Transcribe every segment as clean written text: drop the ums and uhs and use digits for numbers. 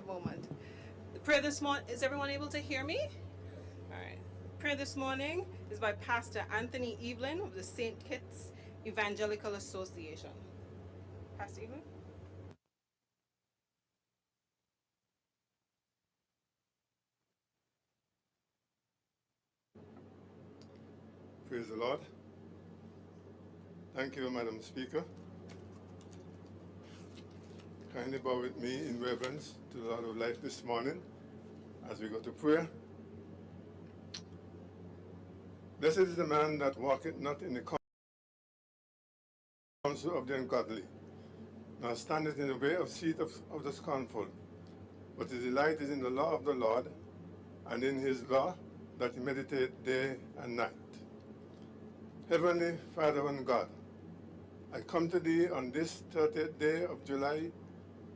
a moment. The prayer this morning, is everyone able to hear me? All right. Prayer this morning is by Pastor Anthony Evelyn of the St. Kitts Evangelical Association. Pastor Evelyn? Praise the Lord. Thank you, Madam Speaker. Kindly bow with me in reverence to the Lord of life this morning as we go to prayer. Blessed is the man that walketh not in the counsel of the ungodly, nor standeth in the way of seat of the scornful, but his delight is in the law of the Lord, and in his law that he meditate day and night. Heavenly Father and God, I come to thee on this 30th day of July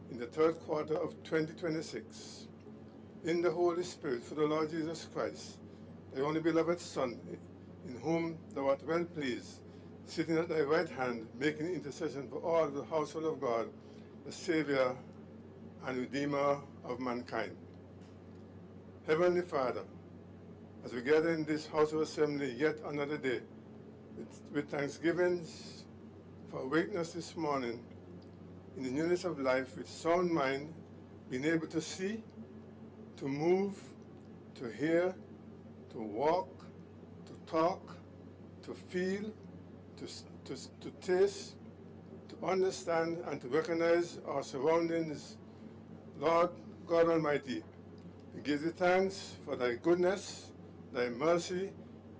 in the third quarter of 2026, in the Holy Spirit, for the Lord Jesus Christ, thy only beloved Son, in whom thou art well pleased, sitting at thy right hand, making intercession for all the household of God, the Savior and Redeemer of mankind. Heavenly Father, as we gather in this house of assembly yet another day, with thanksgivings for awakening us this morning in the newness of life, with sound mind, being able to see, to move, to hear, to walk, to talk, to feel, to taste, to understand, and to recognize our surroundings. Lord God Almighty, we give thee thanks for thy goodness, thy mercy,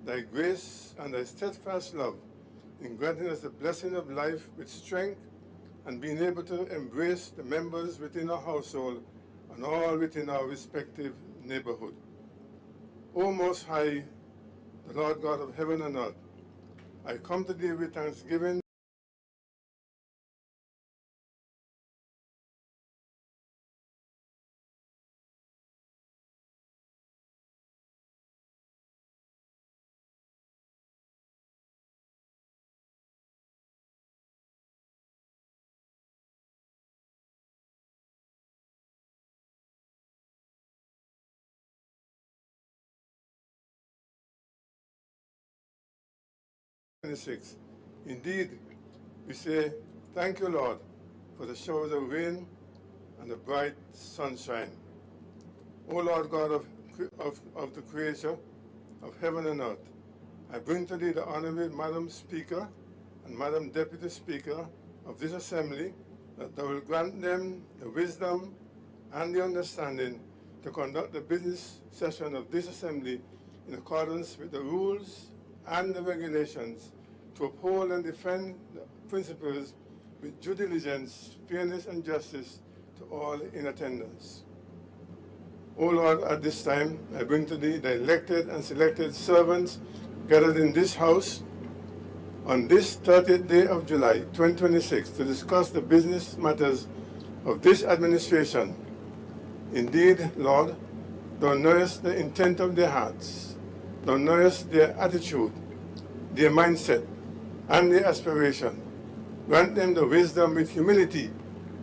thy grace, and thy steadfast love in granting us the blessing of life with strength and being able to embrace the members within our household and all within our respective neighborhood. O Most High, the Lord God of heaven and earth, I come to thee with thanksgiving Indeed, we say, thank you, Lord, for the showers of rain and the bright sunshine. O Lord God of the Creator of heaven and earth, I bring to thee the Honorable Madam Speaker and Madam Deputy Speaker of this assembly, that thou will grant them the wisdom and the understanding to conduct the business session of this assembly in accordance with the rules and the regulations, to uphold and defend the principles with due diligence, fairness, and justice to all in attendance. O Lord, at this time, I bring to thee the elected and selected servants gathered in this house on this 30th day of July 2026 to discuss the business matters of this administration. Indeed, Lord, thou knowest the intent of their hearts, thou knowest their attitude, their mindset, and their aspiration. Grant them the wisdom with humility,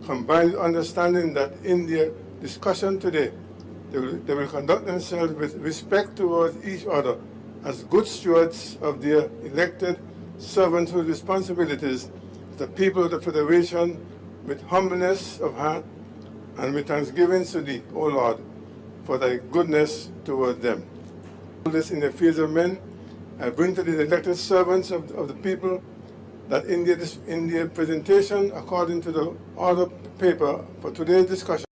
combined with understanding that in their discussion today, they will conduct themselves with respect towards each other as good stewards of their elected servanthood responsibilities to the people of the Federation, with humbleness of heart and with thanksgiving to thee, O Lord, for thy goodness toward them. All this in the fields of men, I bring to thee the elected servants of the people, that in their presentation, according to the order paper for today's discussion,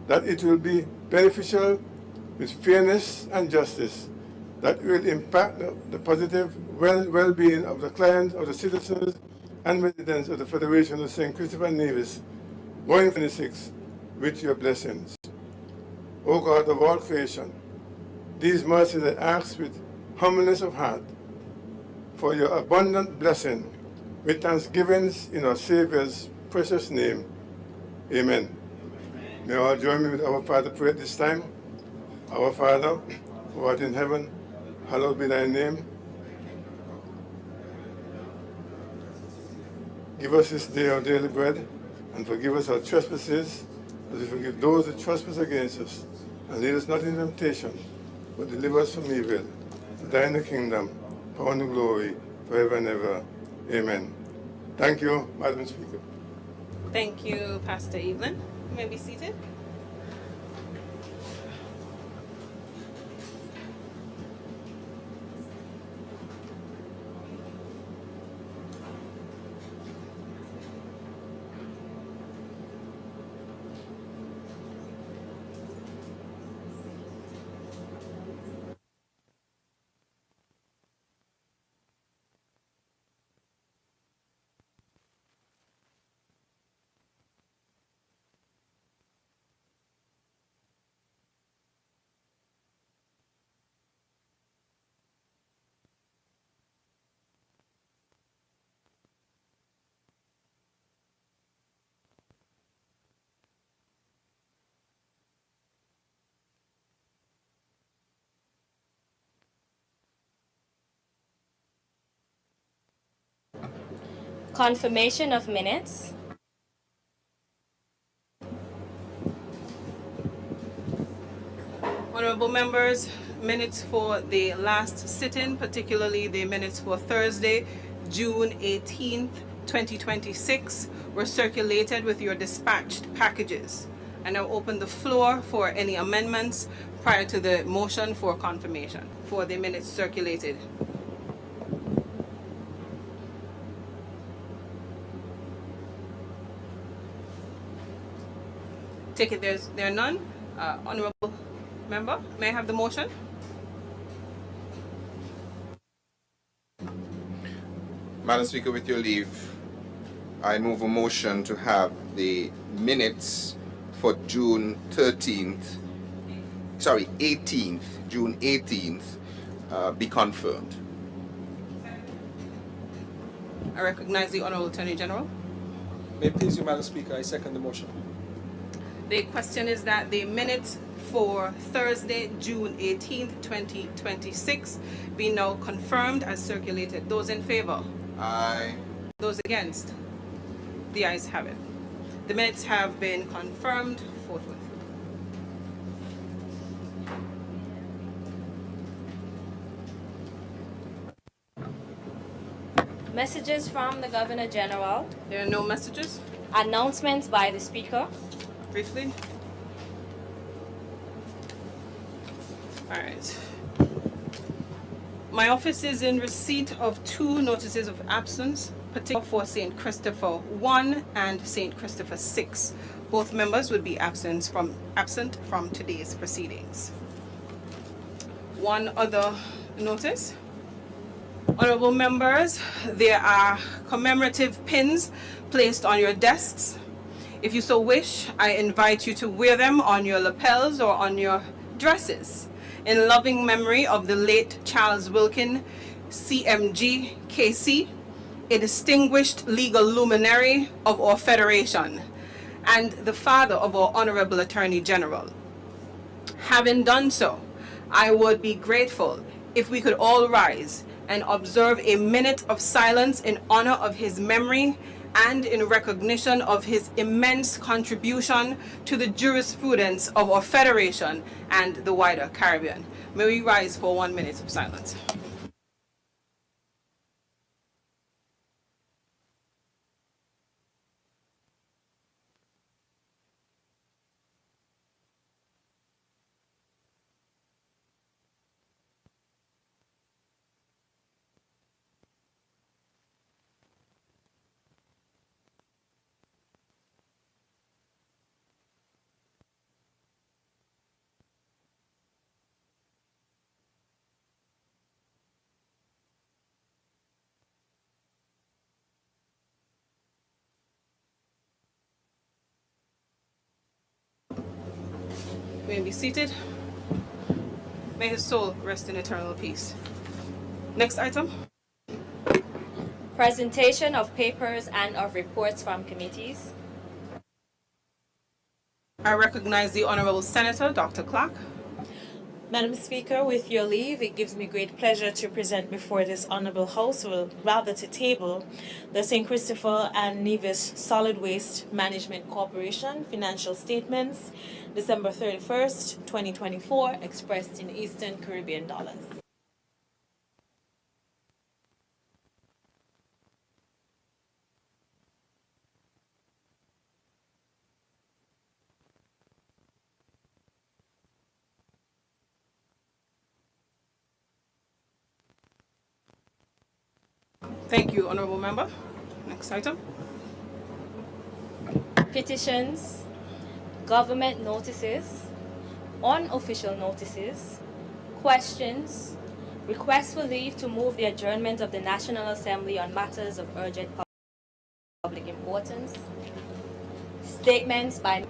that it will be beneficial with fairness and justice, that will impact the positive well-being of the clients, of the citizens, and residents of the Federation of St. Christopher and Nevis, going 26 with your blessings. O God of all creation, these mercies I ask with humbleness of heart for your abundant blessing, with thanksgivings in our Savior's precious name. Amen. May all join me with our Father prayer at this time. Our Father, who art in heaven, hallowed be thy name. Give us this day our daily bread, and forgive us our trespasses, as we forgive those who trespass against us. And lead us not into temptation, but deliver us from evil. For thine is the kingdom, power and glory, forever and ever. Amen. Thank you, Madam Speaker. Thank you, Pastor Evelyn. You may be seated. Confirmation of minutes. Honorable members, minutes for the last sit-in, particularly the minutes for Thursday, June 18th, 2026, were circulated with your dispatched packages. I now open the floor for any amendments prior to the motion for confirmation for the minutes circulated. Take it there are none. Honorable member, may I have the motion? Madam Speaker, with your leave, I move a motion to have the minutes for June 18th, June 18th, be confirmed. I recognize the Honorable Attorney General. May it please you, Madam Speaker, I second the motion. The question is that the minutes for Thursday, June 18th, 2026 be now confirmed as circulated. Those in favor? Aye. Those against? The ayes have it. The minutes have been confirmed forthwith. Messages from the Governor General. There are no messages? Announcements by the Speaker. Briefly. All right. My office is in receipt of 2 notices of absence, particularly for St. Christopher 1 and St. Christopher 6. Both members would be absent from today's proceedings. One other notice. Honorable members, there are commemorative pins placed on your desks. If you so wish, I invite you to wear them on your lapels or on your dresses in loving memory of the late Charles Wilkin, CMG, KC, a distinguished legal luminary of our Federation and the father of our Honorable Attorney General. Having done so, I would be grateful if we could all rise and observe a minute of silence in honor of his memory and in recognition of his immense contribution to the jurisprudence of our Federation and the wider Caribbean. May we rise for 1 minute of silence. May be seated. May his soul rest in eternal peace. Next item. Presentation of papers and of reports from committees. I recognize the Honorable Senator Dr. Clark. Madam Speaker, with your leave, it gives me great pleasure to present before this honorable House, or rather to table, the St. Christopher and Nevis Solid Waste Management Corporation financial statements, December 31st, 2024, expressed in Eastern Caribbean dollars. Thank you, Honorable Member. Next item. Petitions, government notices, unofficial notices, questions, requests for leave to move the adjournment of the National Assembly on matters of urgent public importance, statements by...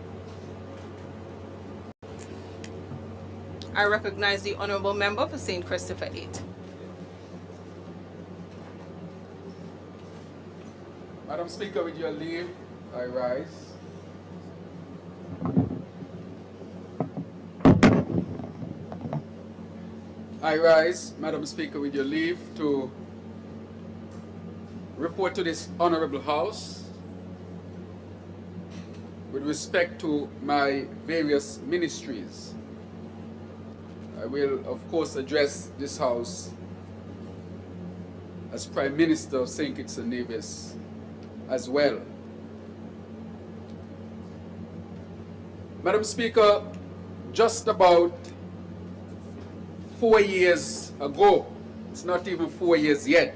I recognize the Honorable Member for St. Christopher 8. Madam Speaker, with your leave, I rise. I rise, Madam Speaker, with your leave, to report to this Honorable House with respect to my various ministries. I will, of course, address this House as Prime Minister of St. Kitts and Nevis as well. Madam Speaker, just about 4 years ago, it's not even 4 years yet,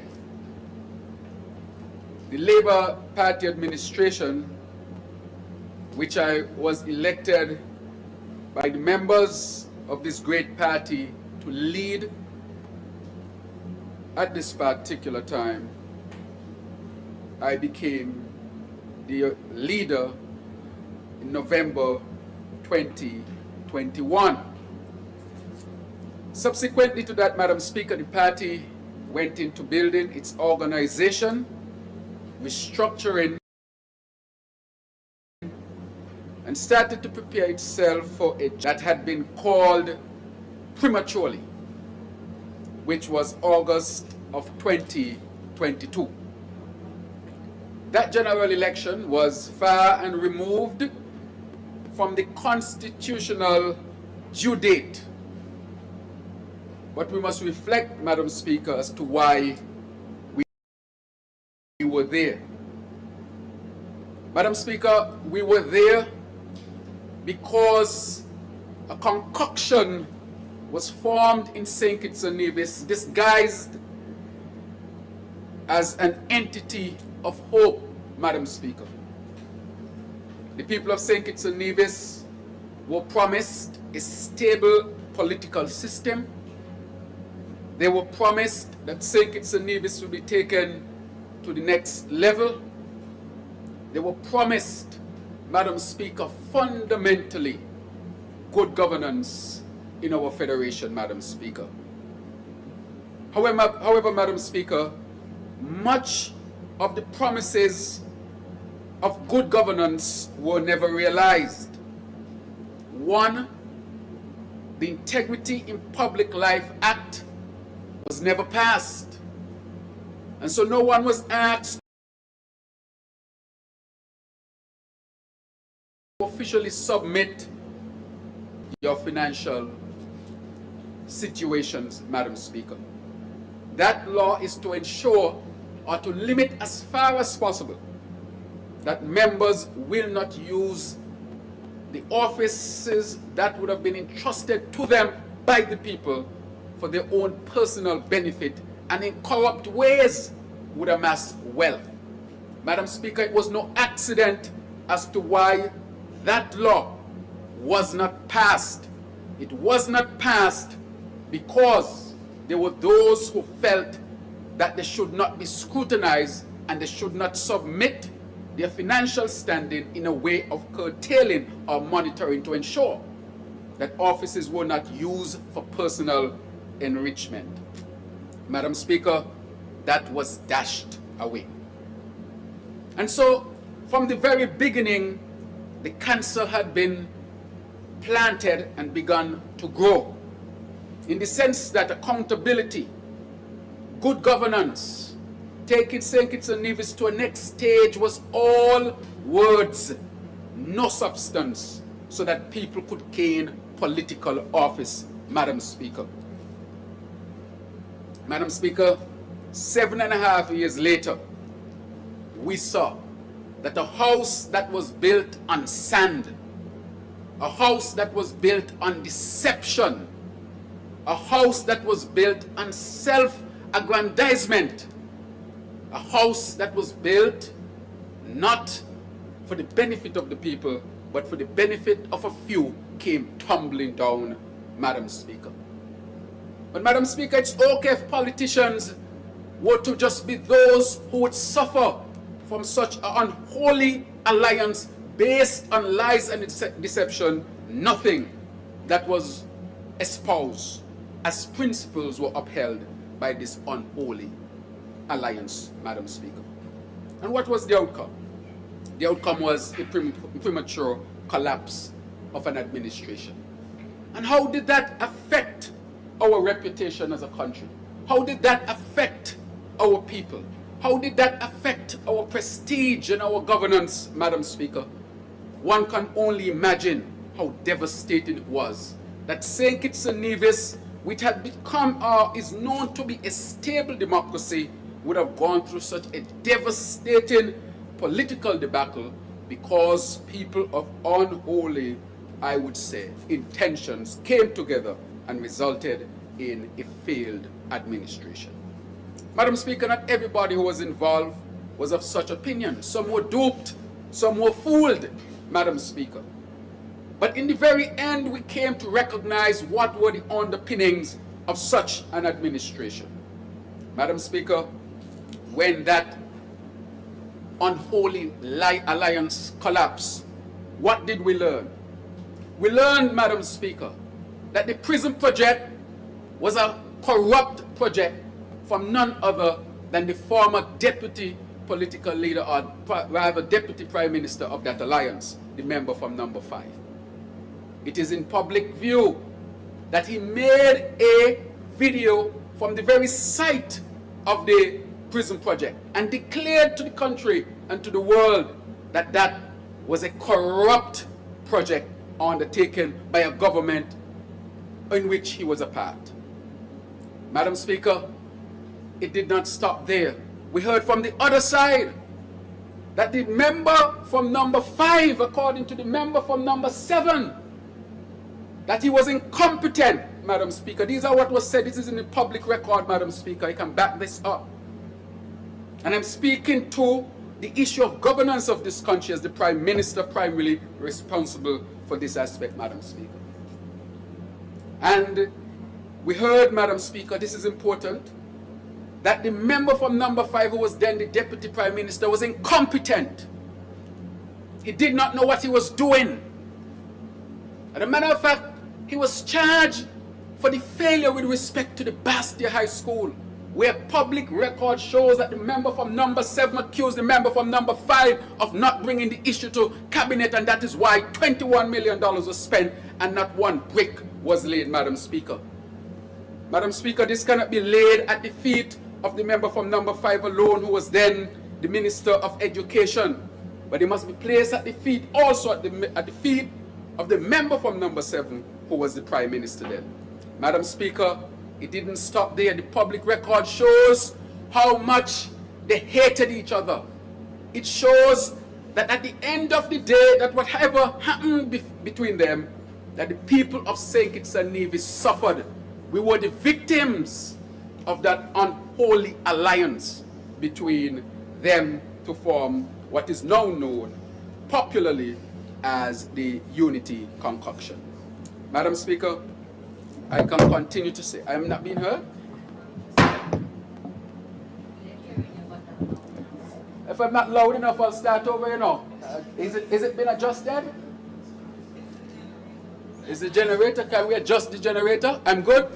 the Labour Party administration, which I was elected by the members of this great party to lead at this particular time, I became the leader in November 2021. Subsequently to that, Madam Speaker, the party went into building its organization, restructuring, and started to prepare itself for it that had been called prematurely, which was August of 2022. That general election was far and removed from the constitutional due date. But we must reflect, Madam Speaker, as to why we were there. Madam Speaker, we were there because a concoction was formed in St. Kitts and Nevis, disguised as an entity of hope, Madam Speaker. The people of St. Kitts and Nevis were promised a stable political system. They were promised that St. Kitts and Nevis would be taken to the next level. They were promised, Madam Speaker, fundamentally good governance in our federation, Madam Speaker. However, Madam Speaker, much of the promises of good governance were never realized. One, the Integrity in Public Life Act was never passed, and so no one was asked to officially submit your financial situations, Madam Speaker. That law is to ensure or to limit as far as possible that members will not use the offices that would have been entrusted to them by the people for their own personal benefit and in corrupt ways would amass wealth. Madam Speaker, it was no accident as to why that law was not passed. It was not passed because there were those who felt that they should not be scrutinized and they should not submit their financial standing in a way of curtailing or monitoring to ensure that offices were not used for personal enrichment. Madam Speaker, that was dashed away. And so, from the very beginning, the cancer had been planted and begun to grow. in the sense that accountability, good governance, taking St. Kitts and Nevis to a next stage was all words, no substance, so that people could gain political office, Madam Speaker. Madam Speaker, 7.5 years later, we saw that a house that was built on sand, a house that was built on deception, a house that was built on self-aggrandizement, a house that was built not for the benefit of the people, but for the benefit of a few, came tumbling down, Madam Speaker. But Madam Speaker, it's okay if politicians were to just be those who would suffer from such an unholy alliance based on lies and deception. Nothing that was espoused as principles were upheld by this unholy alliance, Madam Speaker. And what was the outcome? The outcome was a premature collapse of an administration. And how did that affect our reputation as a country? How did that affect our people? How did that affect our prestige and our governance, Madam Speaker? One can only imagine how devastating it was that St. Kitts and Nevis, which had become is known to be a stable democracy, would have gone through such a devastating political debacle because people of unholy, I would say, intentions came together and resulted in a failed administration. Madam Speaker, not everybody who was involved was of such opinion. Some were duped, some were fooled, Madam Speaker. But in the very end, we came to recognize what were the underpinnings of such an administration. Madam Speaker, when that unholy alliance collapsed, what did we learn? We learned, Madam Speaker, that the prison project was a corrupt project from none other than the former deputy political leader, or rather deputy prime minister of that alliance, the member from number 5. It is in public view that he made a video from the very site of the prison project and declared to the country and to the world that that was a corrupt project undertaken by a government in which he was a part. Madam Speaker, it did not stop there. We heard from the other side that the member from number 5, according to the member from number 7, that he was incompetent, Madam Speaker. These are what was said. This is in the public record, Madam Speaker. I can back this up. And I'm speaking to the issue of governance of this country as the Prime Minister primarily responsible for this aspect, Madam Speaker. And we heard, Madam Speaker, this is important, that the member from number 5, who was then the Deputy Prime Minister, was incompetent. He did not know what he was doing. As a matter of fact, he was charged for the failure with respect to the Bastia High School, where public record shows that the member from number 7 accused the member from number 5 of not bringing the issue to cabinet, and that is why $21 million was spent and not one brick was laid, Madam Speaker. Madam Speaker, this cannot be laid at the feet of the member from number 5 alone, who was then the Minister of Education, but it must be placed at the feet, also at the feet of the member from number 7, who was the Prime Minister then. Madam Speaker, it didn't stop there. The public record shows how much they hated each other. It shows that at the end of the day, that whatever happened between them, that the people of St. Kitts and Nevis suffered. We were the victims of that unholy alliance between them to form what is now known popularly as the Unity Concoction. Madam Speaker, I can continue to say, I am not being heard. If I'm not loud enough, I'll start over, you know. Is it been adjusted? Is the generator, can we adjust the generator? I'm good?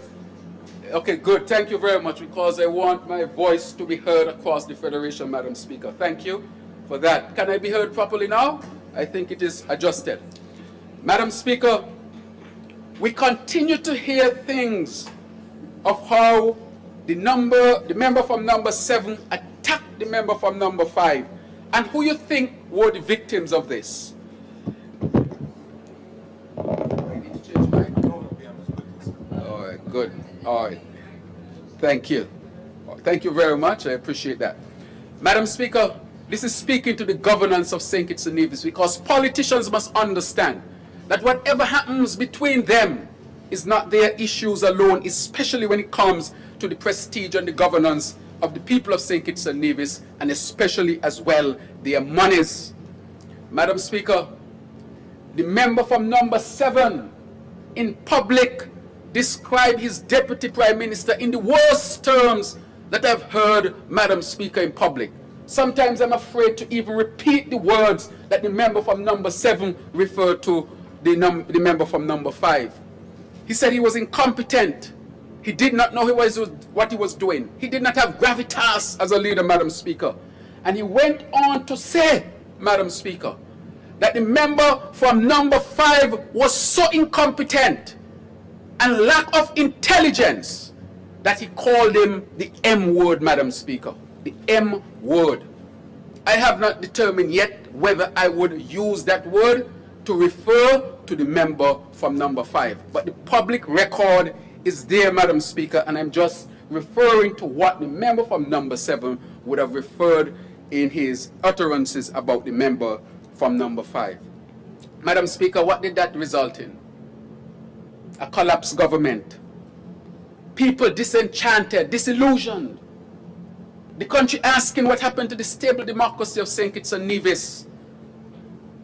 Okay, good. Thank you very much, because I want my voice to be heard across the Federation, Madam Speaker. Thank you for that. Can I be heard properly now? I think it is adjusted. Madam Speaker, we continue to hear things of how the member from number 7 attacked the member from number 5, and who you think were the victims of this. All right, good. All right. Thank you. Thank you very much. I appreciate that. Madam Speaker, this is speaking to the governance of St. Kitts and Nevis, because politicians must understand that whatever happens between them is not their issues alone, especially when it comes to the prestige and the governance of the people of St. Kitts and Nevis, and especially as well their monies. Madam Speaker, the member from number 7 in public described his deputy prime minister in the worst terms that I've heard, Madam Speaker, in public. Sometimes I'm afraid to even repeat the words that the member from number 7 referred to the member from number 5. He said he was incompetent. He did not know what he was doing. He did not have gravitas as a leader, Madam Speaker. And he went on to say, Madam Speaker, that the member from number 5 was so incompetent and lack of intelligence that he called him the M word, Madam Speaker. The M word. I have not determined yet whether I would use that word to refer to the member from number 5. But the public record is there, Madam Speaker, and I'm just referring to what the member from number 7 would have referred in his utterances about the member from number 5. Madam Speaker, what did that result in? A collapsed government. People disenchanted, disillusioned. The country asking what happened to the stable democracy of St. Kitts and Nevis.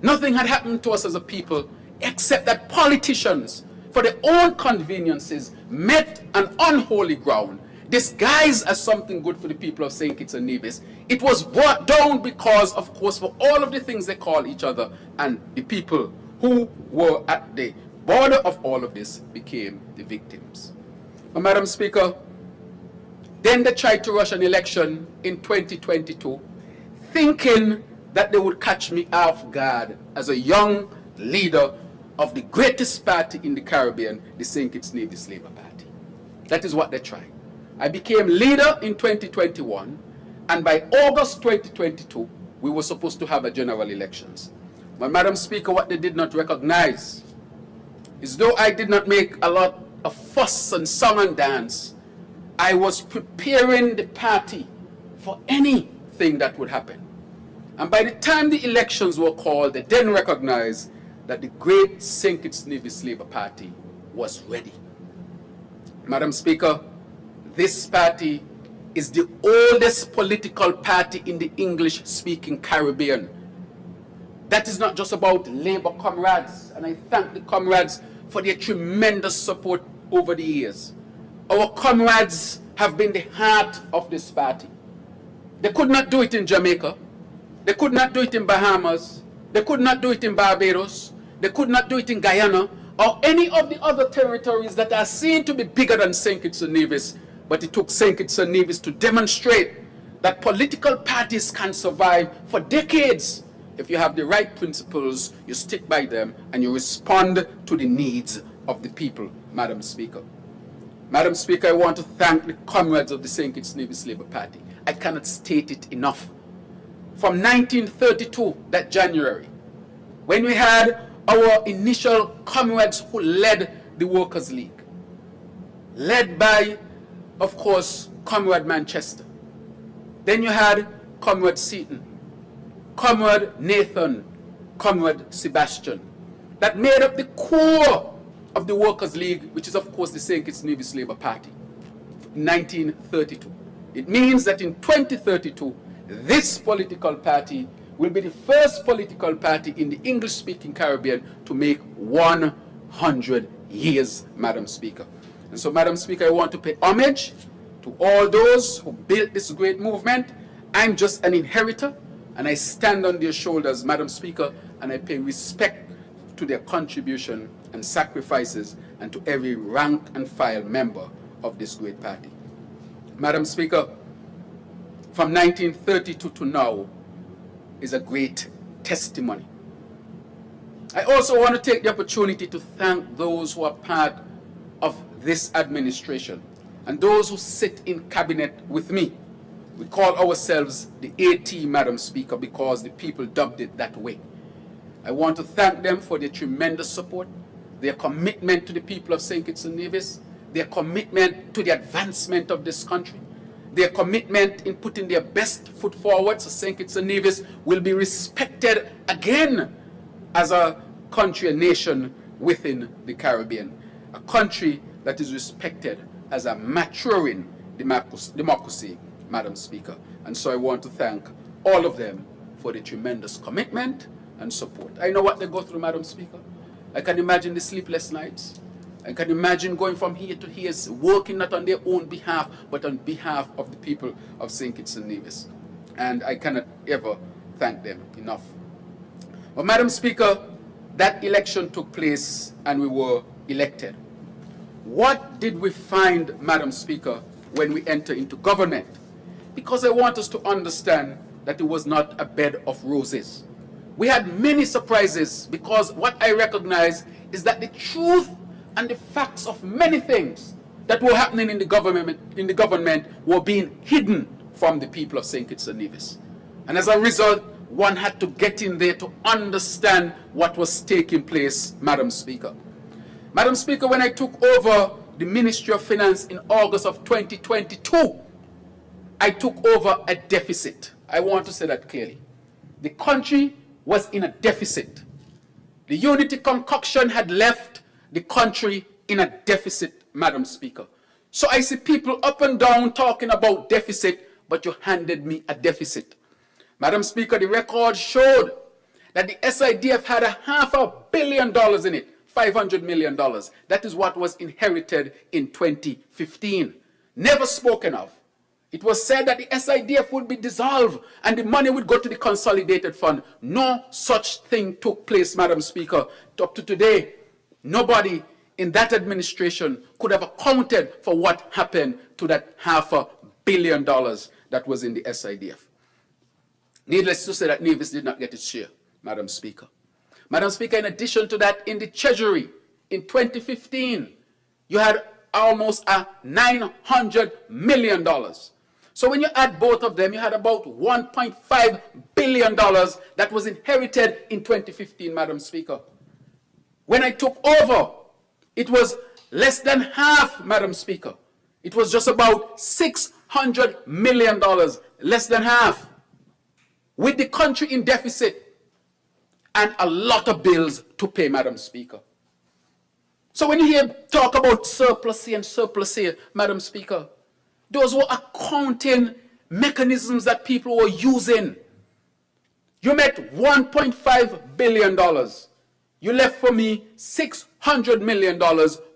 Nothing had happened to us as a people except that politicians, for their own conveniences, met an unholy ground, disguised as something good for the people of St. Kitts and Nevis. It was brought down because, of course, for all of the things they call each other, and the people who were at the border of all of this became the victims. But, Madam Speaker, then they tried to rush an election in 2022, thinking that they would catch me off guard as a young leader of the greatest party in the Caribbean, the St. Kitts Nevis Labour Party. That is what they tried. I became leader in 2021, and by August 2022, we were supposed to have a general elections. But, Madam Speaker, what they did not recognize is, though I did not make a lot of fuss and song and dance, I was preparing the party for anything that would happen. And by the time the elections were called, they then recognized that the great St. Kitts Nevis Labour Party was ready. Madam Speaker, this party is the oldest political party in the English-speaking Caribbean. That is not just about Labour comrades, and I thank the comrades for their tremendous support over the years. Our comrades have been the heart of this party. They could not do it in Jamaica. They could not do it in Bahamas. They could not do it in Barbados. They could not do it in Guyana or any of the other territories that are seen to be bigger than St. Kitts and Nevis. But it took St. Kitts and Nevis to demonstrate that political parties can survive for decades if you have the right principles, you stick by them, and you respond to the needs of the people, Madam Speaker. Madam Speaker, I want to thank the comrades of the St. Kitts Nevis Labour Party. I cannot state it enough. From 1932, that January, when we had our initial comrades who led the Workers' League, led by, of course, Comrade Manchester. Then you had Comrade Seaton, Comrade Nathan, Comrade Sebastian, that made up the core of the Workers' League, which is, of course, the St. Kitts Nevis Labour Party, in 1932. It means that in 2032, this political party will be the first political party in the English-speaking Caribbean to make 100 years, Madam Speaker. And so, Madam Speaker, I want to pay homage to all those who built this great movement. I'm just an inheritor, and I stand on their shoulders, Madam Speaker, and I pay respect to their contribution and sacrifices and to every rank and file member of this great party. Madam Speaker, from 1932 to now is a great testimony. I also want to take the opportunity to thank those who are part of this administration. and those who sit in cabinet with me. We call ourselves the AT, Madam Speaker, because the people dubbed it that way. I want to thank them for their tremendous support, their commitment to the people of St. Kitts and Nevis, their commitment to the advancement of this country, their commitment in putting their best foot forward so St. Kitts and Nevis will be respected again as a country, a nation within the Caribbean, a country that is respected as a maturing democracy, Madam Speaker. And so I want to thank all of them for the tremendous commitment and support. I know what they go through, Madam Speaker. I can imagine the sleepless nights. I can imagine going from here to here, working not on their own behalf, but on behalf of the people of St. Kitts and Nevis. And I cannot ever thank them enough. But Madam Speaker, that election took place and we were elected. What did we find, Madam Speaker, when we enter into government? Because I want us to understand that it was not a bed of roses. We had many surprises because what I recognize is that the truth and the facts of many things that were happening in the government were being hidden from the people of St. Kitts and Nevis. And as a result, one had to get in there to understand what was taking place, Madam Speaker. Madam Speaker, when I took over the Ministry of Finance in August of 2022, I took over a deficit. I want to say that clearly. The country was in a deficit. The unity concoction had left the country in a deficit, Madam Speaker. So I see people up and down talking about deficit, but you handed me a deficit. Madam Speaker, the record showed that the SIDF had $500 million in it, $500 million. That is what was inherited in 2015. Never spoken of. It was said that the SIDF would be dissolved and the money would go to the consolidated fund. No such thing took place, Madam Speaker. Up to today, nobody in that administration could have accounted for what happened to that $500 million that was in the SIDF. Needless to say that Nevis did not get its share, Madam Speaker. Madam Speaker, in addition to that, in the Treasury, in 2015, you had almost $900 million. So when you add both of them, you had about $1.5 billion that was inherited in 2015, Madam Speaker. When I took over, it was less than half, Madam Speaker. It was just about $600 million, less than half, with the country in deficit and a lot of bills to pay, Madam Speaker. So when you hear talk about surplus here and surplus here, Madam Speaker, those were accounting mechanisms that people were using. You met $1.5 billion. You left for me $600 million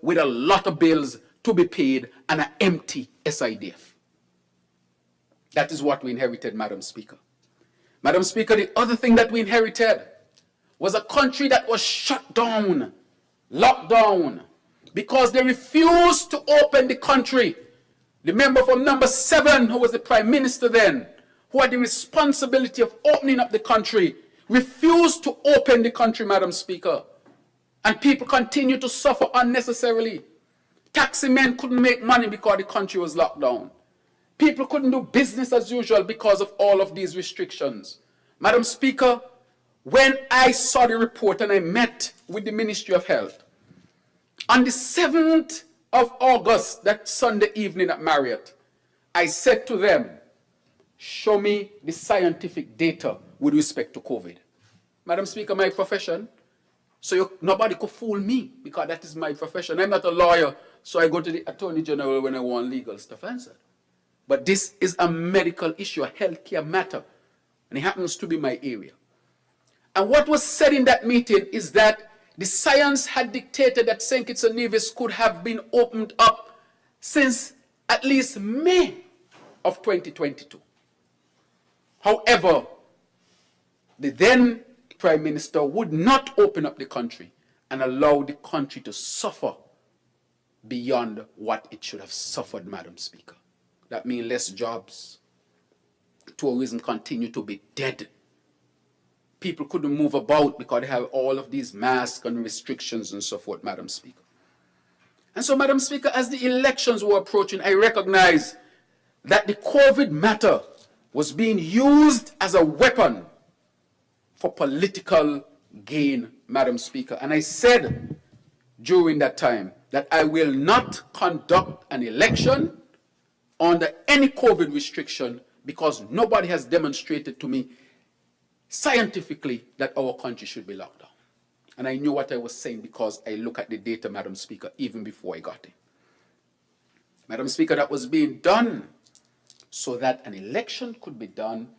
with a lot of bills to be paid and an empty SIDF. That is what we inherited, Madam Speaker. Madam Speaker, the other thing that we inherited was a country that was shut down, locked down, because they refused to open the country. The member from number 7, who was the Prime Minister then, who had the responsibility of opening up the country, refused to open the country, Madam Speaker. And people continue to suffer unnecessarily. Taxi men couldn't make money because the country was locked down. People couldn't do business as usual because of all of these restrictions. Madam Speaker, when I saw the report and I met with the Ministry of Health, on the 7th of August, that Sunday evening at Marriott, I said to them, show me the scientific data with respect to COVID. Madam Speaker, my profession, so nobody could fool me because that is my profession. I'm not a lawyer, so I go to the Attorney General when I want legal stuff answered. But this is a medical issue, a healthcare matter, and it happens to be my area. And what was said in that meeting is that the science had dictated that St. Kitts and Nevis could have been opened up since at least May of 2022. However, the then Prime Minister would not open up the country and allow the country to suffer beyond what it should have suffered, Madam Speaker. That means less jobs. Tourism continued to be dead. People couldn't move about because they have all of these masks and restrictions and so forth, Madam Speaker. And so, Madam Speaker, as the elections were approaching, I recognized that the COVID matter was being used as a weapon for political gain, Madam Speaker. And I said during that time that I will not conduct an election under any COVID restriction because nobody has demonstrated to me scientifically that our country should be locked down. And I knew what I was saying because I look at the data, Madam Speaker, even before I got it. Madam Speaker, that was being done so that an election could be done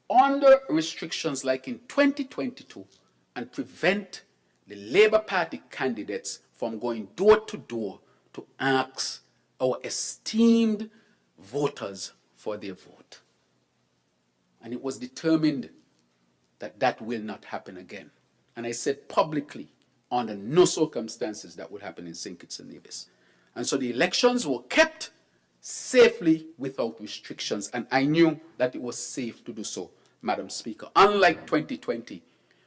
under restrictions like in 2022 and prevent the Labour Party candidates from going door to door to ask our esteemed voters for their vote. And it was determined that that will not happen again. And I said publicly, under no circumstances that would happen in St. Kitts and Nevis. And so the elections were kept safely without restrictions. And I knew that it was safe to do so, Madam Speaker. Unlike 2020,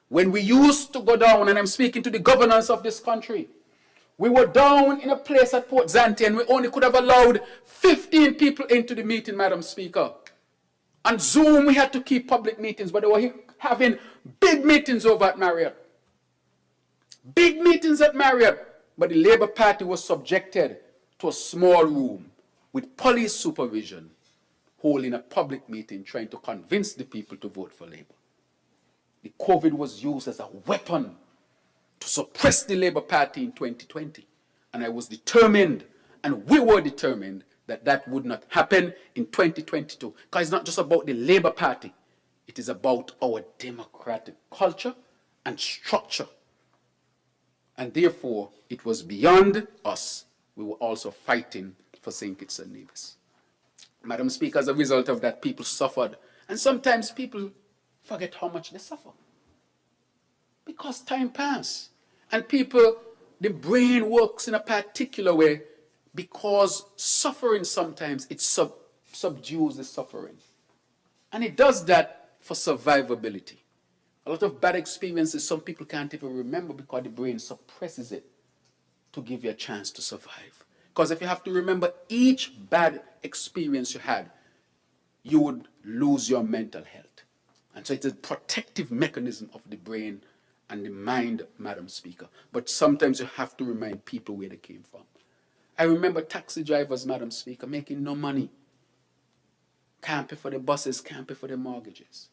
when we used to go down, and I'm speaking to the governors of this country, we were down in a place at Port Zante and we only could have allowed 15 people into the meeting, Madam Speaker. On Zoom, we had to keep public meetings, but they were having big meetings over at Marriott. Big meetings at Marriott. But the Labour Party was subjected to a small room with police supervision, holding a public meeting, trying to convince the people to vote for Labour. The COVID was used as a weapon to suppress the Labour Party in 2020. And I was determined, and we were determined, that that would not happen in 2022. Because it's not just about the Labour Party. It is about our democratic culture and structure. And therefore, it was beyond us. We were also fighting for St. Kitts and Nevis. Madam Speaker, as a result of that, people suffered. And sometimes people forget how much they suffer. Because time passed. And people, the brain works in a particular way because suffering sometimes, it subdues the suffering. And it does that for survivability. A lot of bad experiences, some people can't even remember because the brain suppresses it to give you a chance to survive. Because if you have to remember each bad experience you had, you would lose your mental health. And so it's a protective mechanism of the brain and the mind, Madam Speaker. But sometimes you have to remind people where they came from. I remember taxi drivers, Madam Speaker, making no money. Can't pay for the buses, can't pay for the mortgages.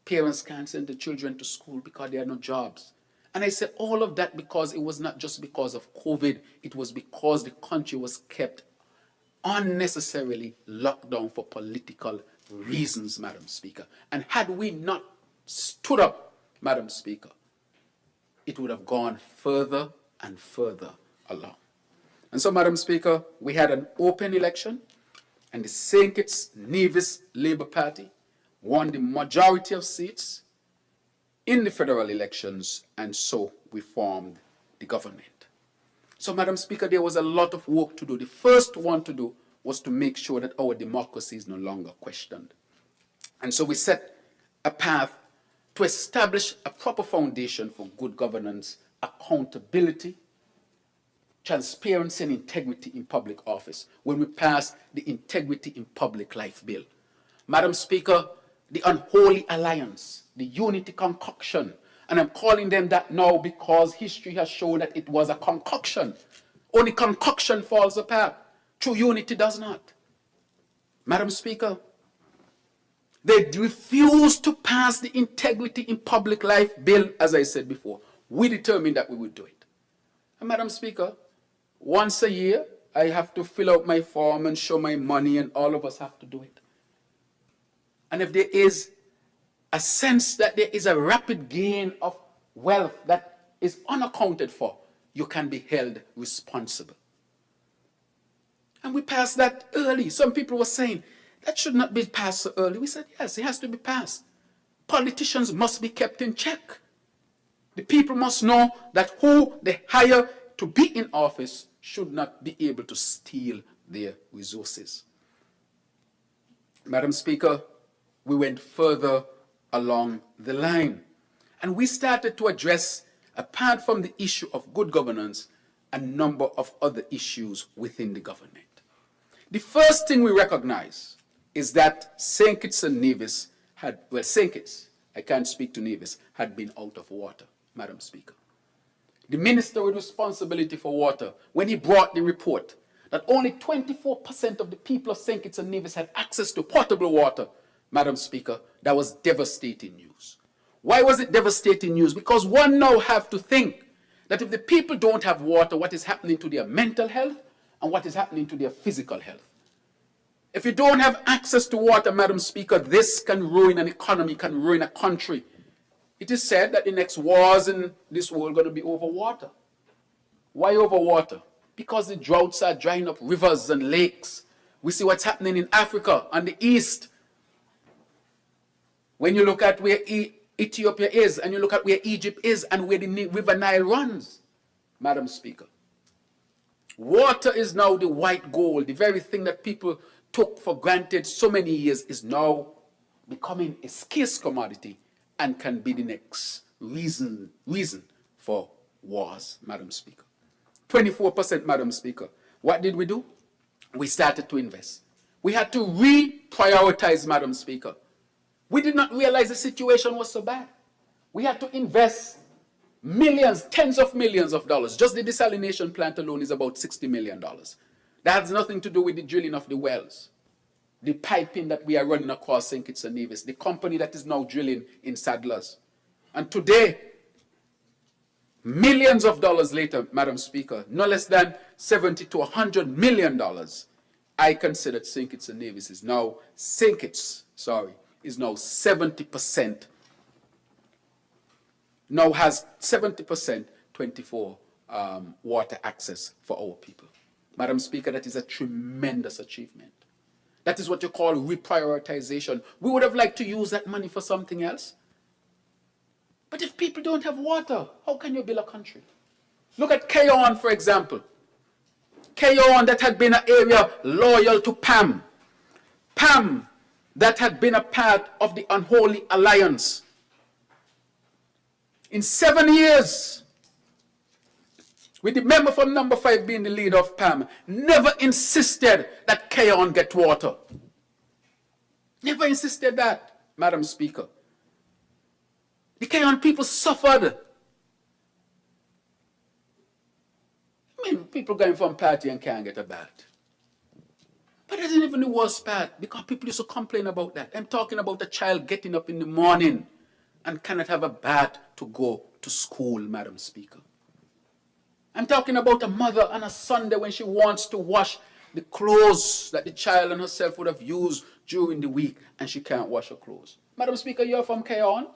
Parents can't send the children to school because there are no jobs. And I said all of that because it was not just because of COVID, it was because the country was kept unnecessarily locked down for political reasons, Madam Speaker. And had we not stood up, Madam Speaker, it would have gone further and further along. And so, Madam Speaker, we had an open election, and the St. Kitts Nevis Labour Party won the majority of seats in the federal elections, and so we formed the government. So, Madam Speaker, there was a lot of work to do. The first one to do was to make sure that our democracy is no longer questioned. And so we set a path to establish a proper foundation for good governance, accountability, transparency and integrity in public office when we passed the Integrity in Public Life Bill. Madam Speaker, the Unholy Alliance, the Unity Concoction, and I'm calling them that now because history has shown that it was a concoction. Only concoction falls apart. True unity does not. Madam Speaker, they refused to pass the Integrity in Public Life Bill, as I said before. We determined that we would do it. And Madam Speaker, once a year, I have to fill out my form and show my money, and all of us have to do it. And if there is a sense that there is a rapid gain of wealth that is unaccounted for, you can be held responsible. And we passed that early. Some people were saying, that should not be passed so early. We said, yes, it has to be passed. Politicians must be kept in check. The people must know that who they hire to be in office should not be able to steal their resources. Madam Speaker, we went further along the line. And we started to address, apart from the issue of good governance, a number of other issues within the government. The first thing we recognize is that St. Kitts and Nevis St. Kitts, I can't speak to Nevis, had been out of water, Madam Speaker. The minister with responsibility for water, when he brought the report that only 24% of the people of St. Kitts and Nevis had access to potable water, Madam Speaker, that was devastating news. Why was it devastating news? Because one now have to think that if the people don't have water, what is happening to their mental health and what is happening to their physical health. If you don't have access to water, Madam Speaker, this can ruin an economy, can ruin a country. It is said that the next wars in this world are going to be over water. Why over water? Because the droughts are drying up rivers and lakes. We see what's happening in Africa and the East. When you look at where Ethiopia is, and you look at where Egypt is, and where the River Nile runs, Madam Speaker. Water is now the white gold. The very thing that people took for granted so many years is now becoming a scarce commodity and can be the next reason for wars, Madam Speaker. 24%, Madam Speaker. What did we do? We started to invest. We had to reprioritize, Madam Speaker. We did not realize the situation was so bad. We had to invest millions, tens of millions of dollars. Just the desalination plant alone is about $60 million. That has nothing to do with the drilling of the wells, the piping that we are running across St. Kitts and Nevis, the company that is now drilling in Sadlers. And today, millions of dollars later, Madam Speaker, no less than $70 to $100 million, I consider St. Kitts and Nevis is now, is now 70%, now has 70% 24 water access for our people. Madam Speaker, that is a tremendous achievement. That is what you call reprioritization. We would have liked to use that money for something else. But if people don't have water, how can you build a country? Look at Kayon, for example. Kayon, that had been an area loyal to PAM. PAM, that had been a part of the Unholy Alliance. In 7 years, with the member from number 5 being the leader of PAM, never insisted that Kayon get water. Never insisted that, Madam Speaker. The Kayon people suffered. I mean, people going from party and can't get a bath. But that isn't even the worst part, because people used to complain about that. I'm talking about a child getting up in the morning and cannot have a bath to go to school, Madam Speaker. I'm talking about a mother on a Sunday when she wants to wash the clothes that the child and herself would have used during the week, and she can't wash her clothes. Madam Speaker, you're from Kayon.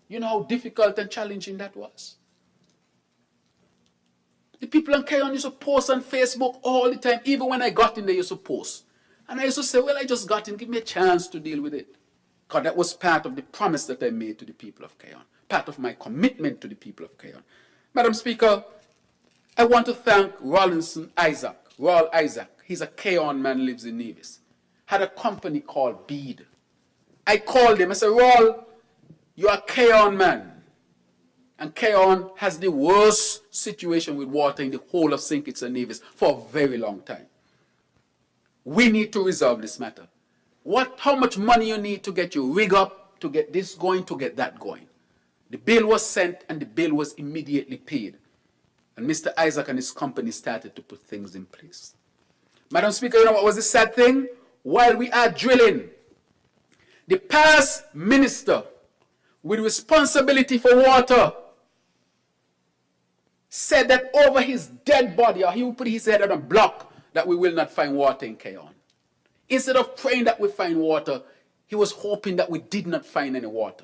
You know how difficult and challenging that was. The people in Kayon used to post on Facebook all the time. Even when I got in, they used to post. And I used to say, well, I just got in. Give me a chance to deal with it. Because that was part of the promise that I made to the people of Kayon. Part of my commitment to the people of Kayon. Madam Speaker, I want to thank Rawlinson Isaac. Rawl Isaac. He's a Kayon man, lives in Nevis. Had a company called Bead. I called him. I said, Rawl, you're a Kayon man. And Kayon has the worst situation with water in the whole of St. Kitts and Nevis for a very long time. We need to resolve this matter. How much money you need to get your rig up, to get this going, to get that going. The bill was sent and the bill was immediately paid. And Mr. Isaac and his company started to put things in place. Madam Speaker, you know what was the sad thing? While we are drilling, the past minister with responsibility for water said that over his dead body, or he would put his head on a block, that we will not find water in Kayon. Instead of praying that we find water, he was hoping that we did not find any water.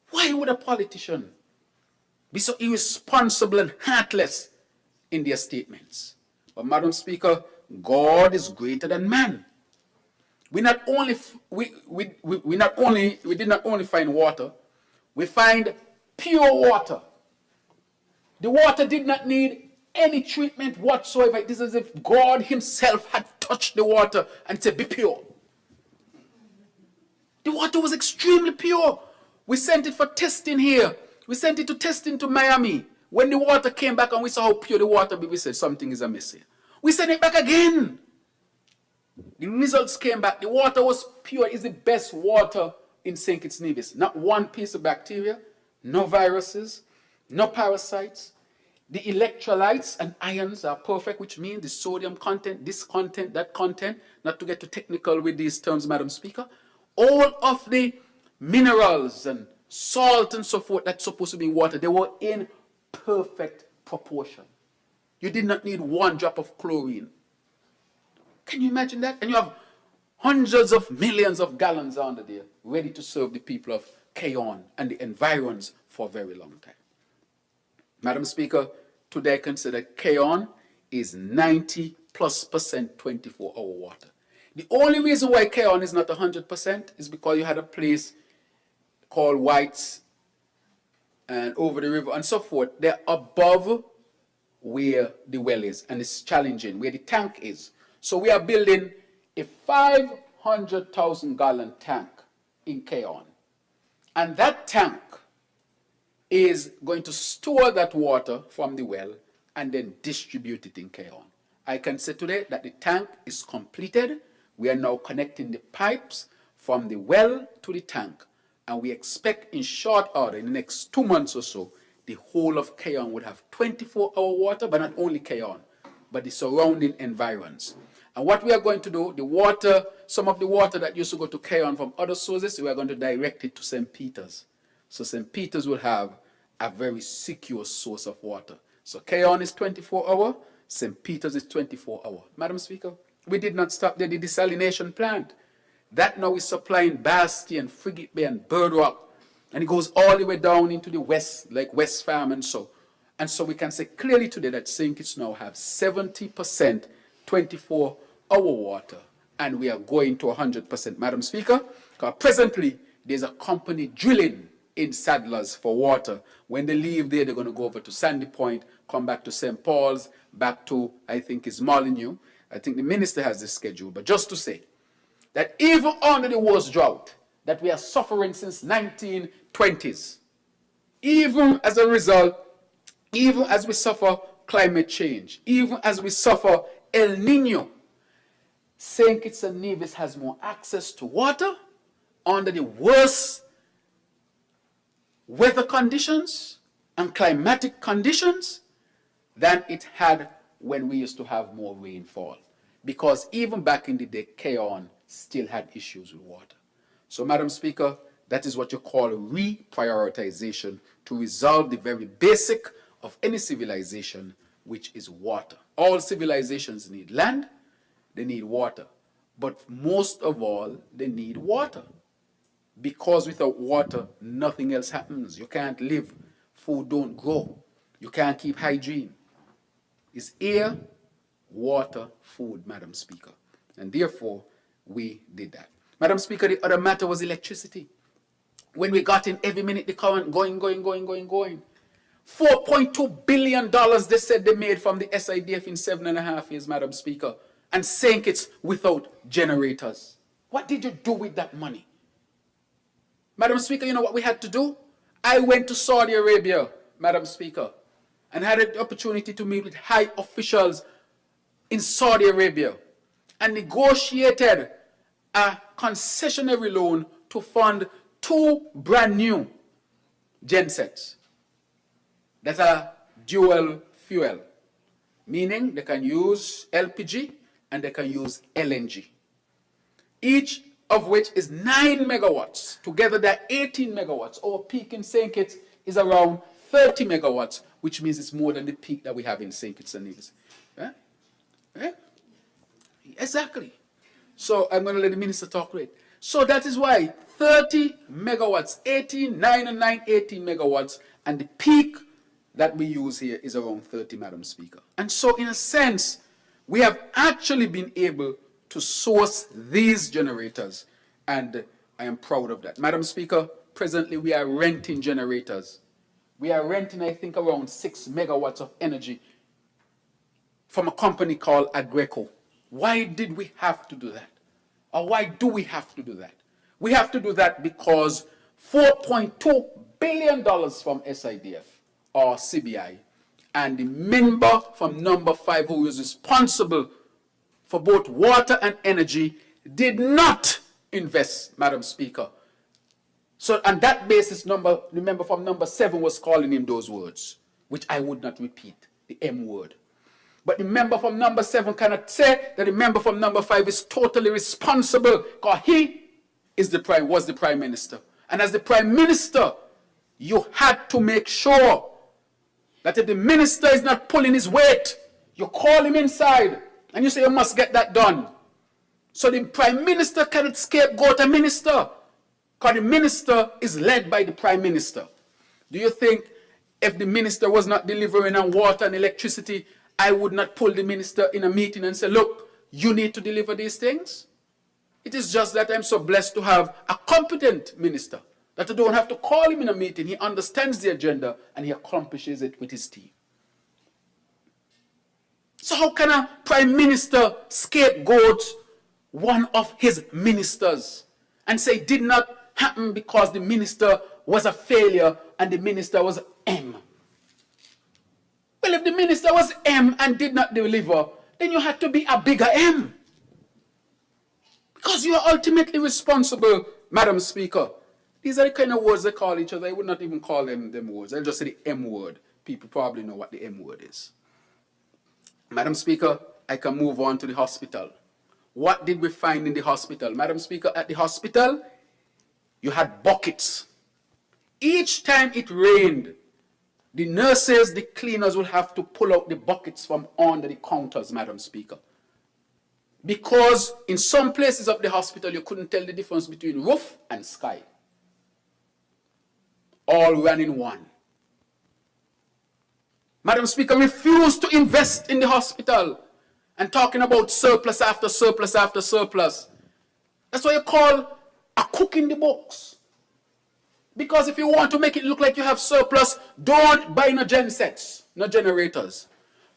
Why would a politician be so irresponsible and heartless in their statements? But Madam Speaker, God is greater than man. We did not only find water, we find pure water. The water did not need any treatment whatsoever. It is as if God himself had touched the water and said, be pure. The water was extremely pure. We sent it for testing here. We sent it to testing to Miami. When the water came back and we saw how pure the water be, we said something is amiss here. We sent it back again. The results came back. The water was pure. It's the best water in St. Kitts Nevis. Not one piece of bacteria, no viruses, no parasites. The electrolytes and ions are perfect, which means the sodium content, this content, that content, not to get too technical with these terms, Madam Speaker. All of the minerals and salt and so forth that's supposed to be in water, they were in perfect proportion. You did not need one drop of chlorine. Can you imagine that? And you have hundreds of millions of gallons under there ready to serve the people of Cayon and the environs for a very long time. Madam Speaker, today I consider Cayon is 90+% 24-hour water. The only reason why Cayon is not 100% is because you had a place called Whites and over the river and so forth. They're above where the well is, and it's challenging, where the tank is. So we are building a 500,000 gallon tank in Cayon. And that tank is going to store that water from the well and then distribute it in Cayon. I can say today that the tank is completed. We are now connecting the pipes from the well to the tank. And we expect in short order, in the next 2 months or so, the whole of Cayon would have 24-hour water, but not only Cayon, but the surrounding environs. And what we are going to do, the water, some of the water that used to go to Cayon from other sources, we are going to direct it to St. Peter's. So St. Peter's will have a very secure source of water. So Cayon is 24-hour, St. Peter's is 24-hour. Madam Speaker, we did not stop there, the desalination plant. That now is supplying Bastion, Frigate Bay, and Bird Rock. And it goes all the way down into the west, like West Farm and so. And so we can say clearly today that St. Kitts now have 70% 24-hour water. And we are going to 100%, Madam Speaker. Because presently, there's a company drilling in Sadlers for water. When they leave there, they're going to go over to Sandy Point, come back to St. Paul's, back to, I think, is Molyneux. I think the minister has this schedule. But just to say that even under the worst drought that we are suffering since 1920s, even as a result, even as we suffer climate change, even as we suffer El Nino, St. Kitts and Nevis has more access to water under the worst weather conditions and climatic conditions than it had when we used to have more rainfall. Because even back in the day, Cayon still had issues with water. So, Madam Speaker, that is what you call reprioritization to resolve the very basic of any civilization, which is water. All civilizations need land, they need water. But most of all, they need water. Because without water, nothing else happens. You can't live. Food don't grow. You can't keep hygiene. It's air, water, food, Madam Speaker. And therefore, we did that. Madam Speaker, the other matter was electricity. When we got in every minute, the current going. $4.2 billion they said they made from the SIDF in 7.5 years, Madam Speaker. And St. Kitts without generators. What did you do with that money? Madam Speaker, you know what we had to do? I went to Saudi Arabia, Madam Speaker, and had the opportunity to meet with high officials in Saudi Arabia and negotiated a concessionary loan to fund 2 brand new gensets that are dual fuel, meaning they can use LPG and they can use LNG. Each of which is 9 megawatts. Together they're 18 megawatts. Our peak in St. Kitts is around 30 megawatts, which means it's more than the peak that we have in St. Kitts and Nevis. Exactly. So I'm going to let the minister talk to it. So that is why 30 megawatts, 18, 9 and 9, 18 megawatts, and the peak that we use here is around 30, Madam Speaker. And so in a sense, we have actually been able to source these generators, and I am proud of that. Madam Speaker, presently we are renting generators. We are renting, I think, around 6 megawatts of energy from a company called Agreco. Why did we have to do that? Or why do we have to do that? We have to do that because $4.2 billion from SIDF or CBI, and the member from number 5 who was responsible for both water and energy did not invest, Madam Speaker. So on that basis, the member from number 7 was calling him those words, which I would not repeat, the M word. But the member from number 7 cannot say that the member from number 5 is totally responsible, because he was the Prime Minister. And as the Prime Minister, you had to make sure that if the minister is not pulling his weight, you call him inside and you say you must get that done. So the Prime Minister cannot scapegoat a minister, because the minister is led by the Prime Minister. Do you think if the minister was not delivering on water and electricity, I would not pull the minister in a meeting and say, look, you need to deliver these things? It is just that I'm so blessed to have a competent minister, that I don't have to call him in a meeting. He understands the agenda and he accomplishes it with his team. So how can a Prime Minister scapegoat one of his ministers and say it did not happen because the minister was a failure and the minister was M? Well, if the minister was M and did not deliver, then you had to be a bigger M. Because you are ultimately responsible, Madam Speaker. These are the kind of words they call each other. I would not even call them words. I'll just say the M word. People probably know what the M word is. Madam Speaker, I can move on to the hospital. What did we find in the hospital? Madam Speaker, at the hospital, you had buckets. Each time it rained, the nurses, the cleaners will have to pull out the buckets from under the counters, Madam Speaker. Because in some places of the hospital, you couldn't tell the difference between roof and sky. All ran in one. Madam Speaker refused to invest in the hospital and talking about surplus after surplus after surplus. That's why you call a cook in the books. Because if you want to make it look like you have surplus, don't buy no gensets, no generators.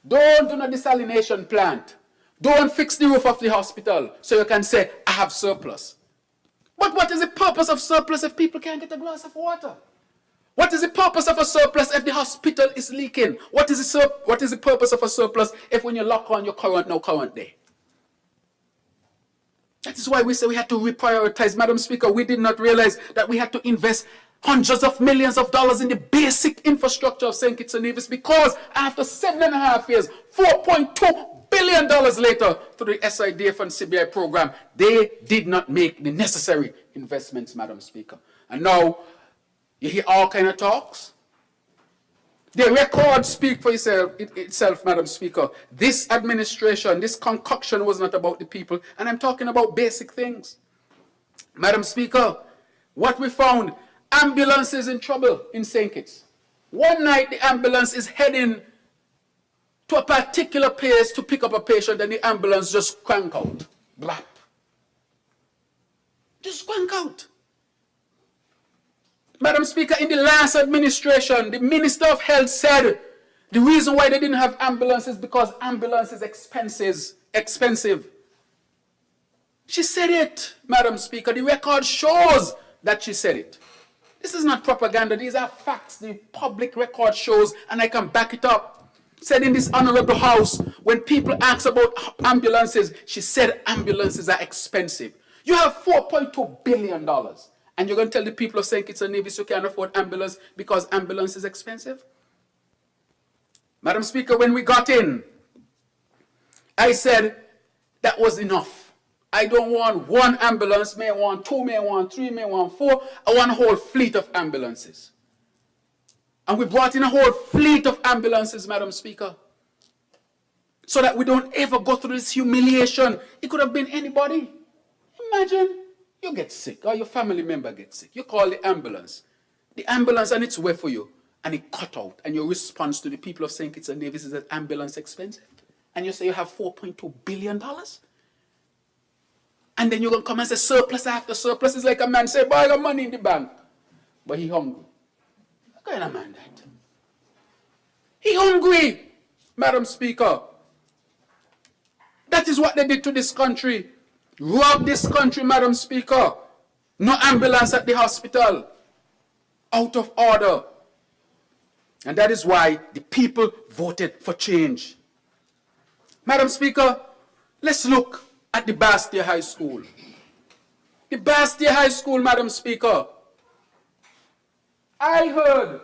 Don't do no desalination plant. Don't fix the roof of the hospital so you can say, I have surplus. But what is the purpose of surplus if people can't get a glass of water? What is the purpose of a surplus if the hospital is leaking? What is the purpose of a surplus if when you lock on your current, no current there? That is why we say we had to reprioritize. Madam Speaker, we did not realize that we had to invest hundreds of millions of dollars in the basic infrastructure of St. Kitts and Nevis, because after 7.5 years, $4.2 billion later through the SIDF and CBI program, they did not make the necessary investments, Madam Speaker. And now, you hear all kind of talks. The records speak for itself, Madam Speaker. This administration, this concoction was not about the people, and I'm talking about basic things. Madam Speaker, what we found, ambulances in trouble in St. Kitts. One night, the ambulance is heading to a particular place to pick up a patient, and the ambulance just crank out. Blap. Just crank out. Madam Speaker, in the last administration, the Minister of Health said the reason why they didn't have ambulances because ambulance is expensive. She said it, Madam Speaker. The record shows that she said it. This is not propaganda. These are facts. The public record shows, and I can back it up. Said in this honorable house, when people ask about ambulances, she said ambulances are expensive. You have $4.2 billion. And you're going to tell the people of St. Kitts and Nevis you can't afford ambulance because ambulance is expensive? Madam Speaker, when we got in, I said that was enough. I don't want one ambulance, may want 2, may want 3, may want 4. I want a whole fleet of ambulances. And we brought in a whole fleet of ambulances, Madam Speaker, so that we don't ever go through this humiliation. It could have been anybody. Imagine. You get sick, or your family member gets sick. You call the ambulance. The ambulance on its way for you, and it cut out. And your response to the people of St. Kitts and Nevis is that ambulance expensive. And you say you have $4.2 billion? And then you're going to come and say surplus after surplus. It's like a man say, boy, I got money in the bank. But he hungry. What kind of man that? He hungry, Madam Speaker. That is what they did to this country. Rob this country, Madam Speaker. No ambulance at the hospital. Out of order. And that is why the people voted for change. Madam Speaker, let's look at the Bastia High School. The Bastia High School, Madam Speaker. I heard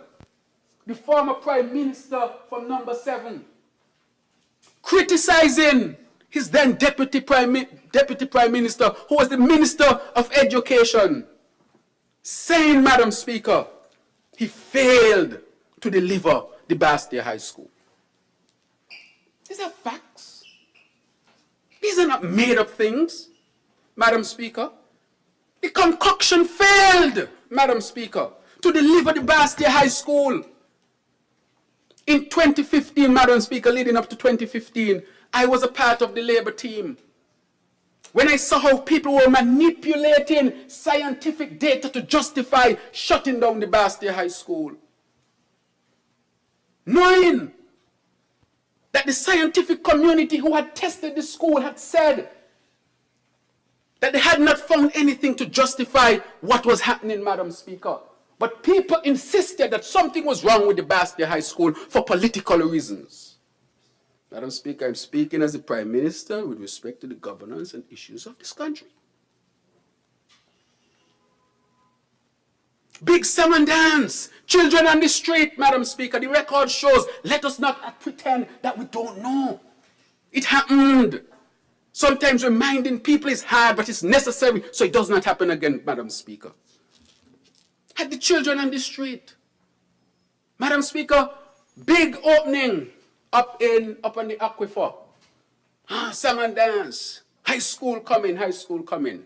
the former Prime Minister from number 7 criticizing his then Deputy Prime Minister, who was the Minister of Education, saying, Madam Speaker, he failed to deliver the Bastia High School. These are facts. These are not made-up things, Madam Speaker. The concoction failed, Madam Speaker, to deliver the Bastia High School. In 2015, Madam Speaker, leading up to 2015, I was a part of the Labour team. When I saw how people were manipulating scientific data to justify shutting down the Bastia High School, knowing that the scientific community who had tested the school had said that they had not found anything to justify what was happening, Madam Speaker. But people insisted that something was wrong with the Bastia High School for political reasons. Madam Speaker, I'm speaking as the Prime Minister with respect to the governance and issues of this country. Big song and dance, children on the street, Madam Speaker. The record shows, let us not pretend that we don't know. It happened. Sometimes reminding people is hard, but it's necessary so it does not happen again, Madam Speaker. Had the children on the street. Madam Speaker, big opening up on the aquifer. Song and dance. High school coming, high school coming.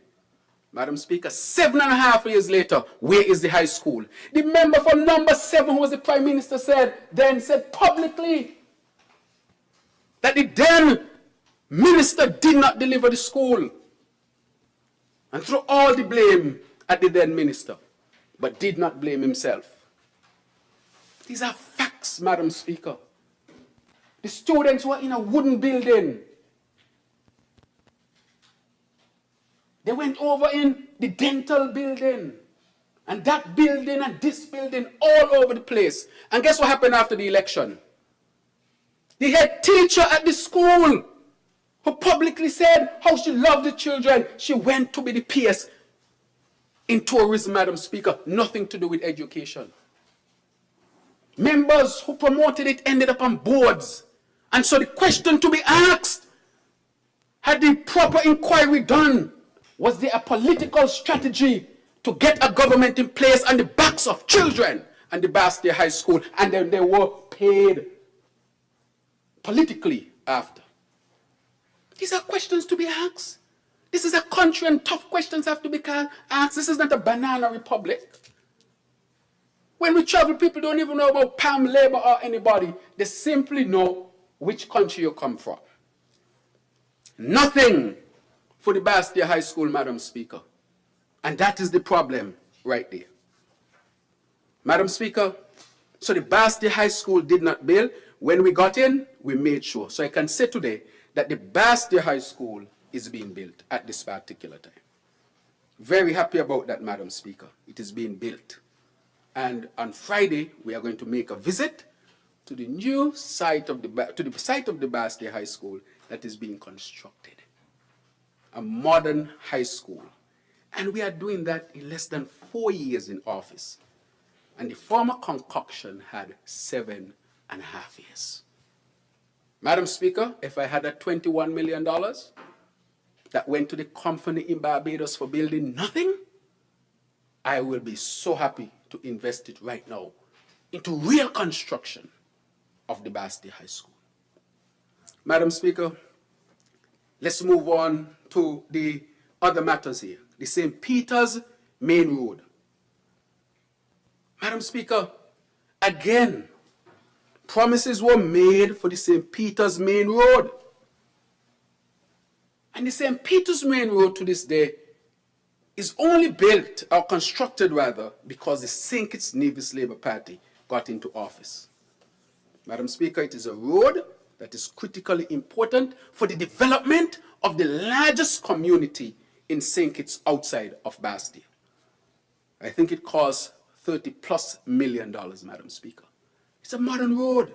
Madam Speaker, 7.5 years later, where is the high school? The member from number 7, who was the Prime Minister, said publicly that the then minister did not deliver the school and threw all the blame at the then minister, but did not blame himself. These are facts, Madam Speaker. The students were in a wooden building. They went over in the dental building, and that building and this building all over the place. And guess what happened after the election? The head teacher at the school, who publicly said how she loved the children, she went to be the PS in tourism, Madam Speaker, nothing to do with education. Members who promoted it ended up on boards. And so the question to be asked, had the proper inquiry done, was there a political strategy to get a government in place on the backs of children and the Bastia High School, and then they were paid politically after? These are questions to be asked. This is a country and tough questions have to be asked. This is not a banana republic. When we travel, people don't even know about Palm Labor or anybody. They simply know which country you come from. Nothing for the Bastia High School, Madam Speaker. And that is the problem right there. Madam Speaker, so the Bastia High School did not build. When we got in, we made sure. So I can say today that the Bastia High School is being built at this particular time. Very happy about that, Madam Speaker. It is being built. And on Friday, we are going to make a visit to the new site of the Bastia High School that is being constructed. A modern high school. And we are doing that in less than 4 years in office. And the former concoction had 7.5 years. Madam Speaker, if I had that $21 million that went to the company in Barbados for building nothing, I will be so happy to invest it right now into real construction of the Bastia High School. Madam Speaker, let's move on to the other matters here. The St. Peter's Main Road. Madam Speaker, again, promises were made for the St. Peter's Main Road. And the St. Peter's Main Road to this day is only built, or constructed rather, because the St. Kitts Nevis Labour Party got into office. Madam Speaker, it is a road that is critically important for the development of the largest community in St. Kitts outside of Bastia. I think it costs $30+ million, Madam Speaker. It's a modern road.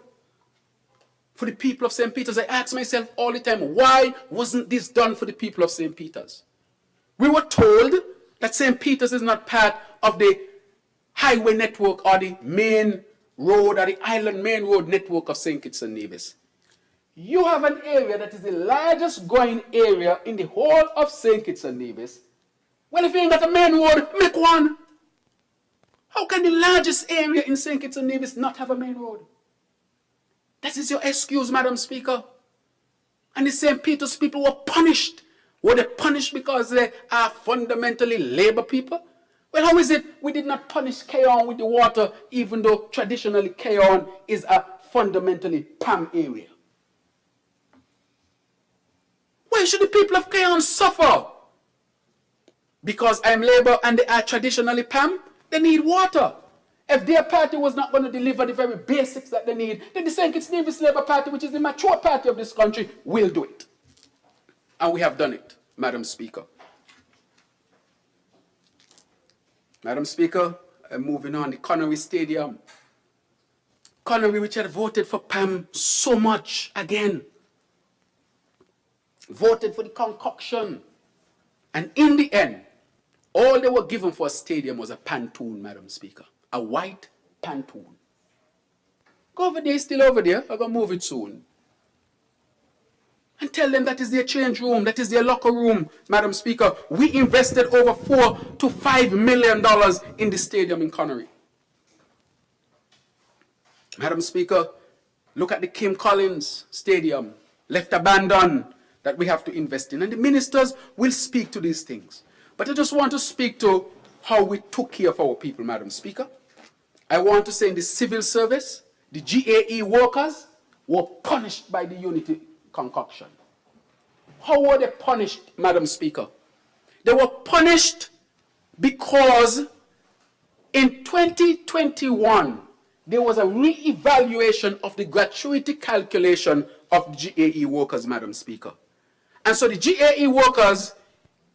For the people of St. Peter's, I ask myself all the time, why wasn't this done for the people of St. Peter's? We were told that St. Peter's is not part of the highway network or the main road or the island main road network of St. Kitts and Nevis. You have an area that is the largest growing area in the whole of St. Kitts and Nevis. Well, if you ain't got a main road, make one. How can the largest area in St. Kitts and Nevis not have a main road? That is your excuse, Madam Speaker. And the St. Peter's people were punished. Were they punished because they are fundamentally labor people? Well, how is it we did not punish Keyon with the water, even though traditionally Keyon is a fundamentally PAM area? Why should the people of Keyon suffer? Because I'm labor and they are traditionally PAM, they need water. If their party was not going to deliver the very basics that they need, then the St. Kitts Nevis Labour Party, which is the mature party of this country, will do it. And we have done it, Madam Speaker. Madam Speaker, I'm moving on. The Connery Stadium. Connery, which had voted for PAM so much again, voted for the concoction. And in the end, all they were given for a stadium was a pontoon, Madam Speaker. A white pontoon. Go over there, it's still over there. I'm going to move it soon. And tell them that is their change room, that is their locker room, Madam Speaker. We invested over $4 to $5 million in the stadium in Connery. Madam Speaker, look at the Kim Collins Stadium, left abandoned, that we have to invest in. And the ministers will speak to these things. But I just want to speak to how we took care of our people, Madam Speaker. I want to say in the civil service, the GAE workers were punished by the Unity concoction. How were they punished, Madam Speaker? They were punished because in 2021, there was a re-evaluation of the gratuity calculation of the GAE workers, Madam Speaker. And so the GAE workers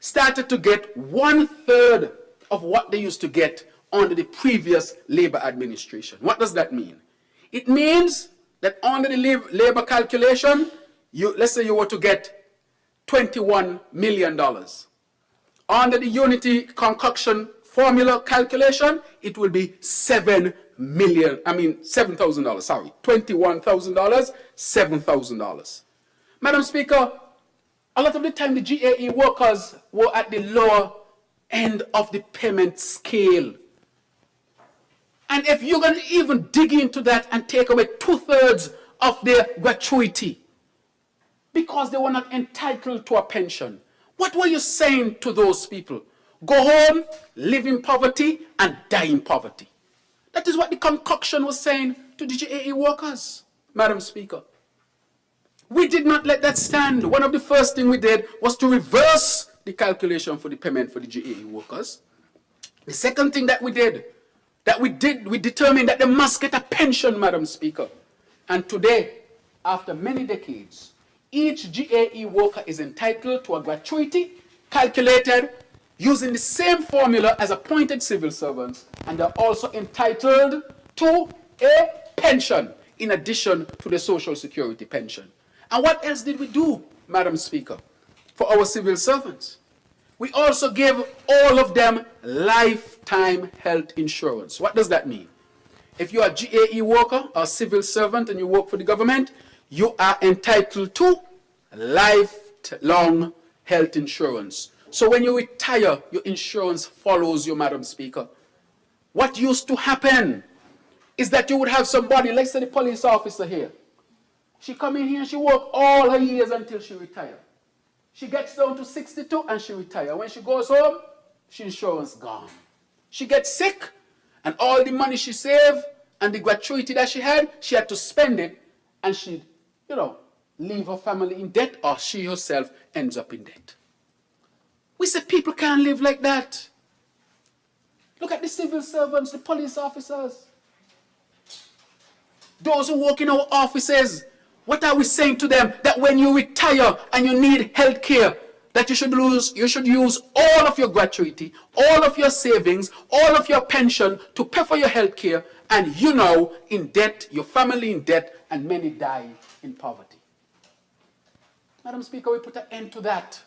started to get 1/3 of what they used to get under the previous labor administration. What does that mean? It means that under the labor calculation, let's say you were to get $21 million. Under the Unity concoction formula calculation, it will be $7,000, sorry, $21,000, $7,000. Madam Speaker, a lot of the time the GAE workers were at the lower end of the payment scale. And if you're going to even dig into that and take away 2/3 of their gratuity because they were not entitled to a pension, what were you saying to those people? Go home, live in poverty, and die in poverty. That is what the concoction was saying to the GAE workers, Madam Speaker. We did not let that stand. One of the first things we did was to reverse the calculation for the payment for the GAE workers. The second thing that we determined that they must get a pension, Madam Speaker. And today, after many decades, each GAE worker is entitled to a gratuity calculated using the same formula as appointed civil servants, and they're also entitled to a pension in addition to the Social Security pension. And what else did we do, Madam Speaker, for our civil servants? We also gave all of them lifetime health insurance. What does that mean? If you're a GAE worker or civil servant and you work for the government, you are entitled to lifelong health insurance. So when you retire, your insurance follows you, Madam Speaker. What used to happen is that you would have somebody, let's say the police officer here. She come in here and she work all her years until she retire. She gets down to 62 and she retire. When she goes home, she insurance gone. She gets sick and all the money she saved and the gratuity that she had to spend it, and she'd, leave her family in debt, or she herself ends up in debt. We say people can't live like that. Look at the civil servants, the police officers, those who work in our offices. What are we saying to them? That when you retire and you need health care, that you should use all of your gratuity, all of your savings, all of your pension to pay for your health care, and you know in debt, your family in debt, and many die in poverty. Madam Speaker, we put an end to that.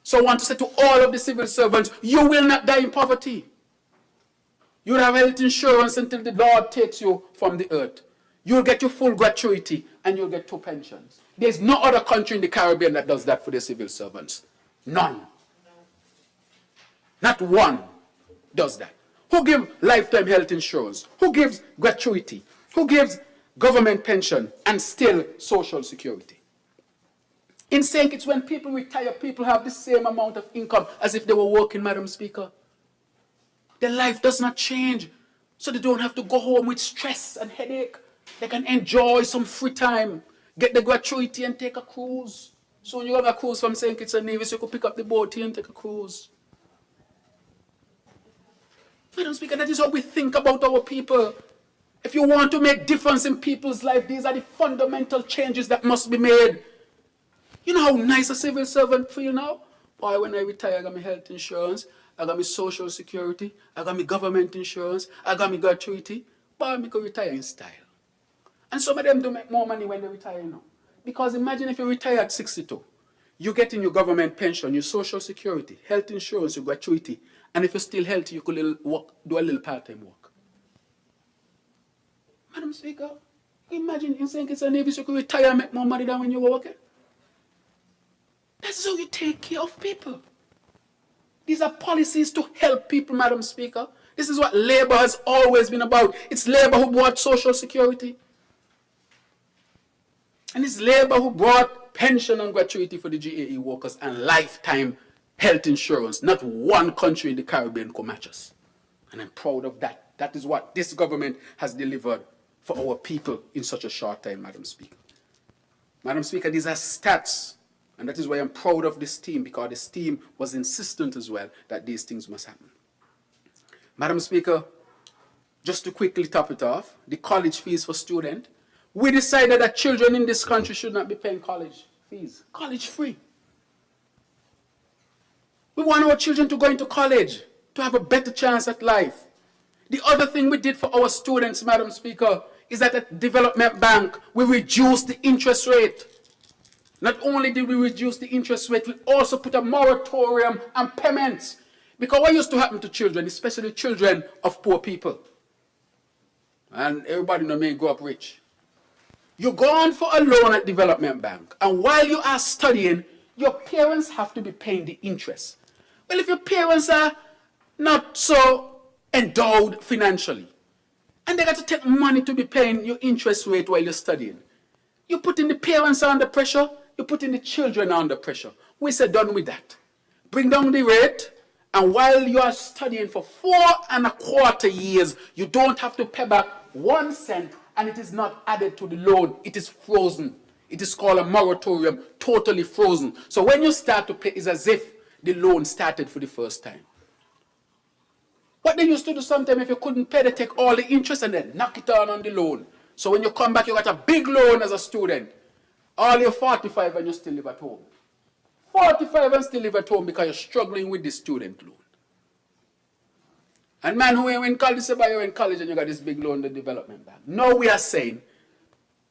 So I want to say to all of the civil servants, you will not die in poverty. You'll have health insurance until the Lord takes you from the earth. You'll get your full gratuity and you'll get 2 pensions. There's no other country in the Caribbean that does that for the civil servants. None. Not one does that. Who gives lifetime health insurance? Who gives gratuity? Who gives government pension and still social security? In St. Kitts, when people retire, people have the same amount of income as if they were working, Madam Speaker. Their life does not change, so they don't have to go home with stress and headache. They can enjoy some free time, get the gratuity and take a cruise. So when you have a cruise from St. Kitts and Nevis, you could pick up the boat here and take a cruise. Madam Speaker, that is how we think about our people. If you want to make difference in people's life, these are the fundamental changes that must be made. You know how nice a civil servant feel now? Boy, when I retire, I got my health insurance, I got my social security, I got my government insurance, I got my gratuity. Boy, I can retire in style. And some of them do make more money when they retire now. Because imagine if you retire at 62, you get in your government pension, your social security, health insurance, your gratuity, and if you're still healthy, you could do a little part-time work. Madam Speaker, imagine in St. Kitts and Nevis, you could retire and make more money than when you were working. That's how you take care of people. These are policies to help people, Madam Speaker. This is what Labour has always been about. It's Labour who brought social security. And it's Labour who brought pension and gratuity for the GAE workers and lifetime health insurance. Not one country in the Caribbean could match us. And I'm proud of that. That is what this government has delivered for our people in such a short time, Madam Speaker. Madam Speaker, these are stats. And that is why I'm proud of this team, because this team was insistent as well that these things must happen. Madam Speaker, just to quickly top it off, the college fees for students. We decided that children in this country should not be paying college fees. College free. We want our children to go into college, to have a better chance at life. The other thing we did for our students, Madam Speaker, is that at Development Bank, we reduced the interest rate. Not only did we reduce the interest rate, we also put a moratorium on payments. Because what used to happen to children, especially children of poor people, and everybody may grow up rich. You go on for a loan at Development Bank, and while you are studying, your parents have to be paying the interest. Well, if your parents are not so endowed financially, and they got to take money to be paying your interest rate while you're studying, you're putting the parents under pressure, you're putting the children under pressure. We said, done with that. Bring down the rate, and while you are studying for 4.25 years, you don't have to pay back 1 cent, and it is not added to the loan. It is frozen. It is called a moratorium, totally frozen. So when you start to pay, it's as if the loan started for the first time. What they used to do sometimes, if you couldn't pay, they take all the interest and then knock it on the loan. So when you come back, you got a big loan as a student. All you're 45 and you still live at home. 45 and still live at home because you're struggling with the student loan. And man who in college, say, you're in college and you got this big loan, the Development Bank. Now we are saying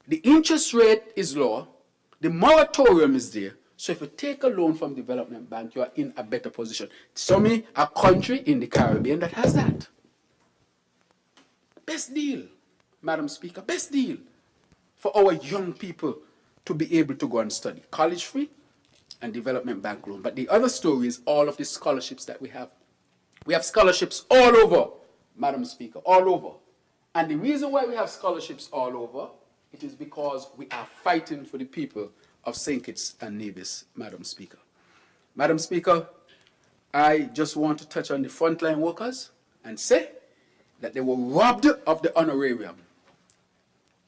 the interest rate is low, the moratorium is there. So if you take a loan from Development Bank, you are in a better position. Show me a country in the Caribbean that has that. Best deal, Madam Speaker, best deal for our young people to be able to go and study. College free and Development Bank loan. But the other story is all of the scholarships that we have. We have scholarships all over, Madam Speaker, all over. And the reason why we have scholarships all over, it is because we are fighting for the people of St. Kitts and Nevis, Madam Speaker. Madam Speaker, I just want to touch on the frontline workers and say that they were robbed of the honorarium.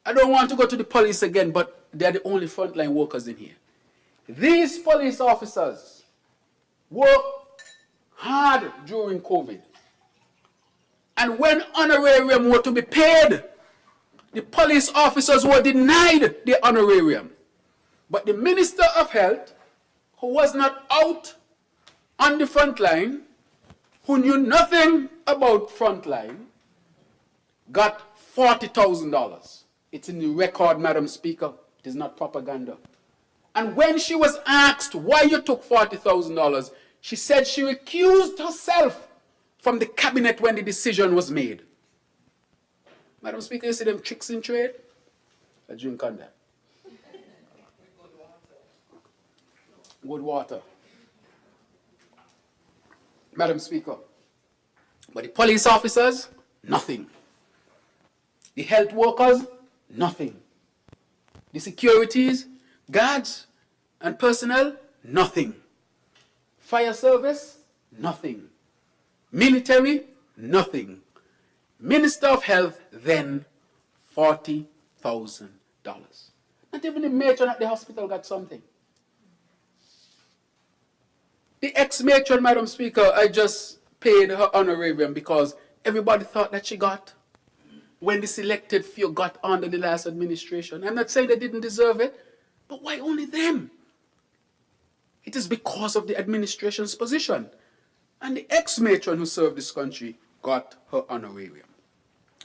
I don't want to go to the police again, but they're the only frontline workers in here. These police officers worked hard during COVID. And when honorarium were to be paid, the police officers were denied the honorarium. But the Minister of Health, who was not out on the front line, who knew nothing about frontline, got $40,000. It's in the record, Madam Speaker. It is not propaganda. And when she was asked why you took $40,000, she said she recused herself from the cabinet when the decision was made. Madam Speaker, you see them tricks in trade? I drink on that. Good water. Madam Speaker. But the police officers, nothing. The health workers, nothing. The securities, guards, and personnel, nothing. Fire service, nothing. Military, nothing. Minister of Health, then $40,000. Not even the matron at the hospital got something. The ex-matron, Madam Speaker, I just paid her honorarium because everybody thought that she got when the selected few got under the last administration. I'm not saying they didn't deserve it, but why only them? It is because of the administration's position. And the ex-matron who served this country got her honorarium.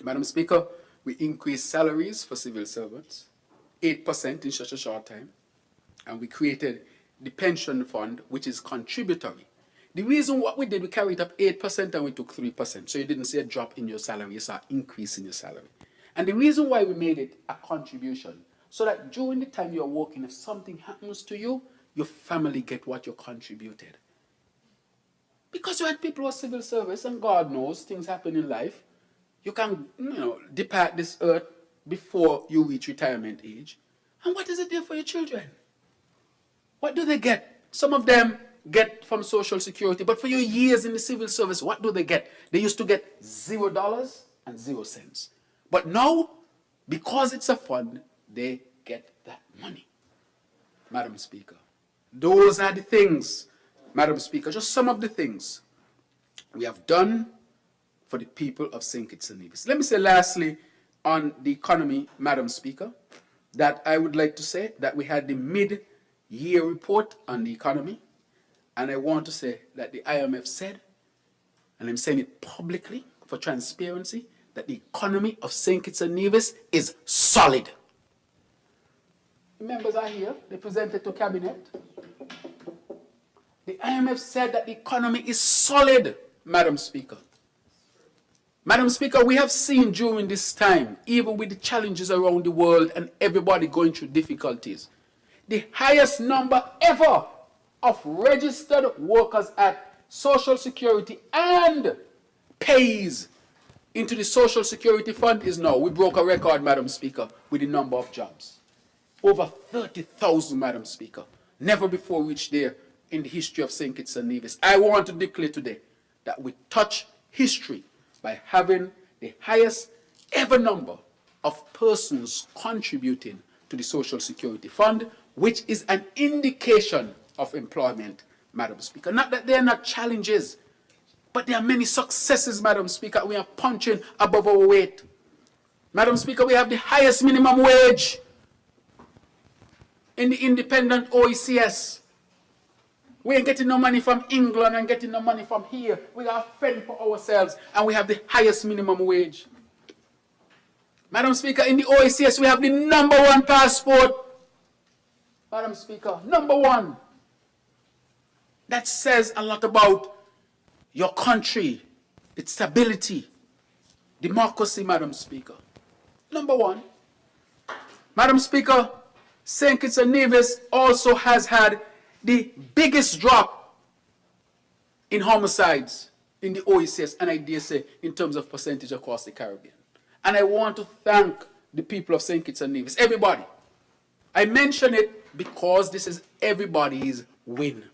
Madam Speaker, we increased salaries for civil servants, 8% in such a short time, and we created the pension fund, which is contributory. The reason what we did, we carried up 8% and we took 3%. So you didn't see a drop in your salary, you saw an increase in your salary. And the reason why we made it a contribution, so that during the time you're working, if something happens to you, your family get what you contributed. Because you had people who are civil service, and God knows things happen in life. You can, depart this earth before you reach retirement age. And what is it there for your children? What do they get? Some of them get from Social Security, but for your years in the civil service, what do they get? They used to get $0 and 0 cents. But now, because it's a fund, they get that money. Madam Speaker, those are the things, Madam Speaker, just some of the things we have done for the people of St. Kitts and Nevis. Let me say lastly on the economy, Madam Speaker, that I would like to say that we had the mid-year report on the economy, and I want to say that the IMF said, and I'm saying it publicly for transparency, that the economy of St. Kitts and Nevis is solid. The members are here. They presented to cabinet. The IMF said that the economy is solid, Madam Speaker. Madam Speaker, we have seen during this time, even with the challenges around the world and everybody going through difficulties, the highest number ever of registered workers at Social Security and pays into the Social Security Fund is now. We broke a record, Madam Speaker, with the number of jobs. Over 30,000, Madam Speaker. Never before reached there in the history of St. Kitts and Nevis. I want to declare today that we touch history by having the highest ever number of persons contributing to the Social Security Fund, which is an indication of employment, Madam Speaker. Not that there are not challenges, but there are many successes, Madam Speaker. We are punching above our weight. Madam Speaker, we have the highest minimum wage in the independent OECS. We ain't getting no money from England and getting no money from here. We are fend for ourselves, and we have the highest minimum wage. Madam Speaker, in the OECS, we have the #1 passport. Madam Speaker, #1. That says a lot about your country, its stability, democracy, Madam Speaker. #1. Madam Speaker, St. Kitts and Nevis also has had the biggest drop in homicides in the OECS, and I dare say in terms of percentage across the Caribbean. And I want to thank the people of St. Kitts and Nevis, everybody. I mention it because this is everybody's win.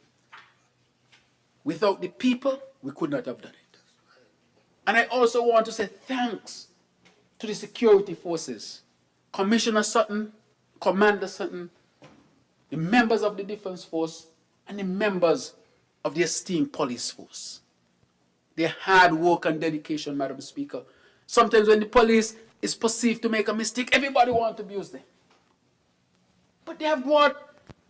Without the people, we could not have done it. And I also want to say thanks to the security forces, Commissioner Sutton, Commander Sutton, the members of the Defense Force, and the members of the esteemed police force. Their hard work and dedication, Madam Speaker. Sometimes when the police is perceived to make a mistake, everybody wants to abuse them. But they have brought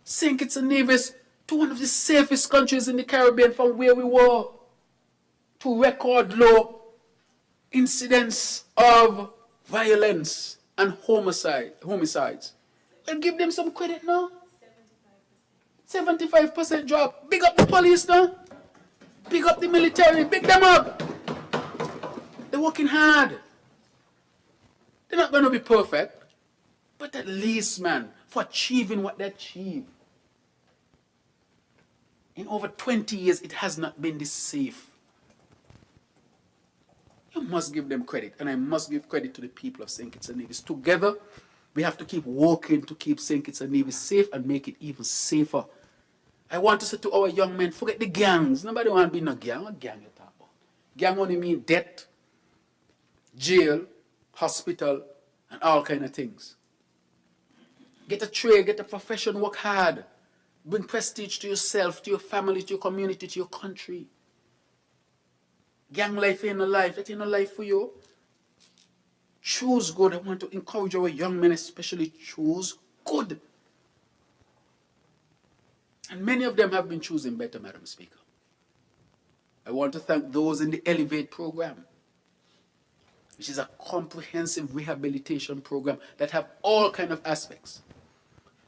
St. Kitts and Nevis to one of the safest countries in the Caribbean from where we were to record low incidents of violence and homicides. Well, give them some credit now. 75% drop. Big up the police now. Big up the military. Big them up. They're working hard. They're not going to be perfect, but at least, man, for achieving what they achieved. In over 20 years, it has not been this safe. You must give them credit, and I must give credit to the people of St. Kitts and Nevis. Together, we have to keep working to keep St. Kitts and Nevis safe and make it even safer. I want to say to our young men, forget the gangs. Nobody want to be in a gang. What gang you talk about? Gang only mean death, jail, hospital, and all kind of things. Get a trade, get a profession, work hard. Bring prestige to yourself, to your family, to your community, to your country. Gang life ain't no life. That ain't no life for you. Choose good. I want to encourage our young men especially, choose good. And many of them have been choosing better, Madam Speaker. I want to thank those in the Elevate program, which is a comprehensive rehabilitation program that have all kind of aspects.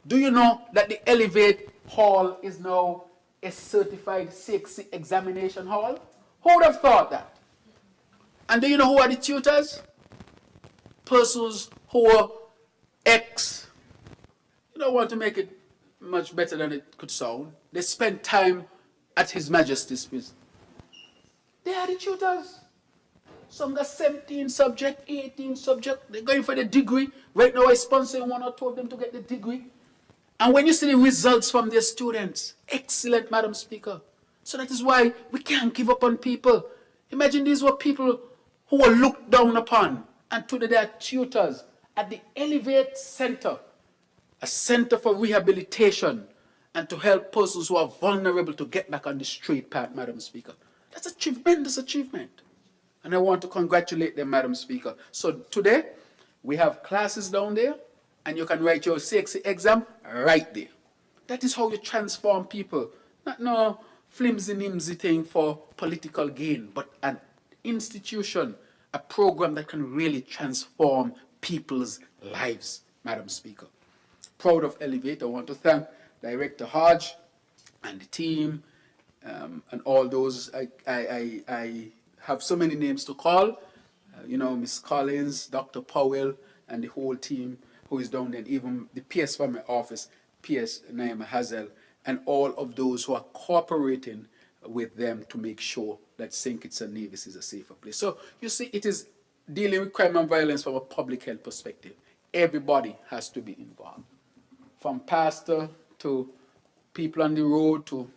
Do you know that the Elevate Hall is now a certified CXC examination hall? Who would have thought that? And do you know who are the tutors? Persons who are you don't want to make it much better than it could sound. They spend time at His Majesty's prison. They are the tutors. Some got 17 subject, 18 subject. They're going for the degree. Right now I sponsor one or two of them to get the degree. And when you see the results from their students, excellent, Madam Speaker. So that is why we can't give up on people. Imagine these were people who were looked down upon, and today they are tutors at the Elevate Center, a center for rehabilitation and to help persons who are vulnerable to get back on the straight path, Madam Speaker. That's a tremendous achievement. And I want to congratulate them, Madam Speaker. So today, we have classes down there, and you can write your CXC exam right there. That is how you transform people. Not no flimsy-nimsy thing for political gain, but an institution, a program that can really transform people's lives, Madam Speaker. Proud of Elevate. I want to thank Director Hodge and the team and all those. I have so many names to call. Ms. Collins, Dr. Powell, and the whole team who is down there, and even the PS from my office, PS Naima Hazel, and all of those who are cooperating with them to make sure that St. Kitts and Nevis is a safer place. So, you see, it is dealing with crime and violence from a public health perspective. Everybody has to be involved. From pastor to people on the road to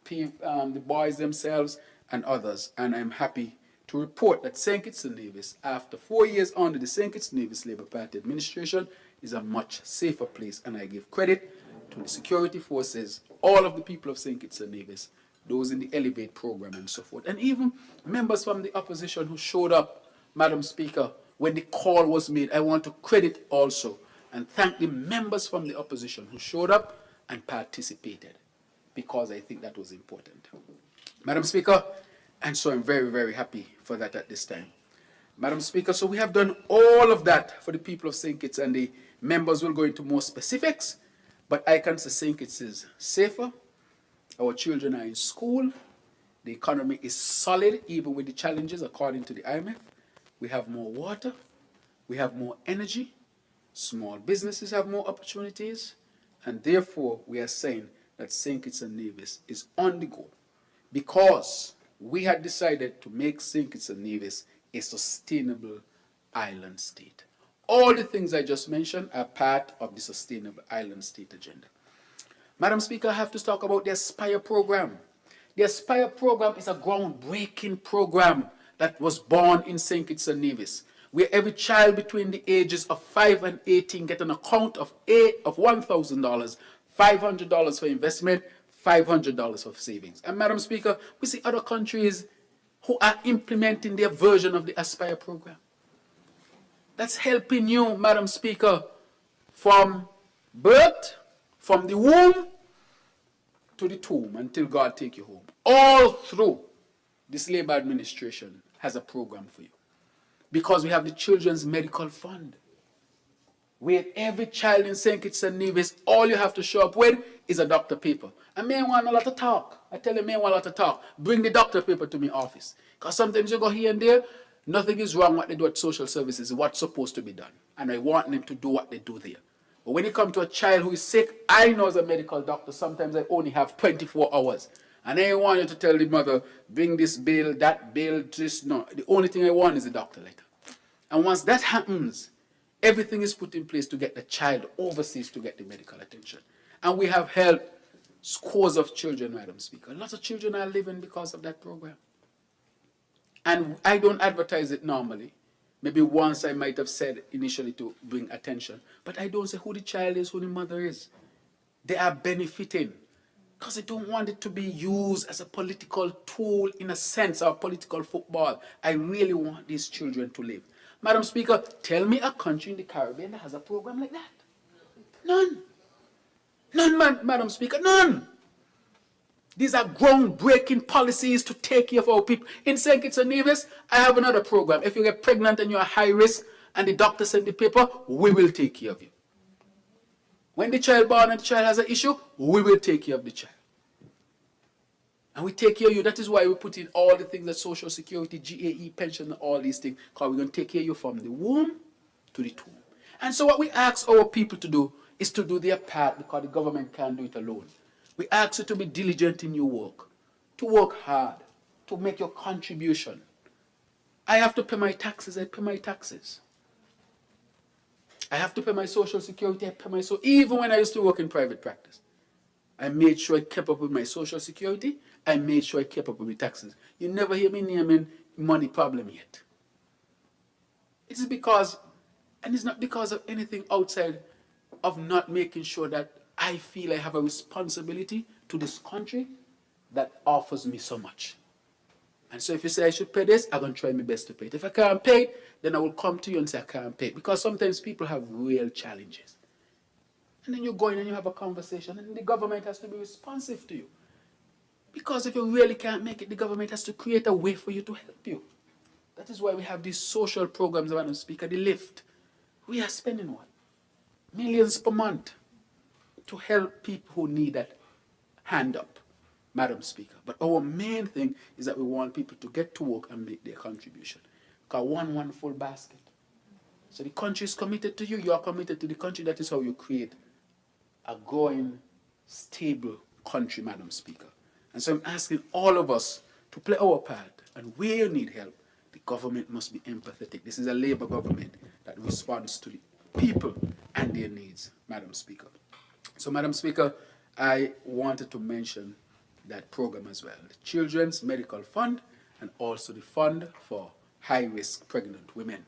the boys themselves and others. And I'm happy to report that St. Kitts and Nevis, after 4 years under the St. Kitts and Nevis Labour Party administration, is a much safer place. And I give credit to the security forces, all of the people of St. Kitts and Nevis, those in the Elevate program and so forth. And even members from the opposition who showed up, Madam Speaker, when the call was made. I want to credit also and thank the members from the opposition who showed up and participated, because I think that was important. Madam Speaker, and so I'm very, very happy for that at this time. Madam Speaker, so we have done all of that for the people of St. Kitts, and the members will go into more specifics, but I can say St. Kitts is safer, our children are in school, the economy is solid even with the challenges according to the IMF. We have more water, we have more energy, small businesses have more opportunities, and therefore we are saying that St. Kitts and Nevis is on the go, because we had decided to make St. Kitts and Nevis a sustainable island state. All the things I just mentioned are part of the Sustainable Island State agenda. Madam Speaker, I have to talk about the Aspire program. The Aspire program is a groundbreaking program that was born in St. Kitts and Nevis, where every child between the ages of 5 and 18 get an account of $1,000, $500 for investment, $500 for savings. And Madam Speaker, we see other countries who are implementing their version of the Aspire program. That's helping you, Madam Speaker, from birth, from the womb to the tomb, until God take you home. All through this Labour administration has a program for you. because we have the Children's Medical Fund, where every child in St. Kitts and Nevis, all you have to show up with is a doctor paper. And me want a lot of talk. I tell you, me want a lot of talk. Bring the doctor paper to my office. Because sometimes you go here and there, nothing is wrong what they do at social services, what's supposed to be done. And I want them to do what they do there. But when it comes to a child who is sick, I know as a medical doctor, sometimes I only have 24 hours. And I want you to tell the mother, bring this bill, that bill, this, no. The only thing I want is a doctor letter. And once that happens, everything is put in place to get the child overseas to get the medical attention. And we have helped scores of children, Madam Speaker. Lots of children are living because of that program. And I don't advertise it normally. Maybe once I might have said initially to bring attention. But I don't say who the child is, who the mother is. They are benefiting. Because I don't want it to be used as a political tool in a sense, or political football. I really want these children to live. Madam Speaker, tell me a country in the Caribbean that has a program like that. None. None, Madam Speaker, none. These are groundbreaking policies to take care of our people. In St. Kitts and Nevis, I have another program. If you get pregnant and you're high risk and the doctor sent the paper, we will take care of you. When the child born and the child has an issue, we will take care of the child. And we take care of you. That is why we put in all the things that Social Security, GAE, pension, and all these things. Because we're going to take care of you from the womb to the tomb. And so what we ask our people to do is to do their part, because the government can't do it alone. We ask you to be diligent in your work, to work hard, to make your contribution. I have to pay my taxes, I pay my taxes. I have to pay my Social Security, I pay my Social. Even when I used to work in private practice, I made sure I kept up with my Social Security, I made sure I kept up with my taxes. You never hear me naming money problem yet. It is because, and it's not because of anything outside of not making sure that I feel I have a responsibility to this country that offers me so much. And so if you say I should pay this, I'm going to try my best to pay it. If I can't pay it, then I will come to you and say I can't pay it. Because sometimes people have real challenges. And then you go in and you have a conversation, and the government has to be responsive to you. Because if you really can't make it, the government has to create a way for you to help you. That is why we have these social programs, Madam Speaker, the LIFT. We are spending what? Millions per month to help people who need that hand up, Madam Speaker. But our main thing is that we want people to get to work and make their contribution. Because one full basket. So the country is committed to you, you are committed to the country. That is how you create a growing, stable country, Madam Speaker. And so I'm asking all of us to play our part. And where you need help, the government must be empathetic. This is a Labour government that responds to the people and their needs, Madam Speaker. So, Madam Speaker, I wanted to mention that program as well. The Children's Medical Fund and also the Fund for High-Risk Pregnant Women.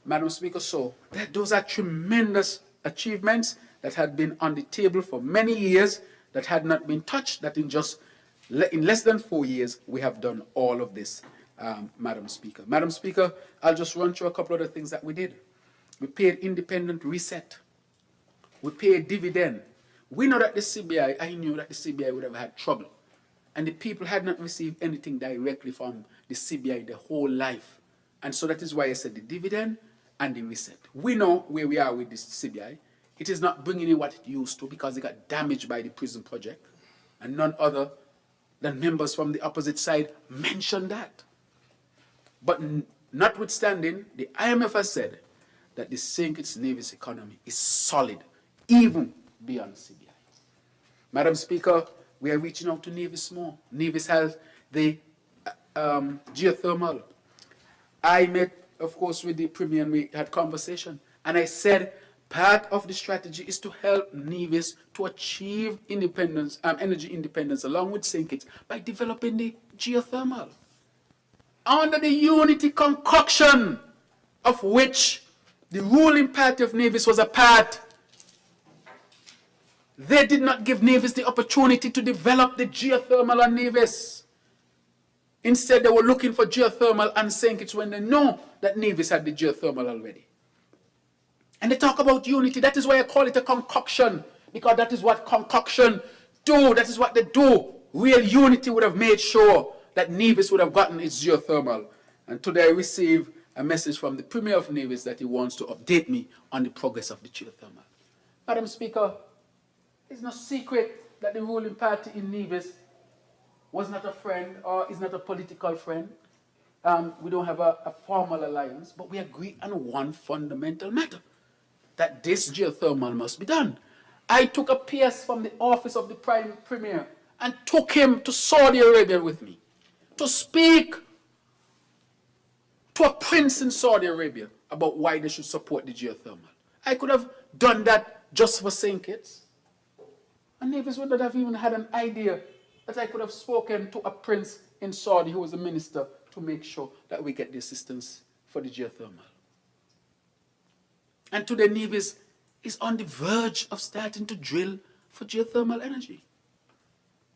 Madam Speaker, so those are tremendous achievements that had been on the table for many years, that had not been touched, that in less than 4 years, we have done all of this, Madam Speaker. Madam Speaker, I'll just run through a couple of the things that we did. We paid independent reset. We paid dividend. We know that the CBI, I knew that the CBI would have had trouble. And the people had not received anything directly from the CBI their whole life. And so that is why I said the dividend and the reset. We know where we are with this CBI. It is not bringing in what it used to, because it got damaged by the prison project. And none other than members from the opposite side mentioned that. But notwithstanding, the IMF has said that the St. Kitts Nevis economy is solid, even beyond CBI. Madam Speaker, we are reaching out to Nevis more. Nevis has the geothermal. I met, of course, with the Premier and we had conversation. And I said, part of the strategy is to help Nevis to achieve independence, energy independence, along with St. Kitts, by developing the geothermal. Under the unity concoction, of which the ruling party of Nevis was a part, they did not give Nevis the opportunity to develop the geothermal on Nevis. Instead, they were looking for geothermal on St. Kitts when they know that Nevis had the geothermal already. And they talk about unity. That is why I call it a concoction, because that is what concoction do. That is what they do. Real unity would have made sure that Nevis would have gotten its geothermal. And today I receive a message from the Premier of Nevis that he wants to update me on the progress of the geothermal. Madam Speaker, it's no secret that the ruling party in Nevis was not a friend or is not a political friend. We don't have a formal alliance, but we agree on one fundamental matter, that this geothermal must be done. I took a PS from the office of the Prime Premier and took him to Saudi Arabia with me to speak to a prince in Saudi Arabia about why they should support the geothermal. I could have done that just for St. Kitts. And Nevis would not have even had an idea that I could have spoken to a prince in Saudi who was a minister to make sure that we get the assistance for the geothermal. And today Nevis is on the verge of starting to drill for geothermal energy,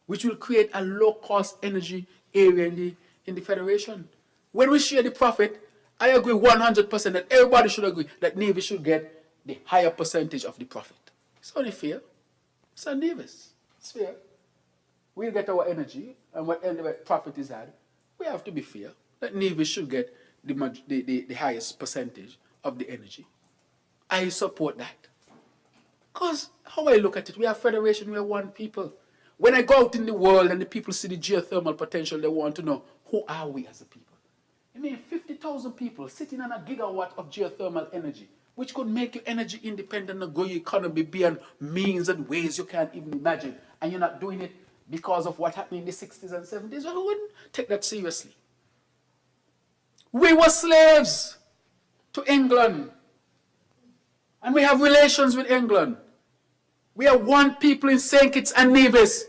which will create a low-cost energy area in the Federation. When we share the profit, I agree 100% that everybody should agree that Nevis should get the higher percentage of the profit. It's only fair. It's on Nevis. It's fair. We'll get our energy, and whatever profit is had, we have to be fair that Nevis should get the highest percentage of the energy. I support that. Because how I look at it, we are a federation, we are one people. When I go out in the world and the people see the geothermal potential, they want to know, who are we as a people? I mean, 50,000 people sitting on a gigawatt of geothermal energy, which could make you energy independent and grow your economy beyond means and ways you can't even imagine. And you're not doing it because of what happened in the 60s and 70s. Well, I wouldn't take that seriously. We were slaves to England. And we have relations with England. We are one people in St. Kitts and Nevis.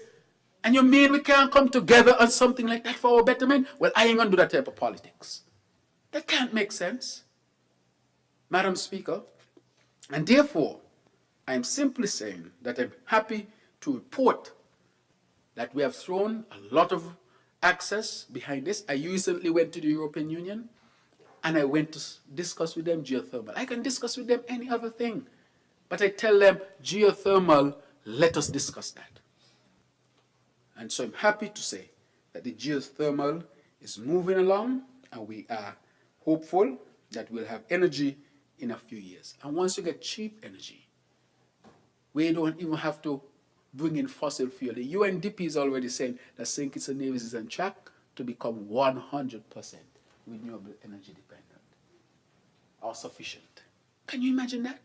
And you mean we can't come together on something like that for our betterment? Well, I ain't going to do that type of politics. That can't make sense, Madam Speaker. And therefore, I'm simply saying that I'm happy to report that we have thrown a lot of access behind this. I recently went to the European Union and I went to discuss with them geothermal. I can discuss with them any other thing. But I tell them, geothermal, let us discuss that. And so I'm happy to say that the geothermal is moving along and we are hopeful that we'll have energy in a few years. And once you get cheap energy, we don't even have to bring in fossil fuel. The UNDP is already saying that St. Kitts and Nevis is on track to become 100% renewable energy dependent or sufficient. Can you imagine that?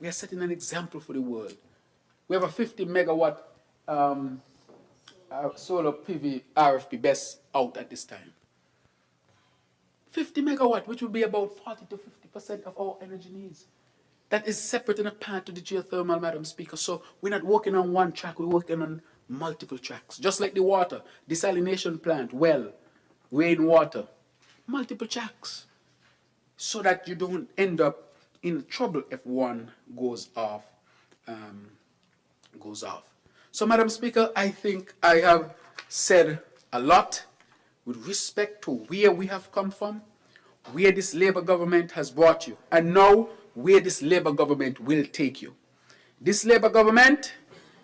We are setting an example for the world. We have a 50 megawatt solar PV RFP BESS out at this time. 50 megawatt, which will be about 40 to 50% of our energy needs. That is separate and apart to the geothermal, Madam Speaker. So we're not working on one track, we're working on multiple tracks. Just like the water, desalination plant, well, rainwater, multiple tracks. So that you don't end up in trouble if one goes off. So, Madam Speaker, I think I have said a lot with respect to where we have come from, where this Labour government has brought you, and now where this Labour government will take you. This Labour government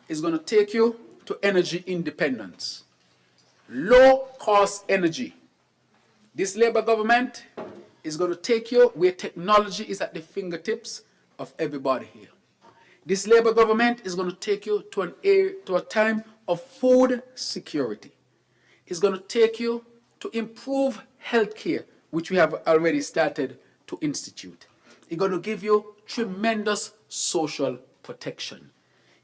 is going to take you to energy independence, low-cost energy. This Labour government is going to take you where technology is at the fingertips of everybody here. This Labour government is going to take you to a time of food security. It's going to take you to improve healthcare, which we have already started to institute. It's going to give you tremendous social protection.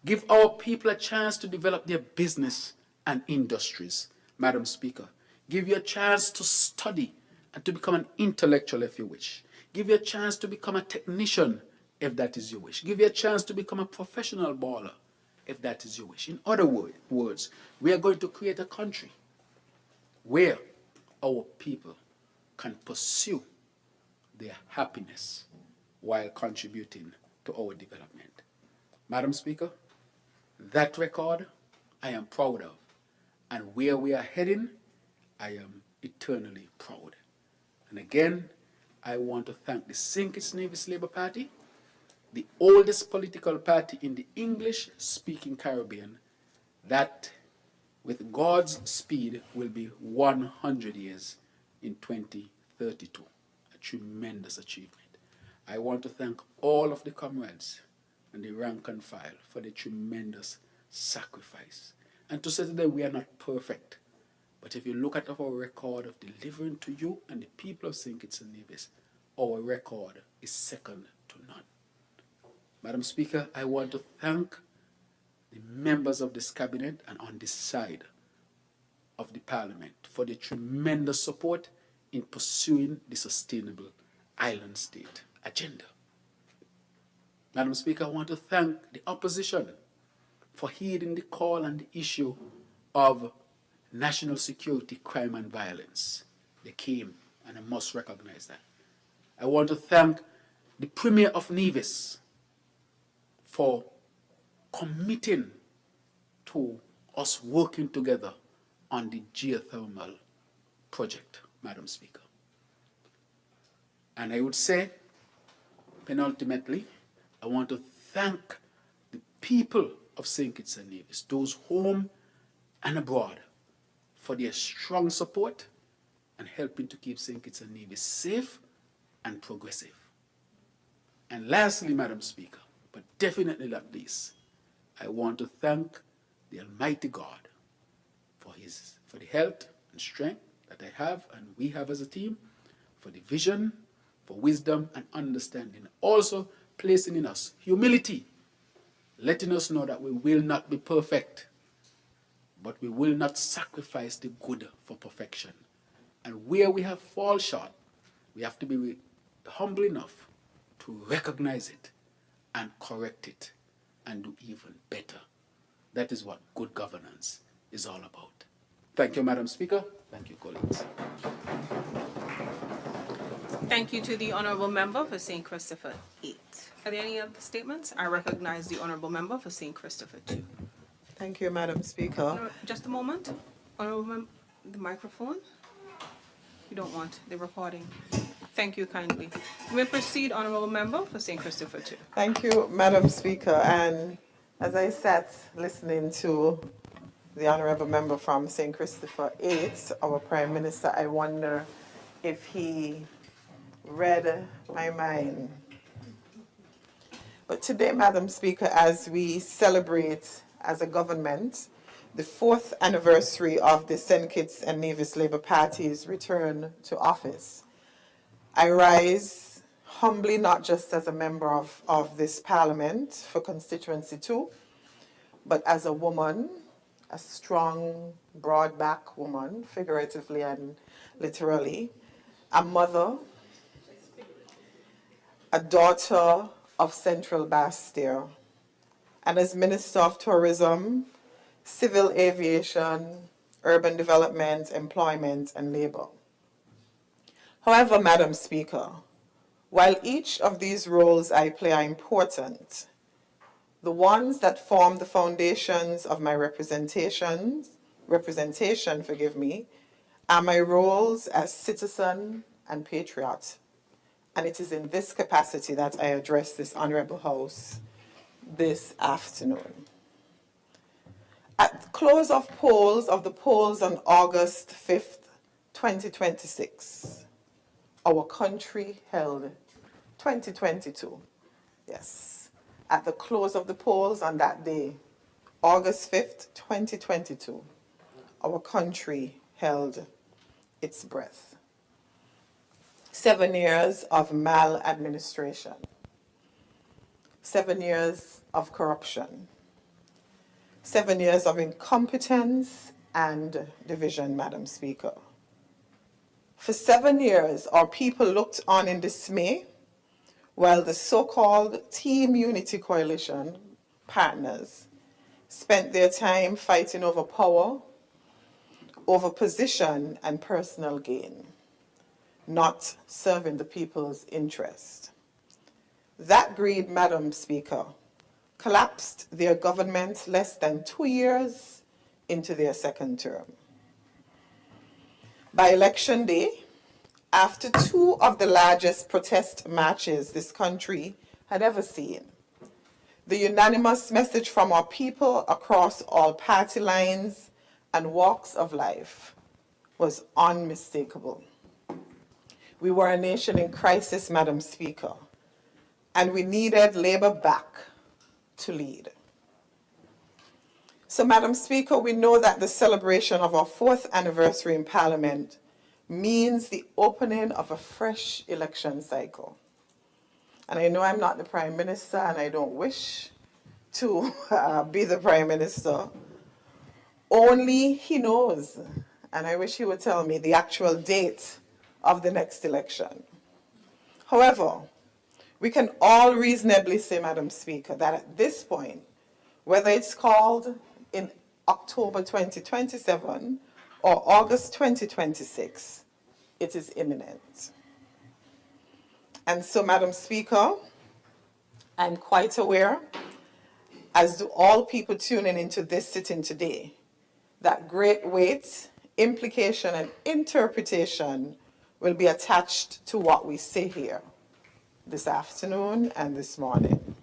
Give our people a chance to develop their business and industries, Madam Speaker. Give you a chance to study and to become an intellectual if you wish. Give you a chance to become a technician if that is your wish. Give you a chance to become a professional baller if that is your wish. In other words, we are going to create a country where our people can pursue their happiness while contributing to our development. Madam Speaker, that record I am proud of, and where we are heading, I am eternally proud. And again, I want to thank the St. Kitts Nevis Labour Party, the oldest political party in the English-speaking Caribbean, that with God's speed will be 100 years in 2032. I tremendous achievement. I want to thank all of the comrades and the rank and file for the tremendous sacrifice. And to say to them, we are not perfect. But if you look at our record of delivering to you and the people of St. Kitts and Nevis, our record is second to none. Madam Speaker, I want to thank the members of this cabinet and on this side of the Parliament for the tremendous support in pursuing the sustainable island state agenda. Madam Speaker, I want to thank the opposition for heeding the call on the issue of national security, crime and violence. They came, and I must recognize that. I want to thank the Premier of Nevis for committing to us working together on the geothermal project, Madam Speaker. And I would say, penultimately, I want to thank the people of St. Kitts and Nevis, those home and abroad, for their strong support and helping to keep St. Kitts and Nevis safe and progressive. And lastly, Madam Speaker, but definitely not least, I want to thank the Almighty God for the health and strength that I have and we have as a team, for the vision, for wisdom and understanding. Also placing in us humility, letting us know that we will not be perfect, but we will not sacrifice the good for perfection. And where we have fallen short, we have to be humble enough to recognize it and correct it and do even better. That is what good governance is all about. Thank you, Madam Speaker. Thank you, colleagues. Thank you to the Honourable Member for St. Christopher 8. Are there any other statements? I recognize the Honourable Member for St. Christopher 2. Thank you, Madam Speaker. Just a moment. Honourable Member, the microphone. You don't want the recording. Thank you kindly. You may proceed, Honourable Member for St. Christopher 2. Thank you, Madam Speaker. And as I sat listening to the Honourable Member from St. Christopher 8, our Prime Minister, I wonder if he read my mind. But today, Madam Speaker, as we celebrate as a government the 4th anniversary of the St. Kitts and Nevis Labour Party's return to office, I rise humbly, not just as a member of this Parliament for Constituency 2, but as a woman, a strong, broad-back woman, figuratively and literally, a mother, a daughter of Central Bastille, and as Minister of Tourism, Civil Aviation, Urban Development, Employment, and Labour. However, Madam Speaker, while each of these roles I play are important, the ones that form the foundations of my representation, are my roles as citizen and patriot. And it is in this capacity that I address this Honourable House this afternoon. At the close of the polls on August 5th, 2026, our country held 2022. Yes. At the close of the polls on that day, August 5th, 2022, our country held its breath. 7 years of maladministration. 7 years of corruption. 7 years of incompetence and division, Madam Speaker. For 7 years, our people looked on in dismay while the so-called Team Unity Coalition partners spent their time fighting over power, over position and personal gain, not serving the people's interest. That greed, Madam Speaker, collapsed their government less than 2 years into their second term. By election day, after 2 of the largest protest marches this country had ever seen, the unanimous message from our people across all party lines and walks of life was unmistakable. We were a nation in crisis, Madam Speaker, and we needed Labour back to lead. So, Madam Speaker, we know that the celebration of our 4th anniversary in Parliament means the opening of a fresh election cycle. And I know I'm not the Prime Minister, and I don't wish to be the Prime Minister. Only he knows, and I wish he would tell me the actual date of the next election. However, we can all reasonably say, Madam Speaker, that at this point, whether it's called in October 2027 or August 2026, it is imminent. And so, Madam Speaker, I'm quite aware, as do all people tuning into this sitting today, that great weight, implication, and interpretation will be attached to what we say here this afternoon and this morning.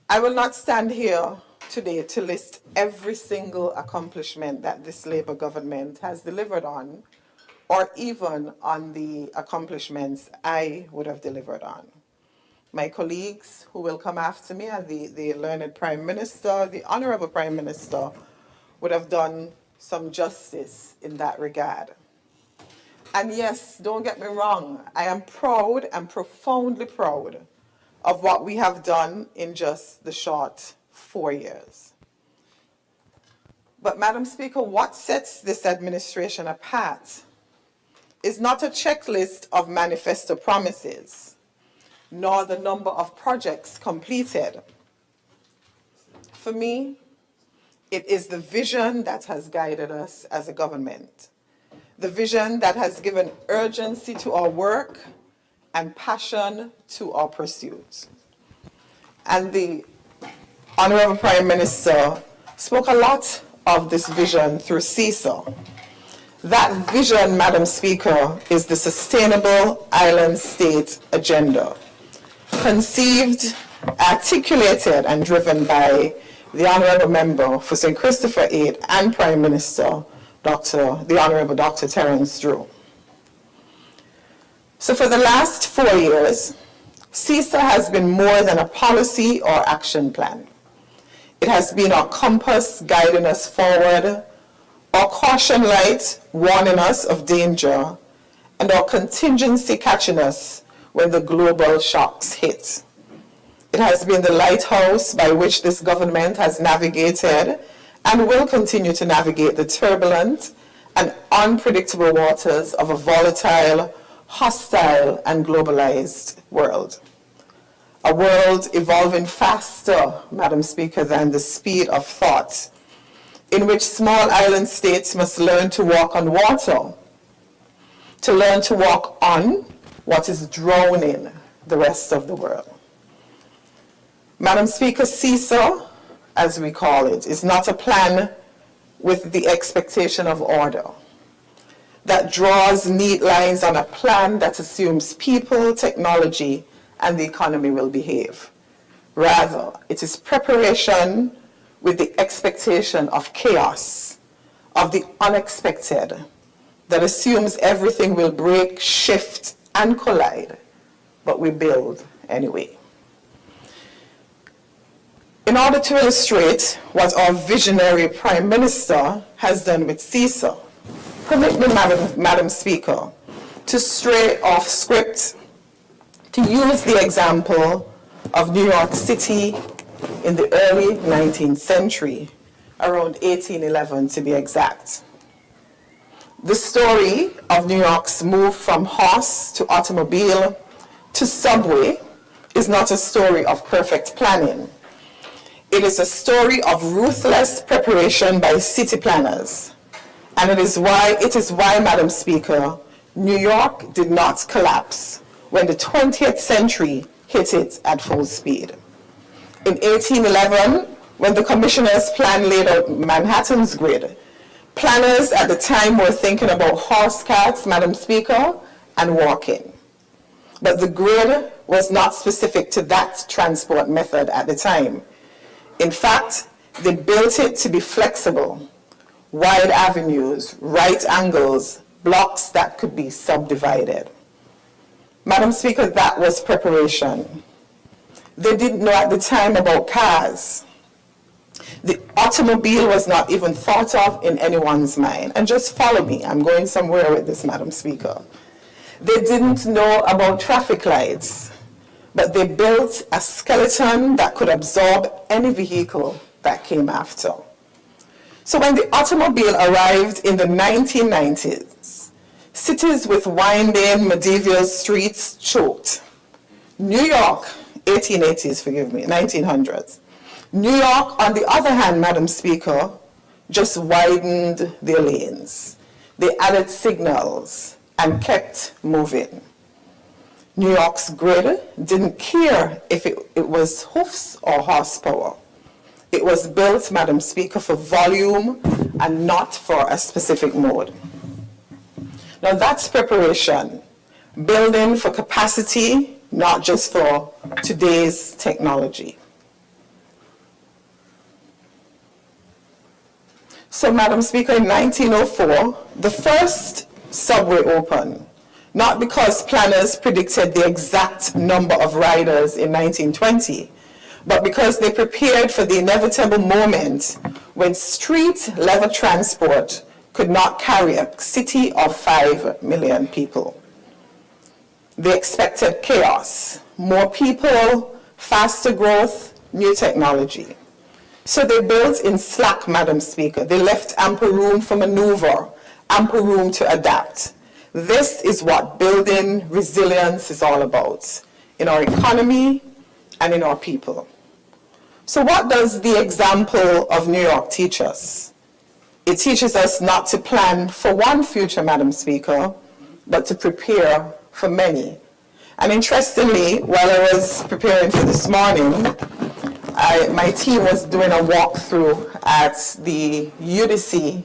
I will not stand here today to list every single accomplishment that this Labour government has delivered on, or even on the accomplishments I would have delivered on. My colleagues who will come after me, and the learned Prime Minister, the Honourable Prime Minister, would have done some justice in that regard. And yes, don't get me wrong, I am proud and profoundly proud of what we have done in just the short 4 years. But, Madam Speaker, what sets this administration apart is not a checklist of manifesto promises, nor the number of projects completed. For me, it is the vision that has guided us as a government, the vision that has given urgency to our work and passion to our pursuits. And the Honourable Prime Minister spoke a lot of this vision through CISA. That vision, Madam Speaker, is the Sustainable Island State Agenda, conceived, articulated, and driven by the Honourable Member for St. Christopher 8 and Prime Minister, the Honourable Dr. Terence Drew. So for the last 4 years, CISA has been more than a policy or action plan. It has been our compass guiding us forward, our caution light warning us of danger, and our contingency catching us when the global shocks hit. It has been the lighthouse by which this government has navigated and will continue to navigate the turbulent and unpredictable waters of a volatile, hostile, and globalized world. A world evolving faster, Madam Speaker, than the speed of thought, in which small island states must learn to walk on water, to learn to walk on what is drowning the rest of the world. Madam Speaker, CISA, as we call it, is not a plan with the expectation of order that draws neat lines on a plan that assumes people, technology, and the economy will behave. Rather, it is preparation with the expectation of chaos, of the unexpected, that assumes everything will break, shift, and collide, but we build anyway. In order to illustrate what our visionary Prime Minister has done with CISA, permit me, Madam Speaker, to stray off script, to use the example of New York City in the early 19th century, around 1811 to be exact. The story of New York's move from horse to automobile to subway is not a story of perfect planning. It is a story of ruthless preparation by city planners. And it is why, Madam Speaker, New York did not collapse when the 20th century hit it at full speed. In 1811, when the commissioner's plan laid out Manhattan's grid, planners at the time were thinking about horse carts, Madam Speaker, and walking. But the grid was not specific to that transport method at the time. In fact, they built it to be flexible, wide avenues, right angles, blocks that could be subdivided. Madam Speaker, that was preparation. They didn't know at the time about cars. The automobile was not even thought of in anyone's mind. And just follow me, I'm going somewhere with this, Madam Speaker. They didn't know about traffic lights, but they built a skeleton that could absorb any vehicle that came after. So when the automobile arrived in the 1990s, cities with winding medieval streets choked. New York, 1880s, forgive me, 1900s. New York, on the other hand, Madam Speaker, just widened their lanes. They added signals and kept moving. New York's grid didn't care if it was hoofs or horsepower. It was built, Madam Speaker, for volume and not for a specific mode. Now that's preparation, building for capacity, not just for today's technology. So, Madam Speaker, in 1904, the first subway opened, not because planners predicted the exact number of riders in 1920, but because they prepared for the inevitable moment when street-level transport could not carry a city of 5 million people. They expected chaos, more people, faster growth, new technology. So they built in slack, Madam Speaker. They left ample room for maneuver, ample room to adapt. This is what building resilience is all about, in our economy and in our people. So what does the example of New York teach us? It teaches us not to plan for one future, Madam Speaker, but to prepare for many. And interestingly, while I was preparing for this morning, my team was doing a walkthrough at the UDC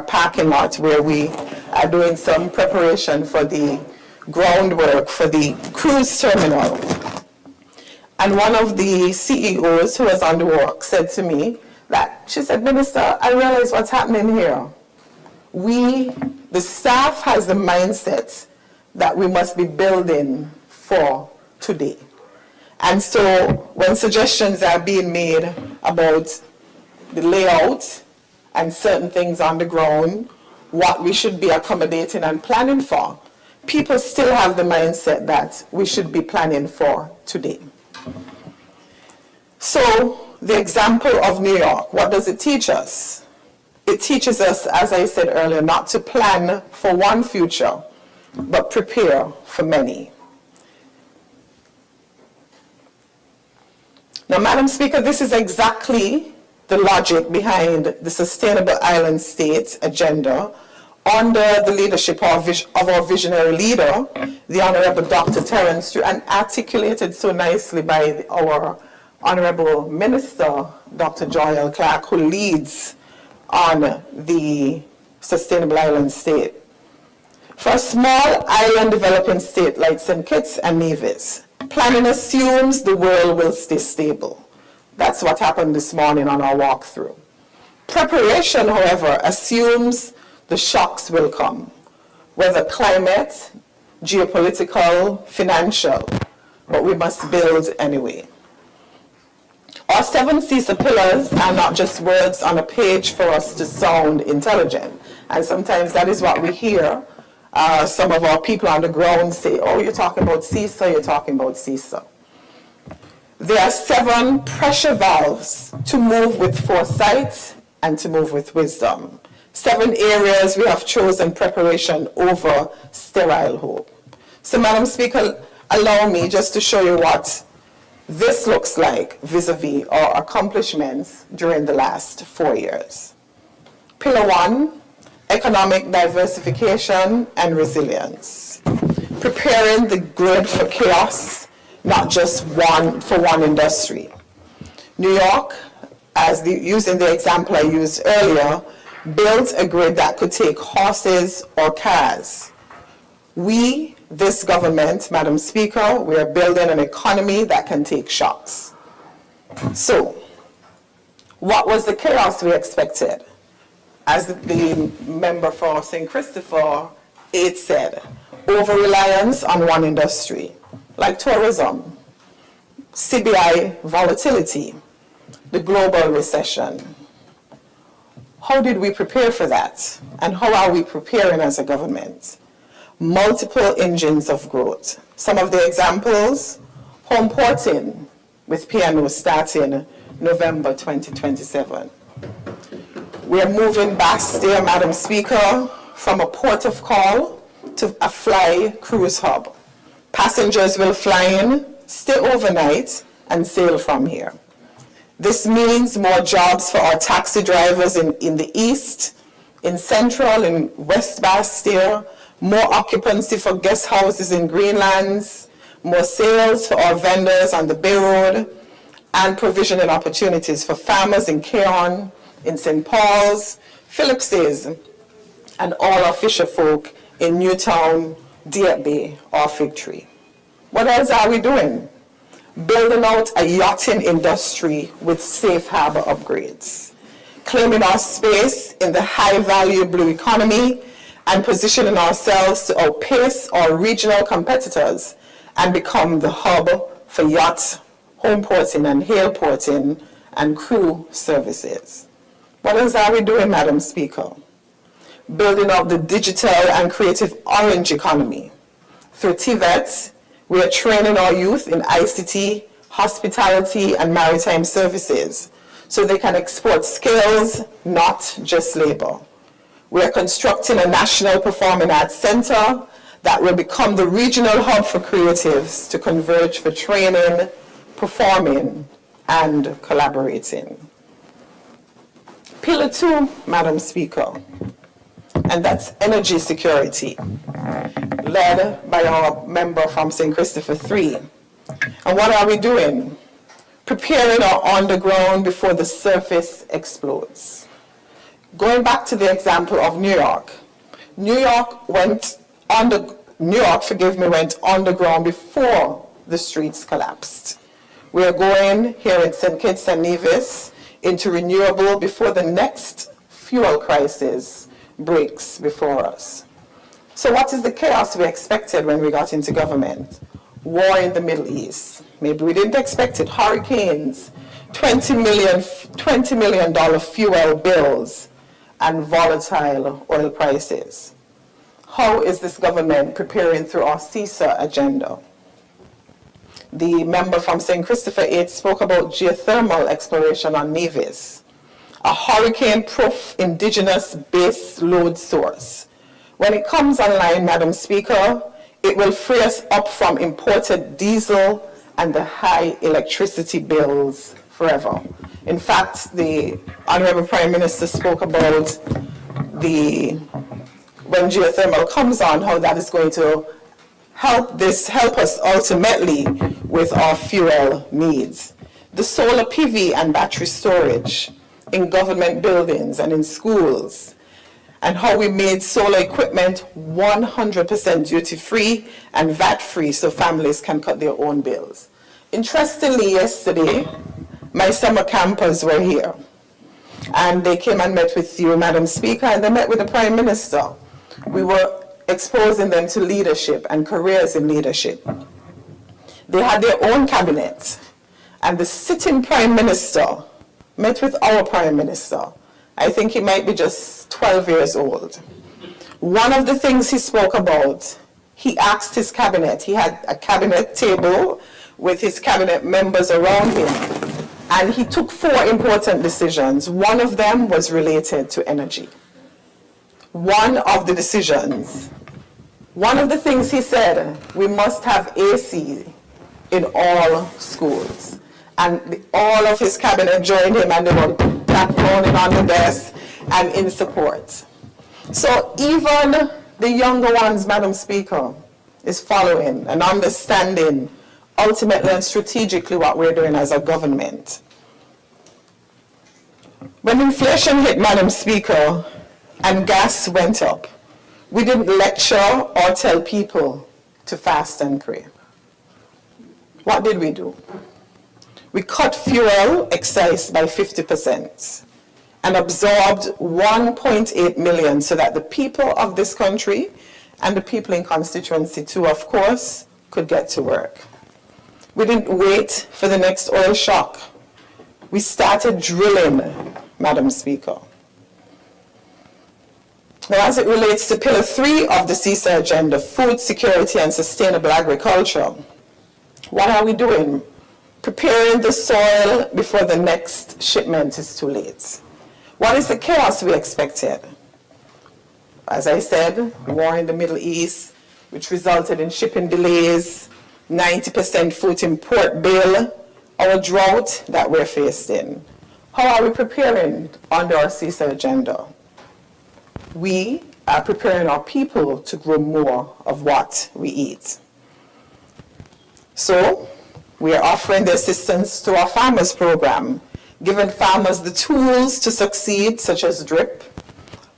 parking lot where we are doing some preparation for the groundwork for the cruise terminal. And one of the CEOs who was on the work said to me that, she said, Minister, I realize what's happening here. The staff has the mindset that we must be building for today. And so when suggestions are being made about the layout and certain things on the ground, what we should be accommodating and planning for, people still have the mindset that we should be planning for today. So the example of New York, what does it teach us? It teaches us, as I said earlier, not to plan for one future, but prepare for many. Now, Madam Speaker, this is exactly the logic behind the Sustainable Island State agenda under the leadership of our visionary leader, the Honorable Dr. Terence Stew, and articulated so nicely by our Honorable Minister, Dr. Joy L. Clark, who leads on the Sustainable Island State. For a small island developing state like St. Kitts and Nevis, planning assumes the world will stay stable. That's what happened this morning on our walkthrough. Preparation, however, assumes the shocks will come, whether climate, geopolitical, financial, but we must build anyway. Our 7 CISA pillars are not just words on a page for us to sound intelligent, and sometimes that is what we hear. Some of our people on the ground say, oh, you're talking about CISA, you're talking about CISA. There are 7 pressure valves to move with foresight and to move with wisdom. 7 areas we have chosen preparation over sterile hope. So, Madam Speaker, allow me just to show you what this looks like vis-a-vis our accomplishments during the last 4 years. Pillar 1, economic diversification and resilience. Preparing the grid for chaos, not just for one industry. New York, using the example I used earlier, built a grid that could take horses or cars. This government, Madam Speaker, we are building an economy that can take shocks. So, what was the chaos we expected? As the member for St. Christopher it said, over-reliance on one industry, like tourism, CBI volatility, the global recession. How did we prepare for that? And how are we preparing as a government? Multiple engines of growth. Some of the examples, home porting with P&O starting November 2027. We are moving Bastia, Madam Speaker, from a port of call to a fly cruise hub. Passengers will fly in, stay overnight, and sail from here. This means more jobs for our taxi drivers in the east, in central, in West Bastia, more occupancy for guest houses in Greenlands, more sales for our vendors on the Bay Road, and provisioning opportunities for farmers in Keon, in St. Paul's, Phillips's, and all our fisher folk in Newtown, Deer Bay, or Fig Tree. What else are we doing? Building out a yachting industry with safe harbor upgrades, claiming our space in the high-value blue economy, and positioning ourselves to outpace our regional competitors and become the hub for yacht, home porting, and hail porting, and crew services. What else are we doing, Madam Speaker? Building up the digital and creative orange economy. Through TVET, we are training our youth in ICT, hospitality, and maritime services so they can export skills, not just labor. We are constructing a national performing arts center that will become the regional hub for creatives to converge for training, performing, and collaborating. Pillar 2, Madam Speaker, and that's energy security, led by our member from St. Christopher 3. And what are we doing? Preparing our underground before the surface explodes. Going back to the example of New York. New York went underground before the streets collapsed. We are going here in St. Kitts and Nevis into renewable before the next fuel crisis breaks before us. So what is the chaos we expected when we got into government? War in the Middle East. Maybe we didn't expect it. Hurricanes, $20 million fuel bills, and volatile oil prices. How is this government preparing through our CISA agenda? The member from St. Christopher 8 spoke about geothermal exploration on Nevis, a hurricane-proof indigenous base load source. When it comes online, Madam Speaker, it will free us up from imported diesel and the high electricity bills forever. In fact, the Honorable Prime Minister spoke about when geothermal comes on, how that is going to help us ultimately with our fuel needs. The solar PV and battery storage in government buildings and in schools, and how we made solar equipment 100% duty-free and VAT-free so families can cut their own bills. Interestingly, yesterday, my summer campers were here, and they came and met with you, Madam Speaker, and they met with the Prime Minister. We were exposing them to leadership and careers in leadership. They had their own cabinet, and the sitting Prime Minister met with our Prime Minister. I think he might be just 12 years old. One of the things he spoke about, he asked his cabinet, he had a cabinet table with his cabinet members around him, and he took 4 important decisions. One of them was related to energy. One of the things he said, we must have AC in all schools. And all of his cabinet joined him, and they were pounding on the desk and in support. So even the younger ones, Madam Speaker, is following and understanding ultimately and strategically what we're doing as a government. When inflation hit, Madam Speaker, and gas went up, we didn't lecture or tell people to fast and pray. What did we do? We cut fuel excise by 50% and absorbed 1.8 million so that the people of this country and the people in constituency 2, of course, could get to work. We didn't wait for the next oil shock. We started drilling, Madam Speaker. Now, as it relates to Pillar 3 of the CISA agenda, food security and sustainable agriculture, what are we doing? Preparing the soil before the next shipment is too late. What is the chaos we expected? As I said, war in the Middle East, which resulted in shipping delays, 90% food import bill, our drought that we're faced in. How are we preparing under our CISA agenda? We are preparing our people to grow more of what we eat. So, we are offering the assistance to our farmers program, giving farmers the tools to succeed, such as DRIP,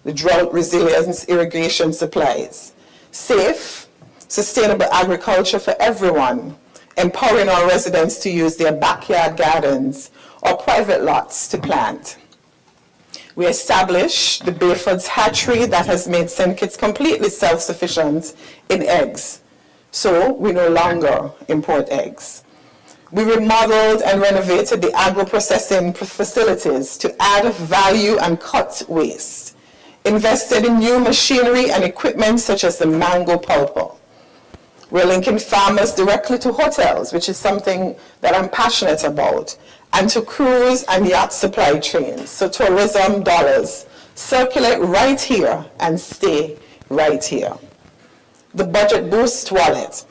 the drought resilience irrigation supplies, safe, sustainable agriculture for everyone, empowering our residents to use their backyard gardens or private lots to plant. We established the Bayford's hatchery that has made St. Kitts completely self-sufficient in eggs, so we no longer import eggs. We remodeled and renovated the agro-processing facilities to add value and cut waste, invested in new machinery and equipment such as the mango pulper. We're linking farmers directly to hotels, which is something that I'm passionate about, and to cruise and yacht supply chains, so tourism dollars circulate right here and stay right here. The Budget Boost Wallet,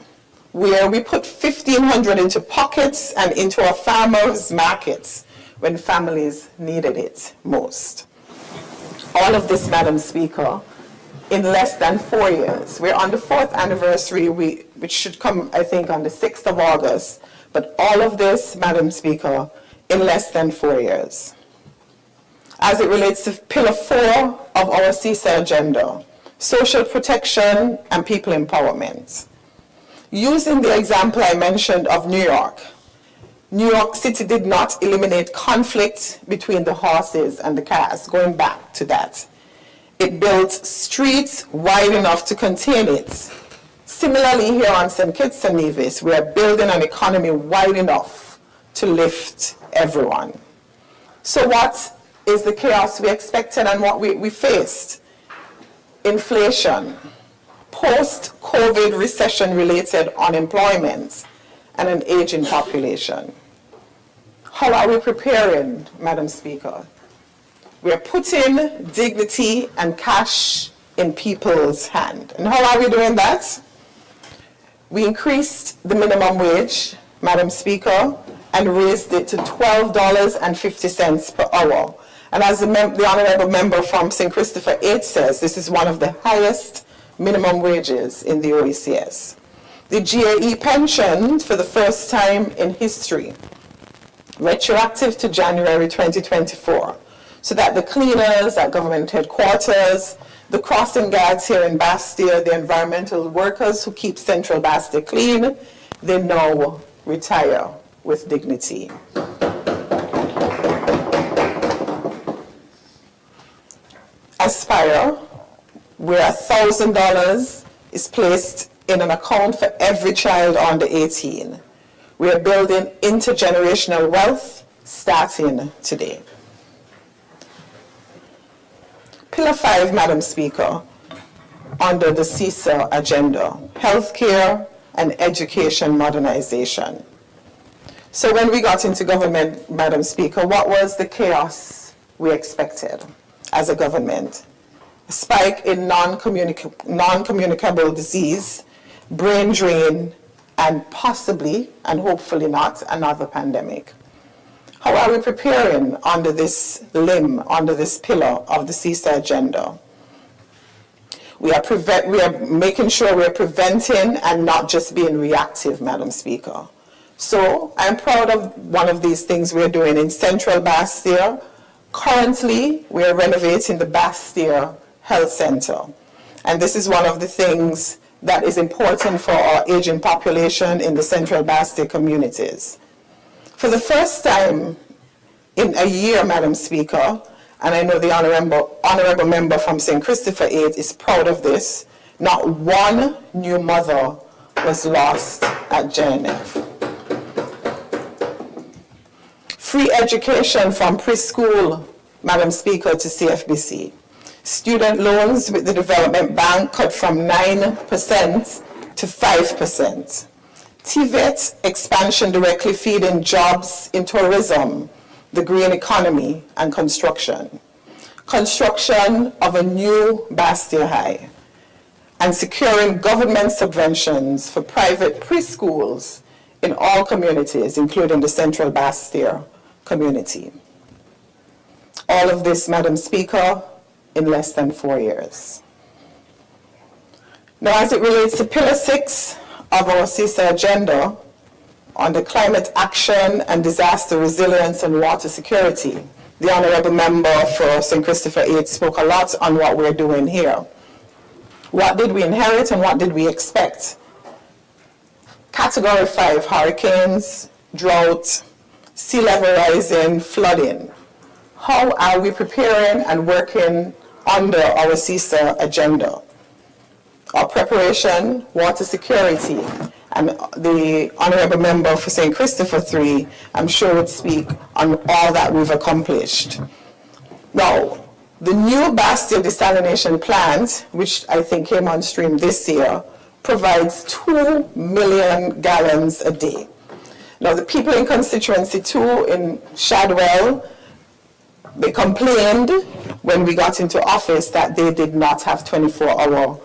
where we put $1,500 into pockets and into our farmers' markets when families needed it most. All of this, Madam Speaker, in less than 4 years. We're on the 4th anniversary, which should come, I think, on the 6th of August. But all of this, Madam Speaker, in less than 4 years. As it relates to Pillar 4 of our CISA agenda, social protection and people empowerment. Using the example I mentioned of New York City did not eliminate conflict between the horses and the cars, going back to that. It built streets wide enough to contain it. Similarly, here on St. Kitts and Nevis, we are building an economy wide enough to lift everyone. So what is the chaos we expected and what we faced? Inflation, post-COVID recession-related unemployment, and an aging population. How are we preparing, Madam Speaker? We are putting dignity and cash in people's hand. And how are we doing that? We increased the minimum wage, Madam Speaker, and raised it to $12.50 per hour. And as the Honourable Member from St. Christopher 8 says, this is one of the highest minimum wages in the OECS. The GAE pension, for the first time in history, retroactive to January 2024, so that the cleaners at government headquarters, the crossing guards here in Bastia, the environmental workers who keep Central Bastia clean, they now retire with dignity. Aspire, where $1,000 is placed in an account for every child under 18. We are building intergenerational wealth starting today. Pillar 5, Madam Speaker, under the CISA agenda, healthcare and education modernization. So when we got into government, Madam Speaker, what was the chaos we expected as a government? A spike in non-communicable disease, brain drain, and possibly, and hopefully not, another pandemic. How are we preparing under this limb, under this pillar of the CISA agenda? We are making sure we are preventing and not just being reactive, Madam Speaker. So I'm proud of one of these things we're doing in Central Bastia. Currently, we are renovating the Bastia Health Center. And this is one of the things that is important for our aging population in the Central Bastia communities. For the first time in a year, Madam Speaker, and I know the Honourable Member from St. Christopher 8 is proud of this, Not one new mother was lost at JNF. Free education from preschool, Madam Speaker, to CFBC. Student loans with the Development Bank cut from 9% to 5%. TVET expansion directly feeding jobs in tourism, the green economy, and construction. Construction of a new Bastille High, and securing government subventions for private preschools in all communities, including the Central Bastille community. All of this, Madam Speaker, in less than 4 years. Now, as it relates to Pillar 6 of our CISA agenda on the climate action and disaster resilience and water security, the Honourable Member for St. Christopher 8 spoke a lot on what we're doing here. What did we inherit and what did we expect? Category 5 hurricanes, drought, sea level rising, flooding. How are we preparing and working under our CISA agenda? Our preparation, water security, and the Honourable Member for St. Christopher 3, I'm sure would speak on all that we've accomplished. Now, the new Bastille desalination plant, which I think came on stream this year, provides 2 million gallons a day. Now, the people in constituency 2 in Shadwell, they complained when we got into office that they did not have 24-hour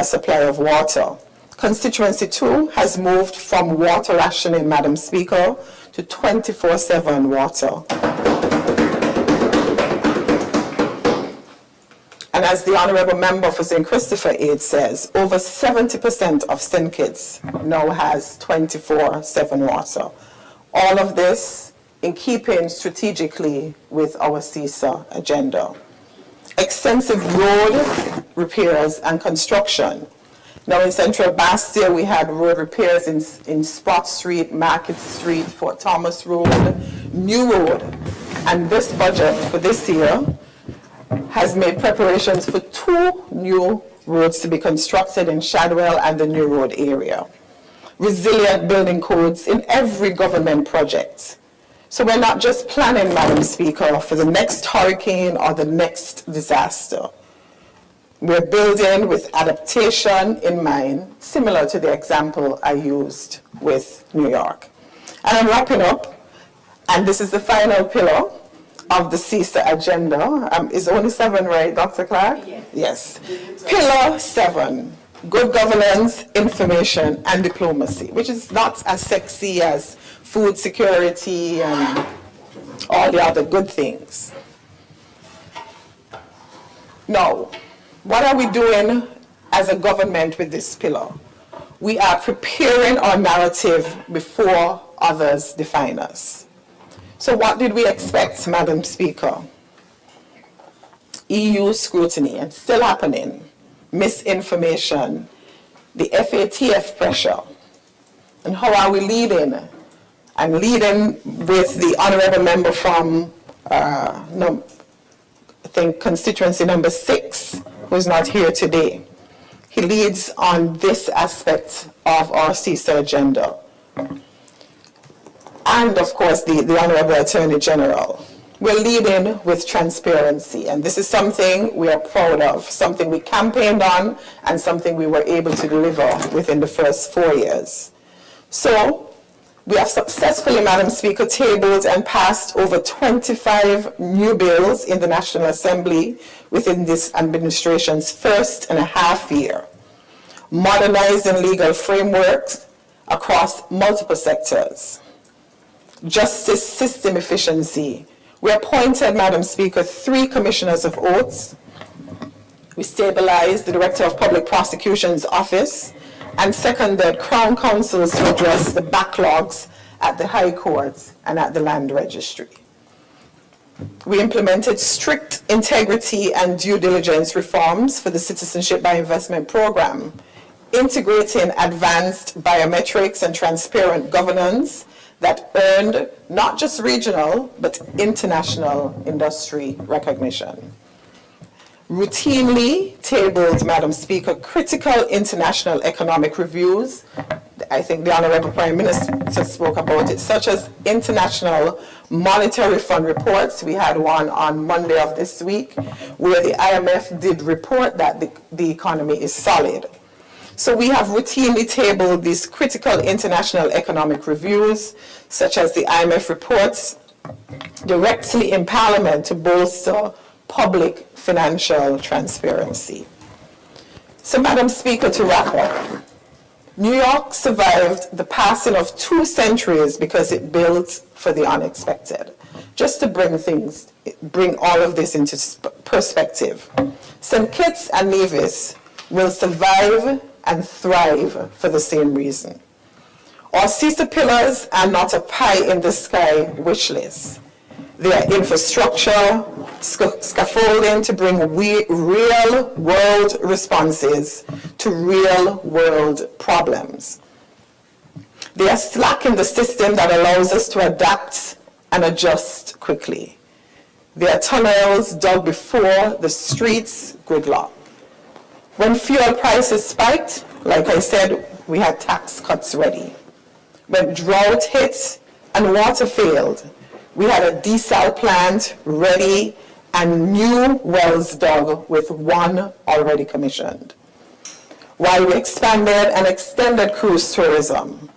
supply of water. Constituency 2 has moved from water rationing, Madam Speaker, to 24/7 water. And as the Honourable Member for St. Christopher 8 says, over 70% of St. Kitts now has 24/7 water. All of this in keeping strategically with our CISA agenda. Extensive road repairs and construction. Now in Central Bastille, we had road repairs in Sprott Street, Market Street, Fort Thomas Road, New Road. And this budget for this year has made preparations for 2 new roads to be constructed in Shadwell and the New Road area. Resilient building codes in every government project. So we're not just planning, Madam Speaker, for the next hurricane or the next disaster. We're building with adaptation in mind, similar to the example I used with New York. And I'm wrapping up, and this is the final pillar of the CISA agenda. Is only 7, right, Dr. Clark? Yes. Pillar 7, good governance, information, and diplomacy, which is not as sexy as food security and all the other good things. Now, what are we doing as a government with this pillar? We are preparing our narrative before others define us. So what did we expect, Madam Speaker? EU scrutiny, and still happening, misinformation, the FATF pressure, and how are we leading? I'm leading with the Honourable Member from, I think, constituency number 6, who's not here today. He leads on this aspect of our CISA agenda. And of course, the Honourable Attorney General. We're leading with transparency, and this is something we are proud of, something we campaigned on, and something we were able to deliver within the first 4 years. So, we have successfully, Madam Speaker, tabled and passed over 25 new bills in the National Assembly within this administration's first and a half year, modernizing legal frameworks across multiple sectors. Justice system efficiency. We appointed, Madam Speaker, 3 commissioners of oaths. We stabilized the Director of Public Prosecution's office and seconded Crown Counsels to address the backlogs at the High Courts and at the Land Registry. We implemented strict integrity and due diligence reforms for the Citizenship by Investment program, integrating advanced biometrics and transparent governance that earned not just regional, but international industry recognition. routinely tabled, Madam Speaker, critical international economic reviews. I think the Honorable Prime Minister spoke about it, such as International Monetary Fund reports. We had one on Monday of this week where the IMF did report that the economy is solid. So we have routinely tabled these critical international economic reviews, such as the IMF reports, directly in Parliament to bolster public financial transparency. So, Madam Speaker, to wrap up, New York survived the passing of 2 centuries because it built for the unexpected. Just to bring all of this into perspective, St. Kitts and Nevis will survive and thrive for the same reason. Our sister pillars are not a pie-in-the-sky wish list. They are infrastructure, scaffolding to bring real-world responses to real-world problems. They are slack in the system that allows us to adapt and adjust quickly. They are tunnels dug before the streets gridlock. When fuel prices spiked, like I said, we had tax cuts ready. When drought hit and water failed, we had a desal plant ready and new wells dug with one already commissioned. While we expanded and extended cruise tourism,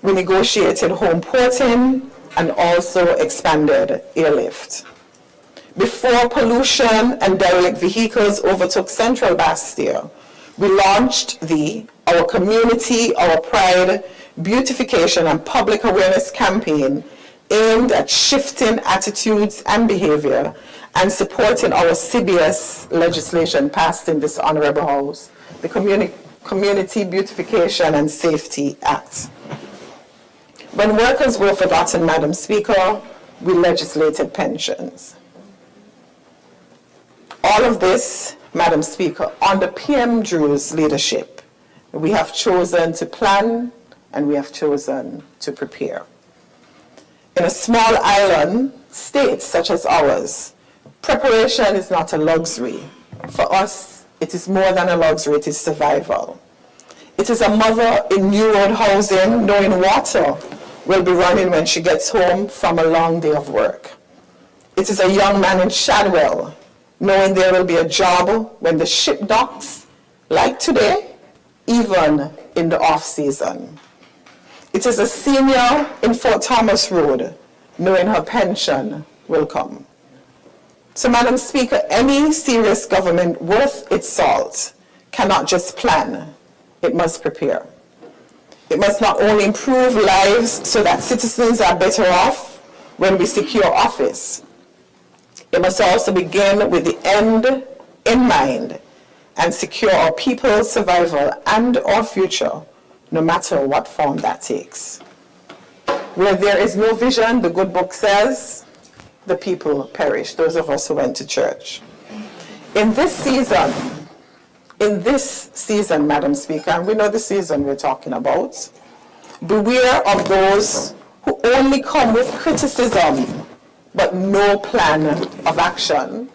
we negotiated home porting and also expanded airlift. Before pollution and derelict vehicles overtook Central Bastille, we launched Our Community, Our Pride beautification and public awareness campaign aimed at shifting attitudes and behavior and supporting our CBS legislation passed in this Honorable House, the Community Beautification and Safety Act. When workers were forgotten, Madam Speaker, we legislated pensions. All of this, Madam Speaker, under PM Drew's leadership, we have chosen to plan and we have chosen to prepare. In a small island state such as ours, preparation is not a luxury. For us, it is more than a luxury, it is survival. It is a mother in New Road housing knowing water will be running when she gets home from a long day of work. It is a young man in Shadwell knowing there will be a job when the ship docks, like today, even in the off-season. It is a senior in Fort Thomas Road knowing her pension will come. So, Madam Speaker, any serious government worth its salt cannot just plan, it must prepare. It must not only improve lives so that citizens are better off when we secure office, it must also begin with the end in mind and secure our people's survival and our future, no matter what form that takes. Where there is no vision, the good book says, the people perish, those of us who went to church. In this season, Madam Speaker, and we know the season we're talking about, beware of those who only come with criticism, but no plan of action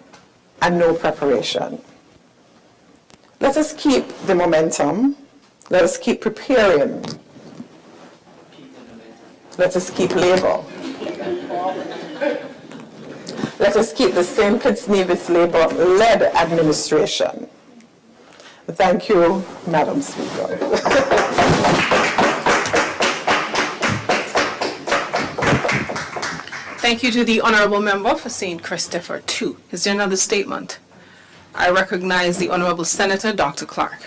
and no preparation. Let us keep the momentum. Let us keep preparing. Let us keep labor. Let us keep the St. Kitts Nevis Labour-led administration. Thank you, Madam Speaker. Thank you to the Honourable Member for St. Christopher too. Is there another statement? I recognize the Honourable Senator, Dr. Clark.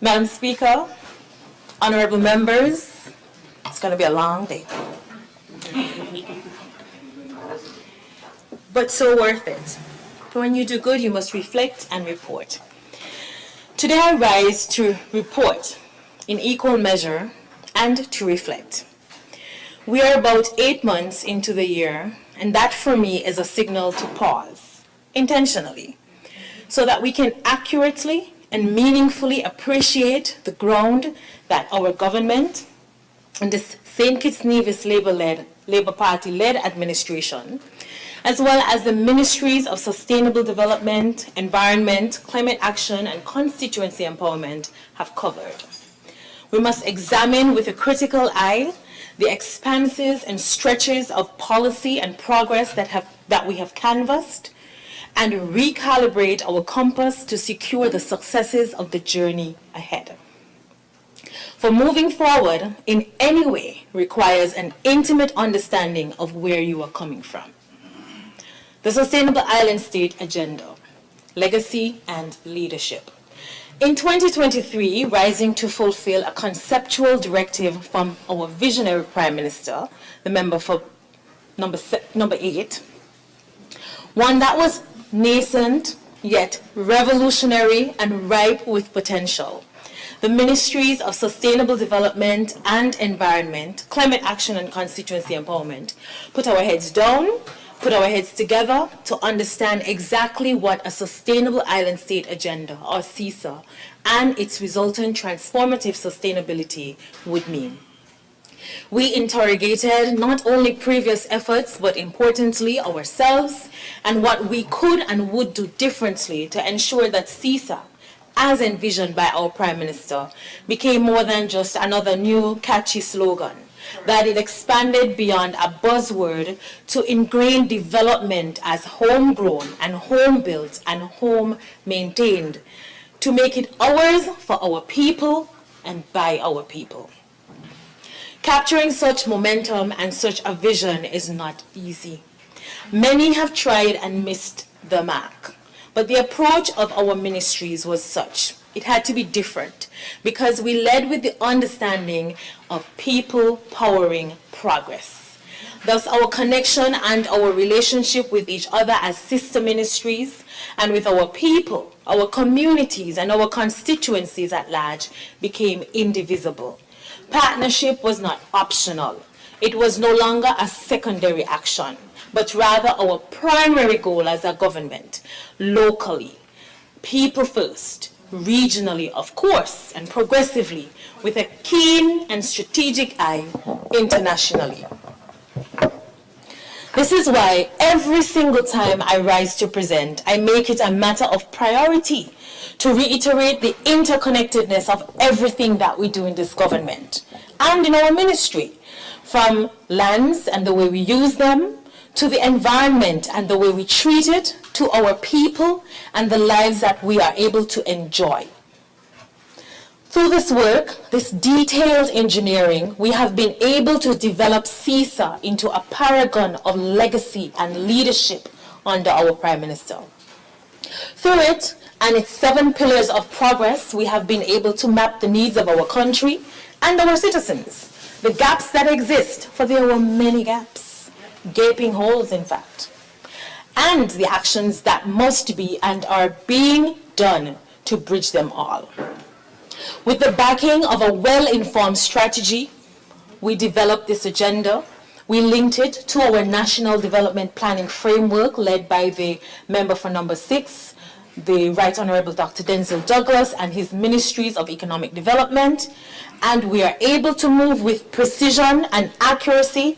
Madam Speaker, honorable members, it's going to be a long day. But so worth it. For when you do good, you must reflect and report. Today I rise to report in equal measure and to reflect. We are about 8 months into the year, and that for me is a signal to pause, intentionally, so that we can accurately and meaningfully appreciate the ground that our government and the St. Kitts Nevis Labour Party-led administration, as well as the Ministries of Sustainable Development, Environment, Climate Action, and Constituency Empowerment have covered. We must examine with a critical eye the expanses and stretches of policy and progress that we have canvassed, and recalibrate our compass to secure the successes of the journey ahead. For moving forward in any way requires an intimate understanding of where you are coming from. The Sustainable Island State Agenda, Legacy and Leadership. In 2023, rising to fulfill a conceptual directive from our visionary Prime Minister, the member for number 8, one that was nascent yet revolutionary and ripe with potential. The Ministries of Sustainable Development and Environment, Climate Action and Constituency Empowerment put our heads down, put our heads together to understand exactly what a Sustainable Island State Agenda, or SISA, and its resultant transformative sustainability would mean. We interrogated not only previous efforts, but importantly ourselves, and what we could and would do differently to ensure that SISA, as envisioned by our Prime Minister, became more than just another new catchy slogan, that it expanded beyond a buzzword to ingrain development as homegrown and home-built and home-maintained, to make it ours for our people and by our people. Capturing such momentum and such a vision is not easy. Many have tried and missed the mark, but the approach of our ministries was such. It had to be different because we led with the understanding of people powering progress. Thus, our connection and our relationship with each other as sister ministries and with our people, our communities, and our constituencies at large became indivisible. Partnership was not optional. It was no longer a secondary action, but rather our primary goal as a government, locally, people first, regionally, of course, and progressively, with a keen and strategic eye internationally. This is why every single time I rise to present, I make it a matter of priority to reiterate the interconnectedness of everything that we do in this government and in our ministry, from lands and the way we use them, to the environment and the way we treat it, to our people and the lives that we are able to enjoy. Through this work, this detailed engineering, we have been able to develop SISA into a paragon of legacy and leadership under our Prime Minister. Through it and its 7 pillars of progress, we have been able to map the needs of our country and our citizens, the gaps that exist, for there were many gaps, gaping holes in fact, and the actions that must be and are being done to bridge them all. With the backing of a well-informed strategy, we developed this agenda. We linked it to our National Development Planning Framework led by the member for number 6, the Right Honorable Dr. Denzel Douglas and his Ministries of Economic Development, and we are able to move with precision and accuracy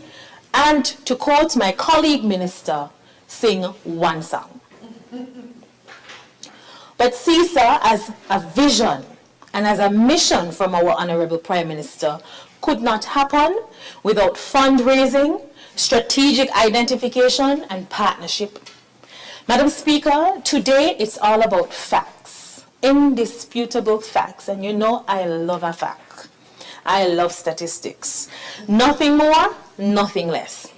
and, to quote my colleague minister, sing one song. But SISA as a vision and as a mission from our Honorable Prime Minister could not happen without fundraising, strategic identification, and partnership. Madam Speaker, today it's all about facts, indisputable facts, and you know I love a fact. I love statistics. Nothing more, nothing less.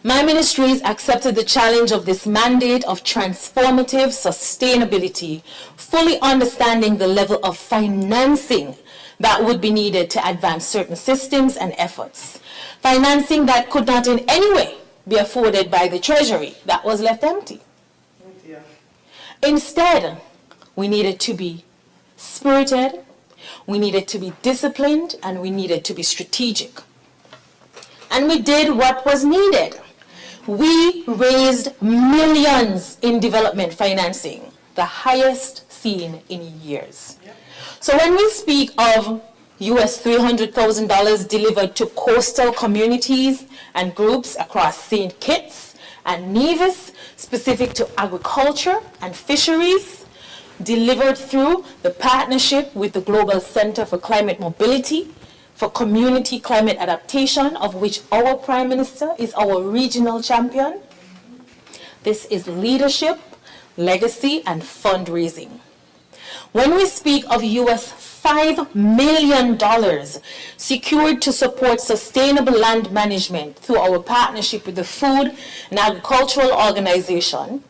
My ministries accepted the challenge of this mandate of transformative sustainability, fully understanding the level of financing that would be needed to advance certain systems and efforts. Financing that could not in any way be afforded by the Treasury that was left empty. Instead, we needed to be spirited, we needed to be disciplined, and we needed to be strategic. And we did what was needed. We raised millions in development financing, the highest seen in years. So when we speak of US $300,000 delivered to coastal communities and groups across St. Kitts and Nevis, specific to agriculture and fisheries, delivered through the partnership with the Global Center for Climate Mobility for community climate adaptation, of which our Prime Minister is our regional champion. This is leadership, legacy, and fundraising. When we speak of US $5 million secured to support sustainable land management through our partnership with the Food and Agricultural Organization,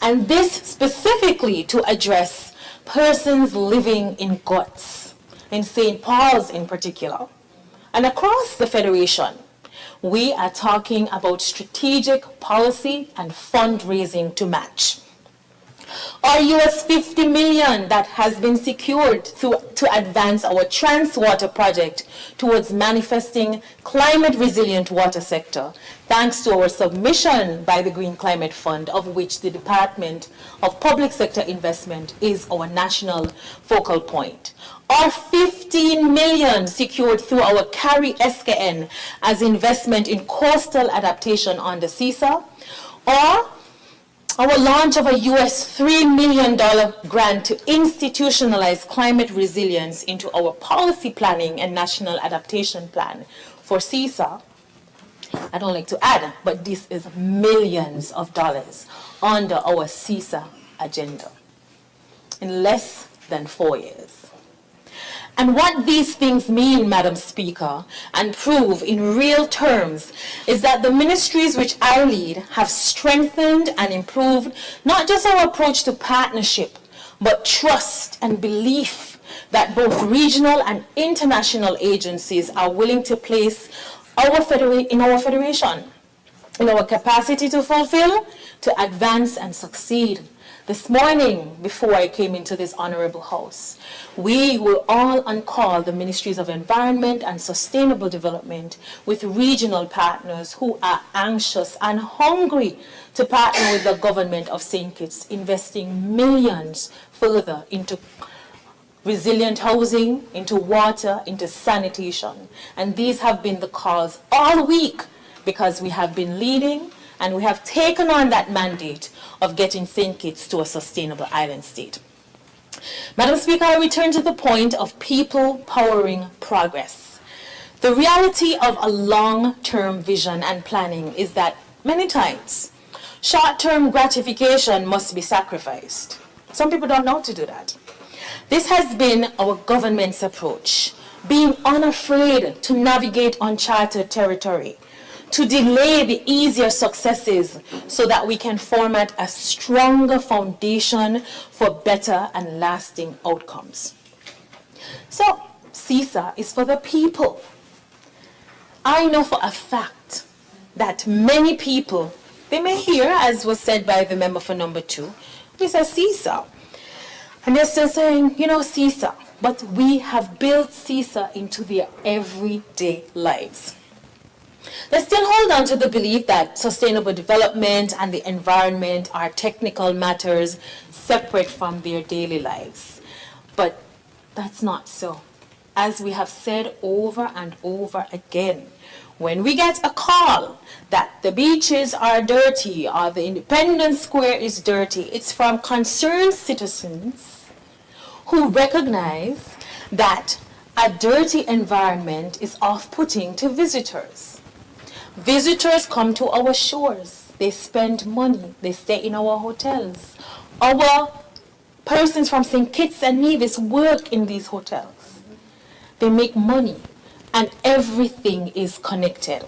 and this specifically to address persons living in guts, in St. Paul's in particular, and across the Federation, we are talking about strategic policy and fundraising to match. Our US $50 million that has been secured to advance our Transwater project towards manifesting climate-resilient water sector, thanks to our submission by the Green Climate Fund, of which the Department of Public Sector Investment is our national focal point. Our $15 million secured through our CARI SKN as investment in coastal adaptation on the CISA, or our launch of a US $3 million grant to institutionalize climate resilience into our policy planning and national adaptation plan for CISA. I don't like to add, but this is millions of dollars under our CISA agenda in less than 4 years. And what these things mean, Madam Speaker, and prove in real terms, is that the ministries which I lead have strengthened and improved not just our approach to partnership, but trust and belief that both regional and international agencies are willing to place in our federation, in our capacity to fulfill, to advance and succeed. This morning, before I came into this honorable house, we were all on call, the Ministries of Environment and Sustainable Development, with regional partners who are anxious and hungry to partner with the government of St. Kitts, investing millions further into resilient housing, into water, into sanitation. And these have been the calls all week, because we have been leading and we have taken on that mandate of getting St. Kitts to a sustainable island state. Madam Speaker, I return to the point of people powering progress. The reality of a long-term vision and planning is that many times short-term gratification must be sacrificed. Some people don't know how to do that. This has been our government's approach, being unafraid to navigate uncharted territory, to delay the easier successes so that we can format a stronger foundation for better and lasting outcomes. So, CISA is for the people. I know for a fact that many people, they may hear, as was said by the member for number 2, we say CISA. And they're still saying, you know, CISA, but we have built CISA into their everyday lives. They still hold on to the belief that sustainable development and the environment are technical matters separate from their daily lives. But that's not so. As we have said over and over again, when we get a call that the beaches are dirty or the Independence Square is dirty, it's from concerned citizens who recognize that a dirty environment is off-putting to visitors. Visitors come to our shores. They spend money. They stay in our hotels. Our persons from St. Kitts and Nevis work in these hotels. They make money, and everything is connected.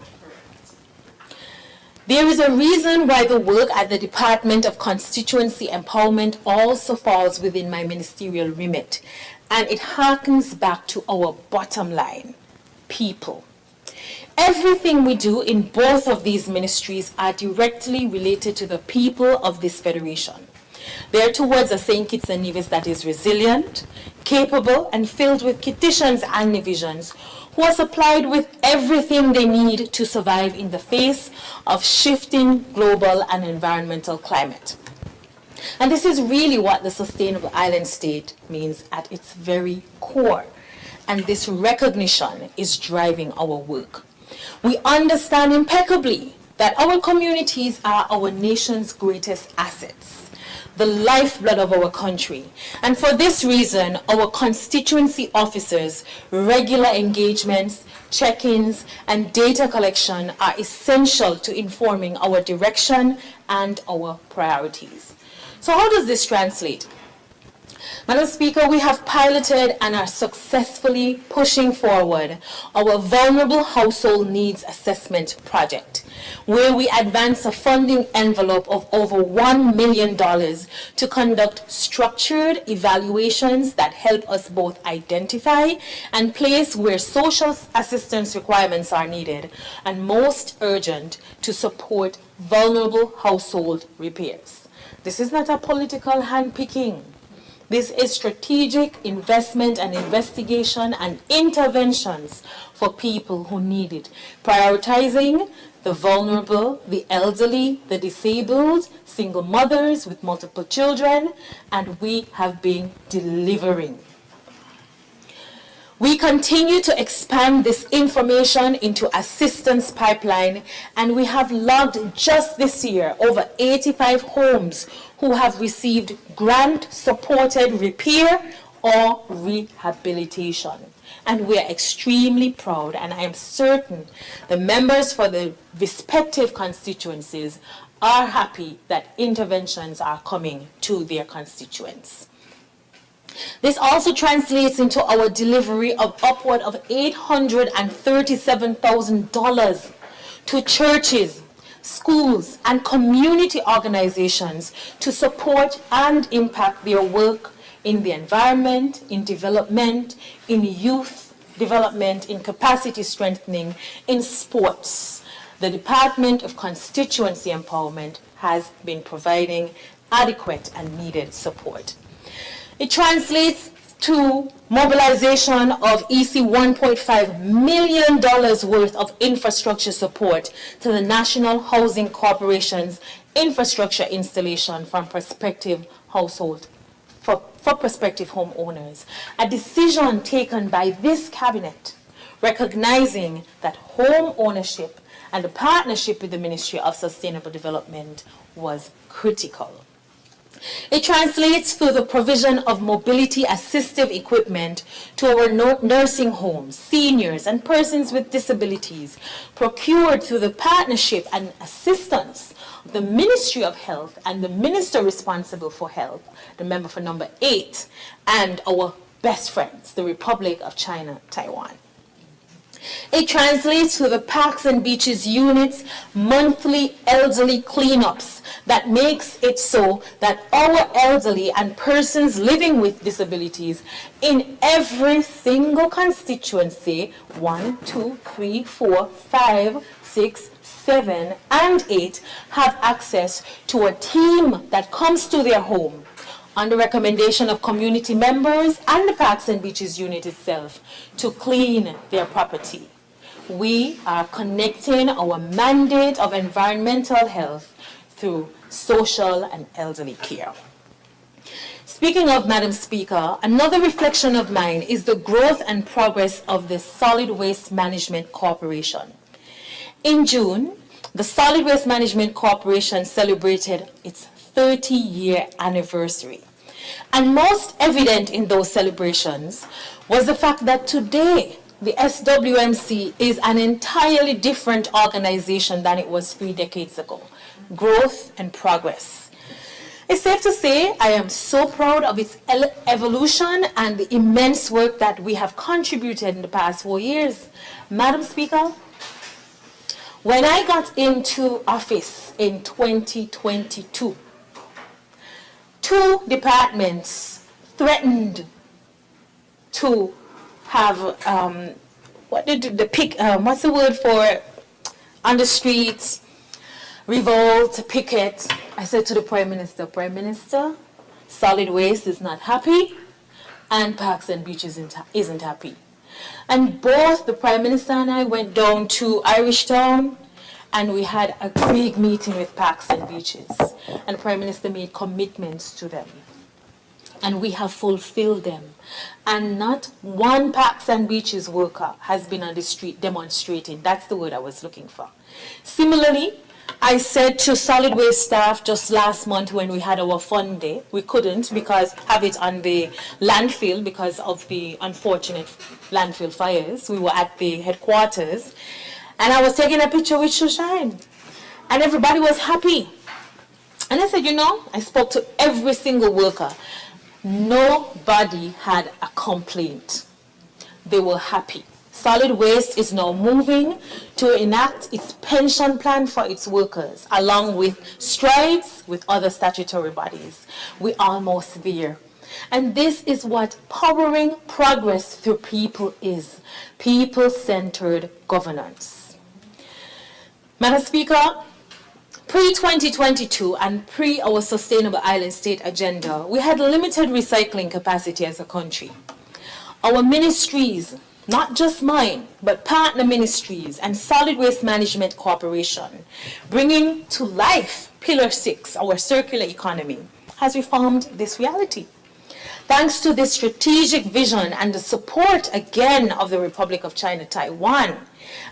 There is a reason why the work at the Department of Constituency Empowerment also falls within my ministerial remit, and it harkens back to our bottom line, people. Everything we do in both of these ministries are directly related to the people of this federation. They are towards a St. Kitts and Nevis that is resilient, capable, and filled with Kittitians and Nevisians who are supplied with everything they need to survive in the face of shifting global and environmental climate. And this is really what the sustainable island state means at its very core. and this recognition is driving our work. We understand impeccably that our communities are our nation's greatest assets, the lifeblood of our country. And for this reason, our constituency officers' regular engagements, check-ins, and data collection are essential to informing our direction and our priorities. So how does this translate? Madam Speaker, we have piloted and are successfully pushing forward our Vulnerable Household Needs Assessment Project, where we advance a funding envelope of over $1 million to conduct structured evaluations that help us both identify and place where social assistance requirements are needed, and most urgent, to support vulnerable household repairs. This is not a political handpicking. This is strategic investment and investigation and interventions for people who need it, prioritizing the vulnerable, the elderly, the disabled, single mothers with multiple children, and we have been delivering. We continue to expand this information into assistance pipeline, and we have logged just this year over 85 homes who have received grant-supported repair or rehabilitation. And we are extremely proud, and I am certain the members for the respective constituencies are happy that interventions are coming to their constituents. This also translates into our delivery of upward of $837,000 to churches, schools, and community organizations to support and impact their work in the environment, in development, in youth development, in capacity strengthening, in sports. The Department of Constituency Empowerment has been providing adequate and needed support. It translates to mobilization of EC $1.5 million worth of infrastructure support to the National Housing Corporation's infrastructure installation from prospective household for prospective homeowners. A decision taken by this cabinet recognizing that home ownership and the partnership with the Ministry of Sustainable Development was critical. It translates through the provision of mobility assistive equipment to our nursing homes, seniors, and persons with disabilities, procured through the partnership and assistance of the Ministry of Health and the Minister responsible for health, the member for number 8, and our best friends, the Republic of China, Taiwan. It translates to the Parks and Beaches unit's monthly elderly cleanups that makes it so that our elderly and persons living with disabilities in every single constituency, 1, 2, 3, 4, 5, 6, 7, and 8, have access to a team that comes to their home on the recommendation of community members and the Parks and Beaches unit itself to clean their property. We are connecting our mandate of environmental health through social and elderly care. Speaking of, Madam Speaker, another reflection of mine is the growth and progress of the Solid Waste Management Corporation. In June, the Solid Waste Management Corporation celebrated its 30-year anniversary. And most evident in those celebrations was the fact that today the SWMC is an entirely different organization than it was 3 decades ago. Growth and progress. It's safe to say I am so proud of its evolution and the immense work that we have contributed in the past 4 years. Madam Speaker, when I got into office in 2022, 2 departments threatened to have what's the word for on the streets, revolt, picket. I said to the Prime Minister, Prime Minister, Solid Waste is not happy and Parks and Beaches isn't happy. And both the Prime Minister and I went down to Irish Town and we had a big meeting with Parks and Beaches. And the Prime Minister made commitments to them. and we have fulfilled them. And not one Parks and Beaches worker has been on the street demonstrating. That's the word I was looking for. Similarly, I said to solid waste staff just last month when we had our fun day, we couldn't because have it on the landfill because of the unfortunate landfill fires. We were at the headquarters, and I was taking a picture with Shoshine, and everybody was happy. And I said, you know, I spoke to every single worker. Nobody had a complaint. They were happy. Solid Waste is now moving to enact its pension plan for its workers, along with strides with other statutory bodies. We're almost there. And this is what powering progress through people is. People-centered governance. Madam Speaker, pre-2022 and pre our Sustainable Island State agenda, we had limited recycling capacity as a country. Our ministries, not just mine, but partner ministries and Solid Waste Management Corporation, bringing to life Pillar 6, our circular economy, has reformed this reality. Thanks to this strategic vision and the support again of the Republic of China, Taiwan,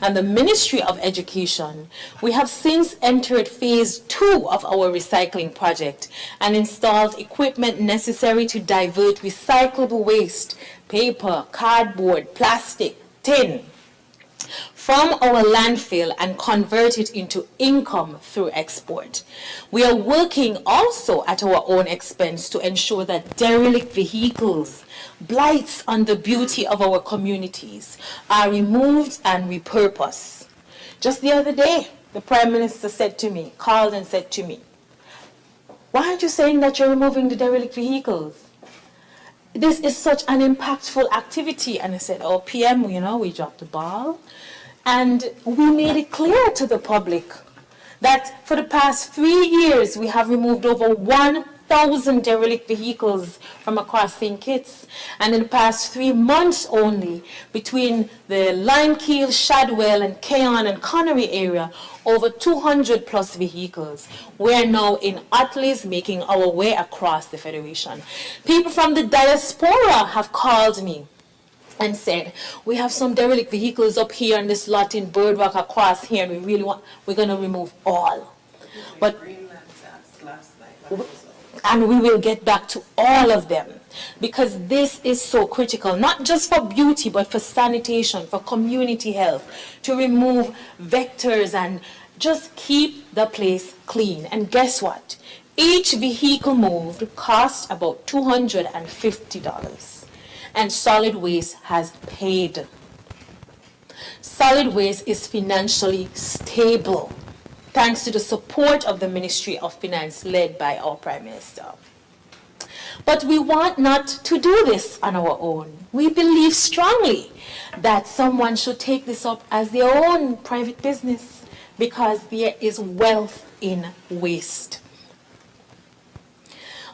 and the Ministry of Education, we have since entered phase 2 of our recycling project and installed equipment necessary to divert recyclable waste, paper, cardboard, plastic, tin, from our landfill and convert it into income through export. We are working also at our own expense to ensure that derelict vehicles, blights on the beauty of our communities, are removed and repurposed. Just the other day, the Prime Minister called and said to me, why aren't you saying that you're removing the derelict vehicles? This is such an impactful activity. And I said, oh, PM, you know, we dropped the ball. And we made it clear to the public that for the past 3 years, we have removed over 1,000 derelict vehicles from across St. Kitts. And in the past 3 months only, between the Limekeel, Shadwell, and Keon and Connery area, over 200 plus vehicles. We're now in Atlees making our way across the Federation. People from the diaspora have called me and said, we have some derelict vehicles up here in this lot in Birdrock across here, and we're going to remove all. But, and we will get back to all of them, because this is so critical, not just for beauty, but for sanitation, for community health, to remove vectors and just keep the place clean. And guess what? Each vehicle moved cost about $250. And Solid Waste has paid. Solid Waste is financially stable, thanks to the support of the Ministry of Finance led by our Prime Minister. But we want not to do this on our own. We believe strongly that someone should take this up as their own private business, because there is wealth in waste.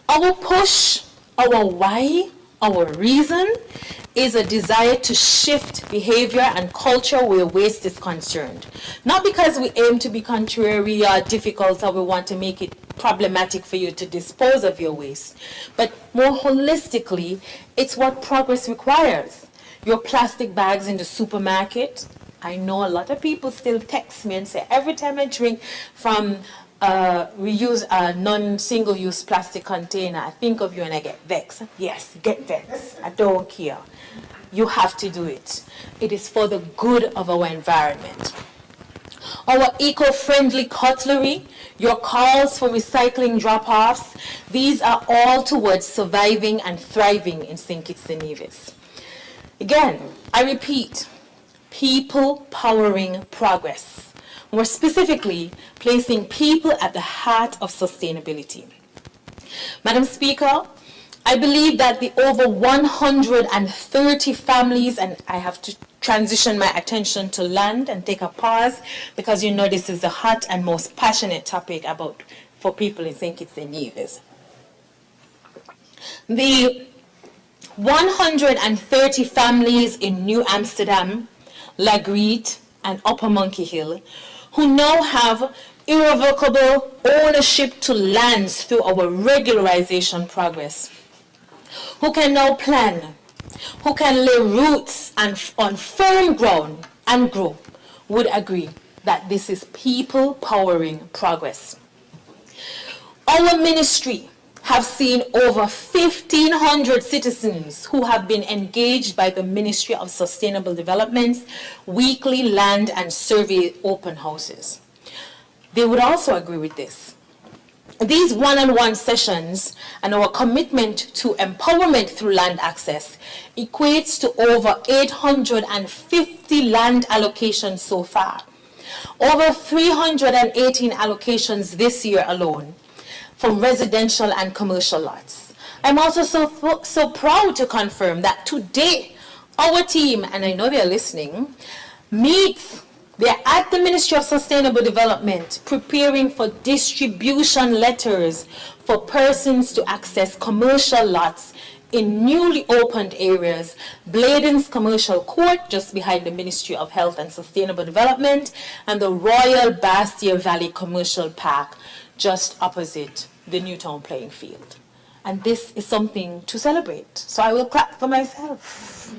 Our push, our why, our reason is a desire to shift behavior and culture where waste is concerned. Not because we aim to be contrary or difficult or we want to make it problematic for you to dispose of your waste, but more holistically, it's what progress requires. Your plastic bags in the supermarket. I know a lot of people still text me and say, every time I drink from reuse a non-single-use plastic container, I think of you and I get vexed. Yes, get vexed. I don't care. You have to do it. It is for the good of our environment. Our eco-friendly cutlery, your calls for recycling drop-offs, these are all towards surviving and thriving in St. Kitts and Nevis. Again, I repeat, people powering progress. More specifically, placing people at the heart of sustainability. Madam Speaker, I believe that the over 130 families, and I have to transition my attention to land and take a pause, because you know this is the hot and most passionate topic for people in St. Kitts and Nevis. The 130 families in New Amsterdam, Lagreed, and Upper Monkey Hill, who now have irrevocable ownership to lands through our regularization progress, who can now plan, who can lay roots and on firm ground and grow, would agree that this is people powering progress. Our ministry have seen over 1,500 citizens who have been engaged by the Ministry of Sustainable Development's weekly land and survey open houses. They would also agree with this. These one-on-one sessions and our commitment to empowerment through land access equates to over 850 land allocations so far, over 318 allocations this year alone, from residential and commercial lots. I'm also so proud to confirm that today our team, and I know they're listening, they're at the Ministry of Sustainable Development preparing for distribution letters for persons to access commercial lots in newly opened areas, Bladen's Commercial Court, just behind the Ministry of Health and Sustainable Development, and the Royal Bastia Valley Commercial Park, just opposite the Newtown playing field. And this is something to celebrate. So I will clap for myself.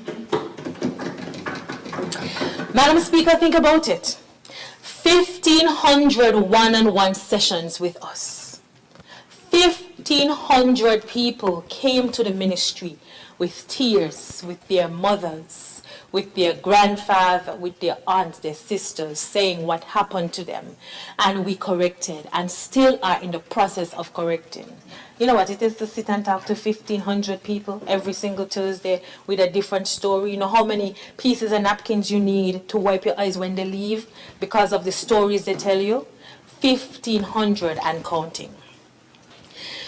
Madam Speaker, think about it. 1,500 one-on-one sessions with us. 1,500 people came to the ministry with tears, with their mothers, with their grandfather, with their aunts, their sisters, saying what happened to them. And we corrected and still are in the process of correcting. You know what it is to sit and talk to 1,500 people every single Thursday with a different story? You know how many pieces of napkins you need to wipe your eyes when they leave because of the stories they tell you? 1,500 and counting.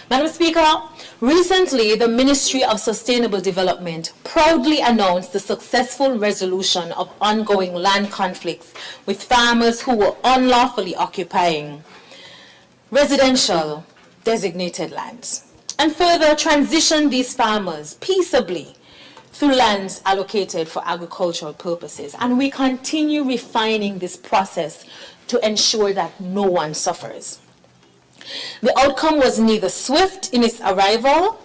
Madam Speaker, recently the Ministry of Sustainable Development proudly announced the successful resolution of ongoing land conflicts with farmers who were unlawfully occupying residential designated lands, and further transition these farmers peaceably through lands allocated for agricultural purposes. And we continue refining this process to ensure that no one suffers. The outcome was neither swift in its arrival,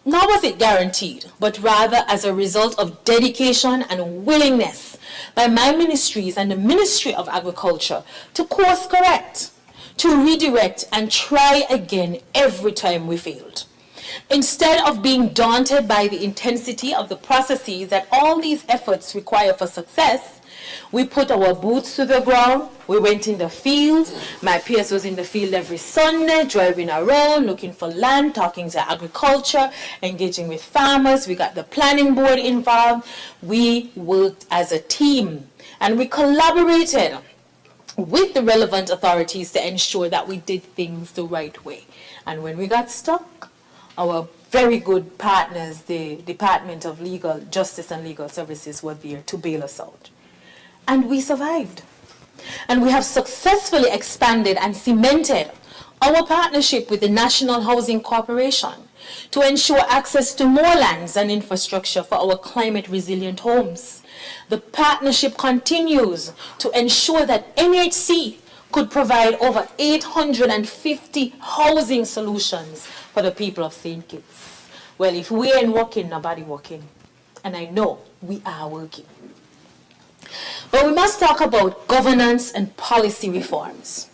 nor was it guaranteed, but rather as a result of dedication and willingness by my ministries and the Ministry of Agriculture to course correct, to redirect and try again every time we failed. Instead of being daunted by the intensity of the processes that all these efforts require for success, we put our boots to the ground, we went in the field. My PS was in the field every Sunday, driving around, looking for land, talking to agriculture, engaging with farmers. We got the planning board involved. We worked as a team, and we collaborated with the relevant authorities to ensure that we did things the right way. And when we got stuck, our very good partners, the Department of Justice and Legal Services, were there to bail us out. And we survived. And we have successfully expanded and cemented our partnership with the National Housing Corporation to ensure access to more lands and infrastructure for our climate resilient homes. The partnership continues to ensure that NHC could provide over 850 housing solutions for the people of St. Kitts. Well, if we ain't working, nobody working. And I know we are working. But we must talk about governance and policy reforms.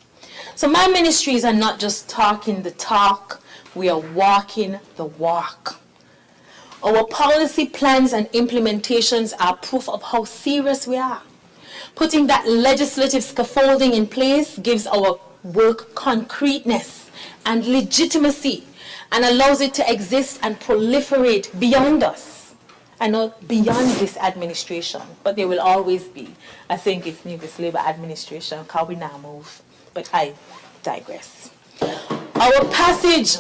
So my ministries are not just talking the talk, we are walking the walk. Our policy plans and implementations are proof of how serious we are. Putting that legislative scaffolding in place gives our work concreteness and legitimacy and allows it to exist and proliferate beyond us. And not beyond this administration, but there will always be. I think it's Nevis Labour administration, because we now move. But I digress. Our passage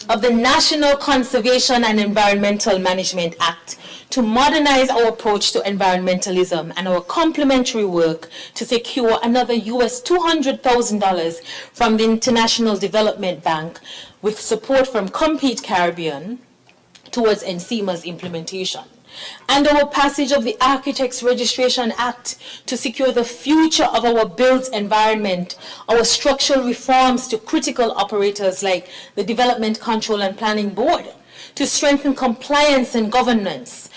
of the National Conservation and Environmental Management Act to modernize our approach to environmentalism and our complementary work to secure another US $200,000 from the International Development Bank with support from Compete Caribbean towards NCEMA's implementation. And our passage of the Architects Registration Act to secure the future of our built environment, our structural reforms to critical operators like the Development Control and Planning Board, to strengthen compliance and governance.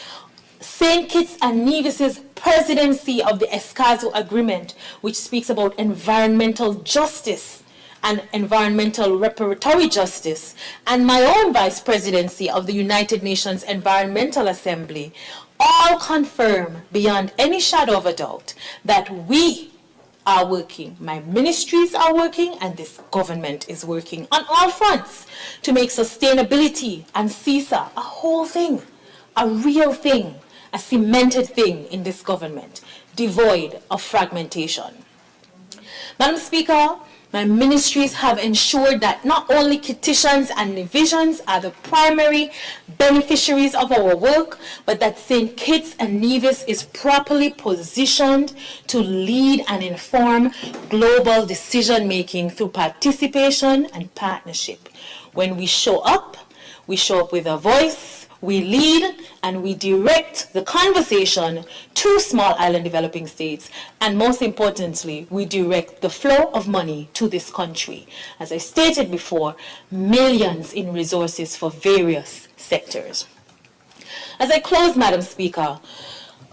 St. Kitts and Nevis's presidency of the Escazú Agreement, which speaks about environmental justice and environmental reparatory justice, and my own vice presidency of the United Nations Environmental Assembly, all confirm beyond any shadow of a doubt that we are working, my ministries are working, and this government is working on all fronts to make sustainability and CISA a whole thing, a real thing, a cemented thing in this government, devoid of fragmentation. Madam Speaker, my ministries have ensured that not only Kittitians and Nevisians are the primary beneficiaries of our work, but that St. Kitts and Nevis is properly positioned to lead and inform global decision-making through participation and partnership. When we show up with a voice, we lead and we direct the conversation to small island developing states, and most importantly, we direct the flow of money to this country. As I stated before, millions in resources for various sectors. As I close, Madam Speaker,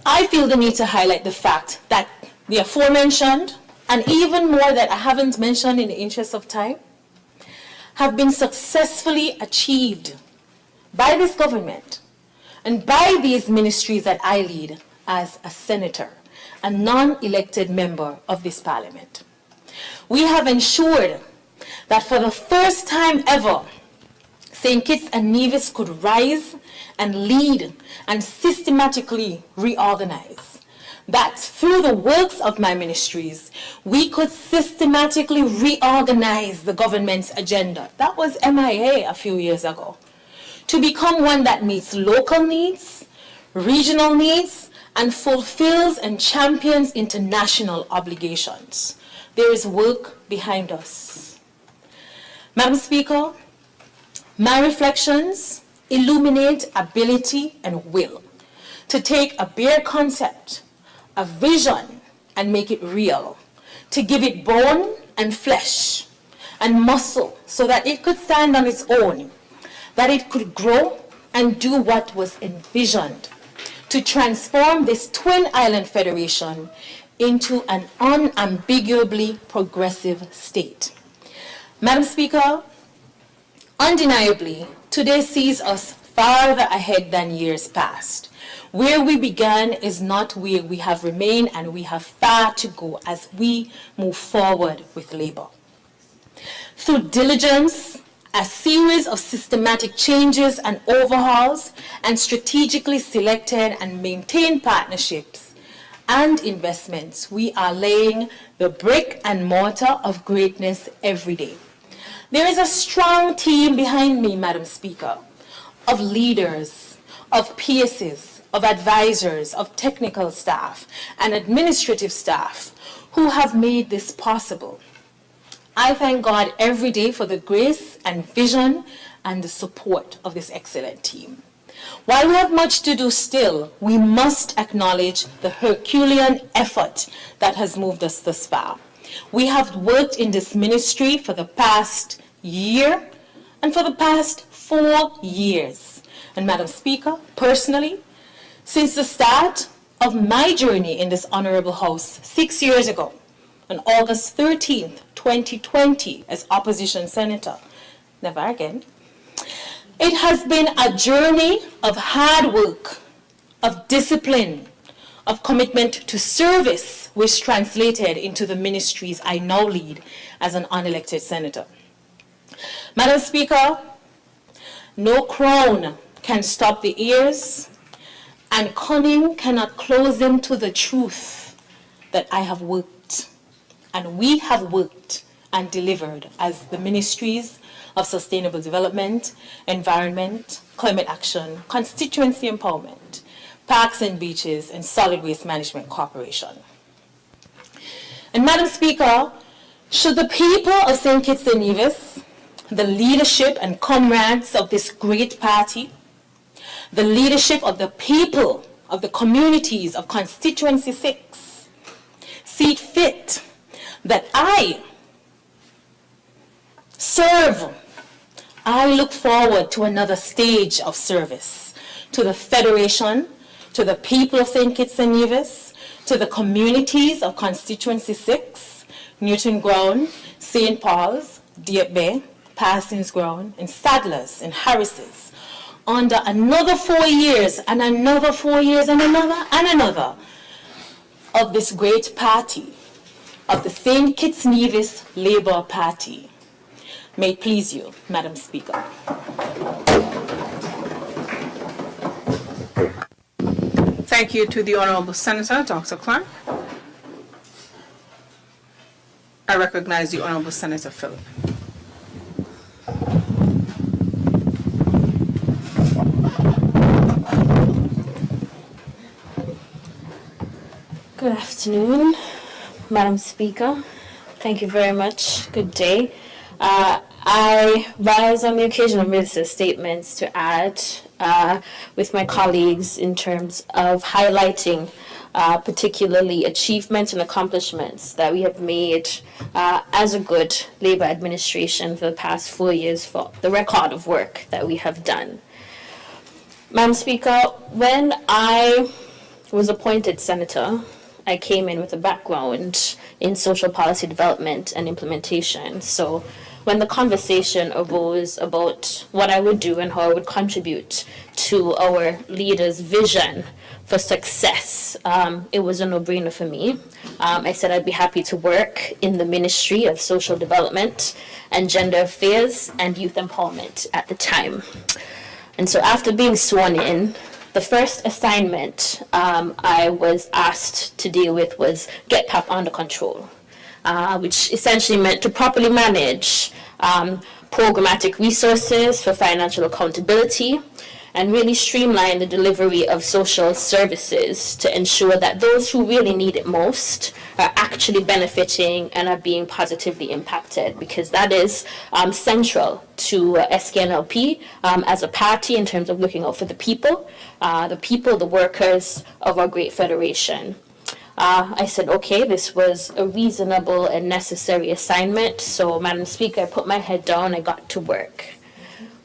I feel the need to highlight the fact that the aforementioned, and even more that I haven't mentioned in the interest of time, have been successfully achieved by this government and by these ministries that I lead as a senator, a non-elected member of this parliament. We have ensured that for the first time ever, St. Kitts and Nevis could rise and lead and systematically reorganize. That through the works of my ministries, we could systematically reorganize the government's agenda. That was MIA a few years ago, to become one that meets local needs, regional needs, and fulfills and champions international obligations. There is work behind us. Madam Speaker, my reflections illuminate ability and will to take a bare concept, a vision, and make it real, to give it bone and flesh and muscle so that it could stand on its own, that it could grow and do what was envisioned, to transform this Twin Island Federation into an unambiguably progressive state. Madam Speaker, undeniably, today sees us farther ahead than years past. Where we began is not where we have remained, and we have far to go as we move forward with labor. Through diligence, a series of systematic changes and overhauls, and strategically selected and maintained partnerships and investments, we are laying the brick and mortar of greatness every day. There is a strong team behind me, Madam Speaker, of leaders, of PSs, of advisors, of technical staff, and administrative staff who have made this possible. I thank God every day for the grace and vision and the support of this excellent team. While we have much to do still, we must acknowledge the Herculean effort that has moved us thus far. We have worked in this ministry for the past year and for the past 4 years. And Madam Speaker, personally, since the start of my journey in this honorable house 6 years ago, on August 13th, 2020, as opposition senator, never again, it has been a journey of hard work, of discipline, of commitment to service, which translated into the ministries I now lead as an unelected senator. Madam Speaker, no crown can stop the ears, and cunning cannot close them to the truth that I have worked, and we have worked and delivered as the ministries of sustainable development, environment, climate action, constituency empowerment, parks and beaches, and solid waste management corporation. And Madam Speaker, should the people of St. Kitts and Nevis, the leadership and comrades of this great party, the leadership of the people of the communities of Constituency 6, see fit that I serve I look forward to another stage of service to the Federation, to the people of St. Kitts and Nevis, to the communities of Constituency 6, Newton Ground, St. Paul's, Deep Bay, Parsons Ground, and Sadlers and Harris's, under another 4 years and another 4 years and another of this great party, of the St. Kitts Nevis Labour Party. May it please you, Madam Speaker. Thank you to the Honourable Senator, Dr. Clark. I recognize the Honourable Senator Philip. Good afternoon, Madam Speaker. Thank you very much. Good day. I rise on the occasion of Minister's statements to add with my colleagues in terms of highlighting particularly achievements and accomplishments that we have made as a good Labour administration for the past 4 years, for the record of work that we have done. Madam Speaker, when I was appointed Senator, I came in with a background in social policy development and implementation. So when the conversation arose about what I would do and how I would contribute to our leaders' vision for success, it was a no-brainer for me. I said I'd be happy to work in the Ministry of Social Development and Gender Affairs and Youth Empowerment at the time. And so after being sworn in, the first assignment I was asked to deal with was get PAP under control, which essentially meant to properly manage programmatic resources for financial accountability and really streamline the delivery of social services to ensure that those who really need it most are actually benefiting and are being positively impacted, because that is central to SKNLP as a party in terms of looking out for the people, the workers of our great federation. I said, okay, this was a reasonable and necessary assignment. So, Madam Speaker, I put my head down, I got to work.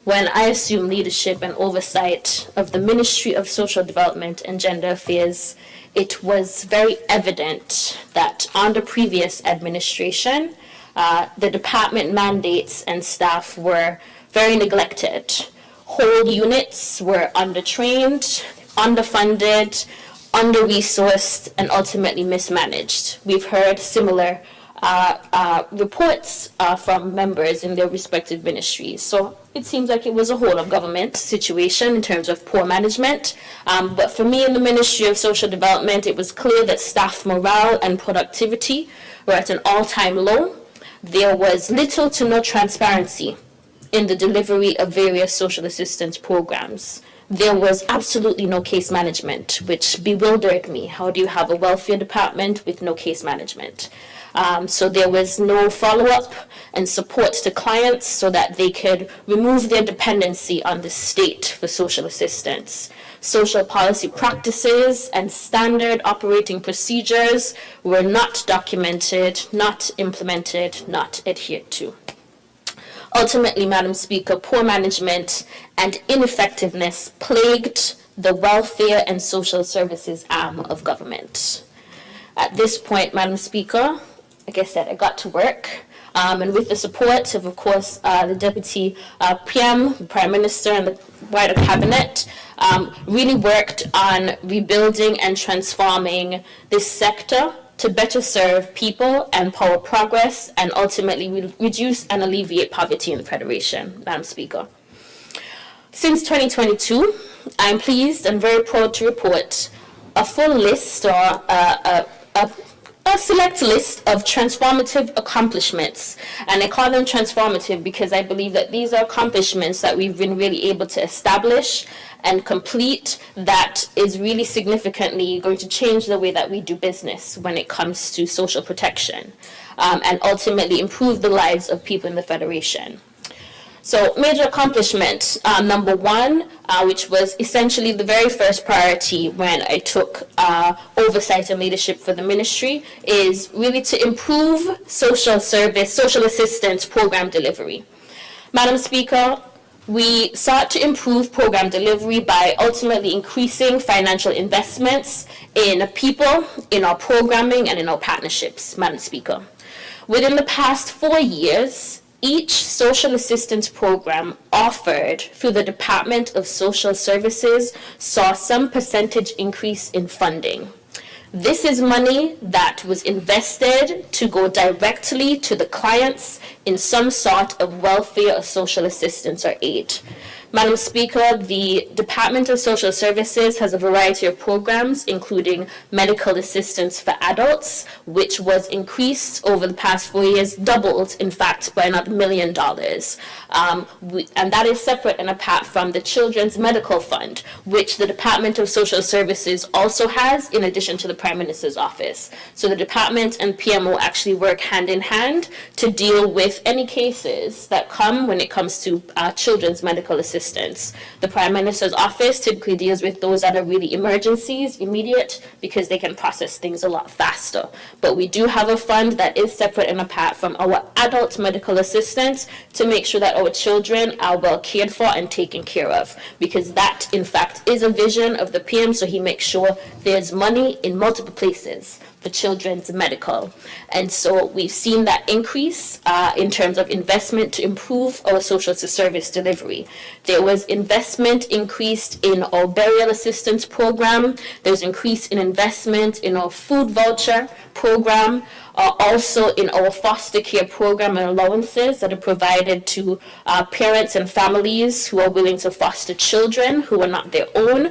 When I assumed leadership and oversight of the Ministry of Social Development and Gender Affairs, it was very evident that under previous administration, the department mandates and staff were very neglected. Whole units were undertrained, underfunded, under-resourced, and ultimately mismanaged. We've heard similar reports from members in their respective ministries. So it seems like it was a whole of government situation in terms of poor management. But for me in the Ministry of Social Development, it was clear that staff morale and productivity were at an all-time low. There was little to no transparency in the delivery of various social assistance programs. There was absolutely no case management, which bewildered me. How do you have a welfare department with no case management? So there was no follow-up and support to clients so that they could remove their dependency on the state for social assistance. Social policy practices and standard operating procedures were not documented, not implemented, not adhered to. Ultimately, Madam Speaker, poor management and ineffectiveness plagued the welfare and social services arm of government. At this point, Madam Speaker, like I said, I got to work, and with the support of course, the Deputy PM, the Prime Minister, and the wider Cabinet, really worked on rebuilding and transforming this sector to better serve people and power progress and ultimately reduce and alleviate poverty in the Federation, Madam Speaker. Since 2022, I'm pleased and very proud to report a full list or a select list of transformative accomplishments. And I call them transformative because I believe that these are accomplishments that we've been really able to establish and complete that is really significantly going to change the way that we do business when it comes to social protection and ultimately improve the lives of people in the Federation. So major accomplishment, number one, which was essentially the very first priority when I took oversight and leadership for the ministry, is really to improve social assistance program delivery. Madam Speaker, We sought to improve program delivery by ultimately increasing financial investments in people, in our programming, and in our partnerships, Madam Speaker. Within the past 4 years, each social assistance program offered through the Department of Social Services saw some percentage increase in funding. This is money that was invested to go directly to the clients in some sort of welfare or social assistance or aid. Madam Speaker, the Department of Social Services has a variety of programs, including medical assistance for adults, which was increased over the past 4 years, doubled, in fact, by another $1 million. And that is separate and apart from the Children's Medical Fund, which the Department of Social Services also has, in addition to the Prime Minister's office. So the department and PMO actually work hand in hand to deal with any cases that come when it comes to children's medical assistance. The Prime Minister's office typically deals with those that are really emergencies, immediate, because they can process things a lot faster. But we do have a fund that is separate and apart from our adult medical assistance to make sure that our children are well cared for and taken care of, because that, in fact, is a vision of the PM, so he makes sure there's money in multiple places for children's medical. And so we've seen that increase in terms of investment to improve our social service delivery. There was investment increased in our burial assistance program. There's increase in investment in our food voucher program, also in our foster care program and allowances that are provided to parents and families who are willing to foster children who are not their own.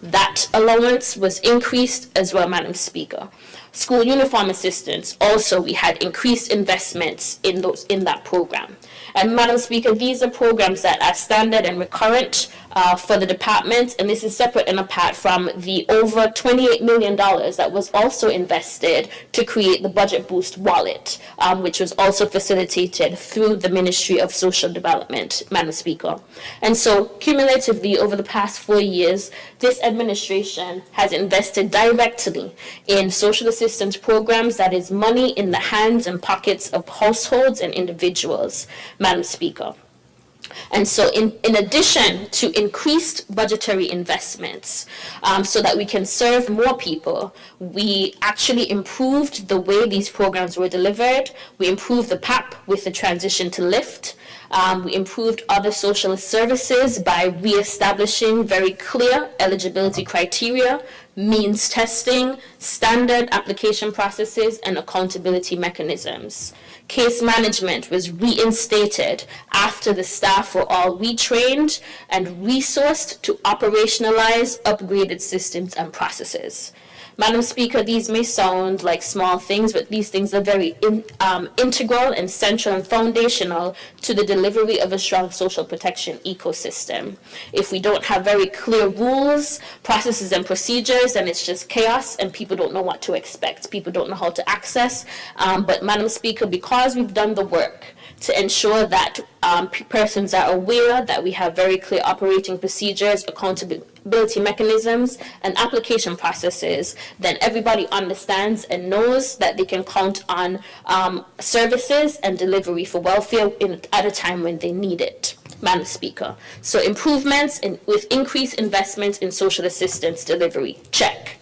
That allowance was increased as well, Madam Speaker. School uniform assistance, also we had increased investments in that program. And Madam Speaker, these are programs that are standard and recurrent for the department, and this is separate and apart from the over $28 million that was also invested to create the Budget Boost Wallet, which was also facilitated through the Ministry of Social Development, Madam Speaker. And so cumulatively over the past 4 years, this administration has invested directly in social assistance programs that is money in the hands and pockets of households and individuals, Madam Speaker. And so in addition to increased budgetary investments so that we can serve more people, we actually improved the way these programs were delivered. We improved the PAP with the transition to LIFT. We improved other social services by reestablishing very clear eligibility criteria, means testing, standard application processes, and accountability mechanisms. Case management was reinstated after the staff were all retrained and resourced to operationalize upgraded systems and processes. Madam Speaker, these may sound like small things, but these things are very integral and central and foundational to the delivery of a strong social protection ecosystem. If we don't have very clear rules, processes, and procedures, then it's just chaos and people don't know what to expect. People don't know how to access. But Madam Speaker, because we've done the work to ensure that persons are aware that we have very clear operating procedures, accountability mechanisms, and application processes, then everybody understands and knows that they can count on services and delivery for welfare at a time when they need it, Madam Speaker. So improvements with increased investments in social assistance delivery, check.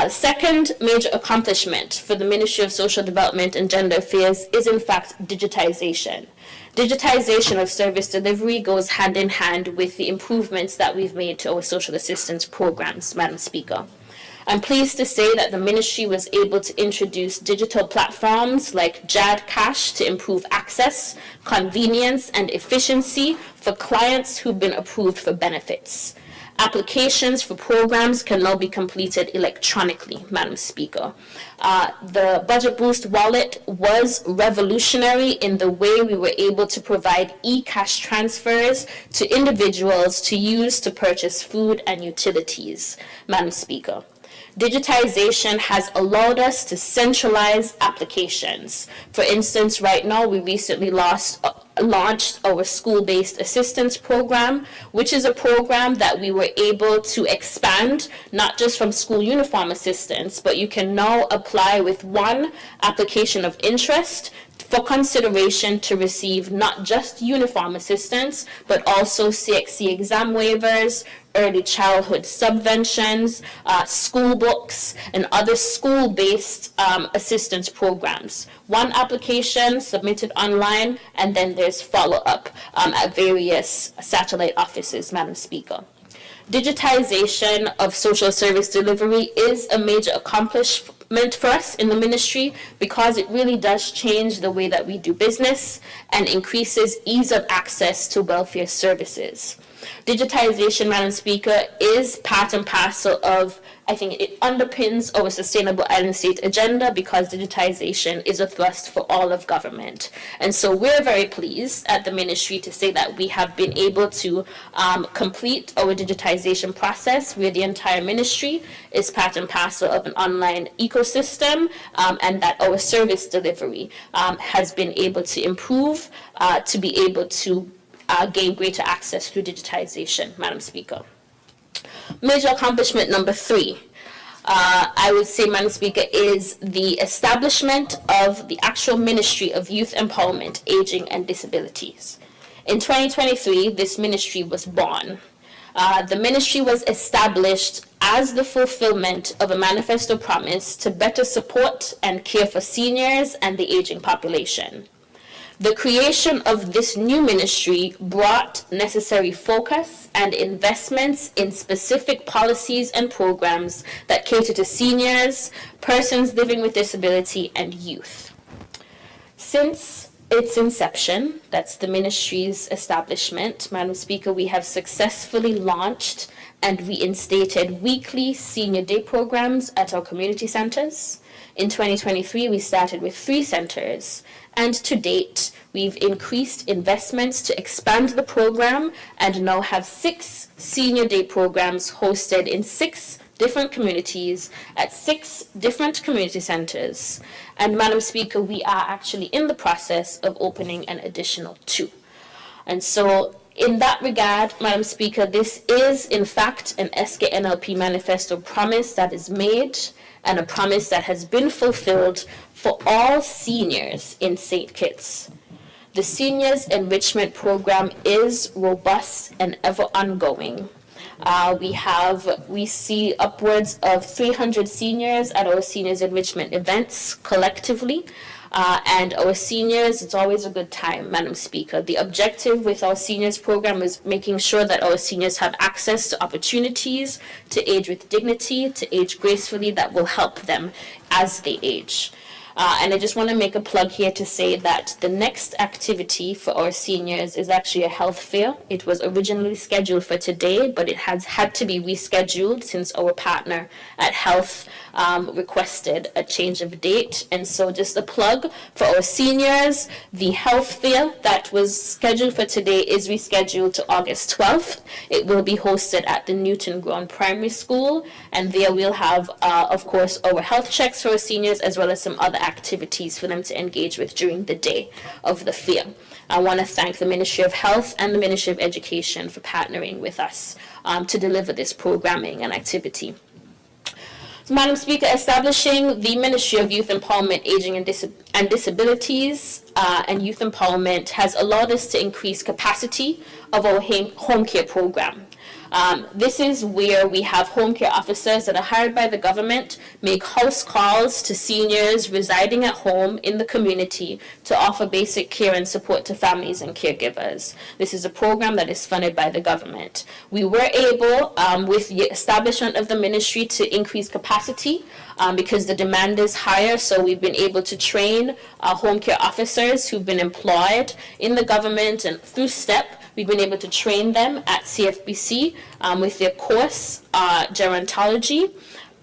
Second major accomplishment for the Ministry of Social Development and Gender Affairs is in fact digitization. Digitization of service delivery goes hand in hand with the improvements that we've made to our social assistance programs, Madam Speaker. I'm pleased to say that the ministry was able to introduce digital platforms like JAD Cash to improve access, convenience, and efficiency for clients who've been approved for benefits. Applications for programs can now be completed electronically, Madam Speaker. The Budget Boost Wallet was revolutionary in the way we were able to provide e-cash transfers to individuals to use to purchase food and utilities, Madam Speaker. Digitization has allowed us to centralize applications. For instance, right now, we recently launched our school-based assistance program, which is a program that we were able to expand, not just from school uniform assistance, but you can now apply with one application of interest for consideration to receive not just uniform assistance, but also CXC exam waivers, early childhood subventions, school books, and other school-based assistance programs. One application submitted online, and then there's follow-up at various satellite offices, Madam Speaker. Digitization of social service delivery is a major accomplishment for us in the ministry because it really does change the way that we do business and increases ease of access to welfare services. Digitization, Madam Speaker, is part and parcel of, I think it underpins our sustainable island state agenda because digitization is a thrust for all of government. And so we're very pleased at the ministry to say that we have been able to complete our digitization process where the entire ministry is part and parcel of an online ecosystem and that our service delivery has been able to improve to be able to gain greater access through digitization, Madam Speaker. Major accomplishment number 3, I would say, Madam Speaker, is the establishment of the actual Ministry of Youth Empowerment, Aging and Disabilities. In 2023, this ministry was born. The ministry was established as the fulfillment of a manifesto promise to better support and care for seniors and the aging population. The creation of this new ministry brought necessary focus and investments in specific policies and programs that cater to seniors, persons living with disability, and youth. Since its inception, that's the ministry's establishment, Madam Speaker, we have successfully launched and reinstated weekly senior day programs at our community centers. In 2023, we started with 3 centers, and to date, we've increased investments to expand the program and now have 6 senior day programs hosted in 6 different communities at 6 different community centers. And Madam Speaker, we are actually in the process of opening an additional 2. And so in that regard, Madam Speaker, this is in fact an SKNLP manifesto promise that is made and a promise that has been fulfilled for all seniors in St. Kitts. The Seniors Enrichment Program is robust and ever ongoing. We see upwards of 300 seniors at our Seniors Enrichment events collectively. And our seniors, it's always a good time, Madam Speaker. The objective with our seniors program is making sure that our seniors have access to opportunities to age with dignity, to age gracefully, that will help them as they age. And I just want to make a plug here to say that the next activity for our seniors is actually a health fair. It was originally scheduled for today, but it has had to be rescheduled since our partner at Health requested a change of date. And so just a plug for our seniors, the health fair that was scheduled for today is rescheduled to August 12th. It will be hosted at the Newton Ground Primary School, and there we'll have, of course, our health checks for our seniors as well as some other activities for them to engage with during the day of the fair. I want to thank the Ministry of Health and the Ministry of Education for partnering with us to deliver this programming and activity. Madam Speaker, establishing the Ministry of Youth Empowerment, Aging and Disabilities and Youth Empowerment has allowed us to increase capacity of our home care program. This is where we have home care officers that are hired by the government, make house calls to seniors residing at home in the community to offer basic care and support to families and caregivers. This is a program that is funded by the government. We were able, with the establishment of the ministry, to increase capacity because the demand is higher, so we've been able to train home care officers who've been employed in the government and through STEP. We've been able to train them at CFBC with their course, gerontology.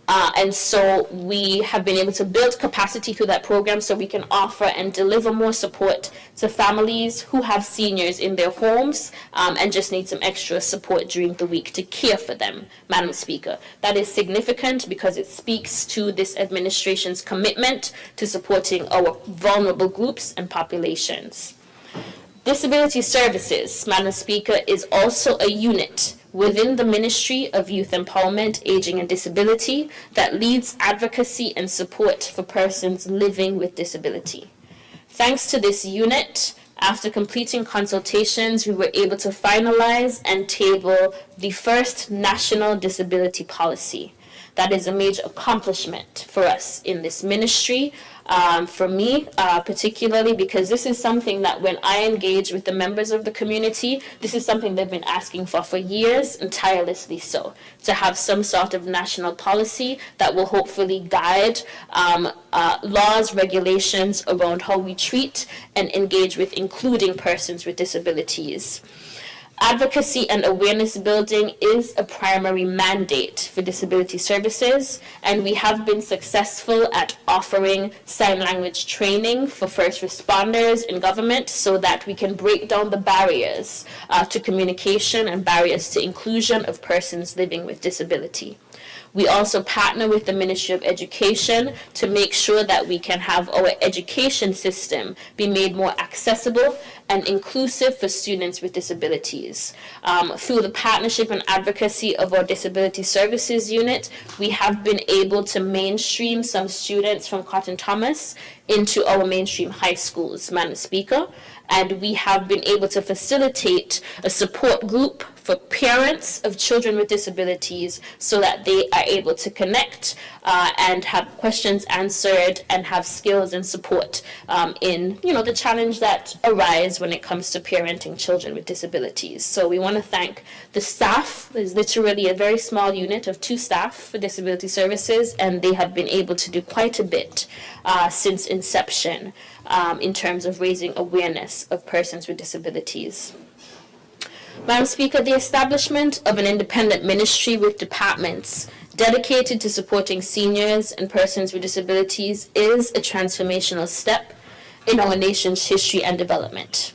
And so we have been able to build capacity through that program so we can offer and deliver more support to families who have seniors in their homes and just need some extra support during the week to care for them, Madam Speaker. That is significant because it speaks to this administration's commitment to supporting our vulnerable groups and populations. Disability Services, Madam Speaker, is also a unit within the Ministry of Youth Empowerment, Aging and Disability that leads advocacy and support for persons living with disability. Thanks to this unit, after completing consultations, we were able to finalize and table the first national disability policy. That is a major accomplishment for us in this ministry, for me particularly, because this is something that when I engage with the members of the community, this is something they've been asking for years, and tirelessly so, to have some sort of national policy that will hopefully guide laws, regulations around how we treat and engage with including persons with disabilities. Advocacy and awareness building is a primary mandate for disability services, and we have been successful at offering sign language training for first responders in government so that we can break down the barriers to communication and barriers to inclusion of persons living with disability. We also partner with the Ministry of Education to make sure that we can have our education system be made more accessible and inclusive for students with disabilities. Through the partnership and advocacy of our Disability Services Unit, we have been able to mainstream some students from Cotton Thomas into our mainstream high schools, Madam Speaker, and we have been able to facilitate a support group for parents of children with disabilities so that they are able to connect and have questions answered and have skills and support in the challenge that arise when it comes to parenting children with disabilities. So we want to thank the staff. There's literally a very small unit of 2 staff for disability services, and they have been able to do quite a bit since inception in terms of raising awareness of persons with disabilities. Madam Speaker, the establishment of an independent ministry with departments dedicated to supporting seniors and persons with disabilities is a transformational step in our nation's history and development.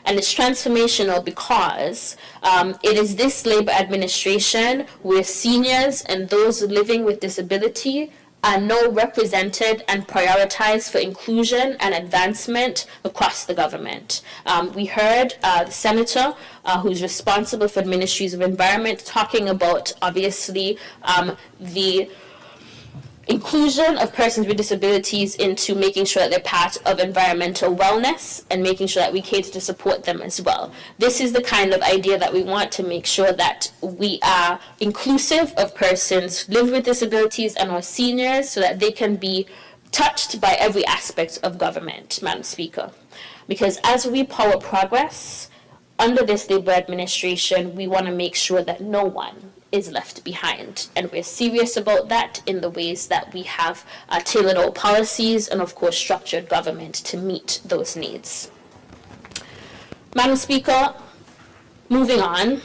And it's transformational because it is this Labour administration where seniors and those living with disability are now represented and prioritized for inclusion and advancement across the government. We heard the senator who's responsible for the Ministries of Environment talking about, obviously, the inclusion of persons with disabilities into making sure that they're part of environmental wellness and making sure that we cater to support them as well. This is the kind of idea that we want to make sure that we are inclusive of persons living with disabilities and our seniors so that they can be touched by every aspect of government, Madam Speaker. Because as we power progress, under this Labour administration, we want to make sure that no one is left behind. And we're serious about that in the ways that we have tailored our policies and, of course, structured government to meet those needs. Madam Speaker, moving on,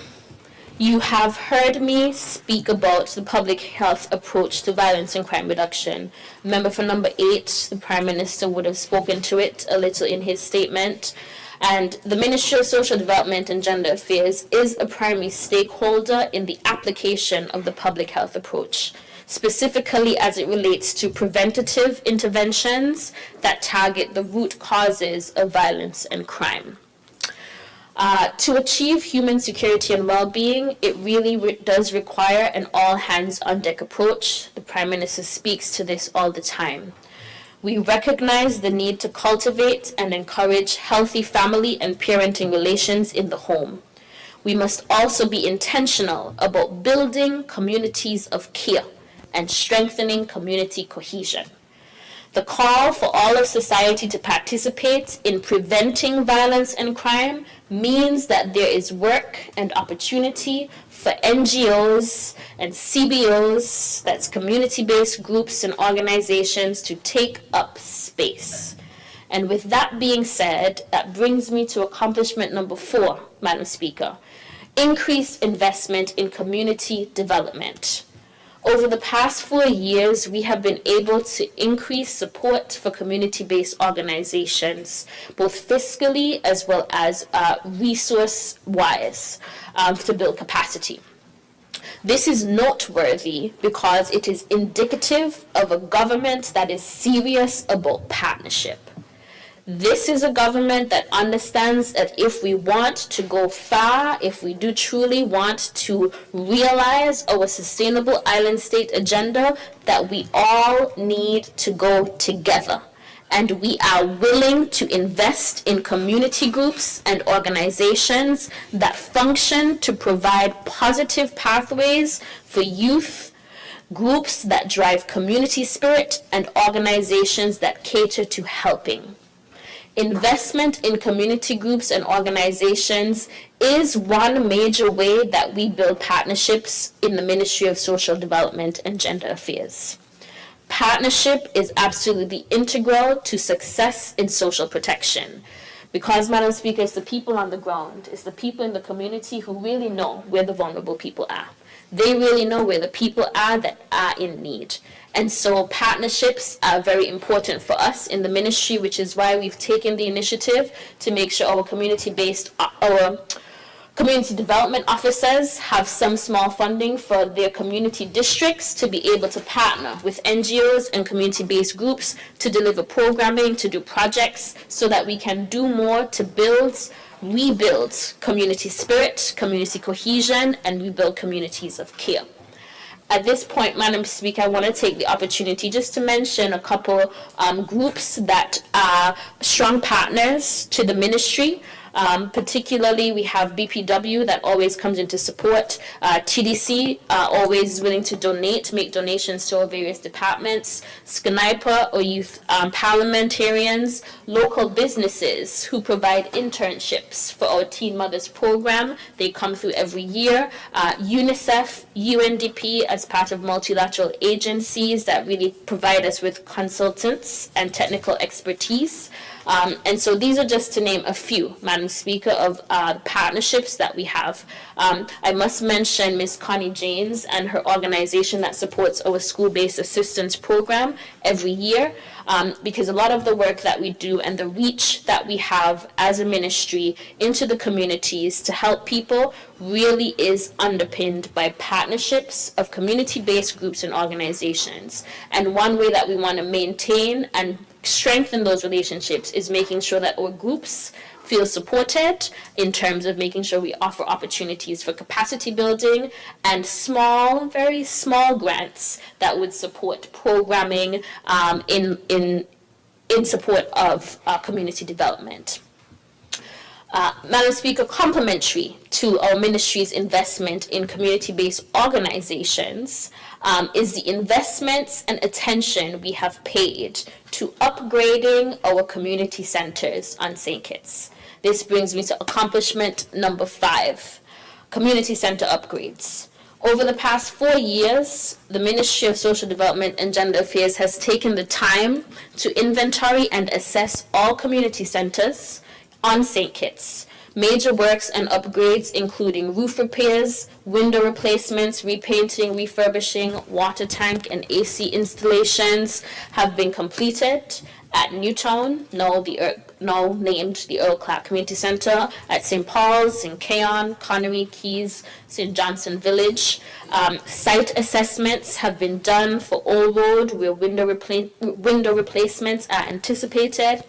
you have heard me speak about the public health approach to violence and crime reduction. Member for number 8, the Prime Minister would have spoken to it a little in his statement. And the Ministry of Social Development and Gender Affairs is a primary stakeholder in the application of the public health approach, specifically as it relates to preventative interventions that target the root causes of violence and crime. To achieve human security and well-being, it really does require an all-hands-on-deck approach. The Prime Minister speaks to this all the time. We recognize the need to cultivate and encourage healthy family and parenting relations in the home. We must also be intentional about building communities of care and strengthening community cohesion. The call for all of society to participate in preventing violence and crime means that there is work and opportunity for NGOs and CBOs, that's community-based groups and organizations, to take up space. And with that being said, that brings me to accomplishment number 4, Madam Speaker, increased investment in community development. Over the past 4 years, we have been able to increase support for community-based organizations, both fiscally as well as resource-wise, to build capacity. This is noteworthy because it is indicative of a government that is serious about partnership. This is a government that understands that if we want to go far, if we do truly want to realize our sustainable island state agenda, that we all need to go together. and we are willing to invest in community groups and organizations that function to provide positive pathways for youth, groups that drive community spirit, and organizations that cater to helping. Investment in community groups and organizations is one major way that we build partnerships in the Ministry of Social Development and Gender Affairs. Partnership is absolutely integral to success in social protection. Because, Madam Speaker, it's the people on the ground, it's the people in the community who really know where the vulnerable people are. They really know where the people are that are in need. And so partnerships are very important for us in the ministry, which is why we've taken the initiative to make sure our community development officers have some small funding for their community districts to be able to partner with NGOs and community-based groups to deliver programming, to do projects, so that we can do more to rebuild community spirit, community cohesion, and rebuild communities of care. At this point, Madam Speaker, I want to take the opportunity just to mention a couple groups that are strong partners to the ministry. Particularly, we have BPW that always comes into support. TDC always willing to make donations to our various departments. SCNIPA, or youth parliamentarians. Local businesses who provide internships for our Teen Mothers program. They come through every year. UNICEF, UNDP, as part of multilateral agencies that really provide us with consultants and technical expertise. And so these are just to name a few, Madam Speaker, of the partnerships that we have. I must mention Ms. Connie James and her organization that supports our school-based assistance program every year, because a lot of the work that we do and the reach that we have as a ministry into the communities to help people really is underpinned by partnerships of community-based groups and organizations. And one way that we want to maintain and strengthen those relationships is making sure that our groups feel supported in terms of making sure we offer opportunities for capacity building and small, very small grants that would support programming in support of community development. Madam Speaker, complementary to our ministry's investment in community-based organizations is the investments and attention we have paid to upgrading our community centers on St. Kitts. This brings me to accomplishment number 5, community center upgrades. Over the past 4 years, the Ministry of Social Development and Gender Affairs has taken the time to inventory and assess all community centers on St. Kitts. Major works and upgrades, including roof repairs, window replacements, repainting, refurbishing, water tank, and AC installations, have been completed at Newtown, now named the Earl Clark Community Center, at St. Paul's, in Keon, Connery, Keys, St. Johnson Village. Site assessments have been done for Old Road, where window replacements are anticipated.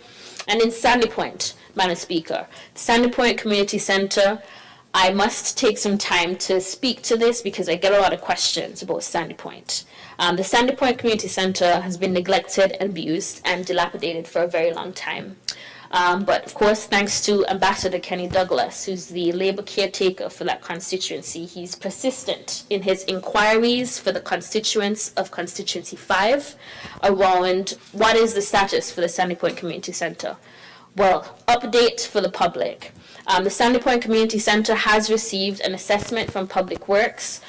And in Sandy Point, Madam Speaker, Sandy Point Community Center, I must take some time to speak to this because I get a lot of questions about Sandy Point. The Sandy Point Community Center has been neglected, abused, and dilapidated for a very long time. But of course, thanks to Ambassador Kenny Douglas, who's the Labour caretaker for that constituency, he's persistent in his inquiries for the constituents of Constituency 5 around what is the status for the Sandy Point Community Center. Well, update for the public. The Sandy Point Community Center has received an assessment from Public Works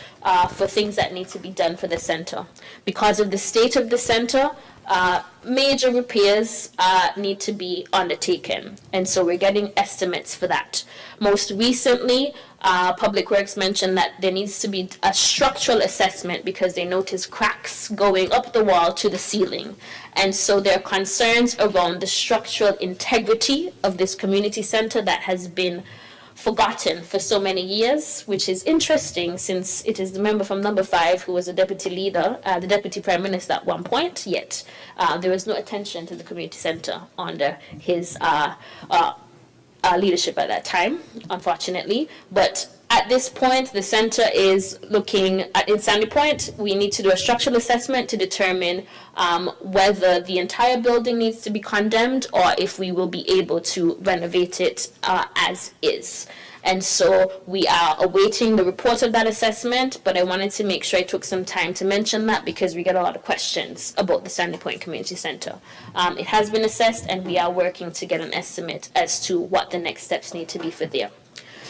for things that need to be done for the center. Because of the state of the center, major repairs need to be undertaken, and so we're getting estimates for that. Most recently, Public Works mentioned that there needs to be a structural assessment because they notice cracks going up the wall to the ceiling, and so there are concerns around the structural integrity of this community center that has been forgotten for so many years, which is interesting since it is the member from number 5 who was a deputy leader, the deputy prime minister at one point, yet there was no attention to the community center under his leadership at that time, unfortunately. But At this point, the center is looking at, in Sandy Point, we need to do a structural assessment to determine whether the entire building needs to be condemned or if we will be able to renovate it as is. And so we are awaiting the report of that assessment, but I wanted to make sure I took some time to mention that because we get a lot of questions about the Sandy Point Community Center. It has been assessed and we are working to get an estimate as to what the next steps need to be for there.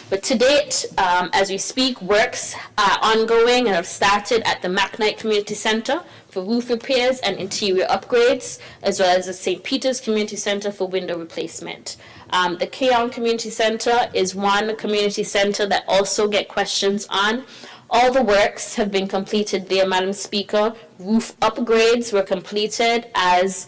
But to date, as we speak, works are ongoing and have started at the McKnight Community Center for roof repairs and interior upgrades, as well as the St. Peter's Community Center for window replacement. The Keon Community Center is one community center that also get questions on. All the works have been completed there, Madam Speaker. Roof upgrades were completed as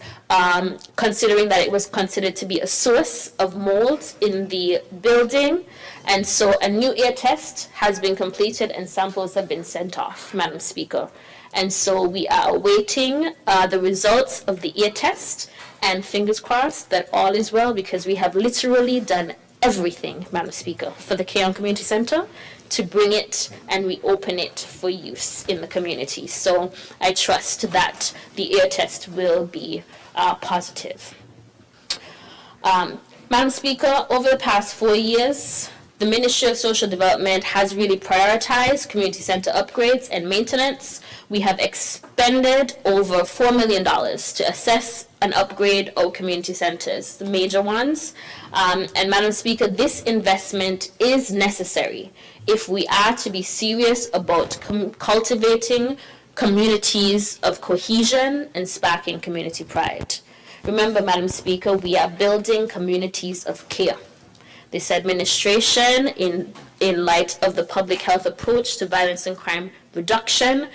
considering that it was considered to be a source of mold in the building. And so a new air test has been completed and samples have been sent off, Madam Speaker. And so we are awaiting the results of the air test, and fingers crossed that all is well, because we have literally done everything, Madam Speaker, for the Keon Community Center to bring it and reopen it for use in the community. So I trust that the air test will be positive. Madam Speaker, over the past 4 years, the Ministry of Social Development has really prioritized community center upgrades and maintenance. We have expended over $4 million to assess and upgrade our community centers, the major ones. And Madam Speaker, this investment is necessary if we are to be serious about cultivating communities of cohesion and sparking community pride. Remember, Madam Speaker, we are building communities of care. This administration, in light of the public health approach to violence and crime reduction,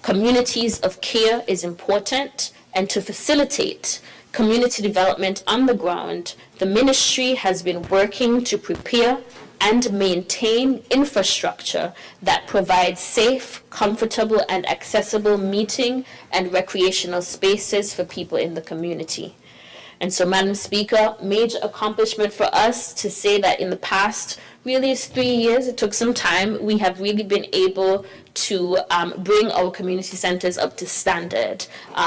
communities of care is important, and to facilitate community development on the ground, the ministry has been working to prepare and maintain infrastructure that provides safe, comfortable, and accessible meeting and recreational spaces for people in the community. And so, Madam Speaker, major accomplishment for us to say that in the past, really it's 3 years, it took some time, we have really been able to bring our community centers up to standard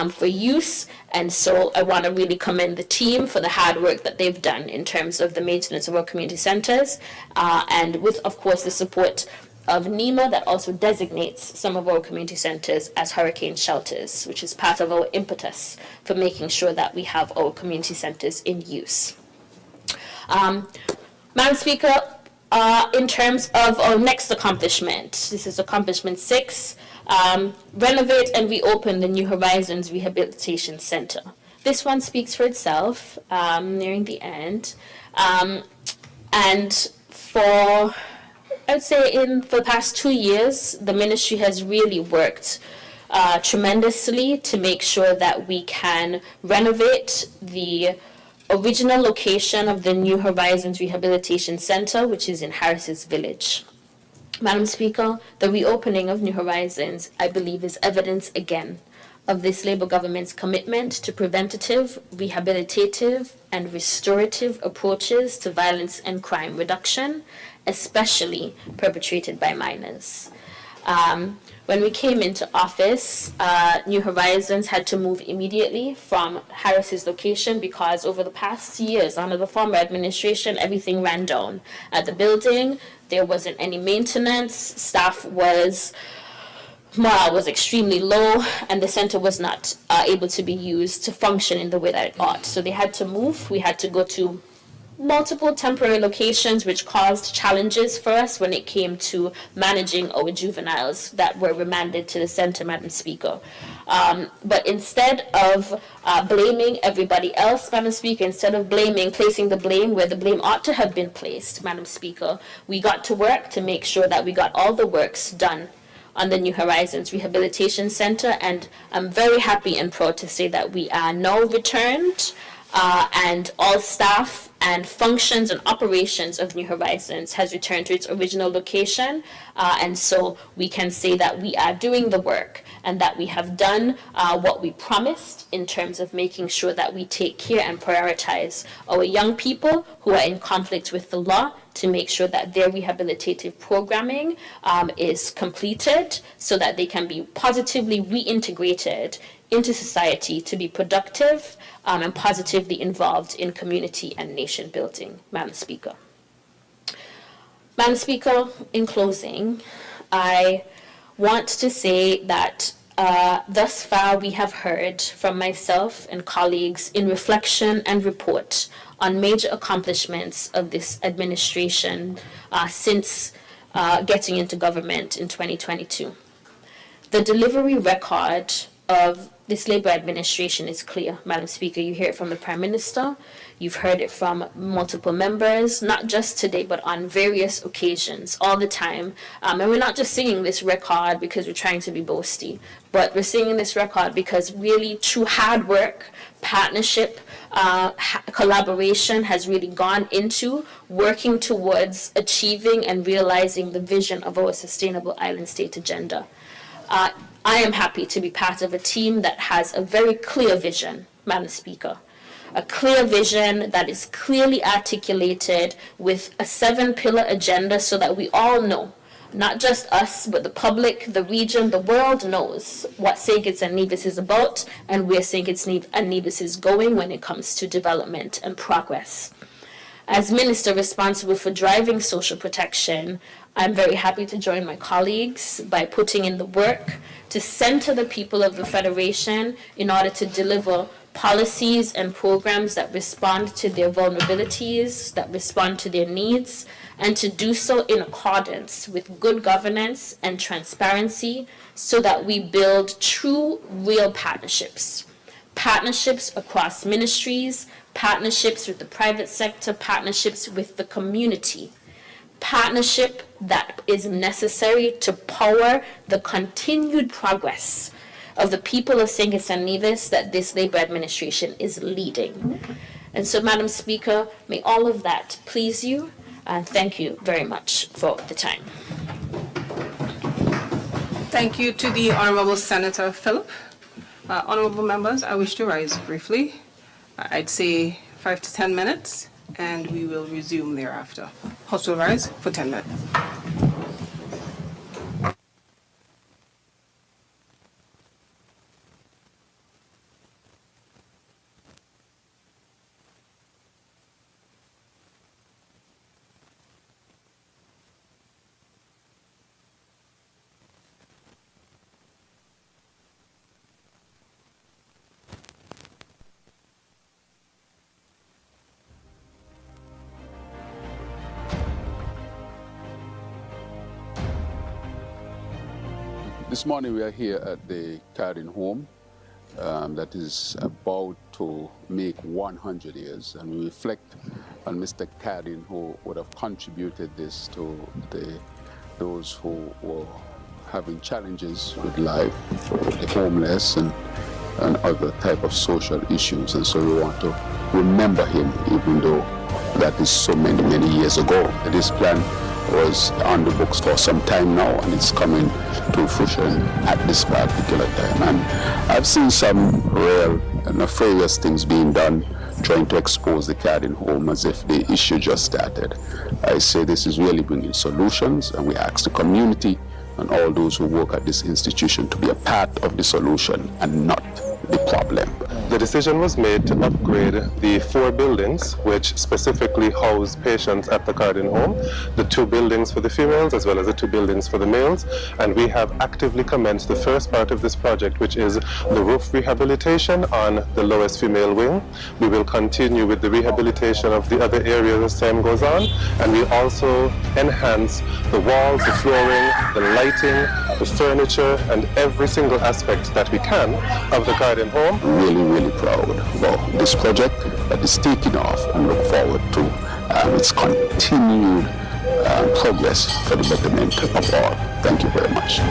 for use. And so I want to really commend the team for the hard work that they've done in terms of the maintenance of our community centers, and with, of course, the support of NEMA that also designates some of our community centers as hurricane shelters, which is part of our impetus for making sure that we have our community centers in use. Madam Speaker, in terms of our next accomplishment, this is accomplishment 6, renovate and reopen the New Horizons Rehabilitation Center. This one speaks for itself, nearing the end. And for, I would say, for the past 2 years, the ministry has really worked tremendously to make sure that we can renovate the original location of the New Horizons Rehabilitation Center, which is in Harris's Village. Madam Speaker, the reopening of New Horizons, I believe, is evidence again of this Labour government's commitment to preventative, rehabilitative, and restorative approaches to violence and crime reduction, especially perpetrated by minors. When we came into office, New Horizons had to move immediately from Harris's location because over the past years, under the former administration, everything ran down at the building. There wasn't any maintenance. Staff morale was extremely low, and the center was not able to be used to function in the way that it ought. So they had to move. We had to go to multiple temporary locations, which caused challenges for us when it came to managing our juveniles that were remanded to the center, Madam Speaker. But instead of blaming everybody else, Madam Speaker, instead of placing the blame where the blame ought to have been placed, Madam Speaker, we got to work to make sure that we got all the works done on the New Horizons Rehabilitation Center, and I'm very happy and proud to say that we are now returned, and all staff and functions and operations of New Horizons has returned to its original location. And so we can say that we are doing the work and that we have done what we promised in terms of making sure that we take care and prioritize our young people who are in conflict with the law, to make sure that their rehabilitative programming is completed so that they can be positively reintegrated into society to be productive and positively involved in community and nation building. Madam Speaker. Madam Speaker, in closing, I want to say that thus far we have heard from myself and colleagues in reflection and report on major accomplishments of this administration since getting into government in 2022. The delivery record of this Labour administration is clear, Madam Speaker. You hear it from the Prime Minister, you've heard it from multiple members, not just today, but on various occasions, all the time. And we're not just singing this record because we're trying to be boasty, but we're singing this record because really through hard work, partnership, collaboration has really gone into working towards achieving and realizing the vision of our Sustainable Island State agenda. I am happy to be part of a team that has a very clear vision, Madam Speaker. A clear vision that is clearly articulated with a 7-pillar agenda so that we all know, not just us, but the public, the region, the world knows what St. Kitts and Nevis is about and where St. Kitts and Nevis is going when it comes to development and progress. As Minister responsible for driving social protection, I'm very happy to join my colleagues by putting in the work to center the people of the Federation in order to deliver policies and programs that respond to their vulnerabilities, that respond to their needs, and to do so in accordance with good governance and transparency so that we build true, real partnerships. Partnerships across ministries, partnerships with the private sector, partnerships with the community. Partnership that is necessary to power the continued progress of the people of St. Kitts and Nevis that this Labour administration is leading. And so, Madam Speaker, may all of that please you, and thank you very much for the time. Thank you to the Honourable Senator Philip. Honourable members, I wish to rise briefly. I'd say 5 to 10 minutes, and we will resume thereafter. House will rise for 10 minutes. This morning we are here at the Cardin home that is about to make 100 years, and we reflect on Mr. Cardin, who would have contributed this to those who were having challenges with life, the homeless and other type of social issues. And so we want to remember him, even though that is so many years ago. This plan was on the books for some time now, and it's coming to fruition at this particular time. And I've seen some real nefarious things being done, trying to expose the Cardin home as if the issue just started. I say this is really bringing solutions, and we ask the community and all those who work at this institution to be a part of the solution and not the problem. The decision was made to upgrade the 4 buildings which specifically house patients at the Cardin home, the 2 buildings for the females as well as the 2 buildings for the males, and we have actively commenced the first part of this project, which is the roof rehabilitation on the lowest female wing. We will continue with the rehabilitation of the other areas as time goes on, and we also enhance the walls, the flooring, the lighting, the furniture, and every single aspect that we can of the Cardin home. Really proud of this project that is taking off, and look forward to its continued progress for the betterment of all. Thank you very much.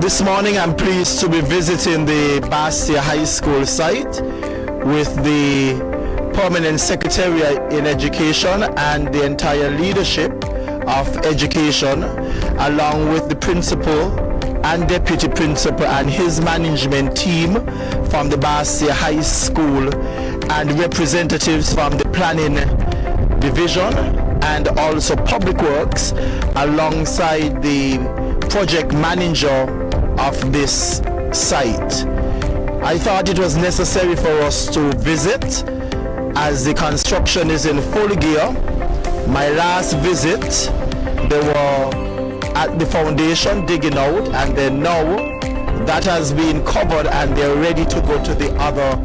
This morning I'm pleased to be visiting the Bastia High School site with the Permanent Secretary in Education and the entire leadership of education, along with the principal and deputy principal and his management team from the Bastia High School, and representatives from the planning division and also public works, alongside the project manager of this site. I thought it was necessary for us to visit as the construction is in full gear. My last visit, they were at the foundation digging out, and then now that has been covered and they're ready to go to the other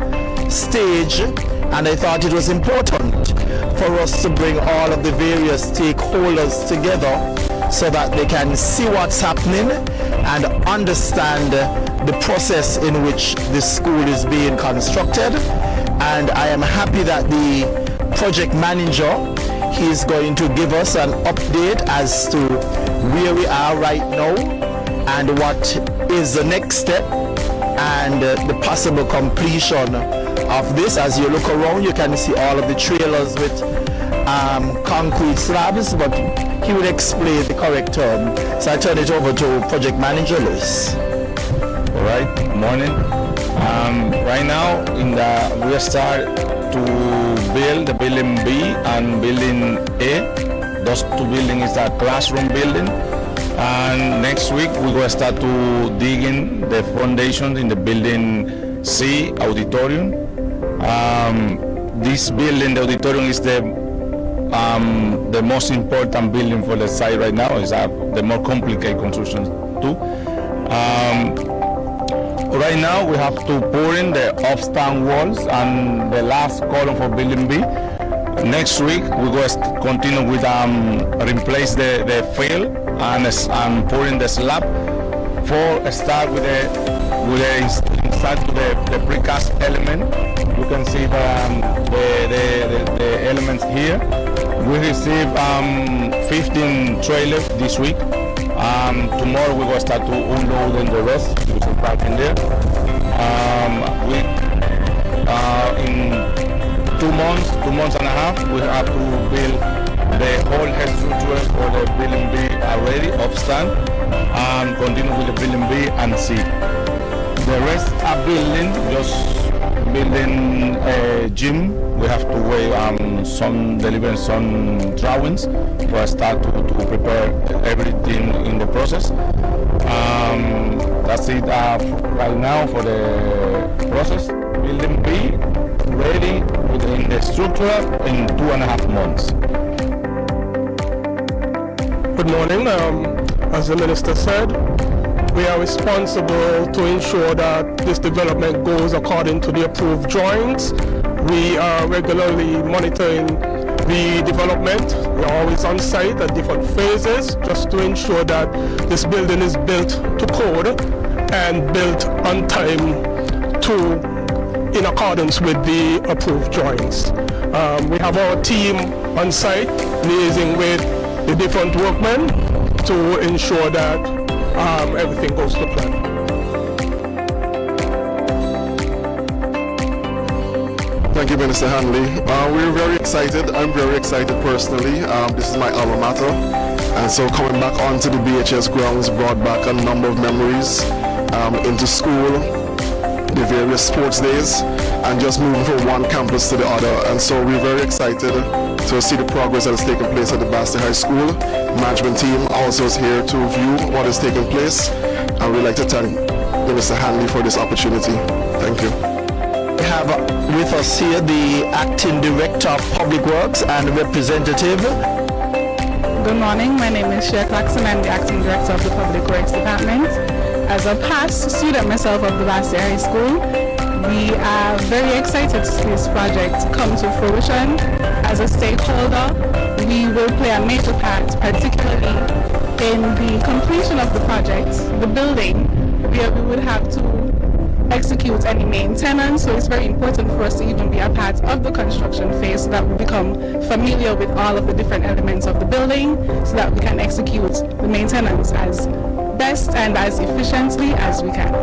stage. And I thought it was important for us to bring all of the various stakeholders together so that they can see what's happening and understand the process in which the school is being constructed. And I am happy that the project manager, he's going to give us an update as to where we are right now and what is the next step and the possible completion of this. As you look around, you can see all of the trailers with concrete slabs, but he will explain the correct term. So I turn it over to project manager Lewis. All right, good morning. Right now we start to build the building B and building A. Those two buildings is a classroom building. And next week we will start to dig in the foundations in the building C, auditorium. This building, the auditorium, is the most important building for the site right now. It's the more complicated construction too. Right now we have to pour in the upstand walls and the last column for building B. Next week we go continue with replace the fill and pour in the slab. For start with the inside to the precast element. You can see the elements here. We receive 15 trailers this week. Tomorrow we will start to unload the rest. There's some parking there. In 2 months and a half, we have to build the whole head structure for the building B already, upstand, and continue with the building B and C. The rest are building, just building a gym. We have to wait delivering some drawings for start to prepare everything in the process. That's it right now for the process. Building B ready within the structure in 2.5 months. Good morning. As the minister said, we are responsible to ensure that this development goes according to the approved drawings. We are regularly monitoring the development. We are always on site at different phases just to ensure that this building is built to code and built on time in accordance with the approved drawings. We have our team on site liaising with the different workmen to ensure that everything goes to plan. Thank you, Minister Hanley. We're very excited. I'm very excited personally. This is my alma mater. And so coming back onto the BHS grounds brought back a number of memories into school, the various sports days, and just moving from one campus to the other. And so we're very excited to see the progress that is taking place at the Bastia High School. Management team also is here to view what is taking place. And we'd like to thank Minister Hanley for this opportunity. Thank you. We have with us here the Acting Director of Public Works and representative. Good morning, my name is Shea Claxton. I'm the Acting Director of the Public Works Department. As a past student myself of the Bastia High School, we are very excited to see this project come to fruition. As a stakeholder, we will play a major part, particularly in the completion of the project, the building, where we would have to execute any maintenance. So it's very important for us to even be a part of the construction phase so that we become familiar with all of the different elements of the building so that we can execute the maintenance as best and as efficiently as we can.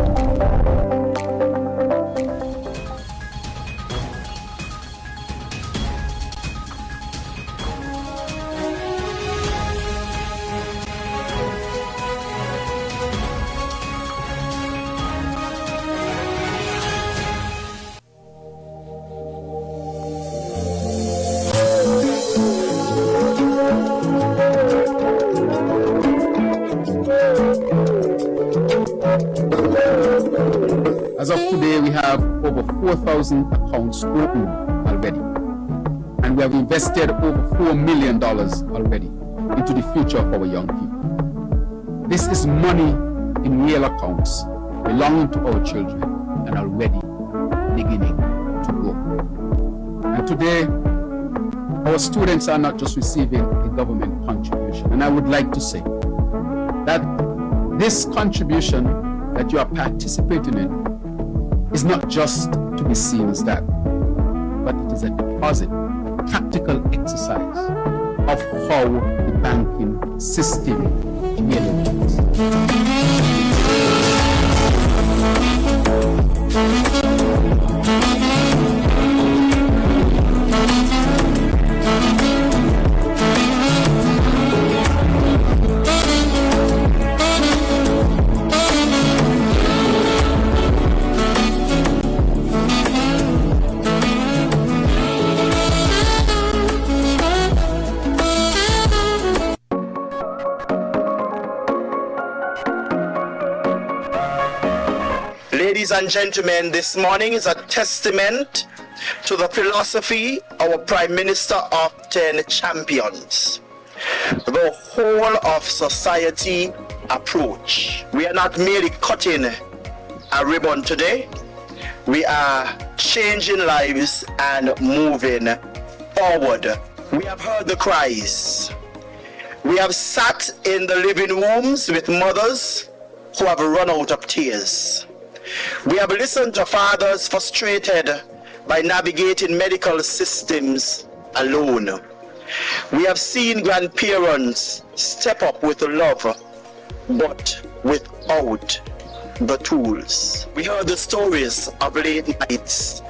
As of today, we have over 4,000 accounts open already. And we have invested over $4 million already into the future of our young people. This is money in real accounts belonging to our children and already beginning to grow. And today, our students are not just receiving a government contribution. And I would like to say that this contribution that you are participating in is not just to be seen as that, but it is a deposit, practical exercise of how the banking system really works. Ladies and gentlemen, this morning is a testament to the philosophy our Prime Minister often champions. The whole of society approach. We are not merely cutting a ribbon today. We are changing lives and moving forward. We have heard the cries. We have sat in the living rooms with mothers who have run out of tears. We have listened to fathers frustrated by navigating medical systems alone. We have seen grandparents step up with love, but without the tools. We heard the stories of late nights,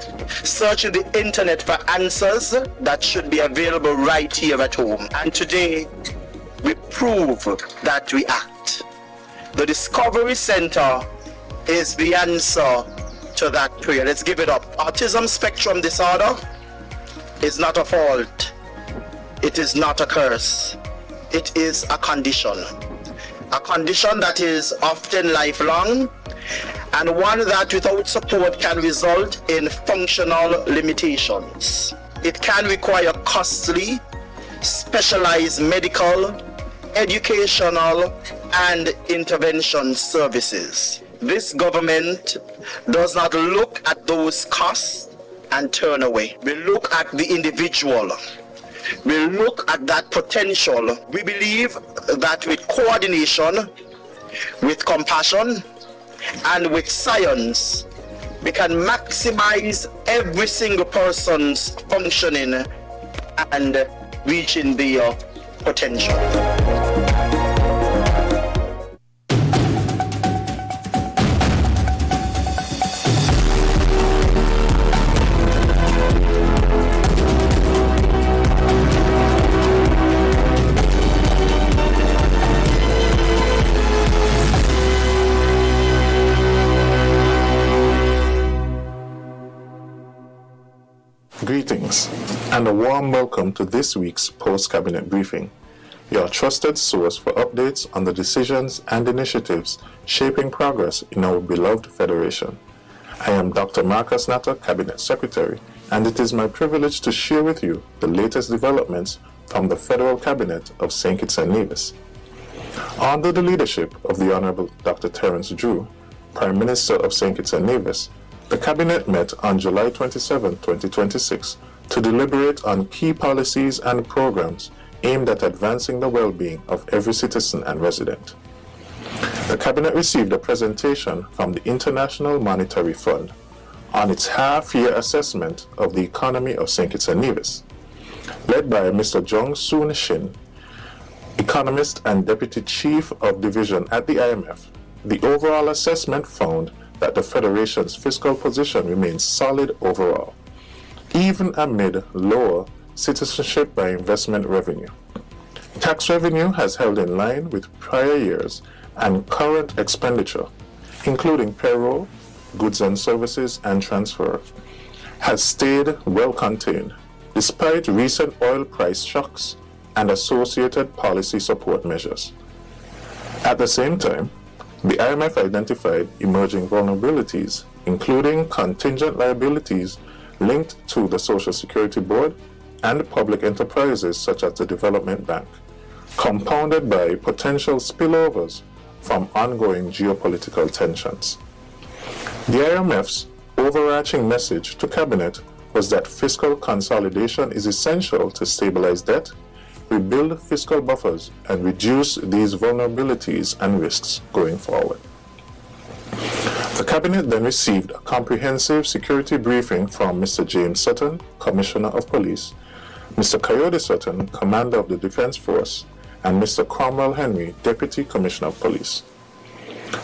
searching the internet for answers that should be available right here at home. And today, we prove that we act. The Discovery Center is the answer to that prayer. Let's give it up. Autism spectrum disorder is not a fault. It is not a curse. It is a condition. A condition that is often lifelong, and one that without support can result in functional limitations. It can require costly, specialized medical, educational, and intervention services. This government does not look at those costs and turn away. We look at the individual. We look at that potential. We believe that with coordination, with compassion, and with science, we can maximize every single person's functioning and reaching their potential. Greetings and a warm welcome to this week's post-cabinet briefing, your trusted source for updates on the decisions and initiatives shaping progress in our beloved federation. I am Dr. Marcus Natter, Cabinet Secretary, and it is my privilege to share with you the latest developments from the Federal Cabinet of St. Kitts and Nevis. Under the leadership of the Honorable Dr. Terence Drew, Prime Minister of St. Kitts and Nevis, the Cabinet met on July 27, 2026 to deliberate on key policies and programs aimed at advancing the well-being of every citizen and resident. The Cabinet received a presentation from the International Monetary Fund on its half-year assessment of the economy of St. Kitts and Nevis. Led by Mr. Jong Soon Shin, economist and deputy chief of division at the IMF, the overall assessment found that the Federation's fiscal position remains solid overall, even amid lower citizenship by investment revenue. Tax revenue has held in line with prior years, and current expenditure, including payroll, goods and services, and transfer, has stayed well contained, despite recent oil price shocks and associated policy support measures. At the same time, the IMF identified emerging vulnerabilities, including contingent liabilities linked to the Social Security Board and public enterprises such as the Development Bank, compounded by potential spillovers from ongoing geopolitical tensions. The IMF's overarching message to Cabinet was that fiscal consolidation is essential to stabilize debt, rebuild fiscal buffers, and reduce these vulnerabilities and risks going forward. The Cabinet then received a comprehensive security briefing from Mr. James Sutton, Commissioner of Police, Mr. Coyote Sutton, Commander of the Defense Force, and Mr. Cromwell Henry, Deputy Commissioner of Police.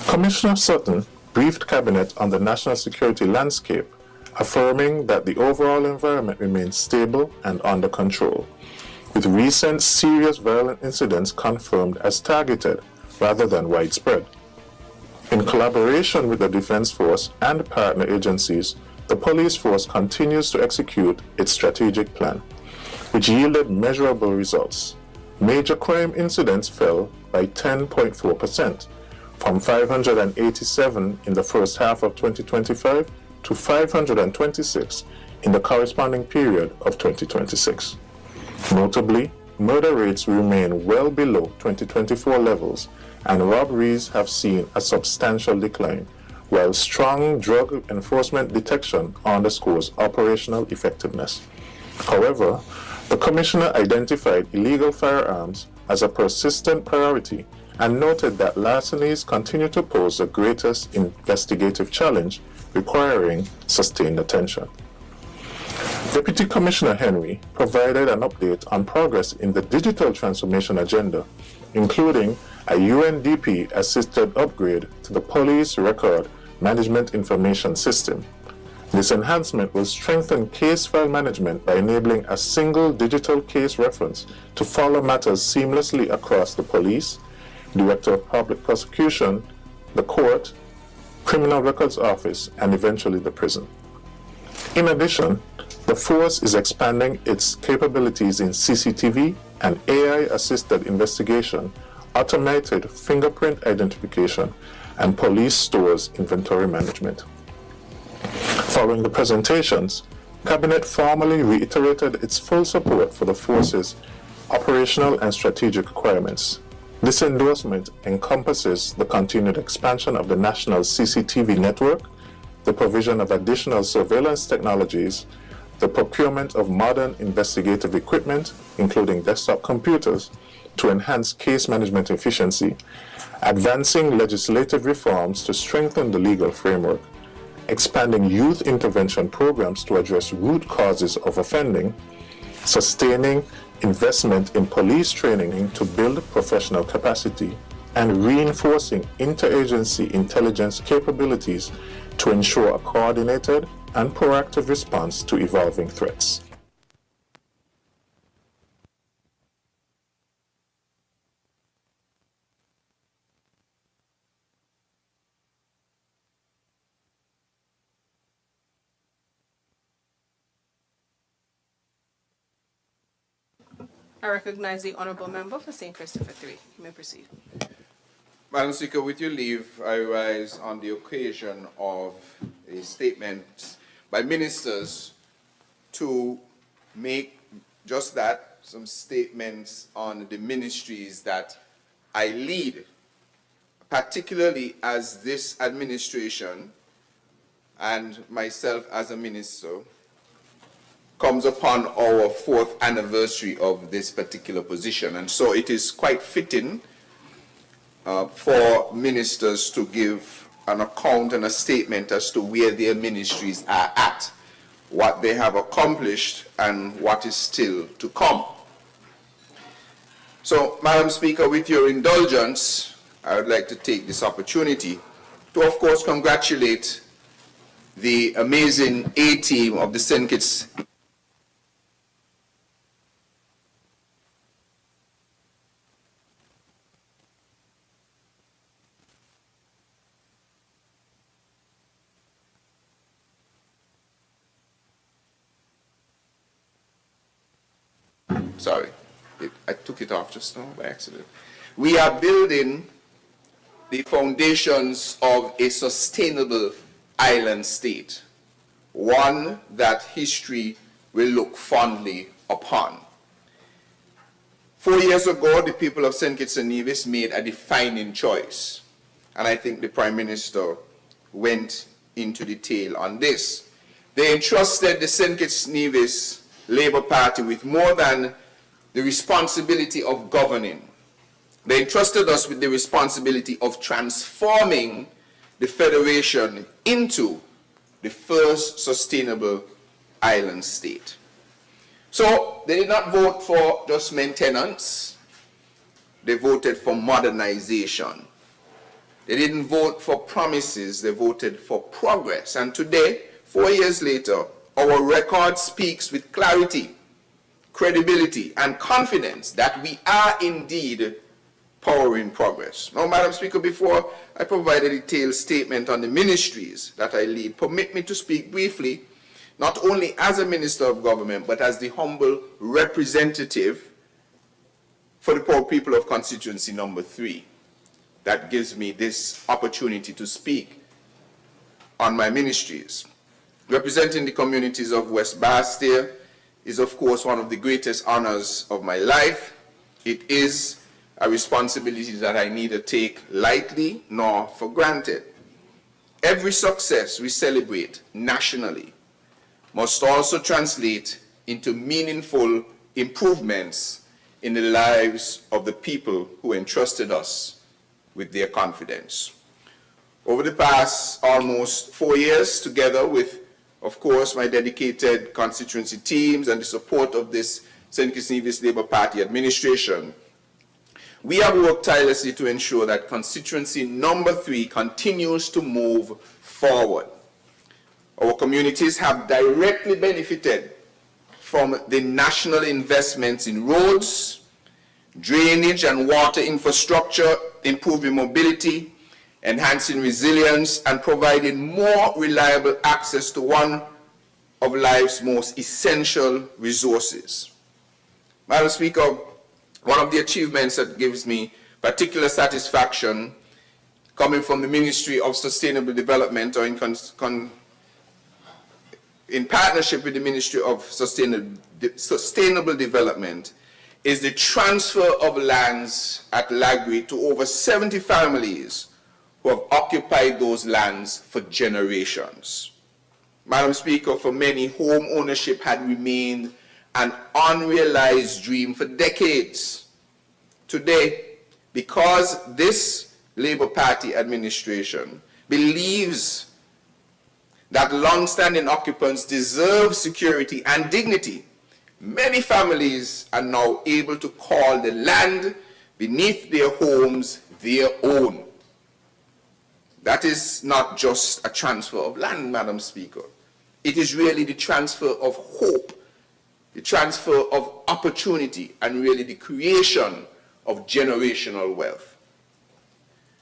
Commissioner Sutton briefed Cabinet on the national security landscape, affirming that the overall environment remains stable and under control, with recent serious violent incidents confirmed as targeted rather than widespread. In collaboration with the Defense Force and partner agencies, the police force continues to execute its strategic plan, which yielded measurable results. Major crime incidents fell by 10.4%, from 587 in the first half of 2025 to 526 in the corresponding period of 2026. Notably, murder rates remain well below 2024 levels, and robberies have seen a substantial decline, while strong drug enforcement detection underscores operational effectiveness. However, the Commissioner identified illegal firearms as a persistent priority and noted that larcenies continue to pose the greatest investigative challenge, requiring sustained attention. Deputy Commissioner Henry provided an update on progress in the digital transformation agenda, including a UNDP-assisted upgrade to the Police Record Management Information System. This enhancement will strengthen case file management by enabling a single digital case reference to follow matters seamlessly across the police, Director of Public Prosecution, the court, Criminal Records Office, and eventually the prison. In addition, the force is expanding its capabilities in CCTV and AI-assisted investigation, automated fingerprint identification, and police stores inventory management. Following the presentations, Cabinet formally reiterated its full support for the force's operational and strategic requirements. This endorsement encompasses the continued expansion of the national CCTV network, the provision of additional surveillance technologies, the procurement of modern investigative equipment, including desktop computers, to enhance case management efficiency, advancing legislative reforms to strengthen the legal framework, expanding youth intervention programs to address root causes of offending, sustaining investment in police training to build professional capacity, and reinforcing interagency intelligence capabilities to ensure a coordinated and proactive response to evolving threats. I recognize the Honourable Member for St. Christopher 3. You may proceed. Madam Speaker, with your leave, I rise on the occasion of a statement by ministers to make just that, some statements on the ministries that I lead, particularly as this administration and myself as a minister comes upon our 4th anniversary of this particular position. And so it is quite fitting for ministers to give an account and a statement as to where their ministries are at, what they have accomplished, and what is still to come. So, Madam Speaker, with your indulgence, I would like to take this opportunity to, of course, congratulate the amazing A-team of the St. Kitts. Sorry, I took it off just now by accident. We are building the foundations of a sustainable island state, one that history will look fondly upon. 4 years ago, the people of St. Kitts and Nevis made a defining choice, and I think the Prime Minister went into detail on this. They entrusted the St. Kitts and Nevis Labour Party with more than the responsibility of governing. They entrusted us with the responsibility of transforming the Federation into the first sustainable island state. So they did not vote for just maintenance, they voted for modernization. They didn't vote for promises, they voted for progress. And today, 4 years later, our record speaks with clarity, credibility, and confidence that we are indeed powering progress. Now, Madam Speaker, before I provide a detailed statement on the ministries that I lead, permit me to speak briefly, not only as a Minister of Government, but as the humble representative for the poor people of constituency number 3. That gives me this opportunity to speak on my ministries. Representing the communities of West Bastia is, of course, one of the greatest honors of my life. It is a responsibility that I neither take lightly nor for granted. Every success we celebrate nationally must also translate into meaningful improvements in the lives of the people who entrusted us with their confidence. Over the past almost 4 years, together with, of course, my dedicated constituency teams and the support of this St. Kitts and Nevis Labour Party administration, we have worked tirelessly to ensure that constituency number 3 continues to move forward. Our communities have directly benefited from the national investments in roads, drainage and water infrastructure, improving mobility, enhancing resilience, and providing more reliable access to one of life's most essential resources. Madam Speaker, one of the achievements that gives me particular satisfaction coming from the Ministry of Sustainable Development, or in partnership with the Ministry of Sustainable Development, is the transfer of lands at Lagri to over 70 families who have occupied those lands for generations. Madam Speaker, for many, home ownership had remained an unrealized dream for decades. Today, because this Labour Party administration believes that long-standing occupants deserve security and dignity, many families are now able to call the land beneath their homes their own. That is not just a transfer of land, Madam Speaker. It is really the transfer of hope, the transfer of opportunity, and really the creation of generational wealth.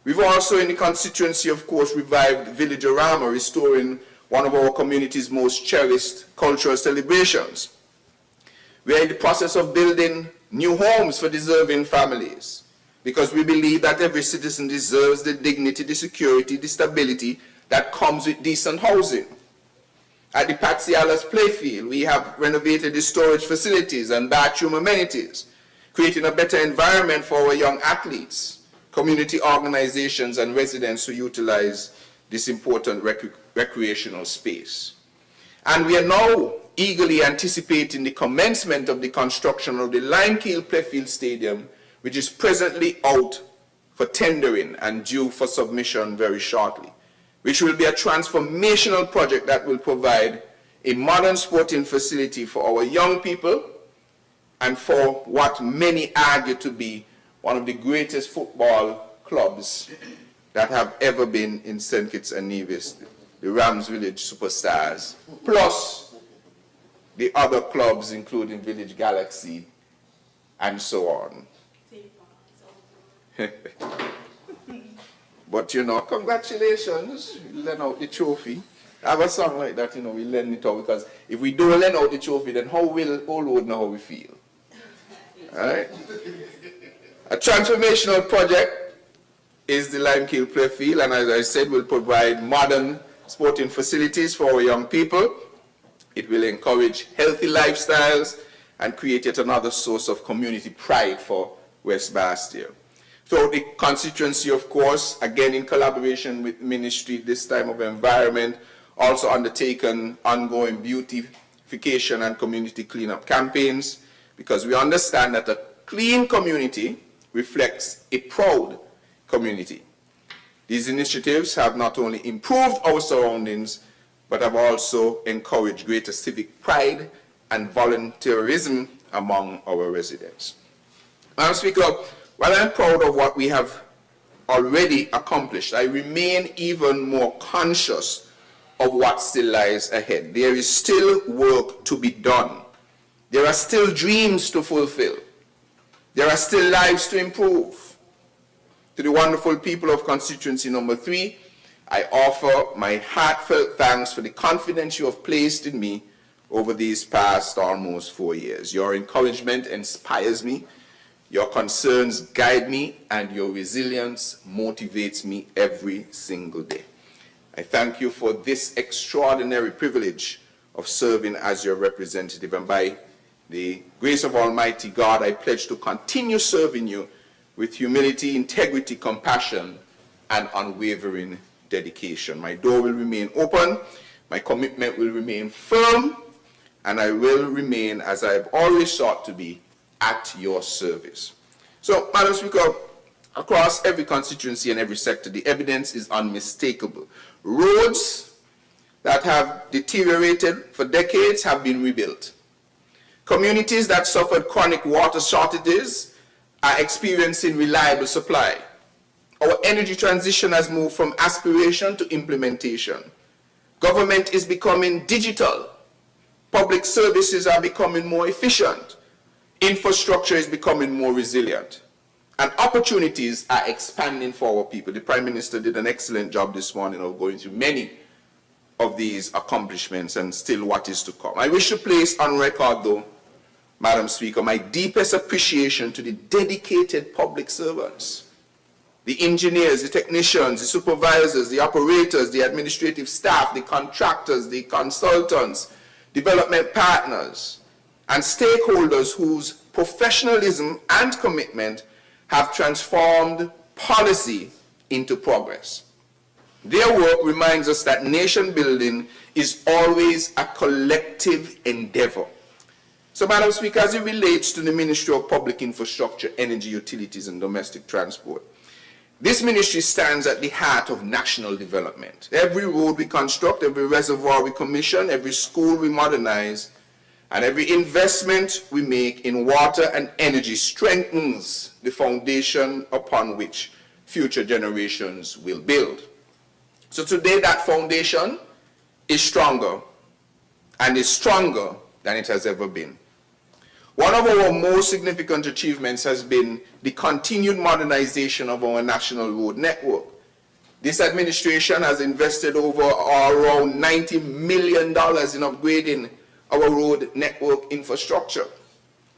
We've also, in the constituency, of course, revived Village-O-Rama, restoring one of our community's most cherished cultural celebrations. We are in the process of building new homes for deserving families, because we believe that every citizen deserves the dignity, the security, the stability that comes with decent housing. At the Patsy Allis Playfield, we have renovated the storage facilities and bathroom amenities, creating a better environment for our young athletes, community organizations, and residents who utilize this important recreational space. And we are now eagerly anticipating the commencement of the construction of the Limekeel Playfield Stadium, which is presently out for tendering and due for submission very shortly, which will be a transformational project that will provide a modern sporting facility for our young people, and for what many argue to be one of the greatest football clubs that have ever been in St. Kitts and Nevis, the Rams Village Superstars, plus the other clubs including Village Galaxy and so on. But you know, congratulations, you lend out the trophy. I have a song like that, you know, we lend it out, because if we don't lend out the trophy, then how will all road know how we feel? Alright? A transformational project is the Limekiln Playfield, and as I said, will provide modern sporting facilities for our young people. It will encourage healthy lifestyles and create yet another source of community pride for West Bastia. So the constituency, of course, again in collaboration with Ministry, this time of Environment, also undertaken ongoing beautification and community cleanup campaigns, because we understand that a clean community reflects a proud community. These initiatives have not only improved our surroundings, but have also encouraged greater civic pride and volunteerism among our residents. Madam Speaker, while I'm proud of what we have already accomplished, I remain even more conscious of what still lies ahead. There is still work to be done. There are still dreams to fulfill. There are still lives to improve. To the wonderful people of constituency number 3, I offer my heartfelt thanks for the confidence you have placed in me over these past almost 4 years. Your encouragement inspires me, your concerns guide me, and your resilience motivates me every single day. I thank you for this extraordinary privilege of serving as your representative, and by the grace of Almighty God, I pledge to continue serving you with humility, integrity, compassion, and unwavering dedication. My door will remain open, my commitment will remain firm, and I will remain, as I have always sought to be, at your service. So, Madam Speaker, across every constituency and every sector, the evidence is unmistakable. Roads that have deteriorated for decades have been rebuilt. Communities that suffered chronic water shortages are experiencing reliable supply. Our energy transition has moved from aspiration to implementation. Government is becoming digital. Public services are becoming more efficient. Infrastructure is becoming more resilient. And opportunities are expanding for our people. The Prime Minister did an excellent job this morning of going through many of these accomplishments and still what is to come. I wish to place on record, though, Madam Speaker, my deepest appreciation to the dedicated public servants, the engineers, the technicians, the supervisors, the operators, the administrative staff, the contractors, the consultants, development partners, and stakeholders whose professionalism and commitment have transformed policy into progress. Their work reminds us that nation building is always a collective endeavor. So, Madam Speaker, as it relates to the Ministry of Public Infrastructure, Energy, Utilities, and Domestic Transport, this ministry stands at the heart of national development. Every road we construct, every reservoir we commission, every school we modernize, and every investment we make in water and energy strengthens the foundation upon which future generations will build. So today that foundation is stronger, and is stronger than it has ever been. One of our most significant achievements has been the continued modernization of our national road network. This administration has invested over around $90 million in upgrading our road network infrastructure.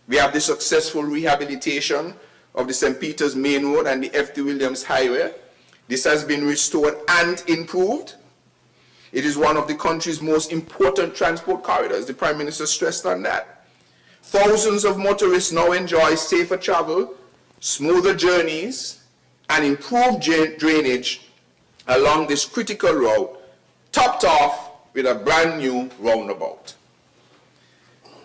We have the successful rehabilitation of the St. Peter's Main Road and the F.D. Williams Highway. This has been restored and improved. It is one of the country's most important transport corridors. The Prime Minister stressed on that. Thousands of motorists now enjoy safer travel, smoother journeys, and improved drainage along this critical route, topped off with a brand new roundabout.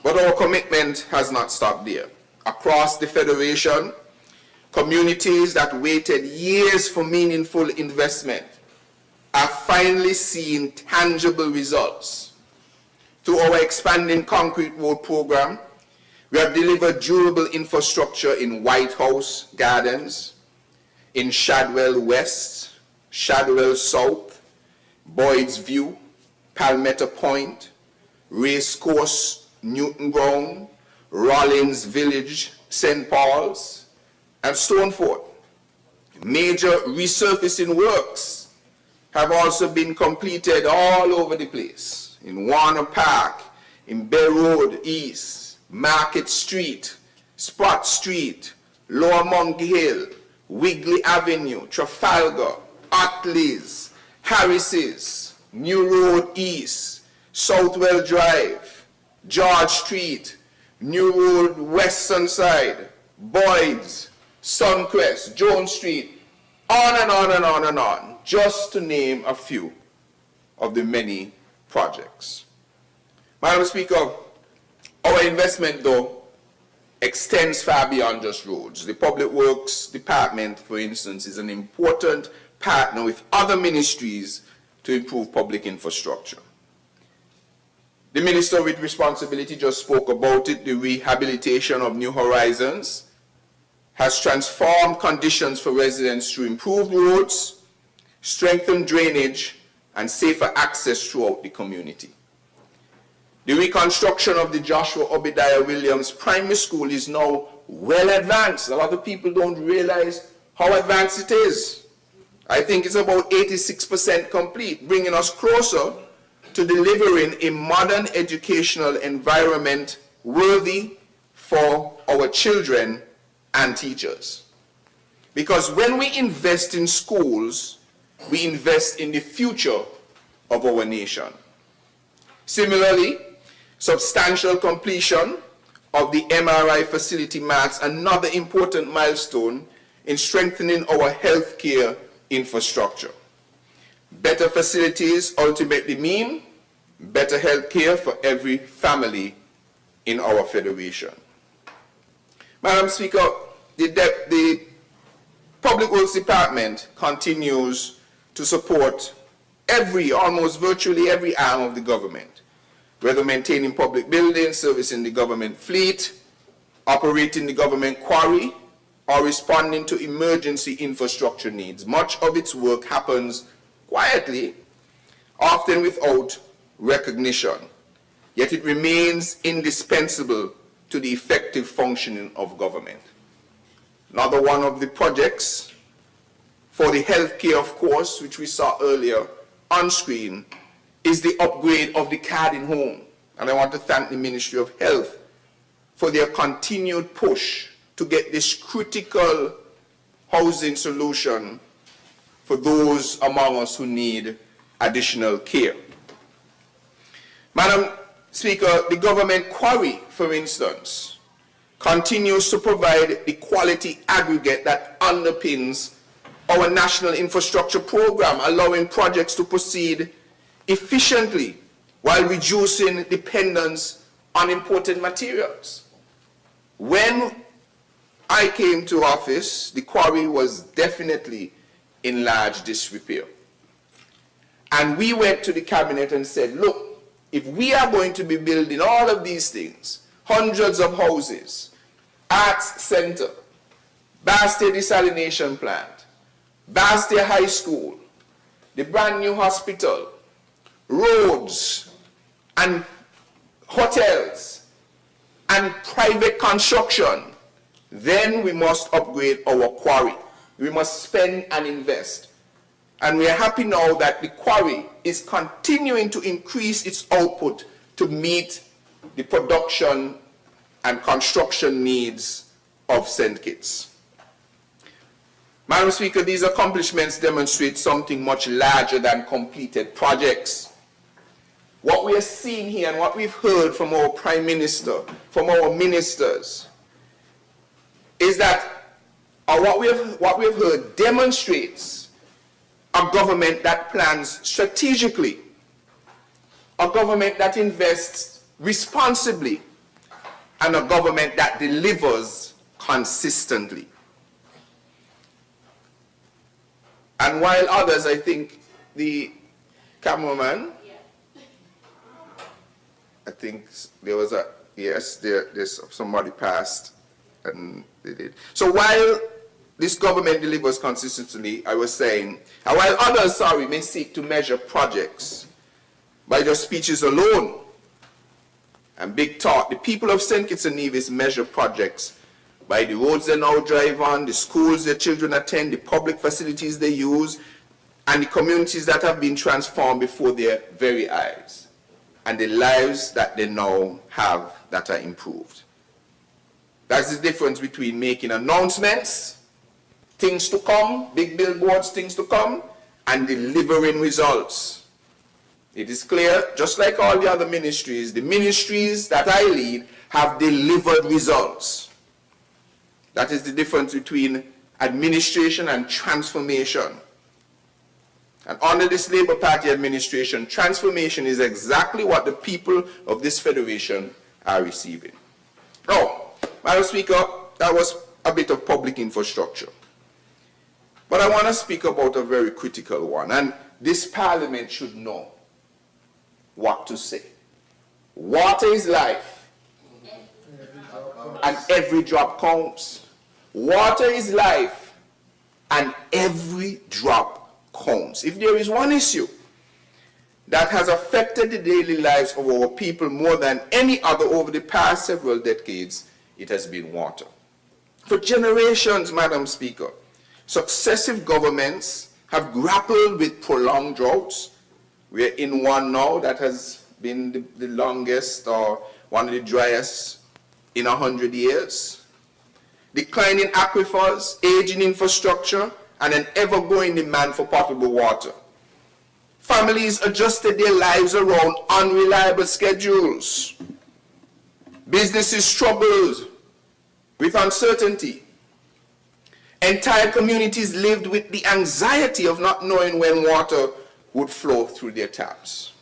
But our commitment has not stopped there. Across the Federation, communities that waited years for meaningful investment are finally seeing tangible results. Through our expanding concrete road program, We have delivered durable infrastructure in White House Gardens, in Shadwell West, Shadwell South, Boyd's View, Palmetto Point, Racecourse, Newton Ground, Rollins Village, St. Paul's, and Stoneford. Major resurfacing works have also been completed all over the place, in Warner Park, in Bay Road East, Market Street, Sprott Street, Lower Monkey Hill, Wigley Avenue, Trafalgar, Otley's, Harris's, New Road East, Southwell Drive, George Street, New Road West Sunside, Boyd's, Suncrest, Jones Street, on and on and on and on, just to name a few of the many projects. Madam Speaker, our investment, though, extends far beyond just roads. The Public Works Department, for instance, is an important partner with other ministries to improve public infrastructure. The Minister with responsibility just spoke about it. The rehabilitation of New Horizons has transformed conditions for residents through improved roads, strengthened drainage, and safer access throughout the community. The reconstruction of the Joshua Obadiah Williams Primary School is now well advanced. A lot of people don't realize how advanced it is. I think it's about 86% complete, bringing us closer to delivering a modern educational environment worthy for our children and teachers. Because when we invest in schools, we invest in the future of our nation. Similarly, substantial completion of the MRI facility marks another important milestone in strengthening our healthcare infrastructure. Better facilities ultimately mean better healthcare for every family in our federation. Madam Speaker, the Public Works Department continues to support almost virtually every arm of the government, whether maintaining public buildings, servicing the government fleet, operating the government quarry, or responding to emergency infrastructure needs. Much of its work happens quietly, often without recognition, yet it remains indispensable to the effective functioning of government. Another one of the projects for the healthcare, of course, which we saw earlier on screen, is the upgrade of the Cardin Home. And I want to thank the Ministry of Health for their continued push to get this critical housing solution for those among us who need additional care. Madam Speaker, the government quarry, for instance, continues to provide the quality aggregate that underpins our national infrastructure program, allowing projects to proceed efficiently while reducing dependence on imported materials. When I came to office, the quarry was definitely in large disrepair. And we went to the cabinet and said, look, if we are going to be building all of these things, hundreds of houses, arts center, Bastia desalination plant, Bastia High School, the brand new hospital, roads and hotels and private construction, then we must upgrade our quarry. We must spend and invest. And we are happy now that the quarry is continuing to increase its output to meet the production and construction needs of St. Kitts. Madam Speaker, these accomplishments demonstrate something much larger than completed projects. What we are seeing here and what we've heard from our Prime Minister, from our ministers, is that what we have heard demonstrates a government that plans strategically, a government that invests responsibly, and a government that delivers consistently. And while others, I think the cameraman, I think there was a Yes, there's somebody passed, and they did. So while this government delivers consistently, I was saying, and while others, may seek to measure projects by their speeches alone and big talk, the people of St. Kitts and Nevis measure projects by the roads they now drive on, the schools their children attend, the public facilities they use, and the communities that have been transformed before their very eyes, and the lives that they now have that are improved. That's the difference between making announcements, things to come, big billboards, things to come, and delivering results. It is clear, just like all the other ministries, the ministries that I lead have delivered results. That is the difference between administration and transformation. And under this Labour Party administration, transformation is exactly what the people of this federation are receiving. Now, Madam Speaker, that was a bit of public infrastructure. But I want to speak about a very critical one, and this Parliament should know what to say. Water is life, and every drop counts. Water is life, and every drop counts. If there is one issue that has affected the daily lives of our people more than any other over the past several decades, it has been water. For generations, Madam Speaker, successive governments have grappled with prolonged droughts. We're in one now that has been the longest or one of the driest in 100 years. Declining aquifers, aging infrastructure, and an ever-growing demand for potable water. Families adjusted their lives around unreliable schedules. Businesses struggled with uncertainty. Entire communities lived with the anxiety of not knowing when water would flow through their taps.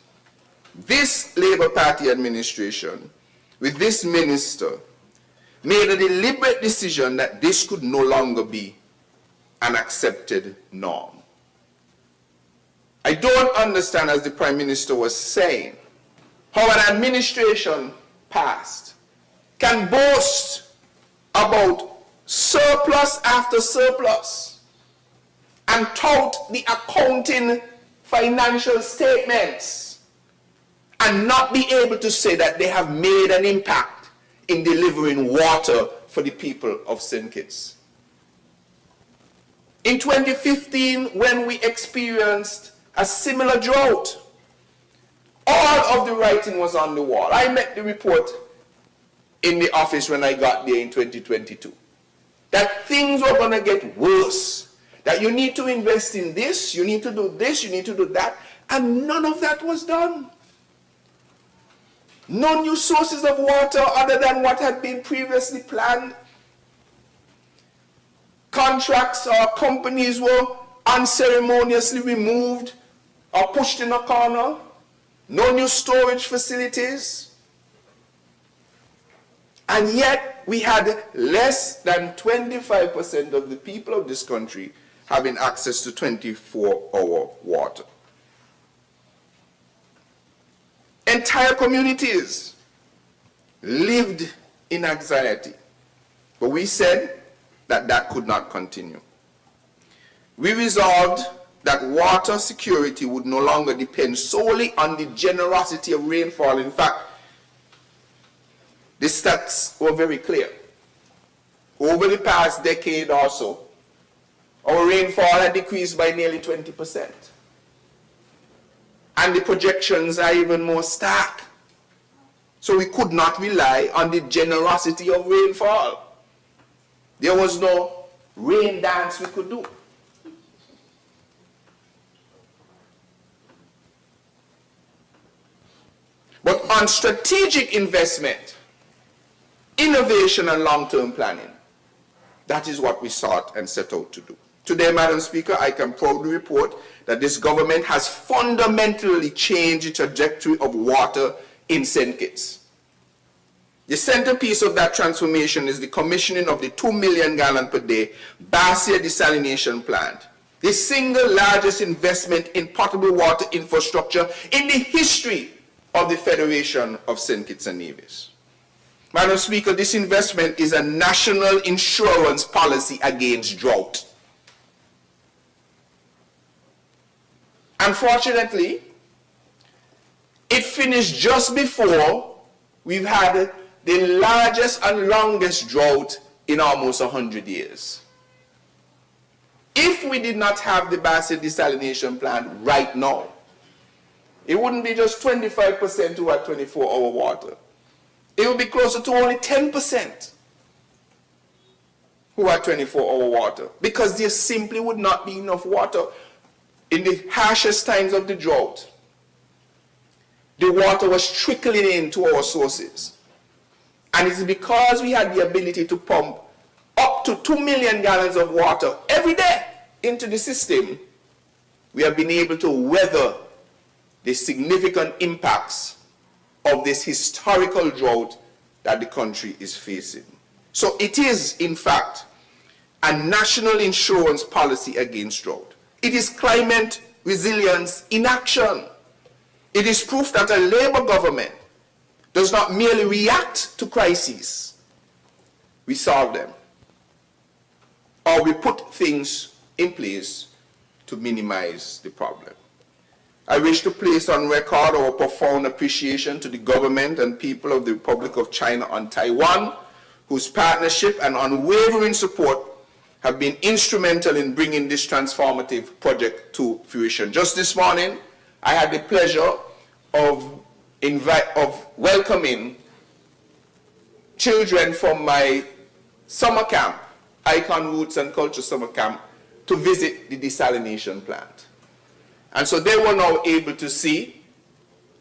This Labour Party administration, with this minister, made a deliberate decision that this could no longer be an accepted norm. I don't understand, as the Prime Minister was saying, how an administration past can boast about surplus after surplus and tout the accounting financial statements and not be able to say that they have made an impact in delivering water for the people of St. Kitts. In 2015, when we experienced a similar drought, all of the writing was on the wall. I met the report in the office when I got there in 2022, that things were going to get worse, that you need to invest in this, you need to do this, you need to do that, and none of that was done. No new sources of water other than what had been previously planned. Contracts or companies were unceremoniously removed or pushed in a corner. No new storage facilities. And yet we had less than 25% of the people of this country having access to 24-hour water. Entire communities lived in anxiety. But we said that that could not continue. We resolved that water security would no longer depend solely on the generosity of rainfall. In fact, the stats were very clear. Over the past decade or so, our rainfall had decreased by nearly 20%. And the projections are even more stark. So we could not rely on the generosity of rainfall. There was no rain dance we could do. But on strategic investment, innovation and long-term planning, that is what we sought and set out to do. Today, Madam Speaker, I can proudly report that this government has fundamentally changed the trajectory of water in St. Kitts. The centerpiece of that transformation is the commissioning of the 2 million gallon per day Basia desalination plant, the single largest investment in potable water infrastructure in the history of the Federation of St. Kitts and Nevis. Madam Speaker, this investment is a national insurance policy against drought. Unfortunately, it finished just before we've had the largest and longest drought in almost 100 years. If we did not have the Basset desalination plant right now, it wouldn't be just 25% who had 24-hour water. It would be closer to only 10% who had 24-hour water, because there simply would not be enough water. In the harshest times of the drought, the water was trickling into our sources. And it's because we had the ability to pump up to 2 million gallons of water every day into the system, we have been able to weather the significant impacts of this historical drought that the country is facing. So it is, in fact, a national insurance policy against drought. It is climate resilience in action. It is proof that a Labour government does not merely react to crises, we solve them. Or we put things in place to minimize the problem. I wish to place on record our profound appreciation to the government and people of the Republic of China and Taiwan, whose partnership and unwavering support have been instrumental in bringing this transformative project to fruition. Just this morning, I had the pleasure of welcoming children from my summer camp, Icon Roots and Culture Summer Camp, to visit the desalination plant. And so they were now able to see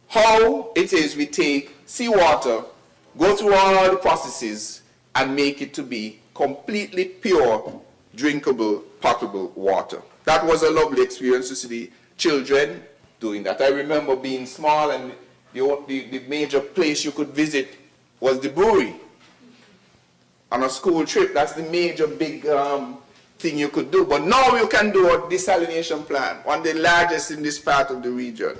how it is we take seawater, go through all the processes, and make it to be completely pure, drinkable, potable water. That was a lovely experience to see the children doing that. I remember being small, and the major place you could visit was the brewery. On a school trip, that's the major big thing you could do. But now you can do a desalination plant, one of the largest in this part of the region.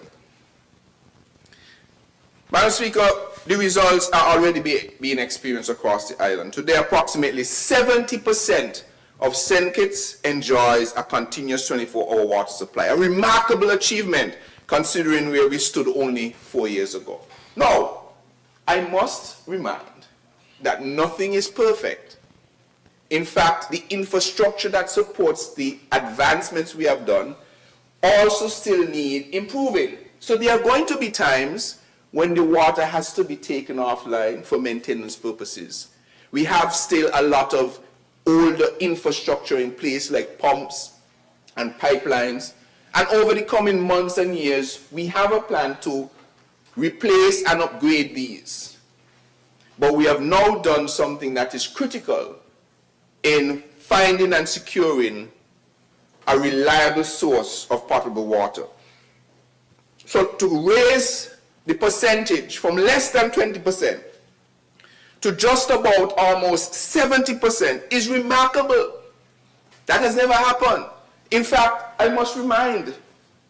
Madam Speaker, the results are already being experienced across the island. Today, approximately 70% of St. Kitts enjoys a continuous 24-hour water supply, a remarkable achievement considering where we stood only 4 years ago. Now, I must remind that nothing is perfect. In fact, the infrastructure that supports the advancements we have done also still need improving. So there are going to be times when the water has to be taken offline for maintenance purposes. We have still a lot of older infrastructure in place, like pumps and pipelines. And over the coming months and years, we have a plan to replace and upgrade these. But we have now done something that is critical in finding and securing a reliable source of potable water. So to raise the percentage from less than 20% to just about almost 70% is remarkable. That has never happened. In fact, I must remind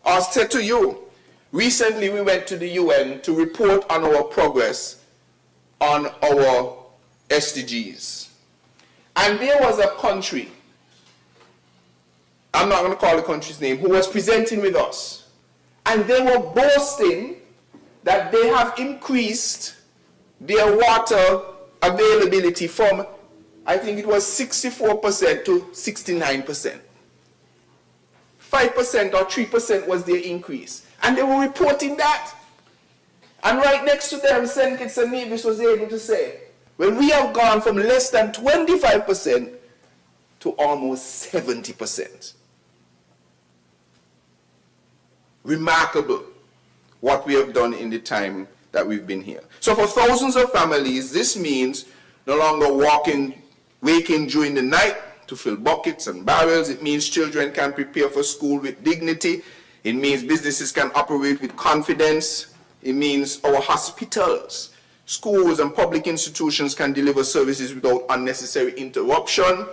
or say to you, recently we went to the UN to report on our progress on our SDGs. And there was a country, I'm not going to call the country's name, who was presenting with us. And they were boasting that they have increased their water availability from, I think it was 64% to 69%. 5% or 3% was their increase. And they were reporting that. And right next to them, St. Kitts and Nevis was able to say, well, we have gone from less than 25% to almost 70%. Remarkable what we have done in the time that we've been here. So for thousands of families, this means no longer waking during the night to fill buckets and barrels. It means children can prepare for school with dignity. It means businesses can operate with confidence. It means our hospitals, schools, and public institutions can deliver services without unnecessary interruption.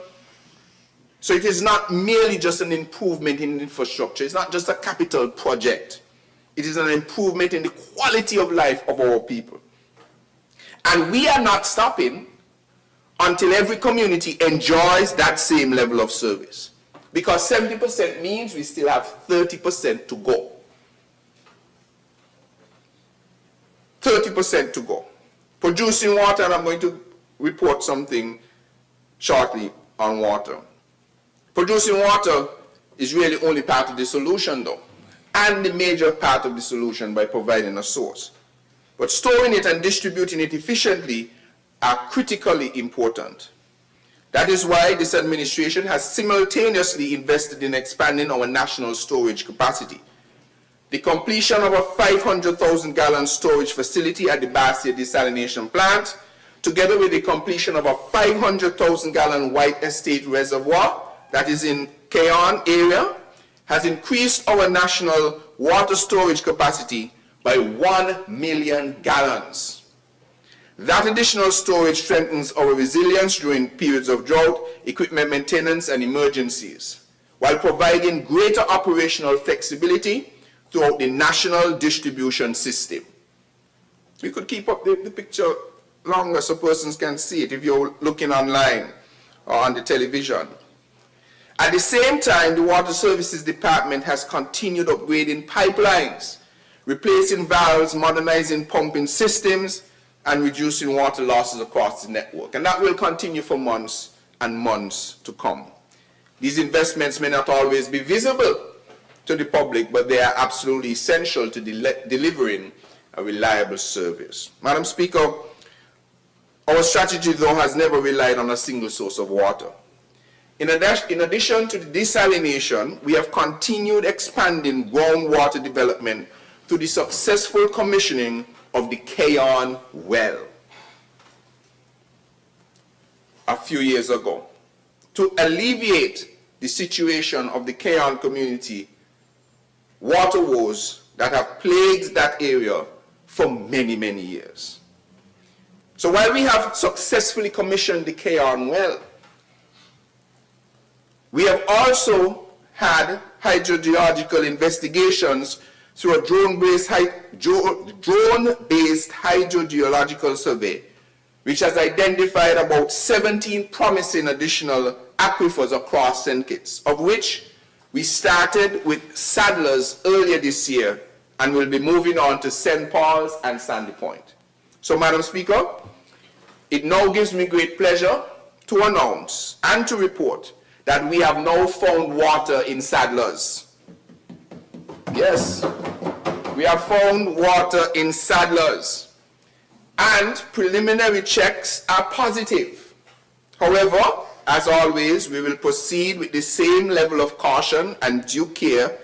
So it is not merely just an improvement in infrastructure. It's not just a capital project. It is an improvement in the quality of life of our people. And we are not stopping until every community enjoys that same level of service. Because 70% means we still have 30% to go. 30% to go. Producing water, and I'm going to report something shortly on water. Producing water is really only part of the solution though, and the major part of the solution by providing a source. But storing it and distributing it efficiently are critically important. That is why this administration has simultaneously invested in expanding our national storage capacity. The completion of a 500,000 gallon storage facility at the Bastia desalination plant, together with the completion of a 500,000 gallon White Estate reservoir that is in Keyon area, has increased our national water storage capacity by 1 million gallons. That additional storage strengthens our resilience during periods of drought, equipment maintenance, and emergencies, while providing greater operational flexibility throughout the national distribution system. We could keep up the picture longer so persons can see it if you're looking online or on the television. At the same time, the Water Services Department has continued upgrading pipelines, replacing valves, modernizing pumping systems, and reducing water losses across the network. And that will continue for months and months to come. These investments may not always be visible to the public, but they are absolutely essential to delivering a reliable service. Madam Speaker, our strategy, though, has never relied on a single source of water. In addition to the desalination, we have continued expanding groundwater development through the successful commissioning of the Keyon well a few years ago to alleviate the situation of the Keyon community water woes that have plagued that area for many, many years. So while we have successfully commissioned the Keyon well, we have also had hydrogeological investigations through a drone-based hydrogeological survey, which has identified about 17 promising additional aquifers across St. Kitts, of which we started with Sadler's earlier this year and will be moving on to St. Paul's and Sandy Point. So, Madam Speaker, it now gives me great pleasure to announce and to report that we have now found water in Sadler's. Yes, we have found water in Sadler's, and preliminary checks are positive. However, as always, we will proceed with the same level of caution and due care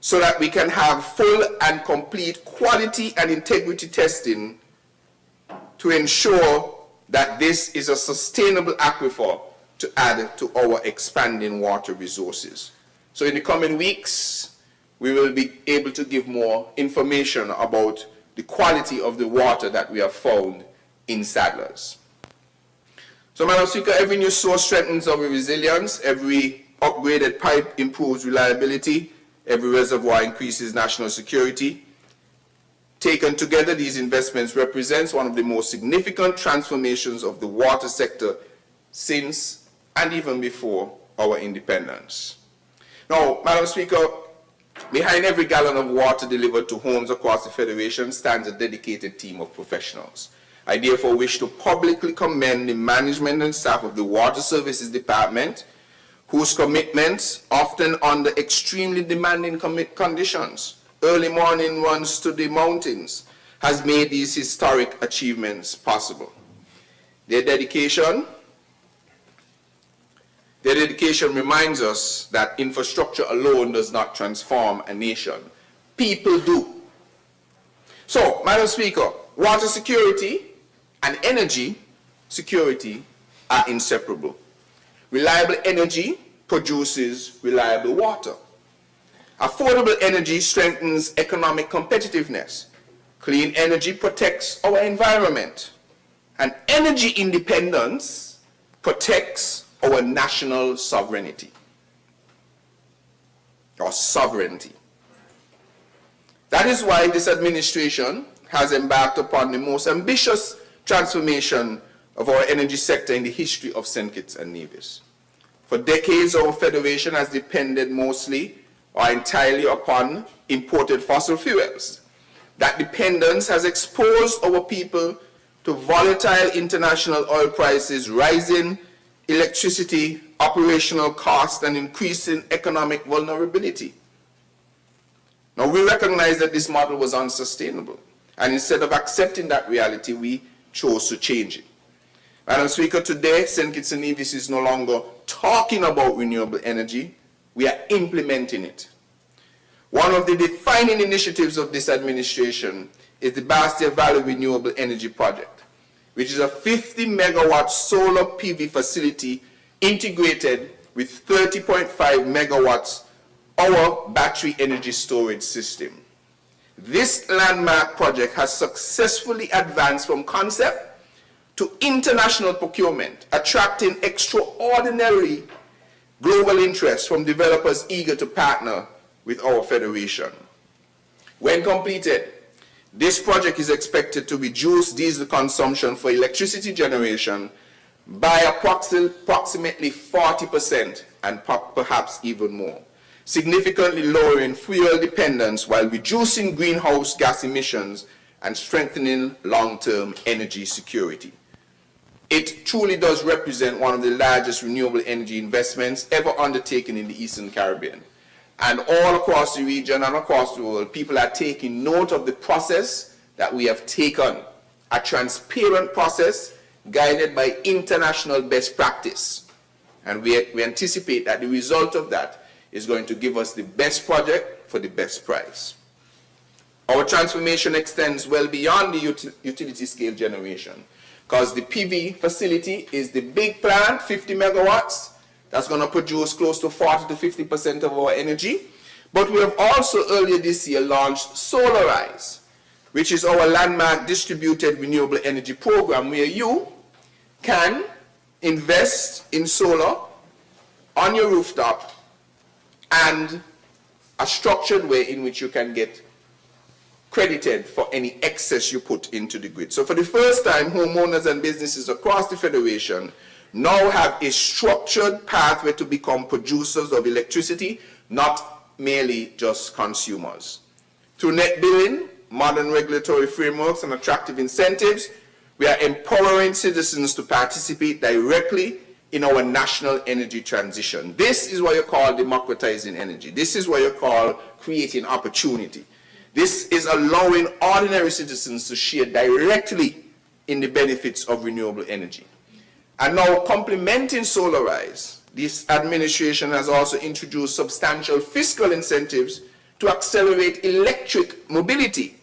so that we can have full and complete quality and integrity testing to ensure that this is a sustainable aquifer to add to our expanding water resources. So in the coming weeks, we will be able to give more information about the quality of the water that we have found in Sadler's. So, Madam Speaker, every new source strengthens our resilience, every upgraded pipe improves reliability, every reservoir increases national security. Taken together, these investments represent one of the most significant transformations of the water sector since and even before our independence. Now, Madam Speaker, behind every gallon of water delivered to homes across the Federation stands a dedicated team of professionals. I therefore wish to publicly commend the management and staff of the Water Services Department, whose commitments, often under extremely demanding conditions, early morning runs to the mountains, has made these historic achievements possible. Their dedication reminds us that infrastructure alone does not transform a nation. People do. So, Madam Speaker, water security and energy security are inseparable. Reliable energy produces reliable water. Affordable energy strengthens economic competitiveness. Clean energy protects our environment. And energy independence protects our national sovereignty. That is why this administration has embarked upon the most ambitious transformation of our energy sector in the history of St. Kitts and Nevis. For decades, our federation has depended mostly or entirely upon imported fossil fuels. That dependence has exposed our people to volatile international oil prices, rising electricity operational costs, and increasing economic vulnerability. Now, we recognize that this model was unsustainable, and instead of accepting that reality, we chose to change it. Madam Speaker, today, St. Kitts and Nevis is no longer talking about renewable energy, we are implementing it. One of the defining initiatives of this administration is the Bastia Valley Renewable Energy Project, which is a 50 megawatt solar PV facility integrated with 30.5 megawatts our battery energy storage system. This landmark project has successfully advanced from concept to international procurement, attracting extraordinary global interest from developers eager to partner with our federation. When completed, this project is expected to reduce diesel consumption for electricity generation by approximately 40% and perhaps even more, significantly lowering fuel dependence while reducing greenhouse gas emissions and strengthening long-term energy security. It truly does represent one of the largest renewable energy investments ever undertaken in the Eastern Caribbean. And all across the region and across the world, people are taking note of the process that we have taken, a transparent process guided by international best practice. And we anticipate that the result of that is going to give us the best project for the best price. Our transformation extends well beyond the utility scale generation, because the PV facility is the big plant, 50 megawatts, that's going to produce close to 40 to 50% of our energy. But we have also earlier this year launched Solarize, which is our landmark distributed renewable energy program where you can invest in solar on your rooftop and a structured way in which you can get credited for any excess you put into the grid. So for the first time, homeowners and businesses across the Federation now have a structured pathway to become producers of electricity, not merely just consumers. Through net billing, modern regulatory frameworks, and attractive incentives, we are empowering citizens to participate directly in our national energy transition. This is what you call democratizing energy. This is what you call creating opportunity. This is allowing ordinary citizens to share directly in the benefits of renewable energy. And now, complementing Solarize, this administration has also introduced substantial fiscal incentives to accelerate electric mobility,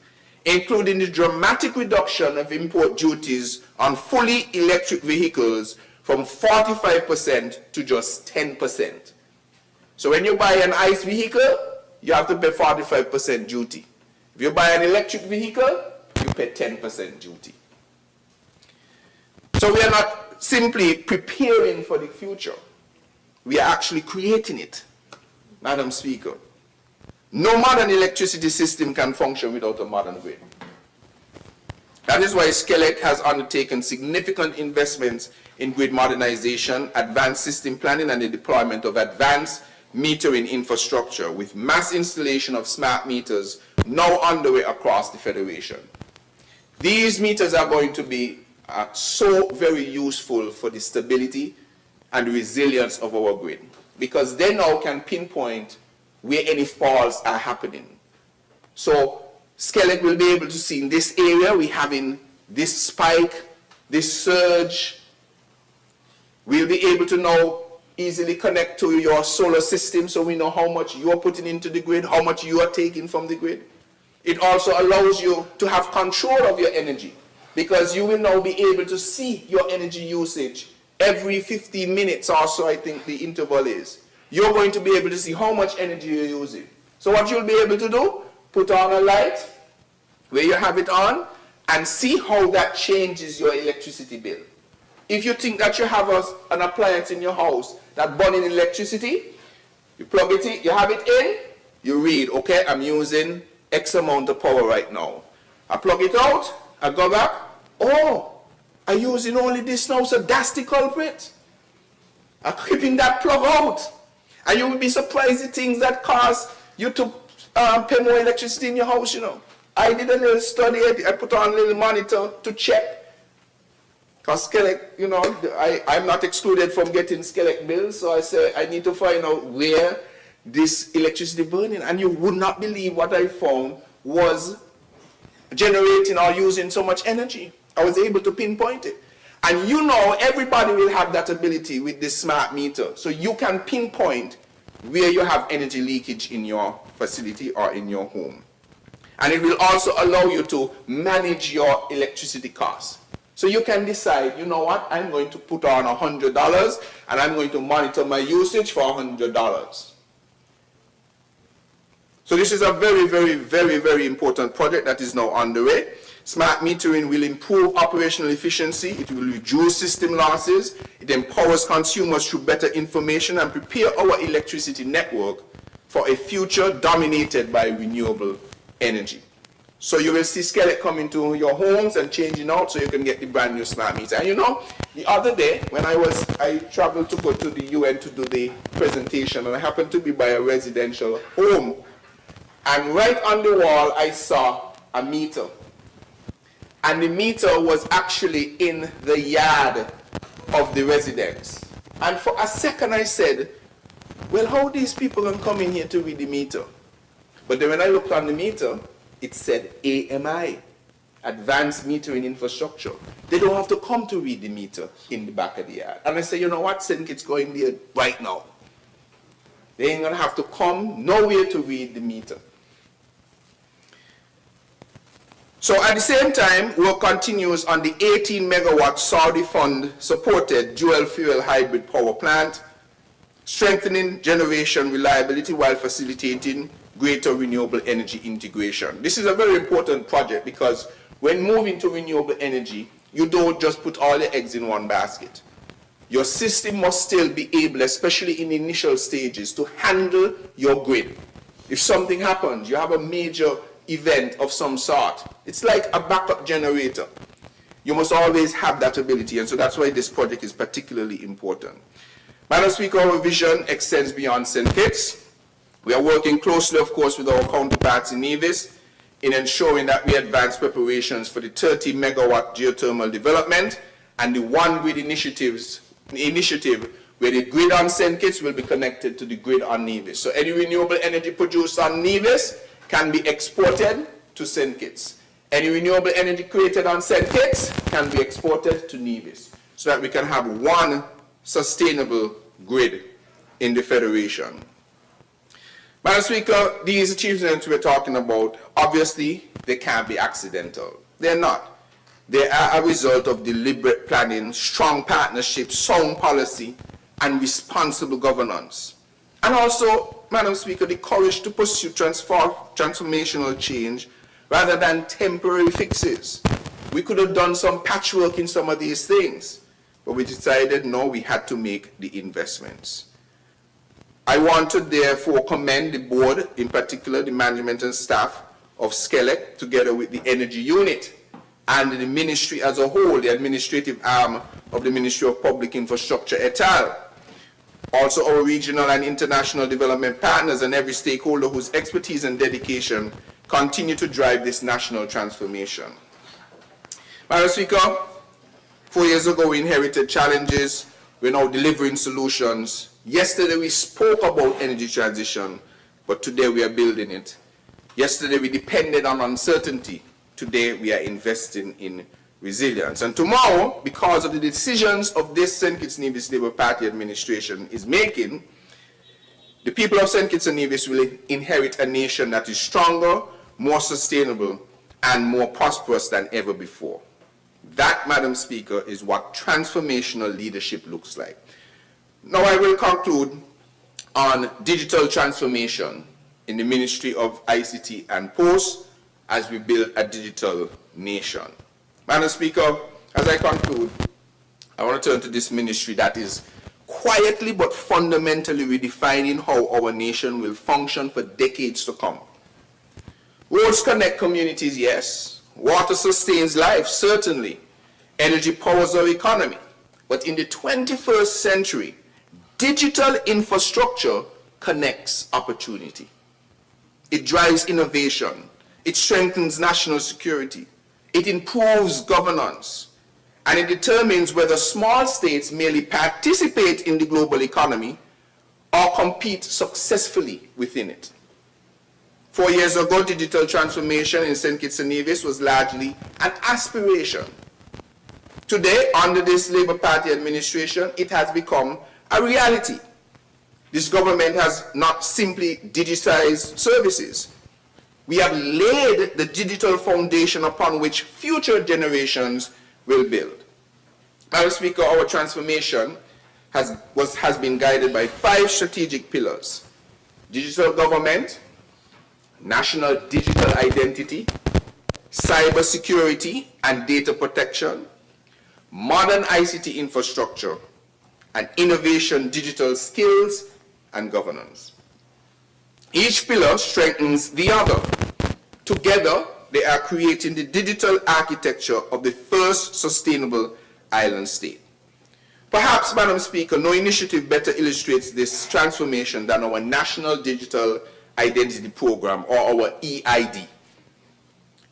including the dramatic reduction of import duties on fully electric vehicles from 45% to just 10%. So when you buy an ICE vehicle, you have to pay 45% duty. If you buy an electric vehicle, you pay 10% duty. So we are not simply preparing for the future. We are actually creating it, Madam Speaker. No modern electricity system can function without a modern grid. That is why SCELEC has undertaken significant investments in grid modernization, advanced system planning, and the deployment of advanced metering infrastructure, with mass installation of smart meters now underway across the Federation. These meters are going to be so very useful for the stability and resilience of our grid, because they now can pinpoint where any faults are happening. So SCELEC will be able to see in this area we're having this spike, this surge. We'll be able to now easily connect to your solar system so we know how much you're putting into the grid, how much you are taking from the grid. It also allows you to have control of your energy, because you will now be able to see your energy usage every 15 minutes or so, I think the interval is. You're going to be able to see how much energy you're using. So what you'll be able to do, put on a light where you have it on and see how that changes your electricity bill. If you think that you have an appliance in your house that burning electricity, you plug it in, you have it in, you read, okay, I'm using X amount of power right now. I plug it out, I go back, oh, I'm using only this now, so that's the culprit. I'm keeping that plug out. And you will be surprised the things that cause you to pay more electricity in your house, you know. I did a little study, I put on a little monitor to check. Because Skelec, you know, I'm not excluded from getting Skelec bills, so I said I need to find out where this electricity burning. And you would not believe what I found was generating or using so much energy. I was able to pinpoint it. And you know, everybody will have that ability with this smart meter. So you can pinpoint where you have energy leakage in your facility or in your home. And it will also allow you to manage your electricity costs. So you can decide, you know what, I'm going to put on $100 and I'm going to monitor my usage for $100. So this is a very, very, very, very important project that is now underway. Smart metering will improve operational efficiency, it will reduce system losses, it empowers consumers through better information and prepare our electricity network for a future dominated by renewable energy. So you will see Skelec coming to your homes and changing out so you can get the brand new smart meter. And you know, the other day when I traveled to go to the UN to do the presentation, and I happened to be by a residential home, and right on the wall I saw a meter. And the meter was actually in the yard of the residents. And for a second I said, well, how these people can come in here to read the meter? But then when I looked on the meter, it said AMI, Advanced Metering Infrastructure. They don't have to come to read the meter in the back of the yard. And I said, you know what, St. Kitts going there right now. They ain't gonna have to come nowhere to read the meter. So at the same time, work continues on the 18 megawatt Saudi fund supported dual fuel hybrid power plant, strengthening generation reliability while facilitating greater renewable energy integration. This is a very important project because when moving to renewable energy, you don't just put all your eggs in one basket. Your system must still be able, especially in the initial stages, to handle your grid. If something happens, you have a major event of some sort, it's like a backup generator. You must always have that ability, and so that's why this project is particularly important. Madam Speaker, our vision extends beyond St. Kitts. We are working closely, of course, with our counterparts in Nevis in ensuring that we advance preparations for the 30 megawatt geothermal development and the One Grid initiative where the grid on St. Kitts will be connected to the grid on Nevis. So any renewable energy produced on Nevis can be exported to St. Kitts. Any renewable energy created on St. Kitts can be exported to Nevis so that we can have one sustainable grid in the Federation. Madam Speaker, these achievements we're talking about, obviously, they can't be accidental. They're not. They are a result of deliberate planning, strong partnerships, sound policy, and responsible governance. And also, Madam Speaker, the courage to pursue transformational change rather than temporary fixes. We could have done some patchwork in some of these things, but we decided, no, we had to make the investments. I want to therefore commend the board, in particular the management and staff of Skelec, together with the energy unit and the ministry as a whole, the administrative arm of the Ministry of Public Infrastructure et al. Also our regional and international development partners and every stakeholder whose expertise and dedication continue to drive this national transformation. Madam Speaker, 4 years ago we inherited challenges, we're now delivering solutions. Yesterday we spoke about energy transition, but today we are building it. Yesterday we depended on uncertainty, today we are investing in resilience. And tomorrow, because of the decisions of this St. Kitts Nevis Labour Party administration is making, the people of St. Kitts and Nevis will inherit a nation that is stronger, more sustainable, and more prosperous than ever before. That, Madam Speaker, is what transformational leadership looks like. Now I will conclude on digital transformation in the Ministry of ICT and Posts as we build a digital nation. Madam Speaker, as I conclude, I want to turn to this ministry that is quietly but fundamentally redefining how our nation will function for decades to come. Roads connect communities, yes. Water sustains life, certainly. Energy powers our economy. But in the 21st century, digital infrastructure connects opportunity. It drives innovation. It strengthens national security. It improves governance. And it determines whether small states merely participate in the global economy or compete successfully within it. 4 years ago, digital transformation in St. Kitts and Nevis was largely an aspiration. Today, under this Labour Party administration, it has become a reality. This government has not simply digitized services. We have laid the digital foundation upon which future generations will build. Madam Speaker, our transformation has been guided by 5 strategic pillars: digital government, national digital identity, cyber security and data protection, modern ICT infrastructure, and innovation, digital skills, and governance. Each pillar strengthens the other. Together, they are creating the digital architecture of the first sustainable island state. Perhaps, Madam Speaker, no initiative better illustrates this transformation than our National Digital Identity Program, or our EID.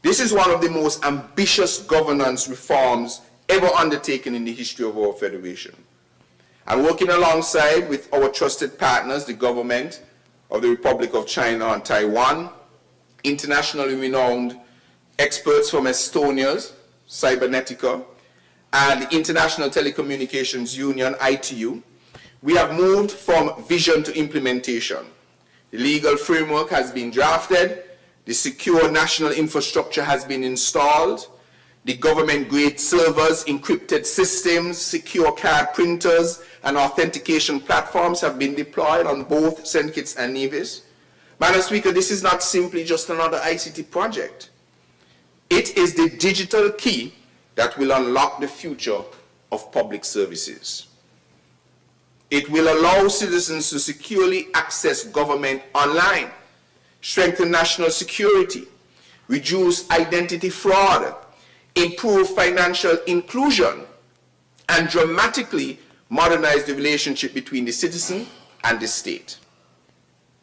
This is one of the most ambitious governance reforms ever undertaken in the history of our federation. And working alongside with our trusted partners, the government of the Republic of China and Taiwan, internationally renowned experts from Estonia's Cybernetica, and the International Telecommunications Union, ITU, we have moved from vision to implementation. The legal framework has been drafted, the secure national infrastructure has been installed, the government-grade servers, encrypted systems, secure card printers, and authentication platforms have been deployed on both St. Kitts and Nevis. Madam Speaker, this is not simply just another ICT project. It is the digital key that will unlock the future of public services. It will allow citizens to securely access government online, strengthen national security, reduce identity fraud, improve financial inclusion, and dramatically modernize the relationship between the citizen and the state.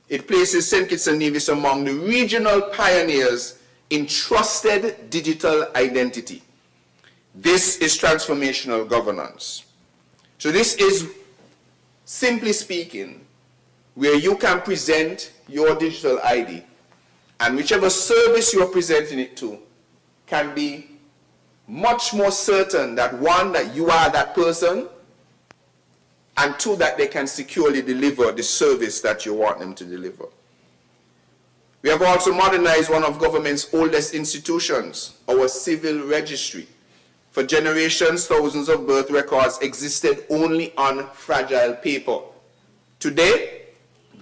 It places St. Kitts and Nevis among the regional pioneers in trusted digital identity. This is transformational governance. So this is, simply speaking, where you can present your digital ID, and whichever service you are presenting it to can be much more certain that, one, that you are that person, and two, that they can securely deliver the service that you want them to deliver. We have also modernized one of government's oldest institutions, our civil registry. For generations, thousands of birth records existed only on fragile paper. Today,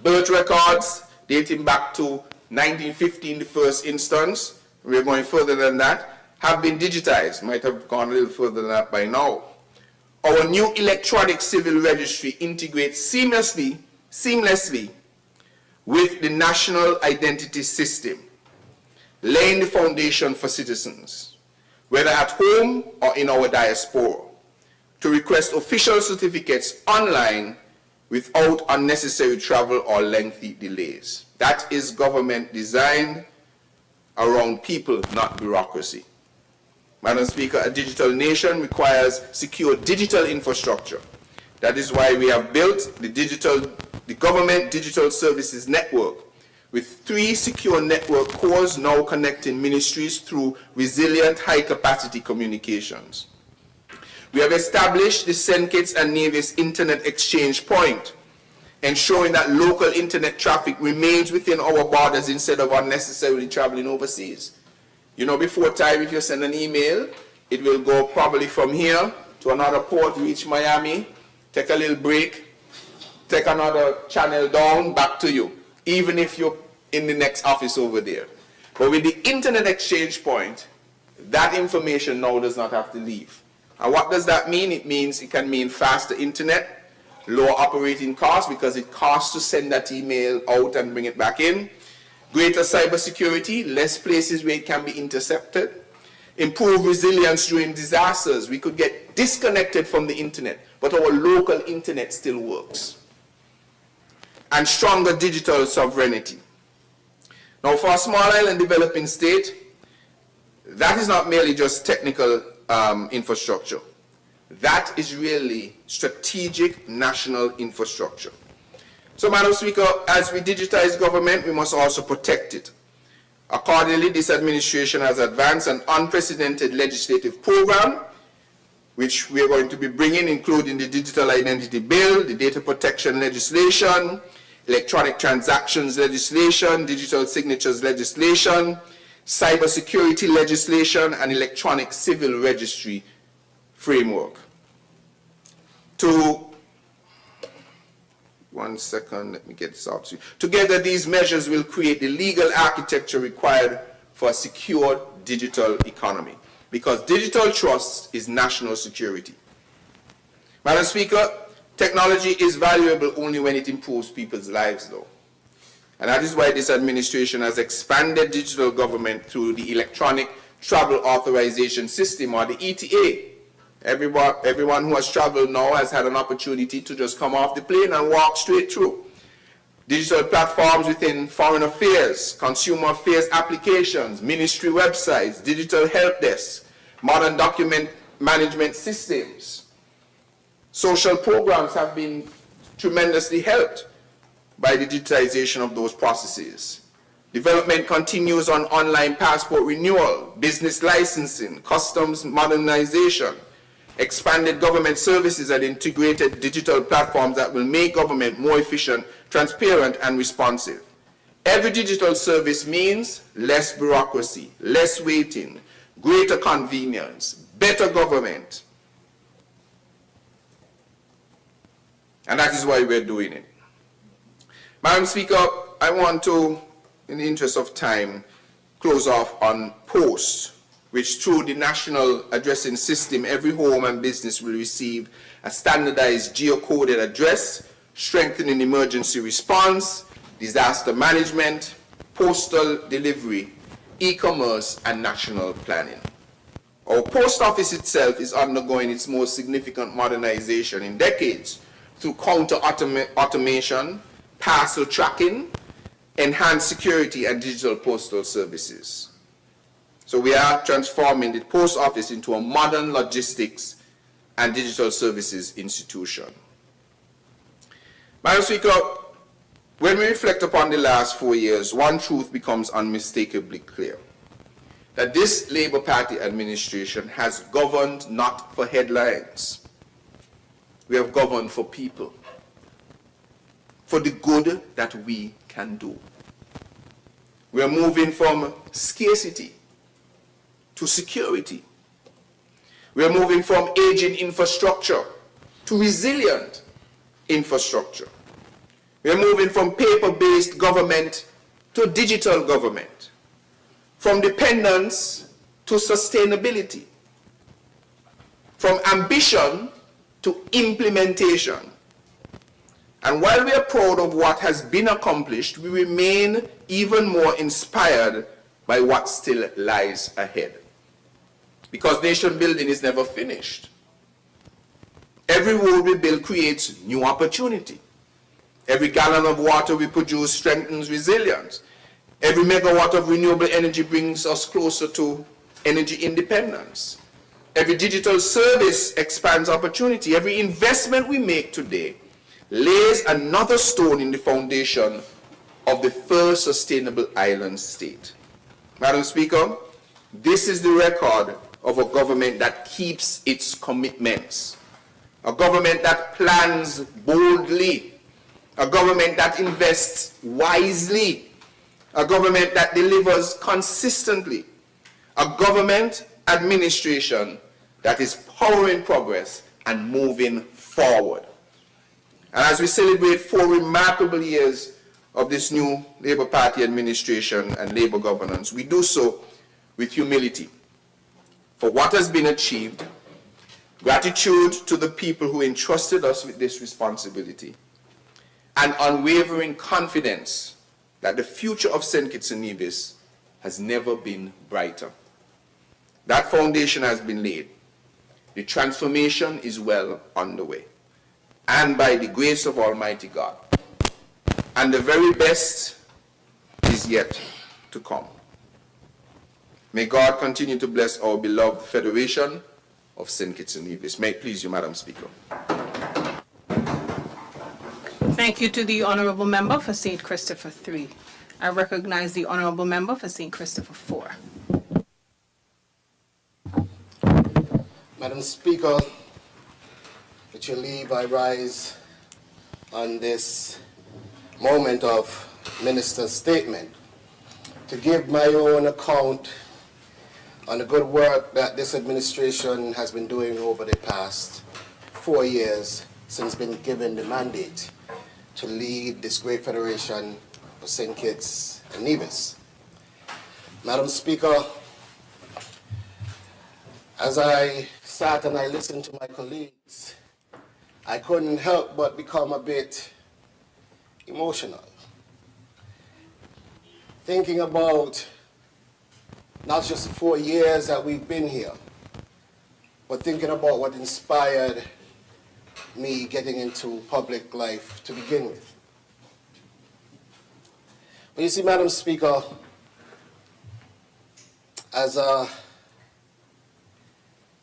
birth records dating back to 1950 in the first instance, we're going further than that, have been digitized. Might have gone a little further than that by now. Our new electronic civil registry integrates seamlessly with the national identity system, laying the foundation for citizens, whether at home or in our diaspora, to request official certificates online without unnecessary travel or lengthy delays. That is government designed around people, not bureaucracy. Madam Speaker, a digital nation requires secure digital infrastructure. That is why we have built the Government Digital Services Network, with 3 secure network cores now connecting ministries through resilient high-capacity communications. We have established the St. Kitts and Nevis Internet Exchange Point, ensuring that local internet traffic remains within our borders instead of unnecessarily traveling overseas. You know, before time, if you send an email, it will go probably from here to another port, reach Miami, take a little break, take another channel down, back to you, even if you're in the next office over there. But with the Internet Exchange Point, that information now does not have to leave. And what does that mean? It means it can mean faster internet, lower operating costs because it costs to send that email out and bring it back in, greater cybersecurity, less places where it can be intercepted, improve resilience during disasters. We could get disconnected from the internet, but our local internet still works. And stronger digital sovereignty. Now, for a small island developing state, that is not merely just technical infrastructure. That is really strategic national infrastructure. So, Madam Speaker, as we digitize government, we must also protect it. Accordingly, this administration has advanced an unprecedented legislative program, which we are going to be bringing, including the Digital Identity Bill, the Data Protection Legislation, Electronic Transactions Legislation, Digital Signatures Legislation, Cybersecurity Legislation, and Electronic Civil Registry Framework. Let me get this out to you. Together, these measures will create the legal architecture required for a secure digital economy, because digital trust is national security. Madam Speaker, technology is valuable only when it improves people's lives, though. And that is why this administration has expanded digital government through the Electronic Travel Authorization System, or the ETA. Everyone who has traveled now has had an opportunity to just come off the plane and walk straight through. Digital platforms within foreign affairs, consumer affairs applications, ministry websites, digital help desks, modern document management systems. Social programs have been tremendously helped by the digitization of those processes. Development continues on online passport renewal, business licensing, customs modernization, expanded government services, and integrated digital platforms that will make government more efficient, transparent, and responsive. Every digital service means less bureaucracy, less waiting, greater convenience, better government. And that is why we're doing it. Madam Speaker, I want to, in the interest of time, close off on POST, which through the National Addressing System, every home and business will receive a standardized geocoded address, strengthening emergency response, disaster management, postal delivery, e-commerce, and national planning. Our post office itself is undergoing its most significant modernization in decades through counter-automation, parcel tracking, enhanced security, and digital postal services. So we are transforming the post office into a modern logistics and digital services institution. Madam Speaker, when we reflect upon the last 4 years, one truth becomes unmistakably clear: that this Labour Party administration has governed not for headlines. We have governed for people, for the good that we can do. We are moving from scarcity to security. We are moving from aging infrastructure to resilient infrastructure. We are moving from paper-based government to digital government, from dependence to sustainability, from ambition to implementation. And while we are proud of what has been accomplished, we remain even more inspired by what still lies ahead. Because nation building is never finished. Every road we build creates new opportunity. Every gallon of water we produce strengthens resilience. Every megawatt of renewable energy brings us closer to energy independence. Every digital service expands opportunity. Every investment we make today lays another stone in the foundation of the first sustainable island state. Madam Speaker, this is the record of a government that keeps its commitments, a government that plans boldly, a government that invests wisely, a government that delivers consistently, a government administration that is powering progress and moving forward. And as we celebrate 4 remarkable years of this new Labour Party administration and Labour governance, we do so with humility for what has been achieved, gratitude to the people who entrusted us with this responsibility, and unwavering confidence that the future of St. Kitts and Nevis has never been brighter. That foundation has been laid. The transformation is well underway. And by the grace of Almighty God. And the very best is yet to come. May God continue to bless our beloved Federation of St. Kitts and Nevis. May it please you, Madam Speaker. Thank you to the Honourable Member for St. Christopher 3. I recognize the Honourable Member for St. Christopher 4. Madam Speaker, with your leave, I rise on this moment of Minister's statement to give my own account on the good work that this administration has been doing over the past 4 years since being given the mandate to lead this great federation of St. Kitts and Nevis. Madam Speaker, as I sat and I listened to my colleagues, I couldn't help but become a bit emotional. Thinking about not just 4 years that we've been here, but thinking about what inspired me getting into public life to begin with. But you see, Madam Speaker, as a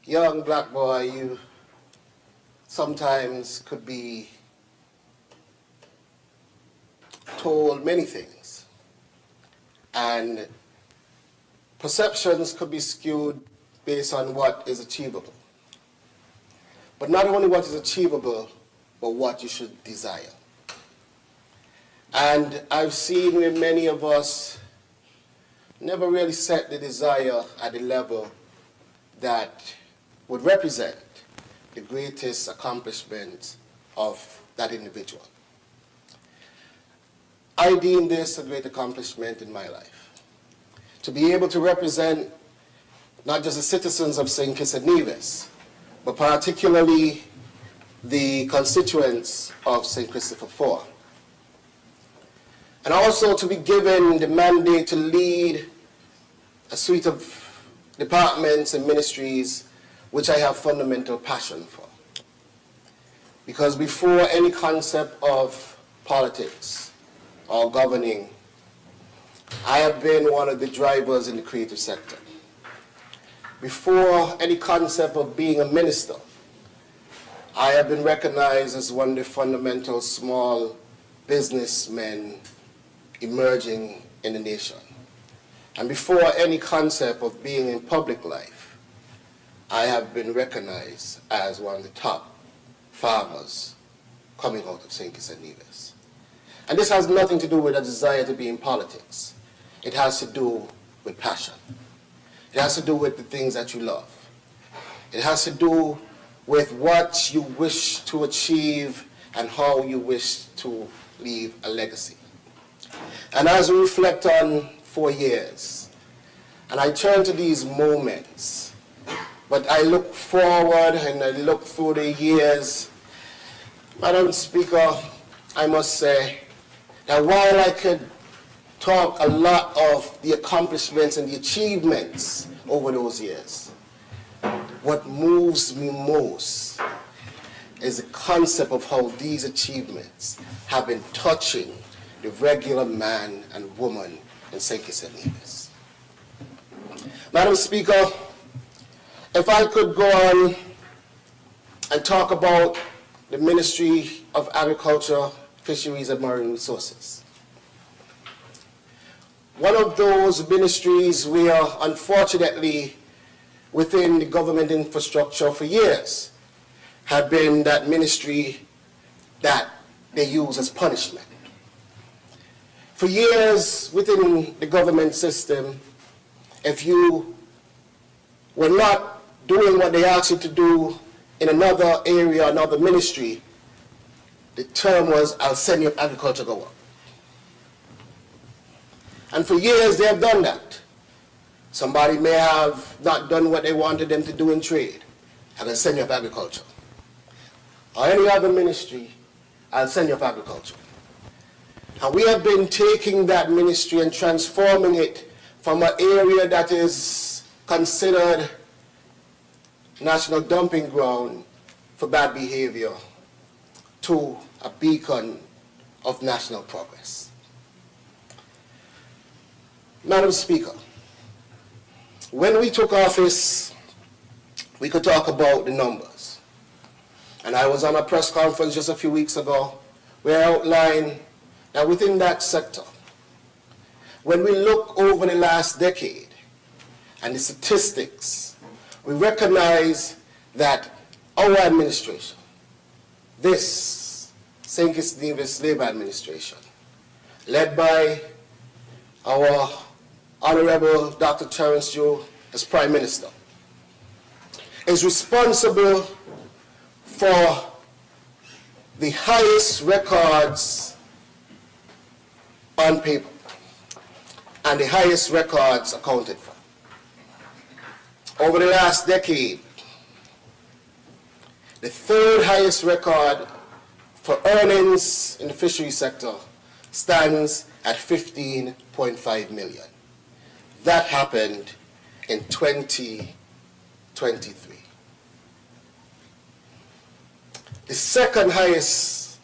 young black boy, you sometimes could be told many things, and perceptions could be skewed based on what is achievable. But not only what is achievable, but what you should desire. And I've seen where many of us never really set the desire at the level that would represent the greatest accomplishment of that individual. I deem this a great accomplishment in my life. To be able to represent not just the citizens of St. Kitts and Nevis, but particularly the constituents of St. Christopher 4. And also to be given the mandate to lead a suite of departments and ministries which I have fundamental passion for. Because before any concept of politics or governing, I have been one of the drivers in the creative sector. Before any concept of being a minister, I have been recognized as one of the fundamental small businessmen emerging in the nation. And before any concept of being in public life, I have been recognized as one of the top farmers coming out of St. Kitts and Nevis. And this has nothing to do with a desire to be in politics. It has to do with passion. It has to do with the things that you love. It has to do with what you wish to achieve and how you wish to leave a legacy. And as we reflect on 4 years, and I turn to these moments, but I look forward and I look through the years, Madam Speaker, I must say that while I could talk a lot of the accomplishments and the achievements over those years, what moves me most is the concept of how these achievements have been touching the regular man and woman in St. Kitts and Nevis. Madam Speaker, if I could go on and talk about the Ministry of Agriculture, Fisheries and Marine Resources. One of those ministries where, unfortunately, within the government infrastructure for years, have been that ministry that they use as punishment. For years within the government system, if you were not doing what they asked you to do in another area, another ministry, the term was, I'll send your agriculture go up. And for years they have done that. Somebody may have not done what they wanted them to do in trade. I can send you up agriculture. Or any other ministry, I'll send you up agriculture. And we have been taking that ministry and transforming it from an area that is considered national dumping ground for bad behavior to a beacon of national progress. Madam Speaker, when we took office, we could talk about the numbers. And I was on a press conference just a few weeks ago where I outlined that within that sector, when we look over the last decade and the statistics, we recognize that our administration, this St. Kitts Nevis Labour Administration, led by our Honorable Dr. Terence Joe as Prime Minister, is responsible for the highest records on paper and the highest records accounted for. Over the last decade, the third highest record for earnings in the fishery sector stands at 15.5 million. That happened in 2023. The second highest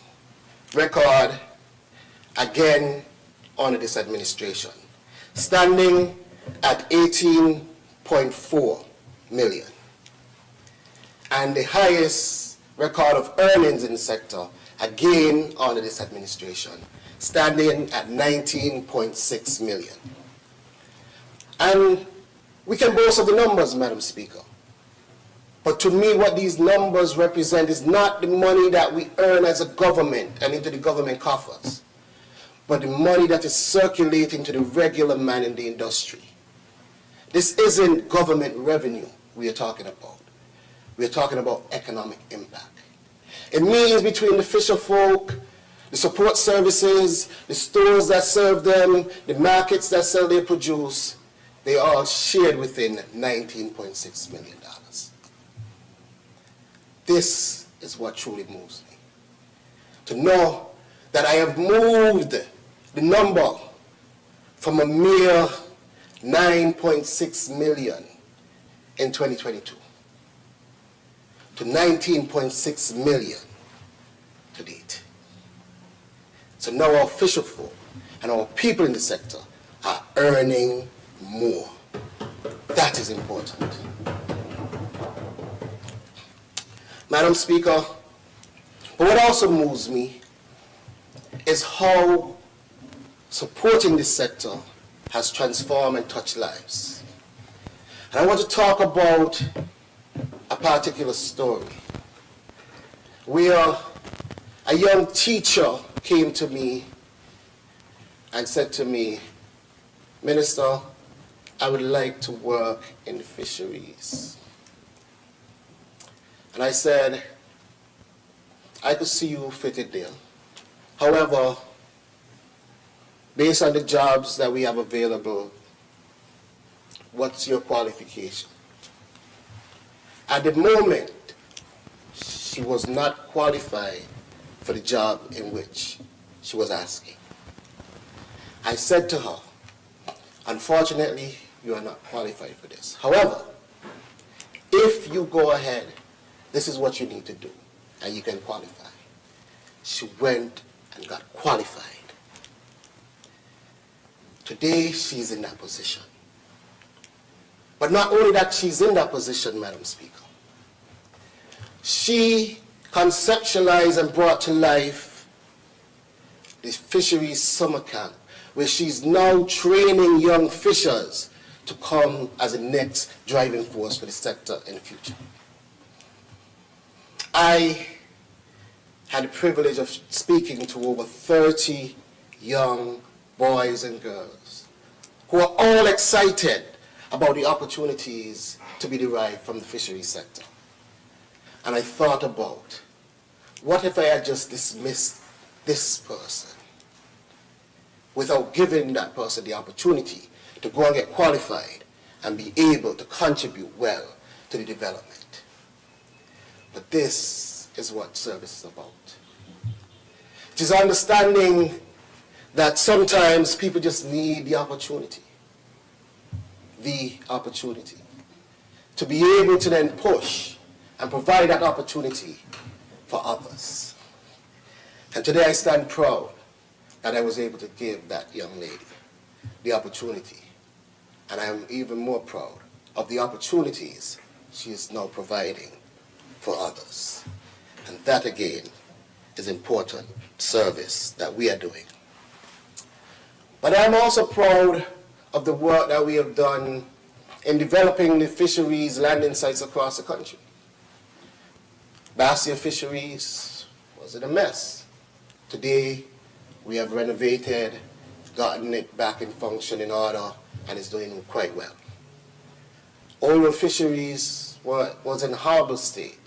record, again, under this administration, standing at 18.4 million. And the highest record of earnings in the sector, again, under this administration, standing at 19.6 million. And we can boast of the numbers, Madam Speaker. But to me, what these numbers represent is not the money that we earn as a government and into the government coffers, but the money that is circulating to the regular man in the industry. This isn't government revenue we are talking about. We are talking about economic impact. It means between the fisher folk, the support services, the stores that serve them, the markets that sell their produce, they all shared within $19.6 million. This is what truly moves me. To know that I have moved the number from a mere 9.6 million in 2022 to 19.6 million to date. So now our fisher folk and our people in the sector are earning more. That is important. Madam Speaker, but what also moves me is how supporting this sector has transformed and touched lives. And I want to talk about a particular story where a young teacher came to me and said to me, "Minister, I would like to work in the fisheries." And I said, I could see you fitted there. However, based on the jobs that we have available, what's your qualification? At the moment, she was not qualified for the job in which she was asking. I said to her, unfortunately, you are not qualified for this. However, if you go ahead, this is what you need to do, and you can qualify. She went and got qualified. Today, she's in that position. But not only that she's in that position, Madam Speaker, she conceptualized and brought to life the fisheries summer camp, where she's now training young fishers to come as the next driving force for the sector in the future. I had the privilege of speaking to over 30 young boys and girls who are all excited about the opportunities to be derived from the fisheries sector. And I thought about, what if I had just dismissed this person without giving that person the opportunity to go and get qualified and be able to contribute well to the development? But this is what service is about. It is understanding that sometimes people just need the opportunity. The opportunity. to be able to then push and provide that opportunity for others. And today I stand proud that I was able to give that young lady the opportunity. And I am even more proud of the opportunities she is now providing for others. And that again is important service that we are doing. But I'm also proud of the work that we have done in developing the fisheries landing sites across the country. Bastia Fisheries was in a mess. Today, we have renovated, gotten it back in function in order, and it's doing quite well. Old Fisheries was in a horrible state.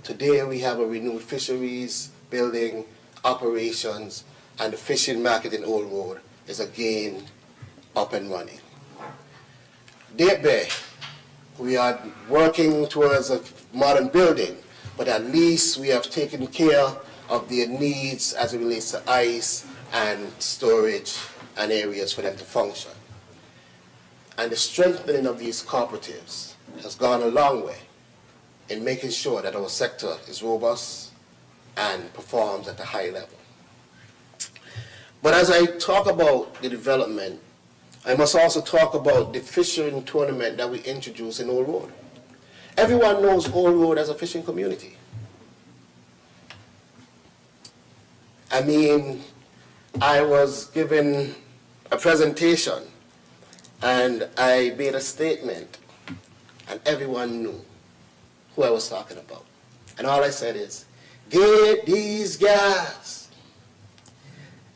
Today, we have a renewed fisheries, building, operations, and the fishing market in Old Road is again up and running. Date Bay, we are working towards a modern building, but at least we have taken care of their needs as it relates to ice and storage and areas for them to function. And the strengthening of these cooperatives has gone a long way in making sure that our sector is robust and performs at a high level. But as I talk about the development, I must also talk about the fishing tournament that we introduced in Old Road. Everyone knows Old Road as a fishing community. I mean, I was given a presentation and I made a statement and everyone knew who I was talking about. And all I said is, get these guys.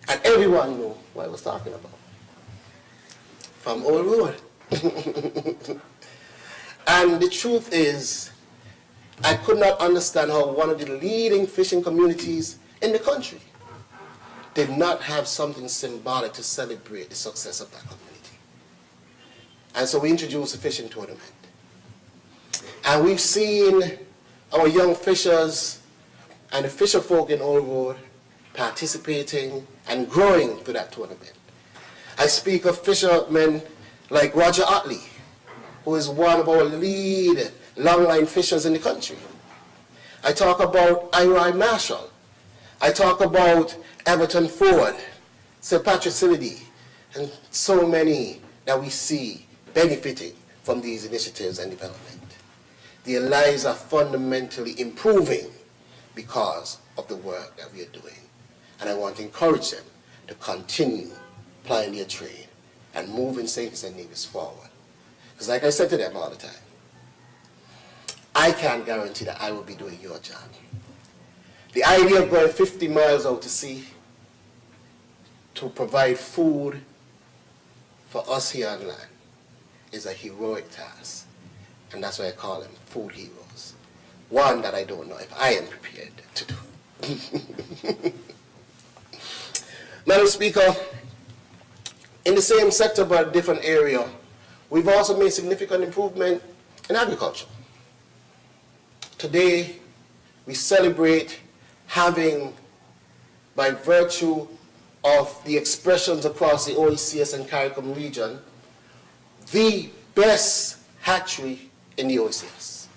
And everyone knew who I was talking about. From Old Road. And the truth is, I could not understand how one of the leading fishing communities in the country did not have something symbolic to celebrate the success of that community. And so we introduced a fishing tournament. And we've seen our young fishers and the fisher folk in Old Road participating and growing through that tournament. I speak of fishermen like Roger Otley, who is one of our lead longline fishers in the country. I talk about Ira Marshall. I talk about Everton Ford, Sir Patrick Sillidy, and so many that we see benefiting from these initiatives and development. Their lives are fundamentally improving because of the work that we are doing. And I want to encourage them to continue plying their trade and moving St. Kitts and Nevis forward. Because like I said to them all the time, I can't guarantee that I will be doing your job. The idea of going 50 miles out to sea to provide food for us here on land is a heroic task. And that's why I call them food heroes. One that I don't know if I am prepared to do. Madam Speaker, in the same sector but a different area, we've also made significant improvement in agriculture. Today, we celebrate having, by virtue of the expressions across the OECS and CARICOM region, the best hatchery in the OECS.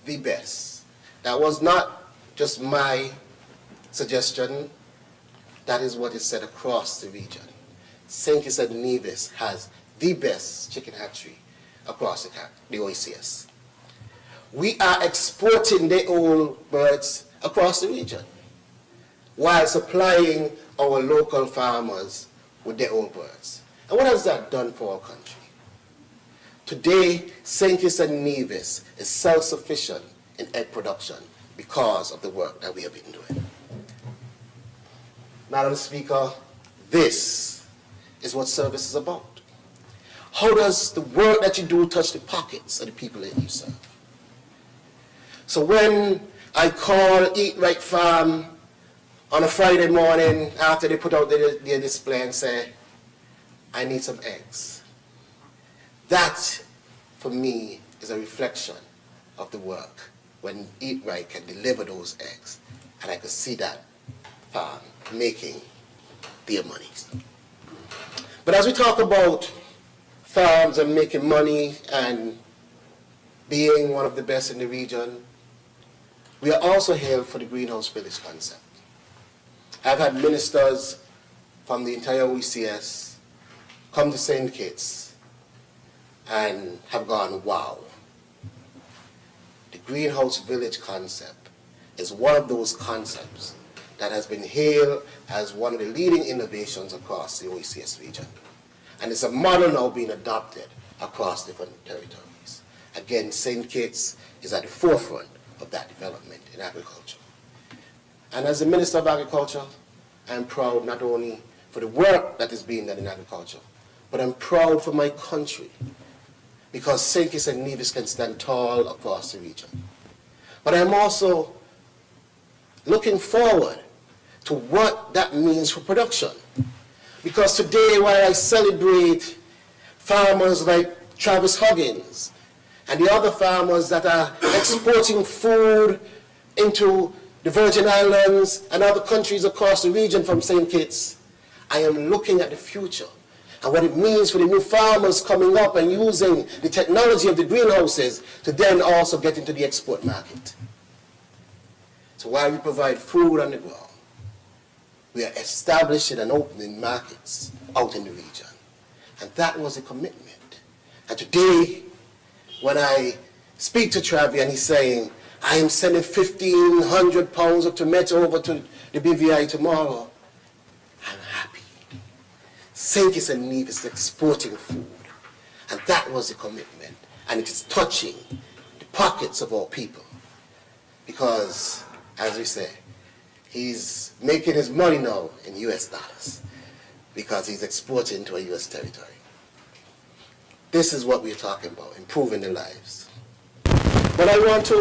The best. That was not just my suggestion. That is what is said across the region. St. Kitts and Nevis has the best chicken hatchery across the OECS. We are exporting the old birds across the region while supplying our local farmers with their old birds. And what has that done for our country? Today, St. Kitts and Nevis is self-sufficient in egg production because of the work that we have been doing. Madam Speaker, this is what service is about. How does the work that you do touch the pockets of the people that you serve? So when I call Eat Right Farm on a Friday morning after they put out their display and say, I need some eggs, that, for me, is a reflection of the work when Eat Right can deliver those eggs. And I could see that farm making their money. But as we talk about farms and making money and being one of the best in the region, we are also hailed for the greenhouse village concept. I've had ministers from the entire OECS come to St. Kitts and have gone, wow. The greenhouse village concept is one of those concepts that has been hailed as one of the leading innovations across the OECS region. And it's a model now being adopted across different territories. Again, St. Kitts is at the forefront of that development in agriculture. And as the Minister of Agriculture, I'm proud not only for the work that is being done in agriculture, but I'm proud for my country, because St. Kitts and Nevis can stand tall across the region. But I'm also looking forward to what that means for production. Because today, while I celebrate farmers like Travis Huggins and the other farmers that are exporting food into the Virgin Islands and other countries across the region from St. Kitts, I am looking at the future and what it means for the new farmers coming up and using the technology of the greenhouses to then also get into the export market. So while we provide food on the ground, we are establishing and opening markets out in the region. And that was a commitment. And today, when I speak to Travi and he's saying, I am sending 1,500 pounds of tomato over to the BVI tomorrow, I'm happy. St. Kitts and Nevis is exporting food. And that was the commitment. And it is touching the pockets of our people. Because, as we say, he's making his money now in US dollars because he's exporting to a US territory. This is what we're talking about, improving the lives. But I want to,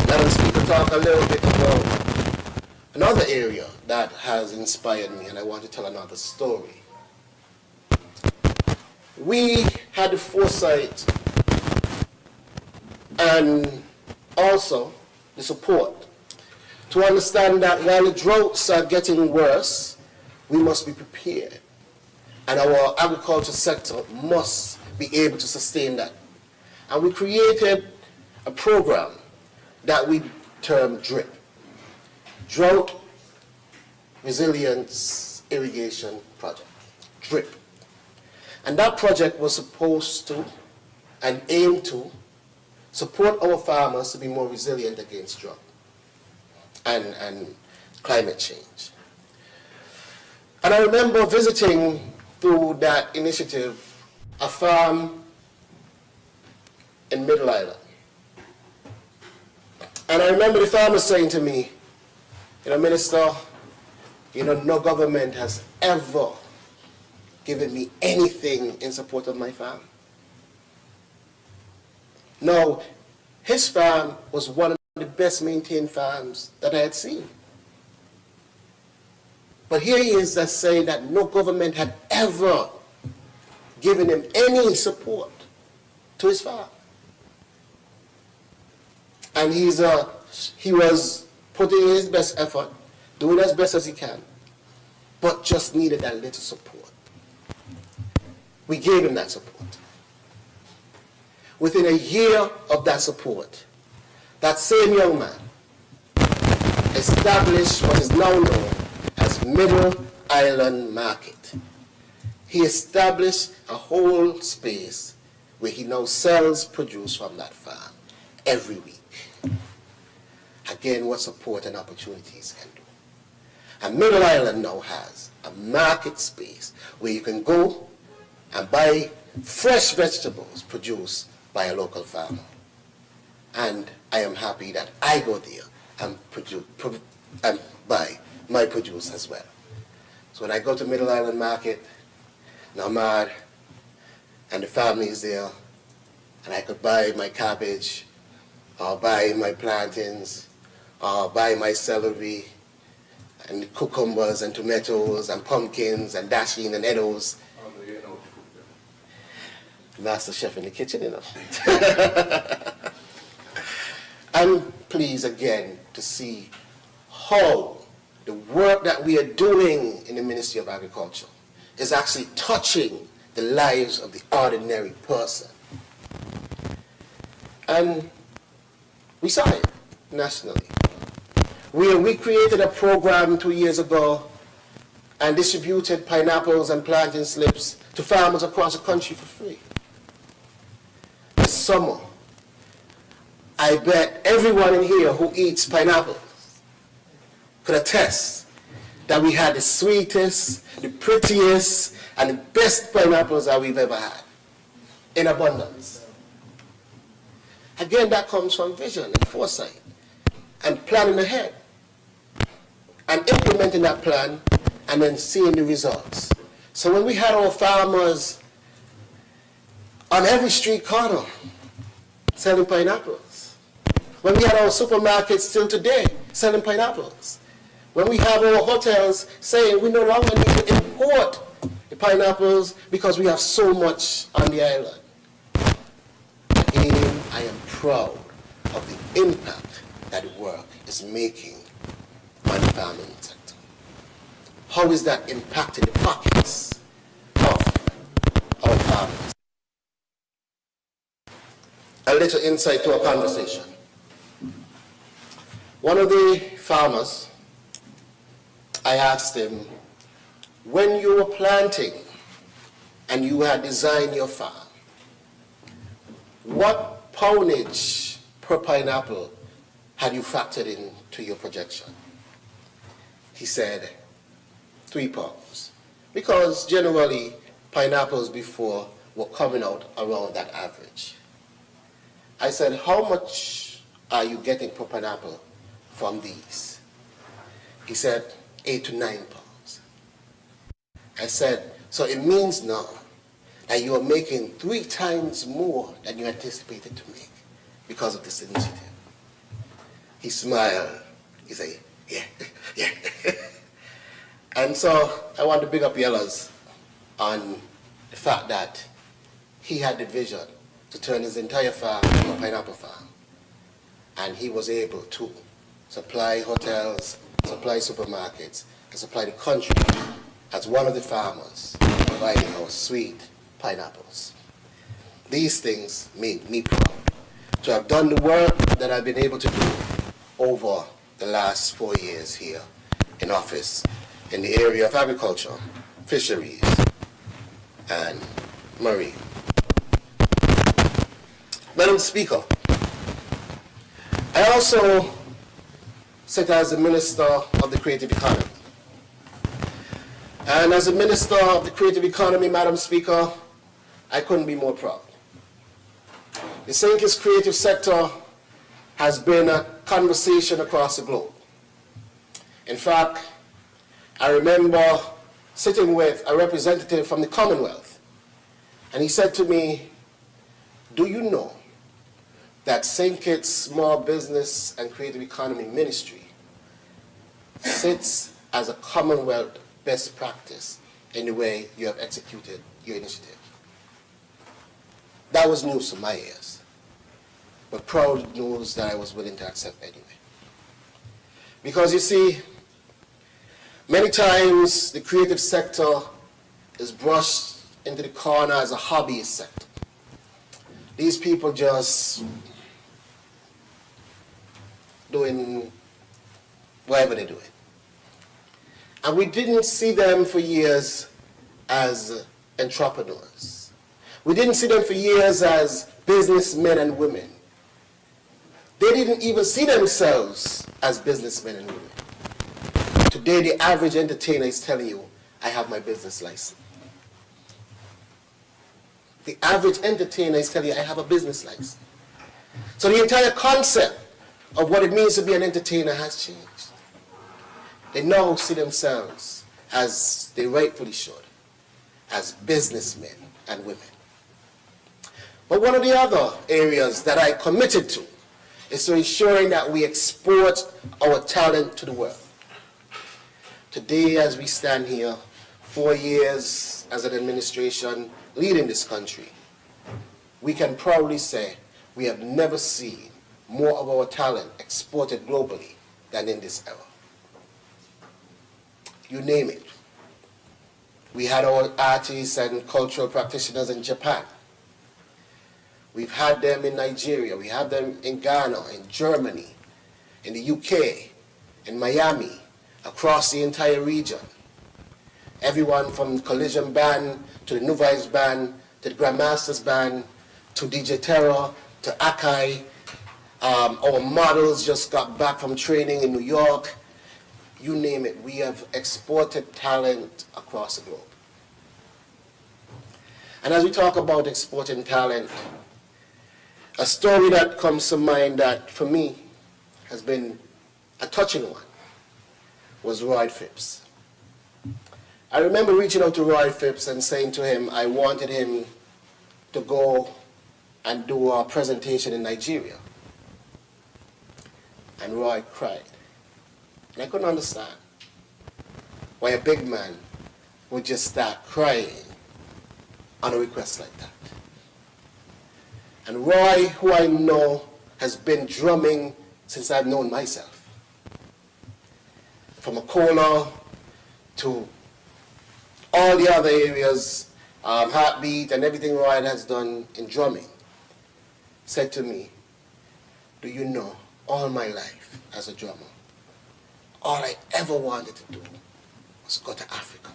Madam Speaker, talk a little bit about another area that has inspired me, and I want to tell another story. We had the foresight and also the support to understand that while the droughts are getting worse, we must be prepared. And our agriculture sector must be able to sustain that. And we created a program that we termed DRIP, Drought Resilience Irrigation Project, DRIP. And that project was supposed to and aimed to support our farmers to be more resilient against drought and climate change. And I remember visiting through that initiative a farm in Middle Island. And I remember the farmer saying to me, Minister, no government has ever given me anything in support of my farm. No, his farm was one of the best maintained farms that I had seen. But here he is that's saying that no government had ever given him any support to his farm. And he was putting in his best effort, doing as best as he can, but just needed that little support. We gave him that support. Within a year of that support, that same young man established what is now known as Middle Island Market. He established a whole space where he now sells produce from that farm every week. Again, what support and opportunities can do. And Middle Island now has a market space where you can go and buy fresh vegetables produced by a local farmer. And I am happy that I go there and buy my produce as well. So when I go to Middle Island Market, Namad and the family is there, and I could buy my cabbage, or buy my plantains, or buy my celery, and cucumbers and tomatoes and pumpkins and dasheen and edos. Master chef in the kitchen, I'm pleased again to see how the work that we are doing in the Ministry of Agriculture is actually touching the lives of the ordinary person. And we saw it nationally. We created a program 2 years ago and distributed pineapples and plantain slips to farmers across the country for free. This summer, I bet everyone in here who eats pineapples could attest that we had the sweetest, the prettiest, and the best pineapples that we've ever had, in abundance. Again, that comes from vision and foresight and planning ahead and implementing that plan and then seeing the results. So when we had our farmers on every street corner selling pineapples, when we had our supermarkets still today selling pineapples, when we have our hotels saying we no longer need to import the pineapples because we have so much on the island. Again, I am proud of the impact that the work is making on the farming sector. How is that impacting the pockets of our farmers? A little insight to our conversation. One of the farmers, I asked him, when you were planting and you had designed your farm, what poundage per pineapple had you factored into your projection? He said, 3 pounds. Because generally, pineapples before were coming out around that average. I said, how much are you getting per pineapple from these? He said, 8 to 9 pounds. I said, so it means now that you are making 3 times more than you anticipated to make because of this initiative. He smiled. He said, yeah, yeah. And so I want to big up Yellows on the fact that he had the vision to turn his entire farm into a pineapple farm. And he was able to supply hotels, supply supermarkets, and supply the country as one of the farmers providing our sweet pineapples. These things make me proud to have done the work that I've been able to do over the last 4 years here in office in the area of agriculture, fisheries, and marine. Madam Speaker, I also sit as the Minister of the Creative Economy. And as a Minister of the Creative Economy, Madam Speaker, I couldn't be more proud. The St. Kitts creative sector has been a conversation across the globe. In fact, I remember sitting with a representative from the Commonwealth, and he said to me, do you know that St. Kitts Small Business and Creative Economy Ministry sits as a Commonwealth best practice in the way you have executed your initiative? That was news to my ears, but proud news that I was willing to accept anyway. Because you see, many times the creative sector is brushed into the corner as a hobbyist sector. These people just doing whatever they're doing. And we didn't see them for years as entrepreneurs. We didn't see them for years as businessmen and women. They didn't even see themselves as businessmen and women. Today, the average entertainer is telling you, I have my business license. The average entertainer is telling you, I have a business license. So the entire concept of what it means to be an entertainer has changed. They now see themselves, as they rightfully should, as businessmen and women. But one of the other areas that I committed to is to ensuring that we export our talent to the world. Today, as we stand here, 4 years as an administration leading this country, we can proudly say we have never seen more of our talent exported globally than in this era. You name it. We had our artists and cultural practitioners in Japan. We've had them in Nigeria. We have them in Ghana, in Germany, in the UK, in Miami, across the entire region. Everyone from the Collision Band to the Novice Band to the Grandmasters Band to DJ Terror to Akai. Our models just got back from training in New York. You name it, we have exported talent across the globe. And as we talk about exporting talent, a story that comes to mind that for me has been a touching one was Roy Phipps. I remember reaching out to Roy Phipps and saying to him I wanted him to go and do a presentation in Nigeria. And Roy cried. And I couldn't understand why a big man would just start crying on a request like that. And Roy, who I know has been drumming since I've known myself, from Akola to all the other areas, Heartbeat and everything Roy has done in drumming, said to me, do you know, all my life as a drummer, all I ever wanted to do was go to Africa.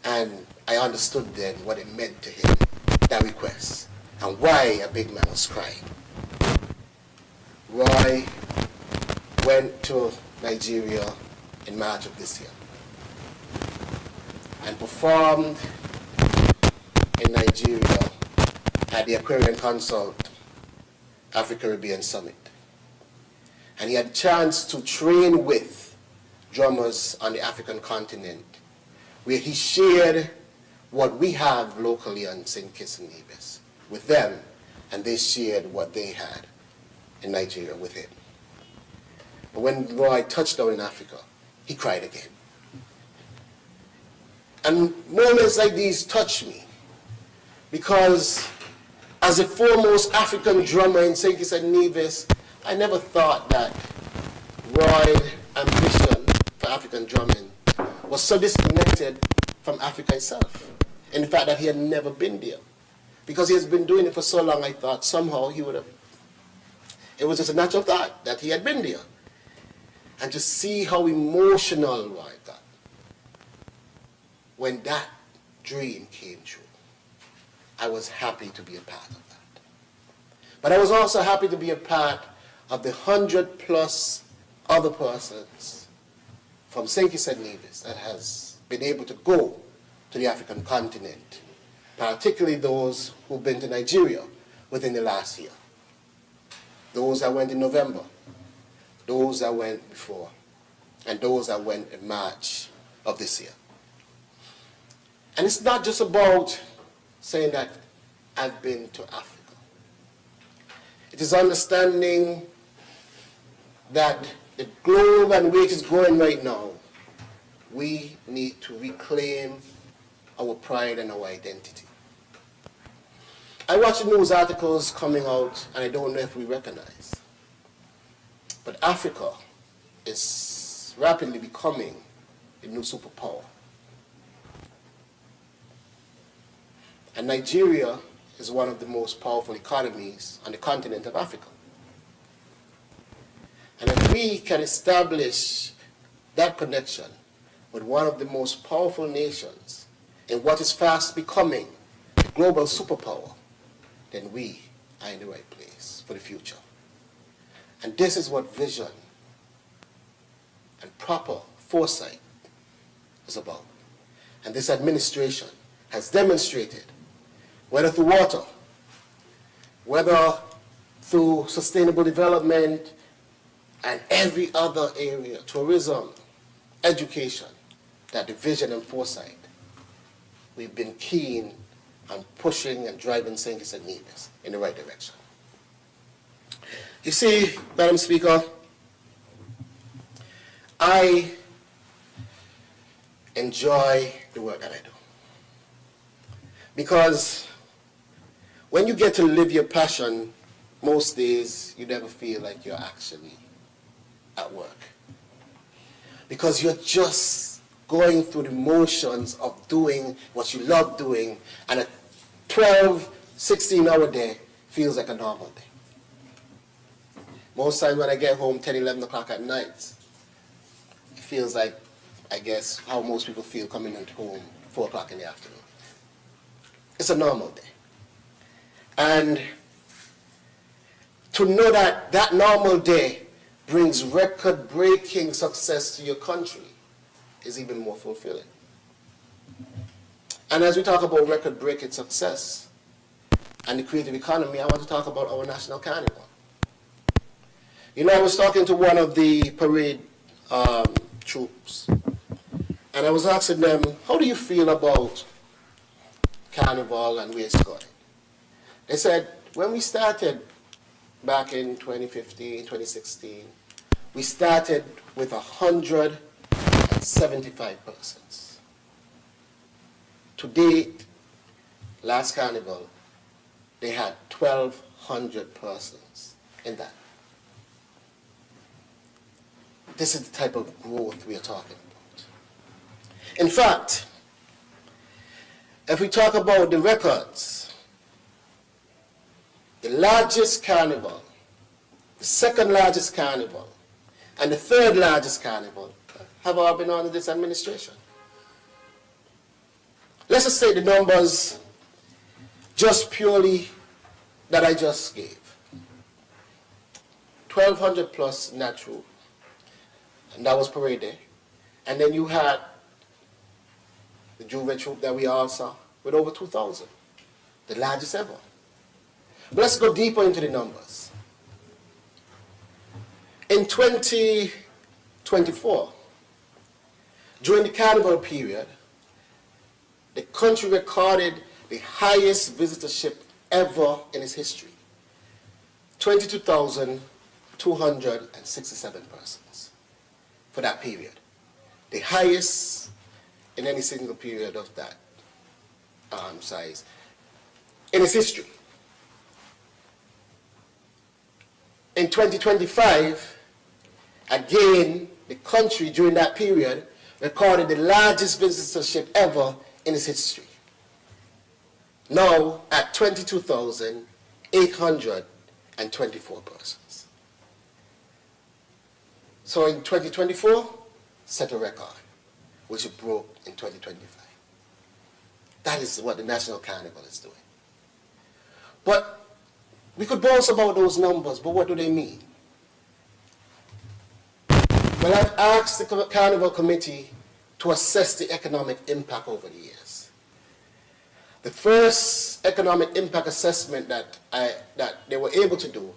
And I understood then what it meant to him, that request, and why a big man was crying. Roy went to Nigeria in March of this year and performed in Nigeria at the Aquarian Consult Africa-Caribbean Summit. And he had a chance to train with drummers on the African continent, where he shared what we have locally on St. Kitts and Nevis with them, and they shared what they had in Nigeria with him. But when Roy touched down in Africa, he cried again. And moments like these touch me, because as a foremost African drummer in St. Kitts and Nevis, I never thought that Roy's ambition for African drumming was so disconnected from Africa itself. In the fact that he had never been there. Because he has been doing it for so long, I thought somehow he would have, it was just a natural thought that he had been there. And to see how emotional Roy got when that dream came true, I was happy to be a part of that. But I was also happy to be a part of the 100+ other persons from St. Kitts and Nevis that has been able to go to the African continent, particularly those who've been to Nigeria within the last year. Those that went in November, those that went before, and those that went in March of this year. And it's not just about saying that I've been to Africa. It is understanding that the globe and where it is going right now, we need to reclaim our pride and our identity. I watch the news articles coming out, and I don't know if we recognize, but Africa is rapidly becoming a new superpower. And Nigeria is one of the most powerful economies on the continent of Africa. And if we can establish that connection with one of the most powerful nations in what is fast becoming a global superpower, then we are in the right place for the future. And this is what vision and proper foresight is about. And this administration has demonstrated, whether through water, whether through sustainable development, and every other area, tourism, education, that the vision and foresight, we've been keen on pushing and driving St. Kitts and Nevis in the right direction. You see, Madam Speaker, I enjoy the work that I do. Because when you get to live your passion, most days you never feel like you're actually at work. Because you're just going through the motions of doing what you love doing, and 12, 16-hour day feels like a normal day. Most times when I get home 10, 11 o'clock at night, it feels like, I guess, how most people feel coming home 4 o'clock in the afternoon. It's a normal day. And to know that that normal day brings record-breaking success to your country is even more fulfilling. And as we talk about record-breaking success and the creative economy, I want to talk about our national carnival. You know, I was talking to one of the parade troops, and I was asking them, how do you feel about carnival and where it's going? They said, when we started back in 2015, 2016, we started with 175 persons. To date, last carnival, they had 1,200 persons in that. This is the type of growth we are talking about. In fact, if we talk about the records, the largest carnival, the second largest carnival, and the third largest carnival have all been under this administration. Let's just say the numbers just purely that I just gave. 1,200 plus natural, and that was parade day. And then you had the Juve troop that we all saw with over 2,000, the largest ever. But let's go deeper into the numbers. In 2024, during the carnival period, the country recorded the highest visitorship ever in its history. 22,267 persons for that period. The highest in any single period of that size in its history. In 2025, again, the country during that period recorded the largest visitorship ever in its history. Now at 22,824 persons. So in 2024, set a record, which it broke in 2025. That is what the National Carnival is doing. But we could boast about those numbers, but what do they mean? Well, I've asked the Carnival Committee to assess the economic impact over the years. The first economic impact assessment that they were able to do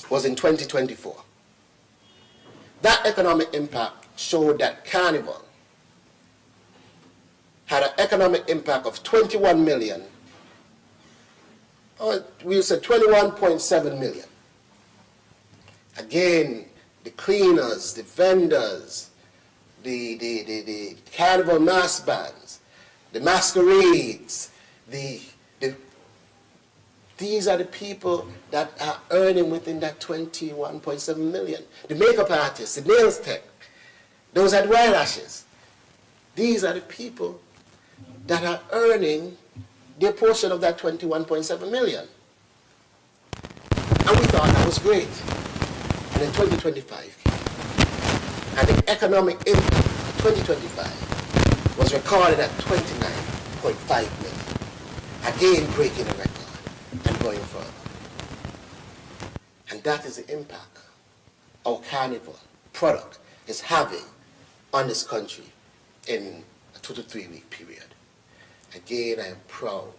was in 2024. That economic impact showed that Carnival had an economic impact of 21 million, or we said 21.7 million. Again, the cleaners, the vendors, the carnival mass bands, the masquerades, these are the people that are earning within that 21.7 million. The makeup artists, the nails tech, those at Wild Ashes. These are the people that are earning their portion of that 21.7 million. And we thought that was great. And in 2025, and the economic impact of 2025 was recorded at 29.5 million. Again, breaking a record and going further. And that is the impact our carnival product is having on this country in a 2 to 3 week period. Again, I am proud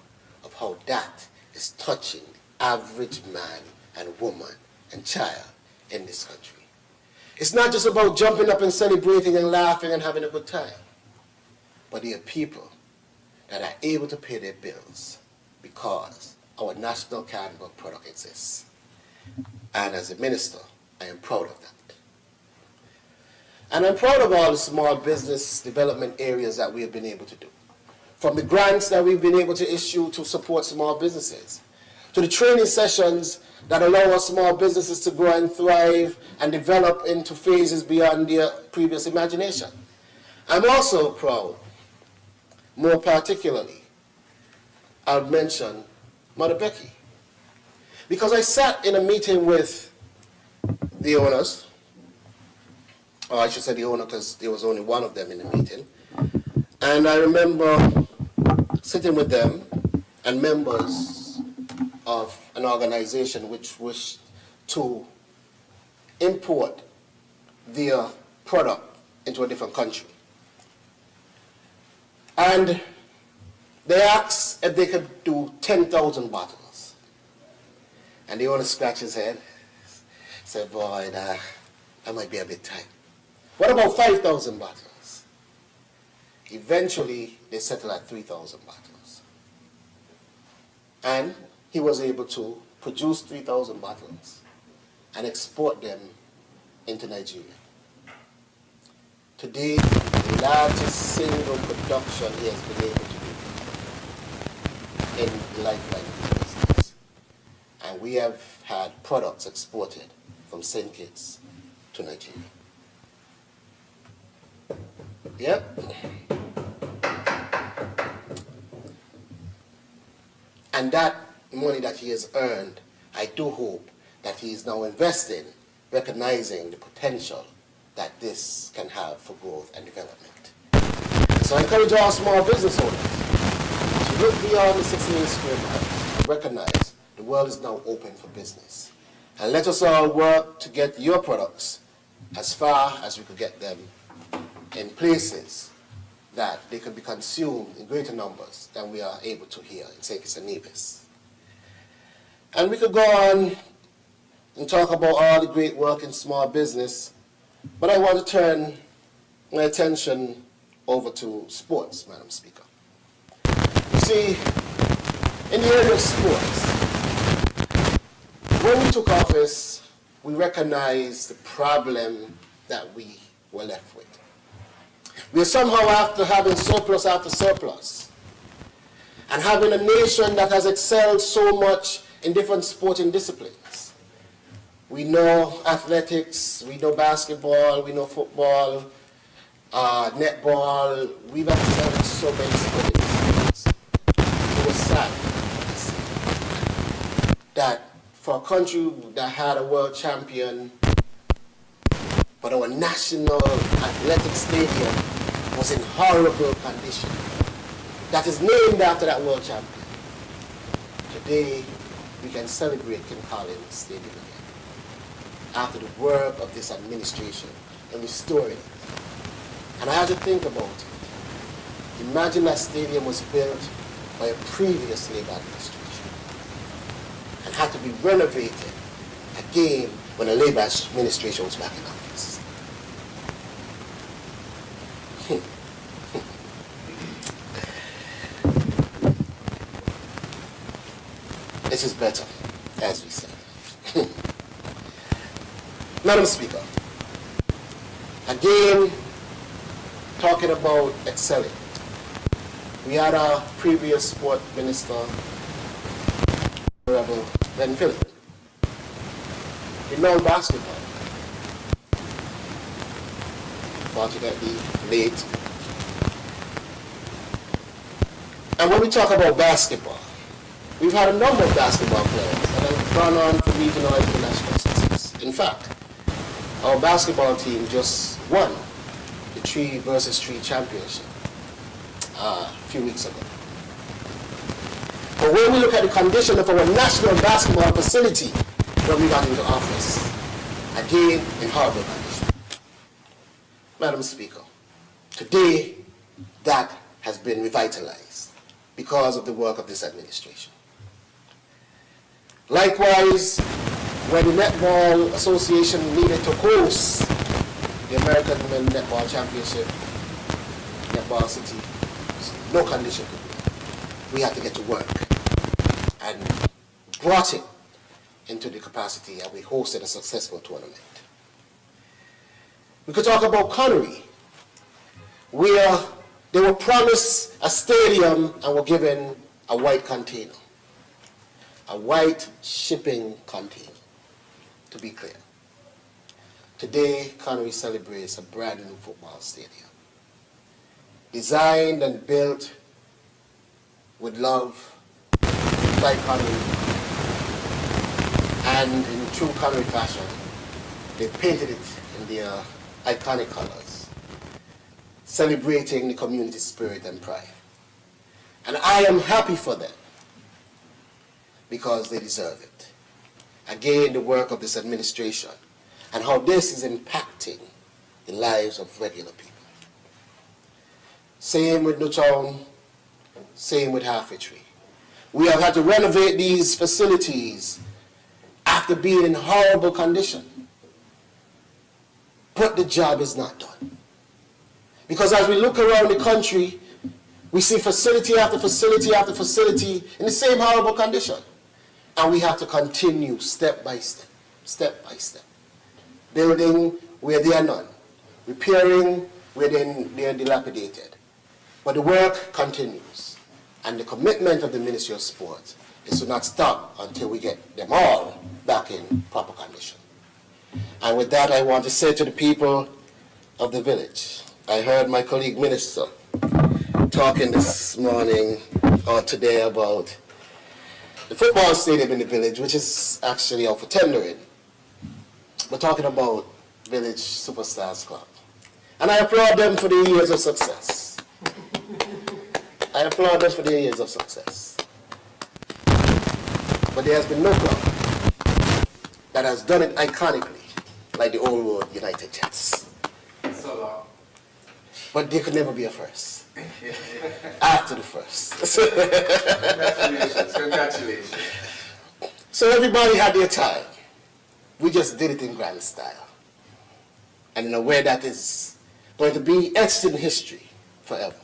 of how that is touching the average man and woman and child in this country. It's not just about jumping up and celebrating and laughing and having a good time, but there are people that are able to pay their bills because our national carnival product exists. And as a minister, I am proud of that. And I'm proud of all the small business development areas that we have been able to do. From the grants that we've been able to issue to support small businesses, to the training sessions that allow our small businesses to grow and thrive and develop into phases beyond their previous imagination. I'm also proud, more particularly, I'll mention Mother Becky. Because I sat in a meeting with the owners, or I should say the owner because there was only one of them in the meeting, and I remember sitting with them and members of an organization which wished to import their product into a different country. And they asked if they could do 10,000 bottles. And the owner scratched his head, said, boy, that might be a bit tight. What about 5,000 bottles? Eventually, they settled at 3,000 bottles. And he was able to produce 3,000 bottles and export them into Nigeria. Today, the largest single production he has been able to do in the Lifeline business. And we have had products exported from St. Kitts to Nigeria. Yep. And that money that he has earned, I do hope that he is now investing, recognizing the potential that this can have for growth and development. So I encourage all small business owners to look beyond the 16 square miles and recognize the world is now open for business. And let us all work to get your products as far as we could get them in places that they could be consumed in greater numbers than we are able to here in St. Kitts and Nevis. And we could go on and talk about all the great work in small business, but I want to turn my attention over to sports, Madam Speaker. You see, in the area of sports, when we took office, we recognized the problem that we were left with. We are somehow after having surplus after surplus, and having a nation that has excelled so much in different sporting disciplines. We know athletics, we know basketball, we know football, netball. We've excelled in so many sporting disciplines. It was sad that for a country that had a world champion, but our national athletic stadium was in horrible condition. That is named after that world champion. Today, we can celebrate King Collins Stadium again, after the work of this administration in restoring it. And I had to think about it. Imagine that stadium was built by a previous Labour administration and had to be renovated again when the Labour administration was back in office. This is better, as we say. Madam Speaker, again, talking about excelling. We had our previous sport minister, Honorable Ben Philip. We know basketball. Fortunately, late. And when we talk about basketball, we've had a number of basketball players that have gone on for regional and international success. In fact, our basketball team just won the 3-versus-3 championship a few weeks ago. But when we look at the condition of our national basketball facility when we got into office, again in horrible condition. Madam Speaker, today that has been revitalized because of the work of this administration. Likewise, when the Netball Association needed to host the American Women Netball Championship, Netball City, no condition. We had to get to work and brought it into the capacity, and we hosted a successful tournament. We could talk about Connery, where they were promised a stadium and were given a white container, a white shipping container, to be clear. Today, Connery celebrates a brand new football stadium, designed and built with love by Conway. And in true Conway fashion, they painted it in their iconic colors, celebrating the community spirit and pride. And I am happy for them because they deserve it. Again, the work of this administration and how this is impacting the lives of regular people. Same with Newtown, same with Half Way Tree. We have had to renovate these facilities after being in horrible condition. But the job is not done. Because as we look around the country, we see facility after facility after facility in the same horrible condition. And we have to continue step by step, step by step. Building where there are none. Repairing where they are dilapidated. But the work continues. And the commitment of the Ministry of Sport is to not stop until we get them all back in proper condition. And with that, I want to say to the people of the village, I heard my colleague minister talking this morning or today about the football stadium in the village, which is actually out for tendering. We're talking about Village Superstars Club. And I applaud them for the years of success. I applaud them for their years of success. But there has been no club that has done it iconically like the Old Road United Jets. So long. But there could never be a first. After the first. Congratulations, congratulations. So everybody had their time. We just did it in grand style. And in a way that is going to be etched in history forever.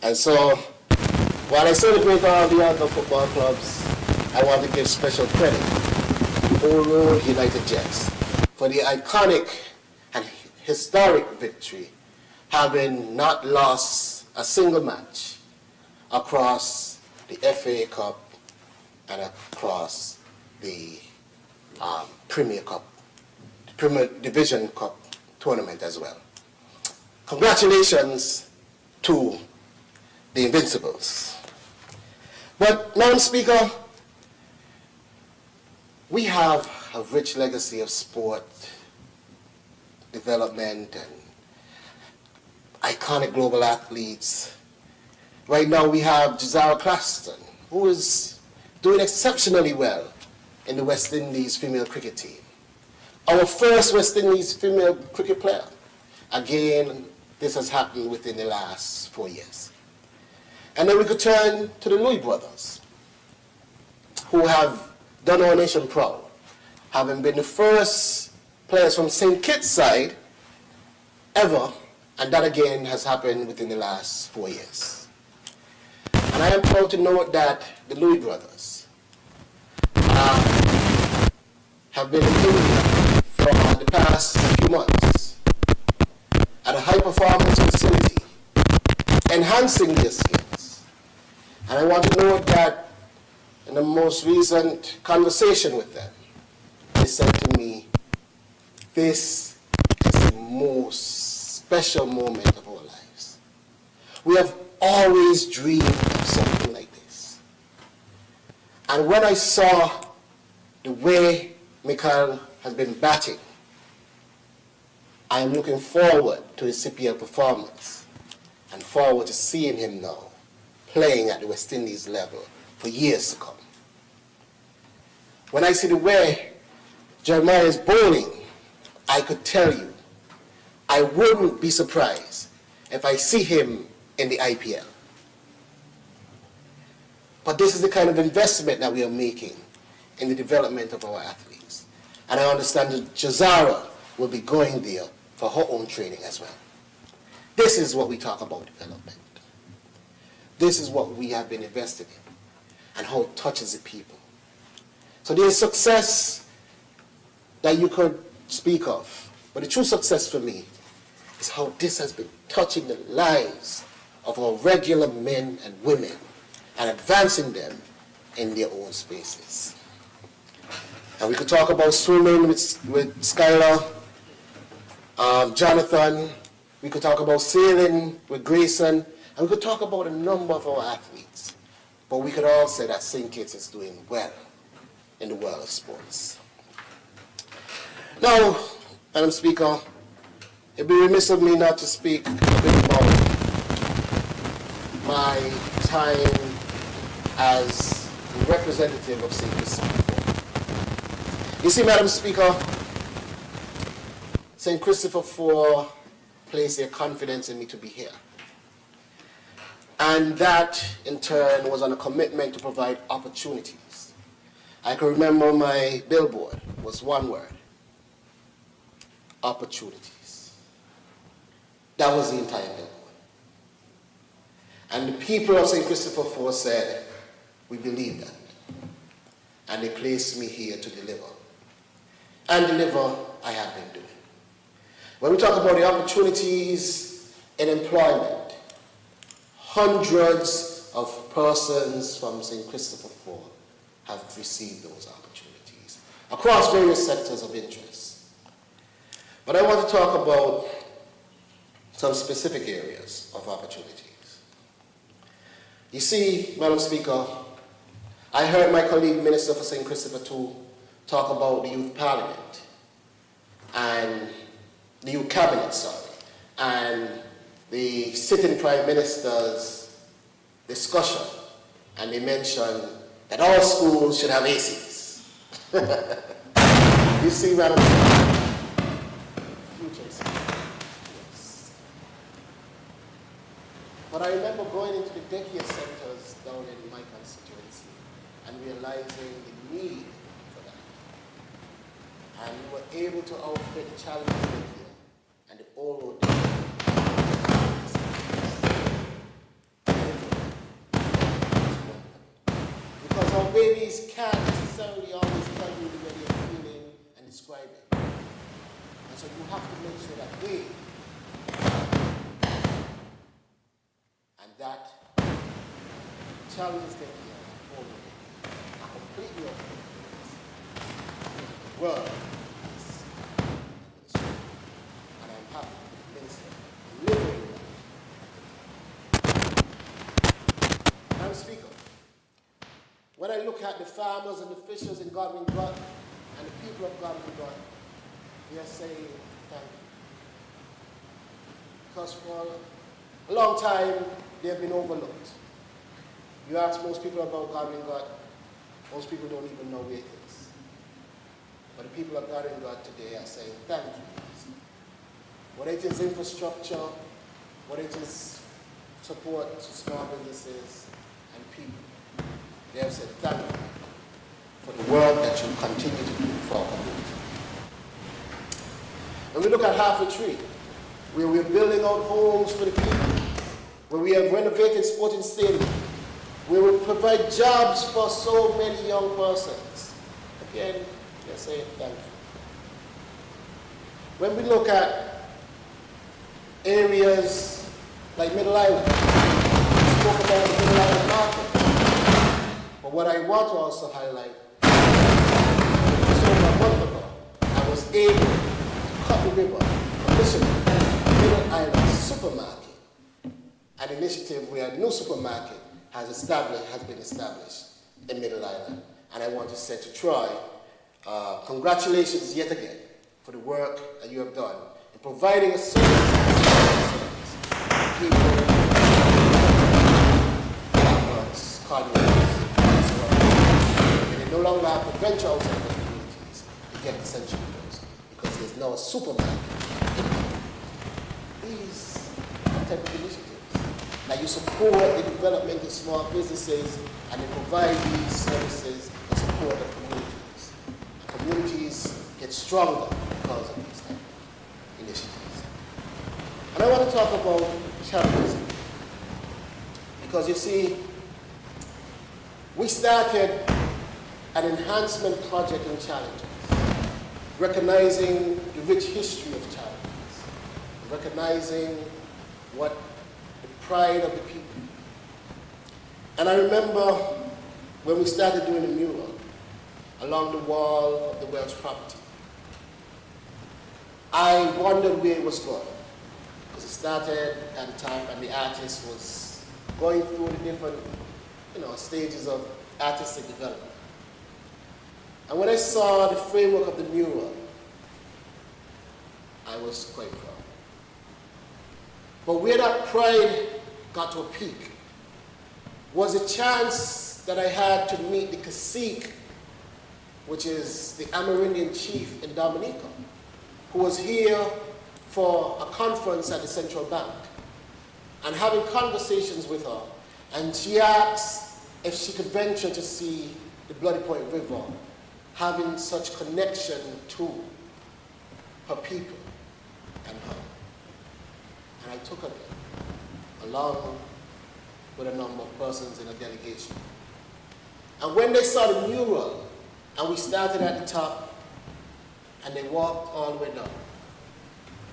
And so, while I celebrate all the other football clubs, I want to give special credit to Old Road United Jets for the iconic and historic victory, having not lost a single match across the FA Cup and across the Premier Cup, the Premier Division Cup tournament as well. Congratulations to the Invincibles. But, Madam Speaker, we have a rich legacy of sport development and iconic global athletes. Right now we have Jazara Claxton, who is doing exceptionally well in the West Indies female cricket team. Our first West Indies female cricket player. Again, this has happened within the last 4 years. And then we could turn to the Louis brothers, who have done our nation proud, having been the first players from St. Kitts side ever, and that again has happened within the last 4 years. And I am proud to note that the Louis brothers have been in India for the past few months at a high-performance facility, enhancing their skills. And I want to note that in the most recent conversation with them, they said to me, this is the most special moment of our lives. We have always dreamed of something like this. And when I saw the way Mikhail has been batting, I am looking forward to his CPL performance and forward to seeing him now playing at the West Indies level for years to come. When I see the way Jeremiah is bowling, I could tell you, I wouldn't be surprised if I see him in the IPL. But this is the kind of investment that we are making in the development of our athletes. And I understand that Jazara will be going there for her own training as well. This is what we talk about development. This is what we have been invested in and how it touches the people. So there is success that you could speak of, but the true success for me is how this has been touching the lives of our regular men and women and advancing them in their own spaces. And we could talk about swimming with Skylar, Jonathan. We could talk about sailing with Grayson. And we could talk about a number of our athletes but we could all say that St. Kitts is doing well in the world of sports. Now, Madam Speaker, it'd be remiss of me not to speak a bit about my time as the representative of St. Christopher IV. You see, Madam Speaker, St. Christopher IV placed their confidence in me to be here. And that, in turn, was on a commitment to provide opportunities. I can remember my billboard was one word: opportunities. That was the entire billboard. And the people of St. Christopher IV said, we believe that. And they placed me here to deliver. And deliver I have been doing. When we talk about the opportunities in employment, hundreds of persons from St. Christopher IV have received those opportunities across various sectors of interest. But I want to talk about some specific areas of opportunities. You see, Madam Speaker, I heard my colleague Minister for St. Christopher II talk about the Youth Parliament and the Youth Cabinet, and the sitting Prime Minister's discussion, and they mentioned that all schools should have ACs. You see, Madam Speaker, futures. Yes. But I remember going into the daycare centers down in my constituency and realizing the need for that. And we were able to outfit the challenge daycare and the oral because our babies can't necessarily always tell you the way they're feeling and describe it. And so you have to make sure that they, and that challenges that we are completely off. Well, and I'm happy to minister living. Madam Speaker, when I look at the farmers and the fishers in Godwin Gut and the people of Godwin Gut, they are saying thank you. Because for a long time, they have been overlooked. You ask most people about Godwin Gut, most people don't even know where it is. But the people of Godwin Gut today are saying thank you. Whether it is infrastructure, whether it is support to small businesses and people, they have said thank you for the work that you continue to do for our community. When we look at Half a Tree, where we're building out homes for the people, where we have renovated sporting stadiums, where we provide jobs for so many young persons. Again, they're saying thank you. When we look at areas like Middle Island, we spoke about the Middle Island market. But what I want to also highlight, so a month ago, I was able to cut the ribbon, commission Middle Island Supermarket, an initiative where a new supermarket has been established in Middle Island. And I want to say to Troy, congratulations yet again for the work that you have done in providing a service to people, cardiologists, and they no longer have to venture outside the communities to get essential goods because there's now a supermarket. These are type of initiatives. Now you support the development of small businesses and they provide these services in support of communities. And communities get stronger because of these type of initiatives. And I want to talk about challenges. Because you see, we started an enhancement project in challenges, recognizing the rich history of challenges, recognizing what the pride of the people. And I remember when we started doing a mural along the wall of the Welsh property, I wondered where it was going. Because it started at the top and the artist was going through the different stages of artistic development. And when I saw the framework of the mural, I was quite proud. But where that pride got to a peak was a chance that I had to meet the cacique, which is the Amerindian chief in Dominica, who was here for a conference at the Central Bank, and having conversations with her, and she asked if she could venture to see the Bloody Point River, having such connection to her people and her. And I took her there, along with a number of persons in a delegation. And when they saw the mural, and we started at the top, and they walked all the way down,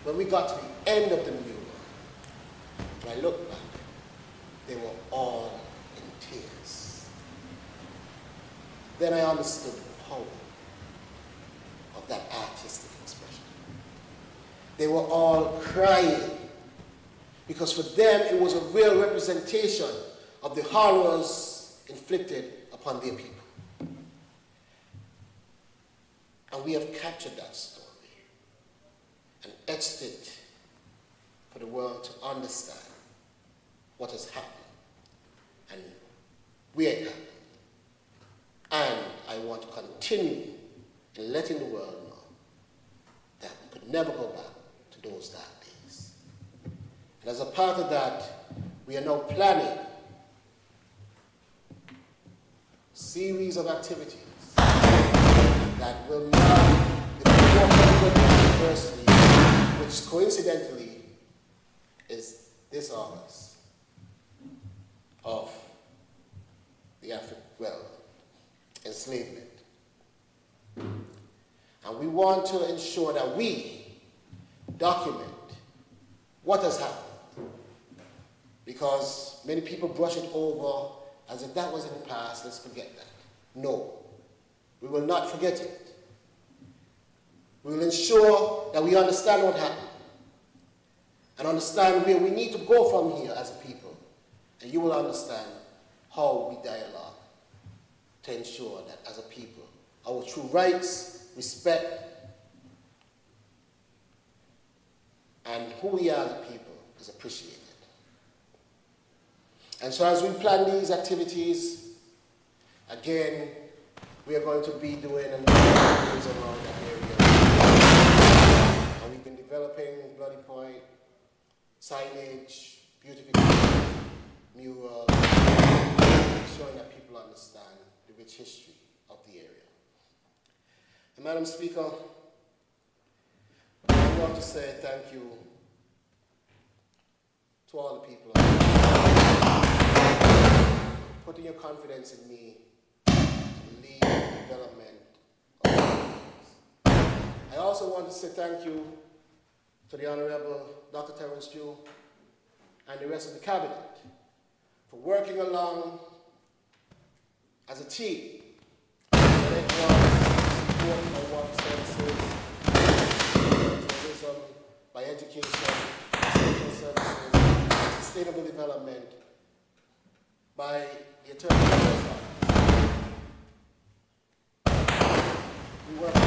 when we got to the end of the mural, and I looked back, they were all in tears. Then I understood the power of that artistic expression. They were all crying, because for them it was a real representation of the horrors inflicted upon their people. And we have captured that story and etched it for the world to understand what has happened and where it happened. And I want to continue in letting the world know that we could never go back to those dark days. And as a part of that, we are now planning a series of activities that will mark the 400th anniversary, which coincidentally is this August, of the enslavement. And we want to ensure that we document what has happened, because many people brush it over as if that was in the past, let's forget that. No, we will not forget it. We will ensure that we understand what happened and understand where we need to go from here as a people. And you will understand how we dialogue to ensure that as a people, our true rights, respect, and who we are as a people is appreciated. And so as we plan these activities, again, we are going to be doing a number of things around that area. And we've been developing Bloody Point, signage, beautification, mural, showing that people understand the rich history of the area. And Madam Speaker, I want to say thank you to all the people for putting your confidence in me to lead the development of the communities. I also want to say thank you to the Honorable Dr. Terence Dew and the rest of the Cabinet for working along as a team. Whether it was support by water services, tourism, by education, social services, sustainable development, by the Attorney General's office. We work on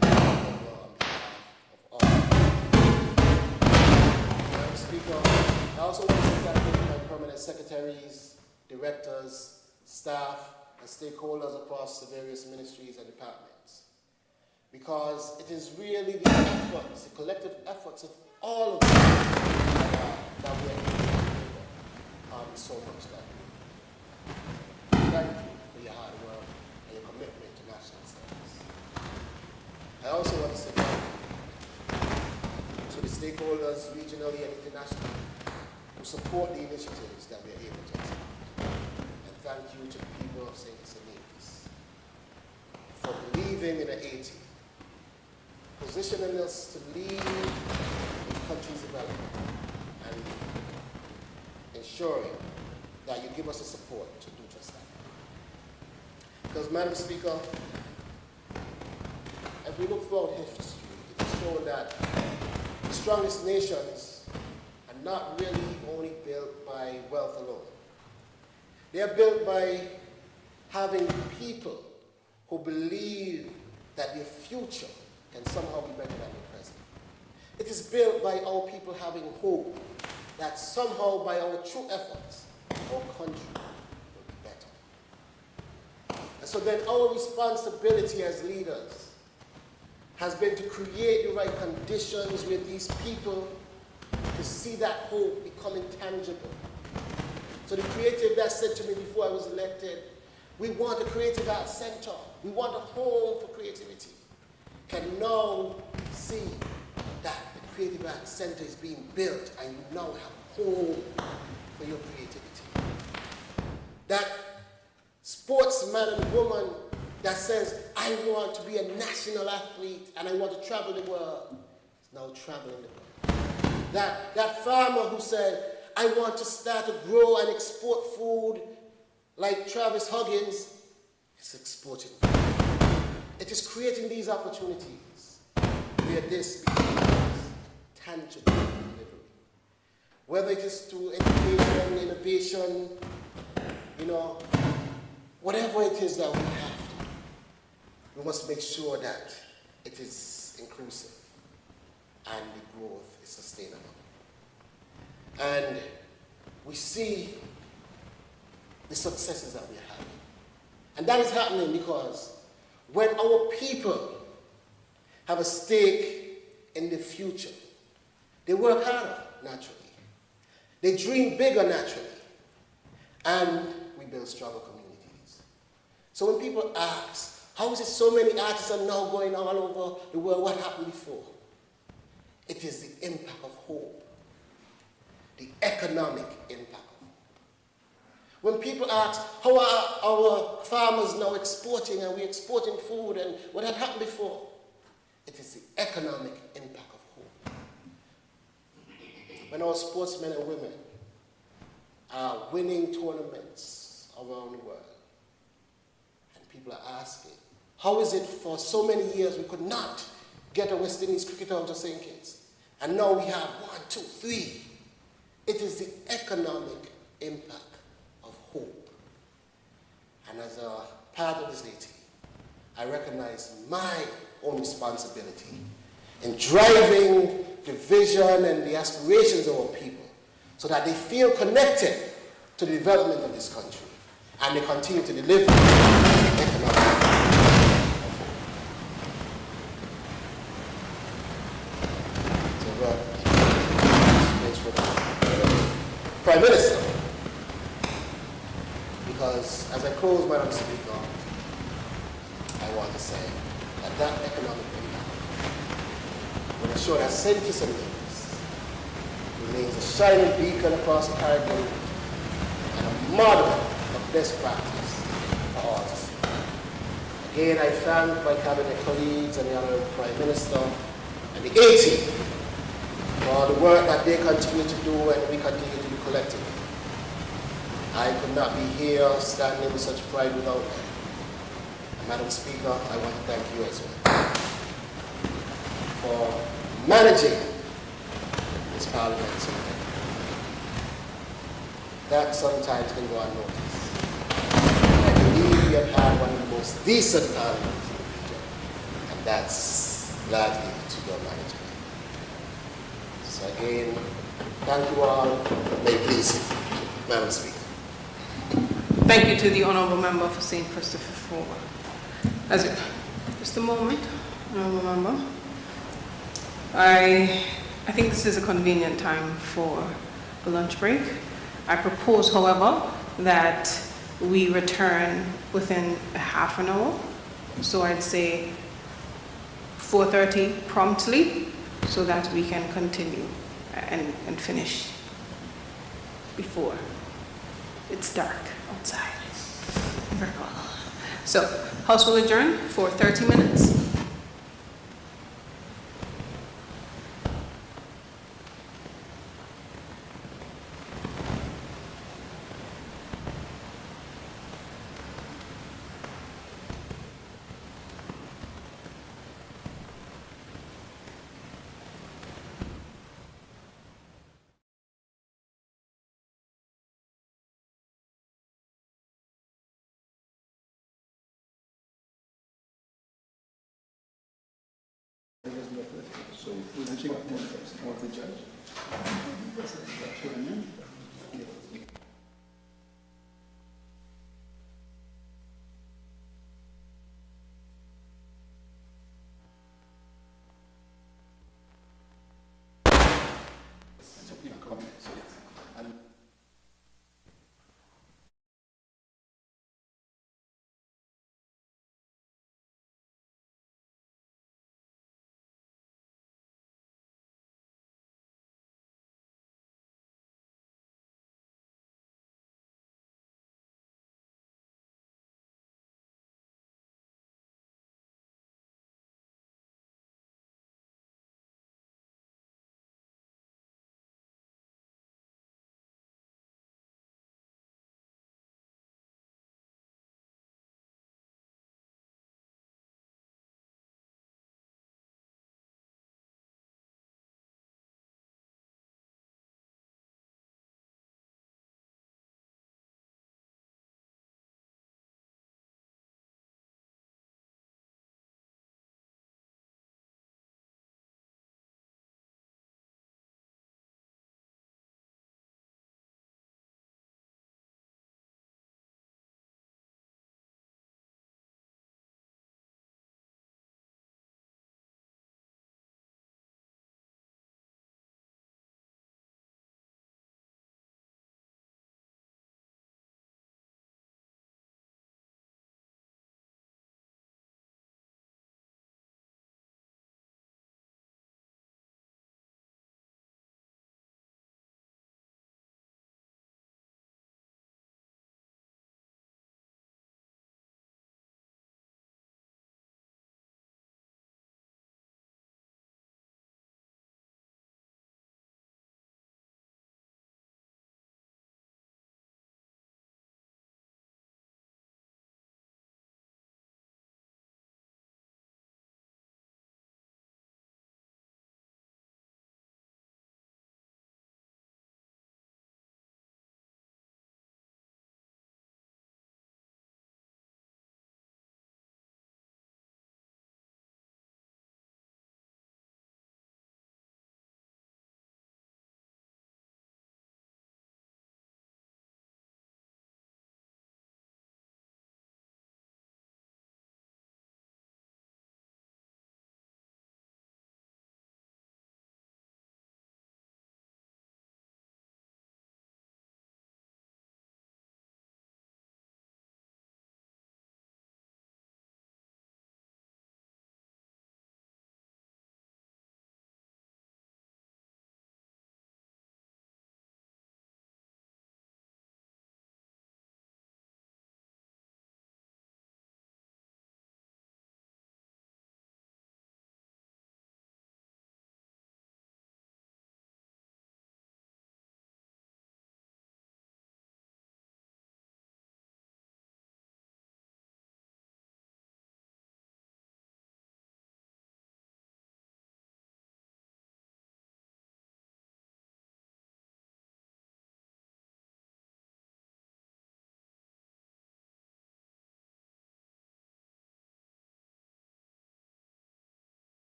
behalf of all. Madam Speaker, I also want to say thank you to my permanent secretaries, directors, staff, and stakeholders across the various ministries and departments. Because it is really the efforts, the collective efforts of all of us that we are able to deliver on so much that we do. Thank you for your hard work and your commitment to national service. I also want to say thank you to the stakeholders regionally and internationally who support the initiatives that we are able to execute. And thank you to the people of St. Kitts and Nevis for believing in the 80, positioning us to lead the country's development and ensuring that you give us the support to do just that. Because, Madam Speaker, as we look throughout history, it is shown that the strongest nations are not really only built by wealth alone. They are built by having people who believe that their future can somehow be better than their present. It is built by our people having hope that somehow by our true efforts, our country will be better. And so then our responsibility as leaders has been to create the right conditions with these people to see that hope becoming tangible. So the creative that said to me before I was elected, we want a creative arts center. We want a home for creativity. Can now see that the creative arts center is being built and you now have a home for your creativity. That sportsman and woman that says, I want to be a national athlete and I want to travel the world, is now traveling the world. That farmer who said, I want to start to grow and export food like Travis Huggins, is exporting. It is creating these opportunities where this becomes tangible delivery. Whether it is through education, innovation, whatever it is that we have to, we must make sure that it is inclusive and the growth is sustainable. And we see the successes that we are having. And that is happening because when our people have a stake in the future, they work harder naturally. They dream bigger naturally. And we build stronger communities. So when people ask, how is it so many artists are now going all over the world? What happened before? It is the impact of hope. The economic impact. When people ask, how are our farmers now exporting? Are we exporting food? And what had happened before? It is the economic impact of hope. When our sportsmen and women are winning tournaments around the world, and people are asking, how is it for so many years we could not get a West Indies cricketer out of St. Kitts? And now we have 1, 2, 3. It is the economic impact of hope. And as a part of this deity, I recognize my own responsibility in driving the vision and the aspirations of our people so that they feel connected to the development of this country and they continue to deliver the economic of hope. Prime Minister, because as I close, Madam Speaker, I want to say that economic impact will ensure that St. Kitts and Nevis remains a shining beacon across the Caribbean and a model of best practice for all to see. Again, I thank my cabinet colleagues and the Honourable Prime Minister and the A team for the work that they continue to do and we continue to do collectively. I could not be here standing with such pride without them. And Madam Speaker, I want to thank you as well for managing this Parliament so effectively. That sometimes can go unnoticed. I believe we have had one of the most decent parliaments in the region, and that's largely to your management. So again, thank you all. May it please, Madam Speaker. Thank you to the Honourable Member for St. Christopher Forward. Just a moment, Honourable Member. I think this is a convenient time for the lunch break. I propose, however, that we return within a half an hour. So I'd say 4:30 promptly, so that we can continue and finish before it's dark outside. Very well. So, House will adjourn for 30 minutes. So we'll check out the judge.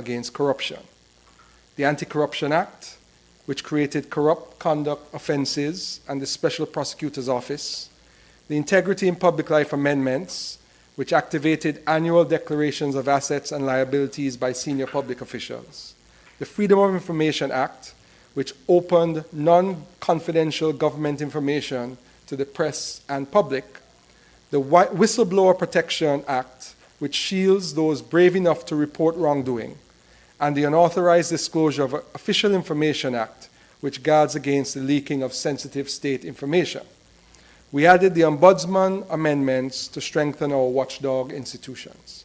against corruption. The Anti-Corruption Act, which created corrupt conduct offenses and the Special Prosecutor's Office. The Integrity in Public Life Amendments, which activated annual declarations of assets and liabilities by senior public officials. The Freedom of Information Act, which opened non-confidential government information to the press and public. The Whistleblower Protection Act, which shields those brave enough to report wrongdoing, and the Unauthorized Disclosure of Official Information Act, which guards against the leaking of sensitive state information. We added the Ombudsman amendments to strengthen our watchdog institutions.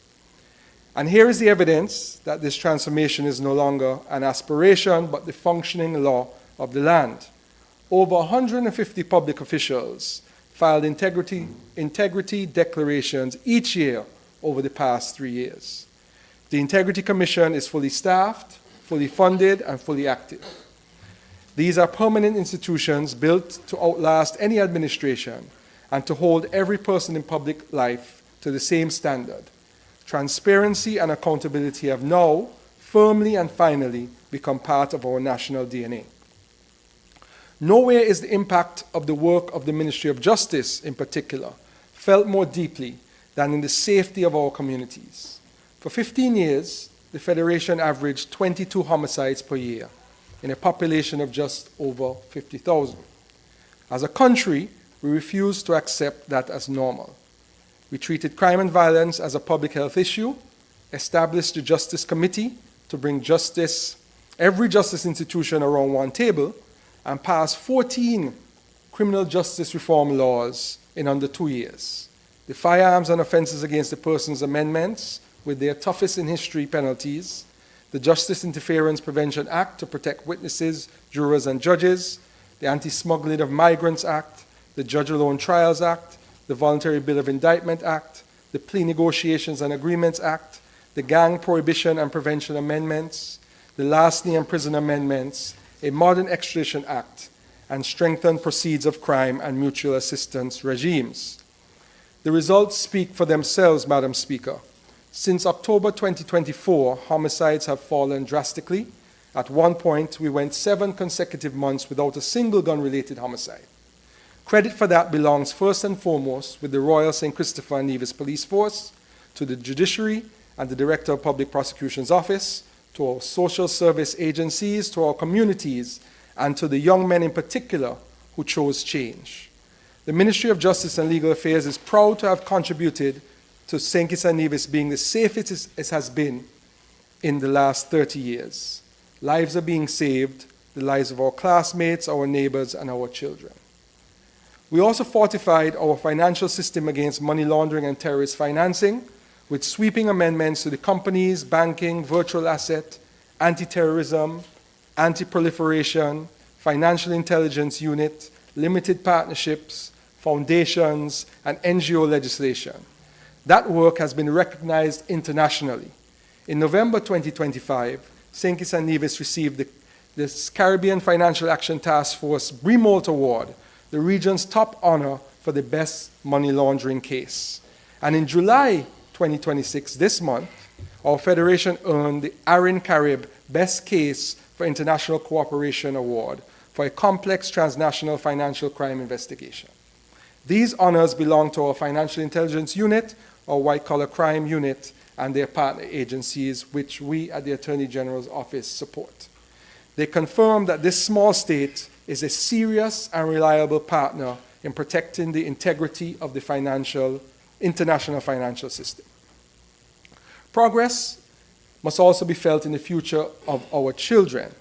And here is the evidence that this transformation is no longer an aspiration, but the functioning law of the land. Over 150 public officials filed integrity declarations each year over the past 3 years. The Integrity Commission is fully staffed, fully funded, and fully active. These are permanent institutions built to outlast any administration and to hold every person in public life to the same standard. Transparency and accountability have now, firmly and finally, become part of our national DNA. Nowhere is the impact of the work of the Ministry of Justice, in particular, felt more deeply than in the safety of our communities. For 15 years, the Federation averaged 22 homicides per year in a population of just over 50,000. As a country, we refused to accept that as normal. We treated crime and violence as a public health issue, established the Justice Committee to bring every justice institution around one table, and passed 14 criminal justice reform laws in under 2 years. The Firearms and Offences Against the Persons Amendments, with their toughest in history penalties, the Justice Interference Prevention Act to protect witnesses, jurors, and judges, the Anti-Smuggling of Migrants Act, the Judge-Alone Trials Act, the Voluntary Bill of Indictment Act, the Plea Negotiations and Agreements Act, the Gang Prohibition and Prevention Amendments, the Larceny and Prison Amendments, a Modern Extradition Act, and strengthened proceeds of crime and mutual assistance regimes. The results speak for themselves, Madam Speaker. Since October 2024, homicides have fallen drastically. At one point, we went 7 consecutive months without a single gun-related homicide. Credit for that belongs first and foremost with the Royal St. Christopher and Nevis Police Force, to the Judiciary and the Director of Public Prosecution's Office, to our social service agencies, to our communities, and to the young men in particular who chose change. The Ministry of Justice and Legal Affairs is proud to have contributed to St. Kitts and Nevis being the safest it has been in the last 30 years. Lives are being saved, the lives of our classmates, our neighbors, and our children. We also fortified our financial system against money laundering and terrorist financing with sweeping amendments to the Companies, Banking, Virtual Asset, Anti-Terrorism, Anti-Proliferation, Financial Intelligence Unit, Limited Partnerships, Foundations, and NGO legislation. That work has been recognized internationally. In November 2025, St. Kitts and Nevis received the Caribbean Financial Action Task Force BRIMOLT Award, the region's top honor for the best money laundering case. And in July 2026, this month, our federation earned the ARIN Carib Best Case for International Cooperation Award for a complex transnational financial crime investigation. These honors belong to our Financial Intelligence Unit, our White Collar Crime Unit, and their partner agencies, which we at the Attorney General's Office support. They confirm that this small state is a serious and reliable partner in protecting the integrity of the international financial system. Progress must also be felt in the future of our children.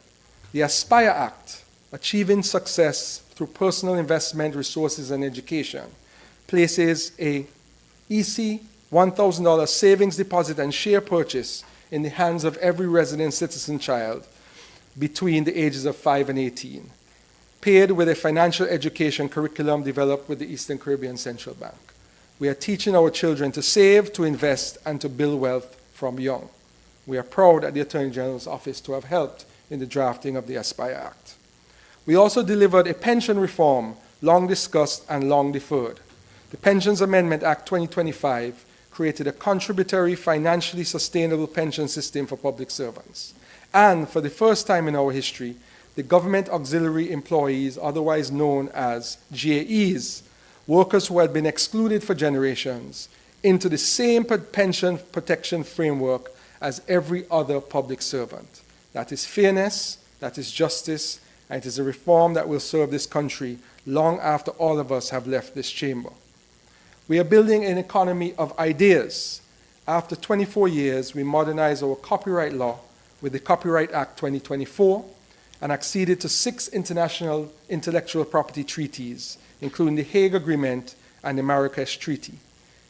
The ASPIRE Act, Achieving Success Through Personal Investment, Resources, and Education, places a EC $1,000 savings deposit and share purchase in the hands of every resident citizen child between the ages of 5 and 18, paired with a financial education curriculum developed with the Eastern Caribbean Central Bank. We are teaching our children to save, to invest, and to build wealth from young. We are proud at the Attorney General's Office to have helped in the drafting of the ASPIRE Act. We also delivered a pension reform long discussed and long deferred. The Pensions Amendment Act 2025 created a contributory, financially sustainable pension system for public servants. And for the first time in our history, the government auxiliary employees, otherwise known as GAEs, workers who had been excluded for generations, into the same pension protection framework as every other public servant. That is fairness, that is justice, and it is a reform that will serve this country long after all of us have left this chamber. We are building an economy of ideas. After 24 years, we modernized our copyright law with the Copyright Act 2024 and acceded to 6 international intellectual property treaties, including the Hague Agreement and the Marrakesh Treaty.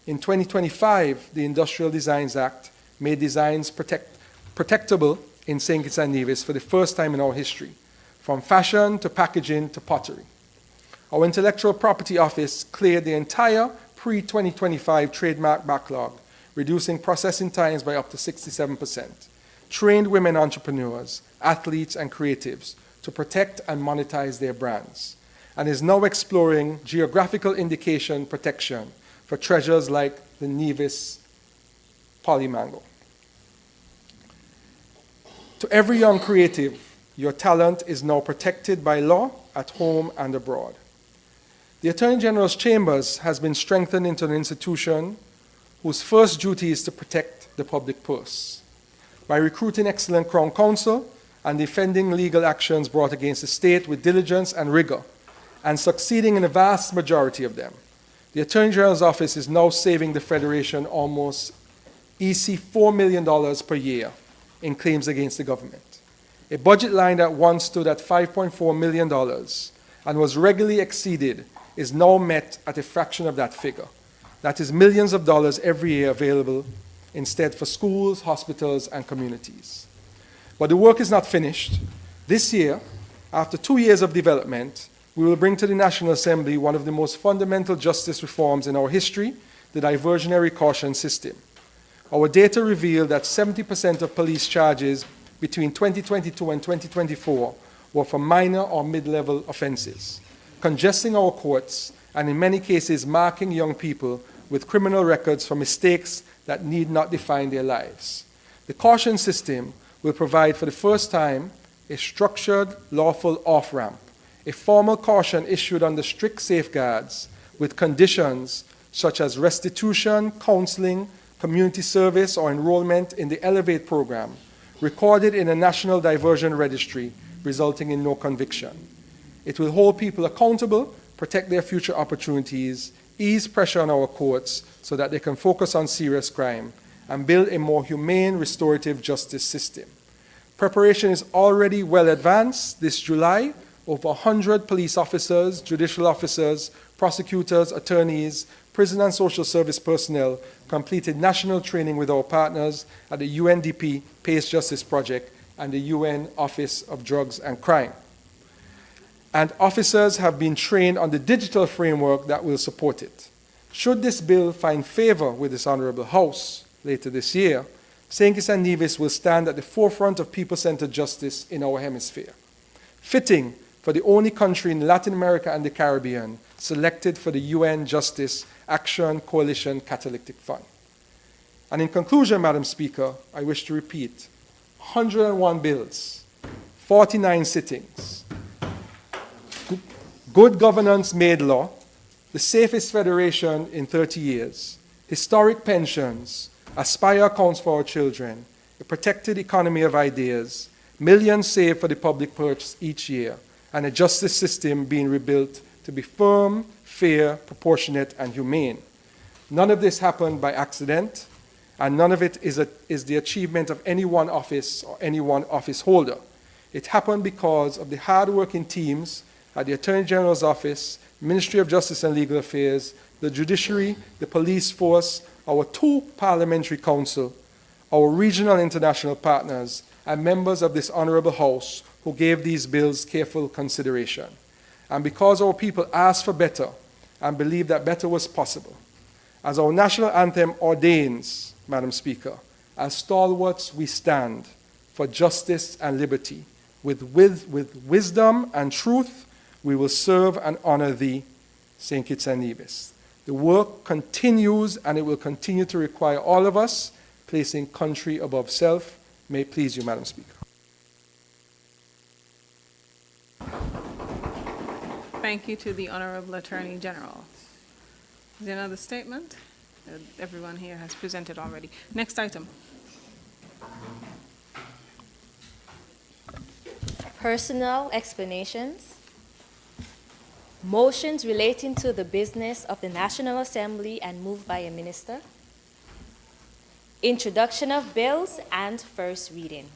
In 2025, the Industrial Designs Act made designs protectable in St. Kitts and Nevis for the first time in our history, from fashion to packaging to pottery. Our Intellectual Property Office cleared the entire pre-2025 trademark backlog, reducing processing times by up to 67%, trained women entrepreneurs, athletes, and creatives to protect and monetize their brands, and is now exploring geographical indication protection for treasures like the Nevis polymango. To every young creative, your talent is now protected by law at home and abroad. The Attorney General's Chambers has been strengthened into an institution whose first duty is to protect the public purse. By recruiting excellent Crown Counsel and defending legal actions brought against the state with diligence and rigor, and succeeding in a vast majority of them, the Attorney General's Office is now saving the Federation almost $4 million per year in claims against the government. A budget line that once stood at $5.4 million and was regularly exceeded is now met at a fraction of that figure. That is millions of dollars every year available instead for schools, hospitals, and communities. But the work is not finished. This year, after 2 years of development, we will bring to the National Assembly one of the most fundamental justice reforms in our history, the diversionary caution system. Our data reveal that 70% of police charges between 2022 and 2024 were for minor or mid-level offenses, congesting our courts and in many cases marking young people with criminal records for mistakes that need not define their lives. The caution system will provide for the first time a structured, lawful off-ramp, a formal caution issued under strict safeguards with conditions such as restitution, counseling, community service, or enrollment in the Elevate program, recorded in a national diversion registry, resulting in no conviction. It will hold people accountable, protect their future opportunities, ease pressure on our courts so that they can focus on serious crime, and build a more humane restorative justice system. Preparation is already well advanced. This July, over 100 police officers, judicial officers, prosecutors, attorneys, prison and social service personnel completed national training with our partners at the UNDP Pace Justice Project and the UN Office of Drugs and Crime. And officers have been trained on the digital framework that will support it. Should this bill find favor with this Honorable House later this year, St. Kitts and Nevis will stand at the forefront of people-centered justice in our hemisphere, fitting for the only country in Latin America and the Caribbean selected for the UN Justice Action Coalition Catalytic Fund. And in conclusion, Madam Speaker, I wish to repeat, 101 bills, 49 sittings, good governance made law, the safest federation in 30 years, historic pensions, Aspire accounts for our children, a protected economy of ideas, millions saved for the public purse each year, and a justice system being rebuilt to be firm, fair, proportionate, and humane. None of this happened by accident, and none of it is the achievement of any one office or any one office holder. It happened because of the hard-working teams at the Attorney General's Office, Ministry of Justice and Legal Affairs, the Judiciary, the Police Force, our 2 Parliamentary Council, our regional and international partners, and members of this Honourable House who gave these bills careful consideration. And because our people asked for better and believed that better was possible, as our national anthem ordains, Madam Speaker, as stalwarts we stand for justice and liberty. With wisdom and truth, we will serve and honour thee, St. Kitts and Nevis. The work continues and it will continue to require all of us, placing country above self. May it please you, Madam Speaker. Thank you to the Honorable Attorney General. Is there another statement? Everyone here has presented already. Next item. Personnel explanations. Motions relating to the business of the National Assembly and moved by a minister. Introduction of bills and first reading.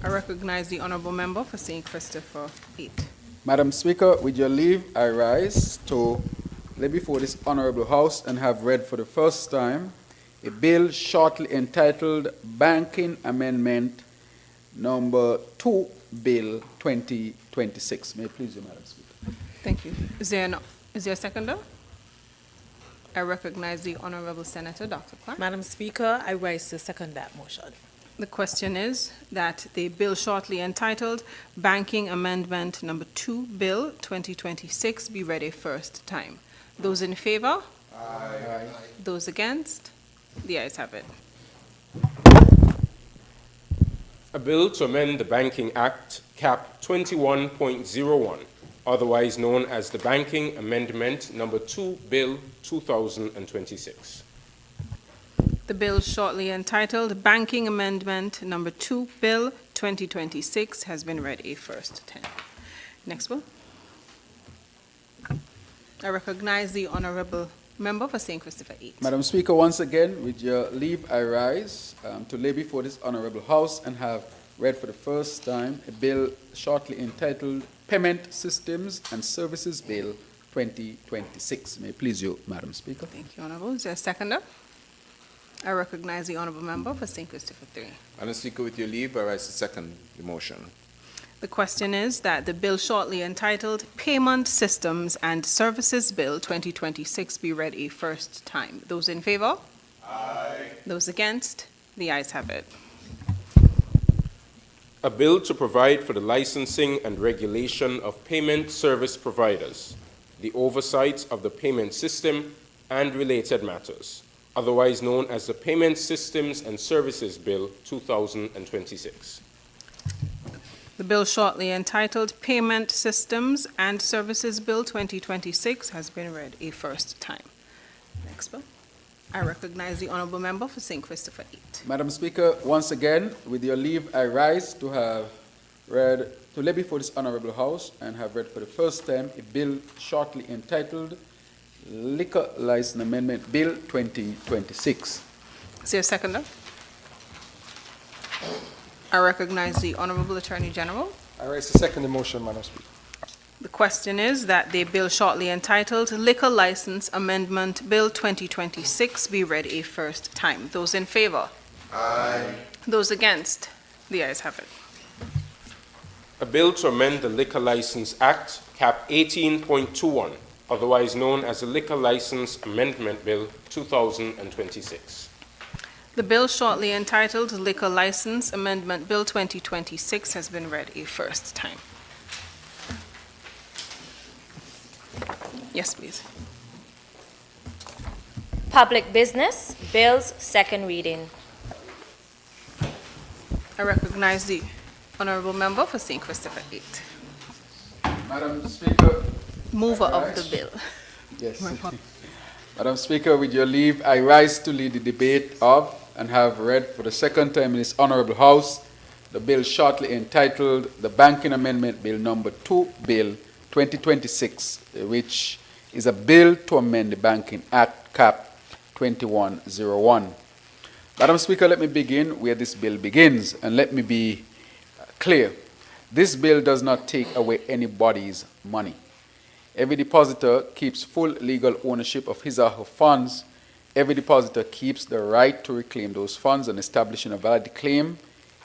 I recognize the Honorable Member for St. Christopher 8. Madam Speaker, with your leave, I rise to lay before this Honorable House and have read for the first time a bill shortly entitled Banking Amendment Number 2, Bill 2026. May it please you, Madam Speaker. Thank you. Is there a seconder? I recognize the Honorable Senator Dr. Clark. Madam Speaker, I rise to second that motion. The question is that the bill shortly entitled Banking Amendment Number 2, Bill 2026 be read a first time. Those in favor? Aye. Those against? The ayes have it. A bill to amend the Banking Act, Cap 21.01, otherwise known as the Banking Amendment Number 2, Bill 2026. The bill shortly entitled Banking Amendment Number 2, Bill 2026 has been read a first time. Next bill. I recognize the Honorable Member for St. Christopher 8. Madam Speaker, once again, with your leave, I rise to lay before this Honorable House and have read for the first time a bill shortly entitled Payment Systems and Services Bill 2026. May it please you, Madam Speaker. Thank you, Honorable. Is there a seconder? I recognize the Honorable Member for St. Christopher 3. Madam Speaker, with your leave, I rise to second the motion. The question is that the bill shortly entitled Payment Systems and Services Bill 2026 be read a first time. Those in favor? Aye. Those against? The ayes have it. A bill to provide for the licensing and regulation of payment service providers, the oversight of the payment system, and related matters, otherwise known as the Payment Systems and Services Bill 2026. The bill shortly entitled Payment Systems and Services Bill 2026 has been read a first time. Next bill. I recognize the Honorable Member for St. Christopher 8. Madam Speaker, once again, with your leave, I rise to lay before this Honorable House and have read for the first time a bill shortly entitled Liquor License Amendment Bill 2026. Is there a seconder? I recognize the Honorable Attorney General. I rise to second the motion, Madam Speaker. The question is that the bill shortly entitled Liquor License Amendment Bill 2026 be read a first time. Those in favor? Aye. Those against? The ayes have it. A bill to amend the Liquor License Act, Cap 18.21, otherwise known as the Liquor License Amendment Bill 2026. The bill shortly entitled Liquor License Amendment Bill 2026 has been read a first time. Yes, please. Public business, bills, second reading. I recognize the Honorable Member for St. Christopher 8. Madam Speaker. Mover of the bill. Yes. Madam Speaker, with your leave, I rise to lead the debate of and have read for the second time in this Honorable House the bill shortly entitled the Banking Amendment Bill Number 2, Bill 2026, which is a bill to amend the Banking Act, Cap 2101. Madam Speaker, let me begin where this bill begins, and let me be clear. This bill does not take away anybody's money. Every depositor keeps full legal ownership of his or her funds. Every depositor keeps the right to reclaim those funds, and establishing a valid claim,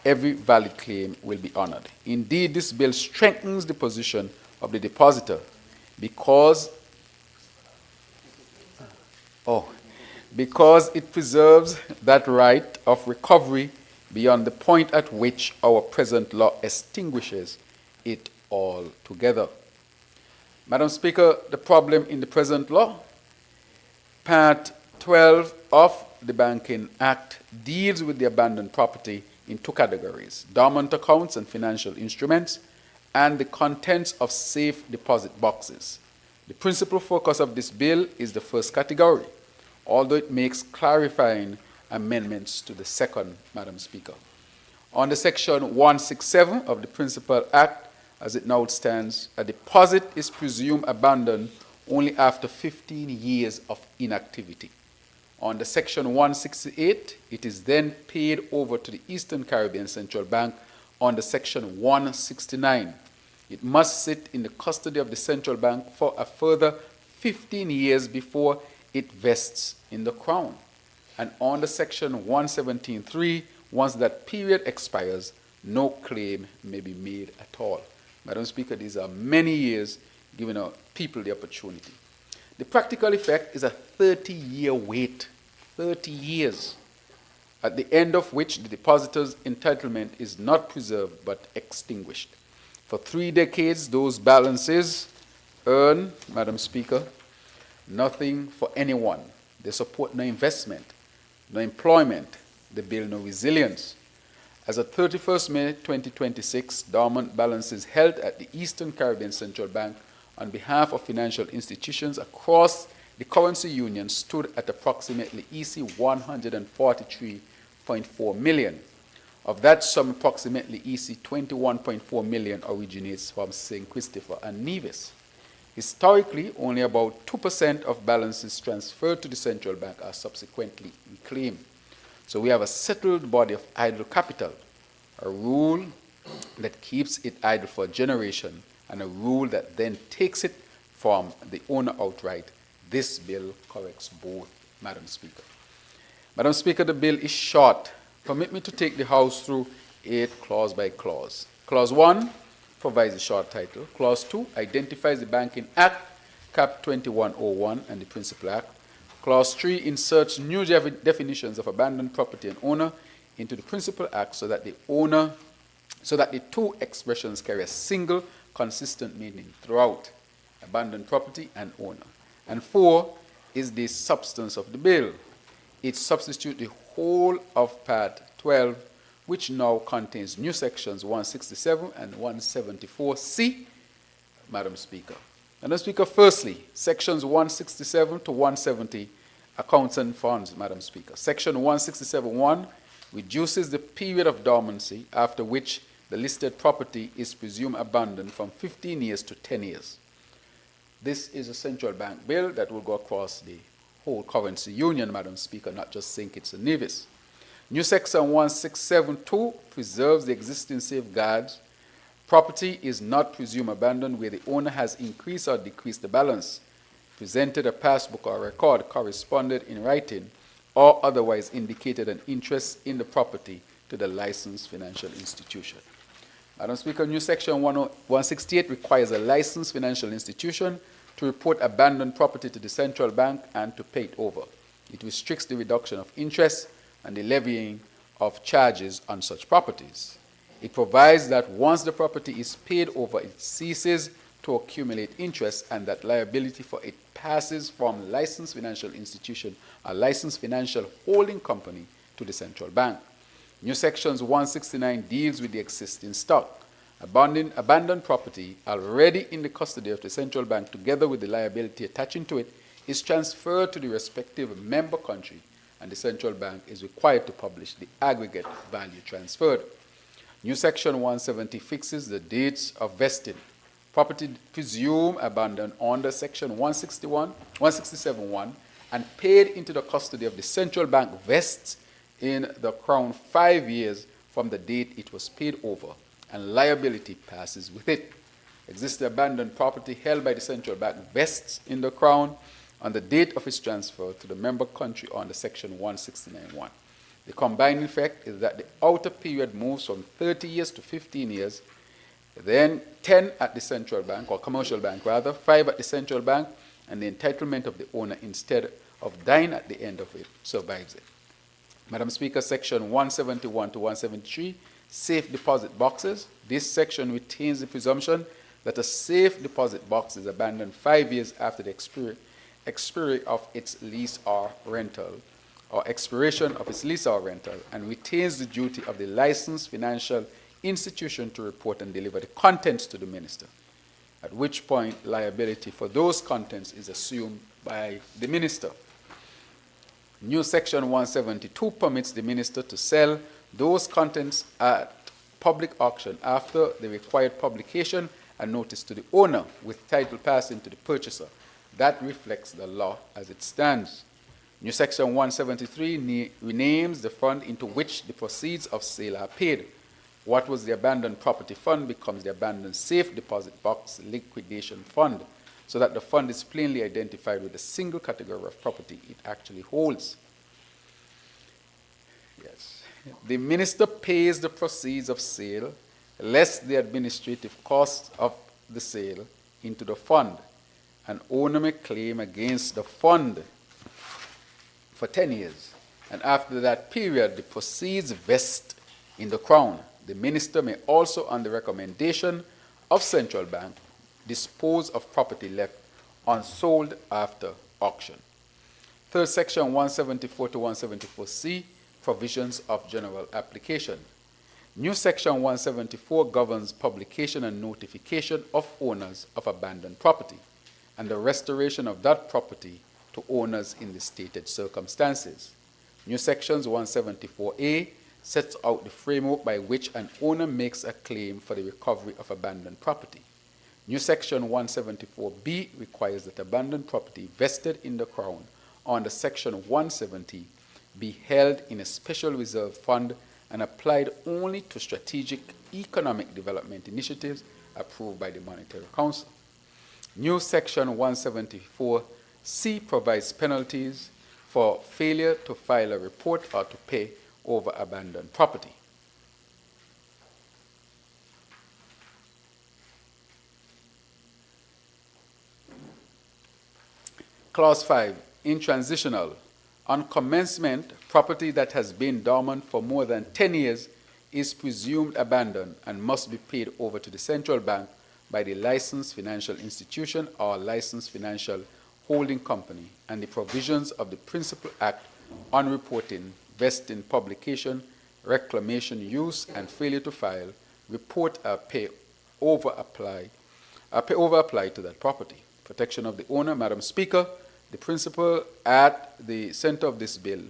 every valid claim will be honored. Indeed, this bill strengthens the position of the depositor because it preserves that right of recovery beyond the point at which our present law extinguishes it altogether. Madam Speaker, the problem in the present law, Part 12 of the Banking Act deals with the abandoned property in two categories: dormant accounts and financial instruments, and the contents of safe deposit boxes. The principal focus of this bill is the first category, although it makes clarifying amendments to the second, Madam Speaker. Under Section 167 of the Principal Act, as it now stands, a deposit is presumed abandoned only after 15 years of inactivity. Under Section 168, it is then paid over to the Eastern Caribbean Central Bank under Section 169. It must sit in the custody of the central bank for a further 15 years before it vests in the Crown. And under Section 117.3, once that period expires, no claim may be made at all. Madam Speaker, these are many years giving our people the opportunity. The practical effect is a 30-year wait, 30 years, at the end of which the depositor's entitlement is not preserved but extinguished. For 3 decades, those balances earn, Madam Speaker, nothing for anyone. They support no investment, no employment. They build no resilience. As of 31st May 2026, dormant balances held at the Eastern Caribbean Central Bank on behalf of financial institutions across the currency union stood at approximately EC 143.4 million. Of that sum, approximately EC 21.4 million originates from St. Christopher and Nevis. Historically, only about 2% of balances transferred to the central bank are subsequently reclaimed. So we have a settled body of idle capital, a rule that keeps it idle for a generation, and a rule that then takes it from the owner outright. This bill corrects both, Madam Speaker. Madam Speaker, the bill is short. Permit me to take the House through it clause by clause. Clause 1 provides a short title. Clause 2 identifies the Banking Act, Cap 2101, and the Principal Act. Clause 3 inserts new definitions of abandoned property and owner into the Principal Act so that the two expressions carry a single consistent meaning throughout: abandoned property and owner. And 4 is the substance of the bill. It substitutes the whole of Part 12, which now contains new sections 167 and 174C, Madam Speaker. Madam Speaker, firstly, sections 167 to 170, accounts and funds, Madam Speaker. Section 167.1 reduces the period of dormancy after which the listed property is presumed abandoned from 15 years to 10 years. This is a central bank bill that will go across the whole currency union, Madam Speaker, not just St. Kitts and Nevis. New section 167.2 preserves the existing safeguards. Property is not presumed abandoned where the owner has increased or decreased the balance, presented a passbook or record, corresponded in writing, or otherwise indicated an interest in the property to the licensed financial institution. Madam Speaker, new section 168 requires a licensed financial institution to report abandoned property to the central bank and to pay it over. It restricts the reduction of interest and the levying of charges on such properties. It provides that once the property is paid over, it ceases to accumulate interest and that liability for it passes from licensed financial institution or licensed financial holding company to the central bank. New sections 169 deals with the existing stock. Abandoned property already in the custody of the central bank together with the liability attaching to it is transferred to the respective member country, and the central bank is required to publish the aggregate value transferred. New section 170 fixes the dates of vesting. Property presumed abandoned under section 167.1 and paid into the custody of the central bank vests in the Crown 5 years from the date it was paid over, and liability passes with it. Existing abandoned property held by the central bank vests in the Crown on the date of its transfer to the member country under section 169.1. The combined effect is that the outer period moves from 30 years to 15 years, then 10 at the central bank, or commercial bank rather, 5 at the central bank, and the entitlement of the owner instead of dying at the end of it survives it. Madam Speaker, section 171 to 173, safe deposit boxes. This section retains the presumption that a safe deposit box is abandoned 5 years after the expiry of its lease or rental, or expiration of its lease or rental, and retains the duty of the licensed financial institution to report and deliver the contents to the minister, at which point liability for those contents is assumed by the minister. New section 172 permits the minister to sell those contents at public auction after the required publication and notice to the owner, with title passing to the purchaser. That reflects the law as it stands. New section 173 renames the fund into which the proceeds of sale are paid. What was the abandoned property fund becomes the abandoned safe deposit box liquidation fund, so that the fund is plainly identified with a single category of property it actually holds. Yes. The minister pays the proceeds of sale less the administrative costs of the sale into the fund. An owner may claim against the fund for 10 years, and after that period, the proceeds vest in the Crown. The minister may also, on the recommendation of Central Bank, dispose of property left unsold after auction. Third section 174 to 174C, provisions of general application. New section 174 governs publication and notification of owners of abandoned property and the restoration of that property to owners in the stated circumstances. New sections 174A sets out the framework by which an owner makes a claim for the recovery of abandoned property. New section 174B requires that abandoned property vested in the Crown under section 170 be held in a special reserve fund and applied only to strategic economic development initiatives approved by the Monetary Council. New section 174C provides penalties for failure to file a report or to pay over abandoned property. Clause 5, in transitional, on commencement, property that has been dormant for more than 10 years is presumed abandoned and must be paid over to the central bank by the licensed financial institution or licensed financial holding company, and the provisions of the Principal Act on reporting, vesting, publication, reclamation, use, and failure to file, report or pay over apply to that property. Protection of the owner. Madam Speaker, the principle at the center of this bill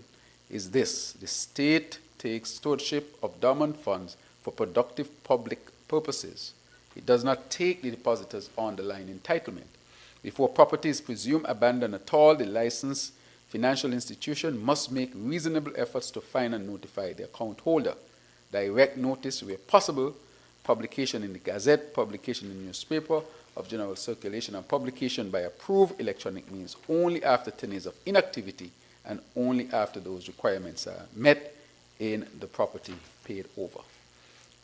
is this: the state takes stewardship of dormant funds for productive public purposes. It does not take the depositors' underlying entitlement. Before property is presumed abandoned at all, the licensed financial institution must make reasonable efforts to find and notify the account holder. Direct notice where possible, publication in the Gazette, publication in the newspaper of general circulation, and publication by approved electronic means only after 10 years of inactivity and only after those requirements are met in the property paid over.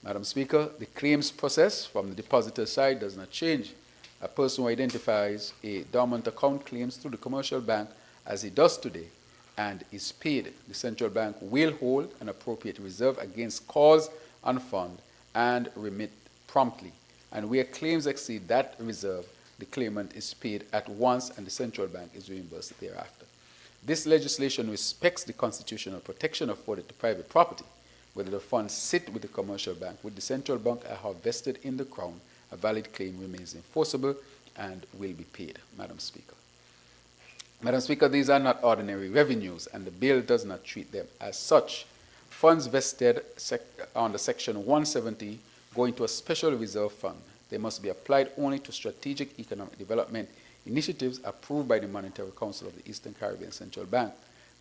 Madam Speaker, the claims process from the depositor side does not change. A person who identifies a dormant account claims through the commercial bank as he does today and is paid. The central bank will hold an appropriate reserve against cause and fund and remit promptly. And where claims exceed that reserve, the claimant is paid at once and the central bank is reimbursed thereafter. This legislation respects the constitutional protection afforded to private property. Whether the funds sit with the commercial bank, with the central bank, or have vested in the Crown, a valid claim remains enforceable and will be paid. Madam Speaker. Madam Speaker, these are not ordinary revenues, and the bill does not treat them as such. Funds vested under Section 170 go into a special reserve fund. They must be applied only to strategic economic development initiatives approved by the Monetary Council of the Eastern Caribbean Central Bank.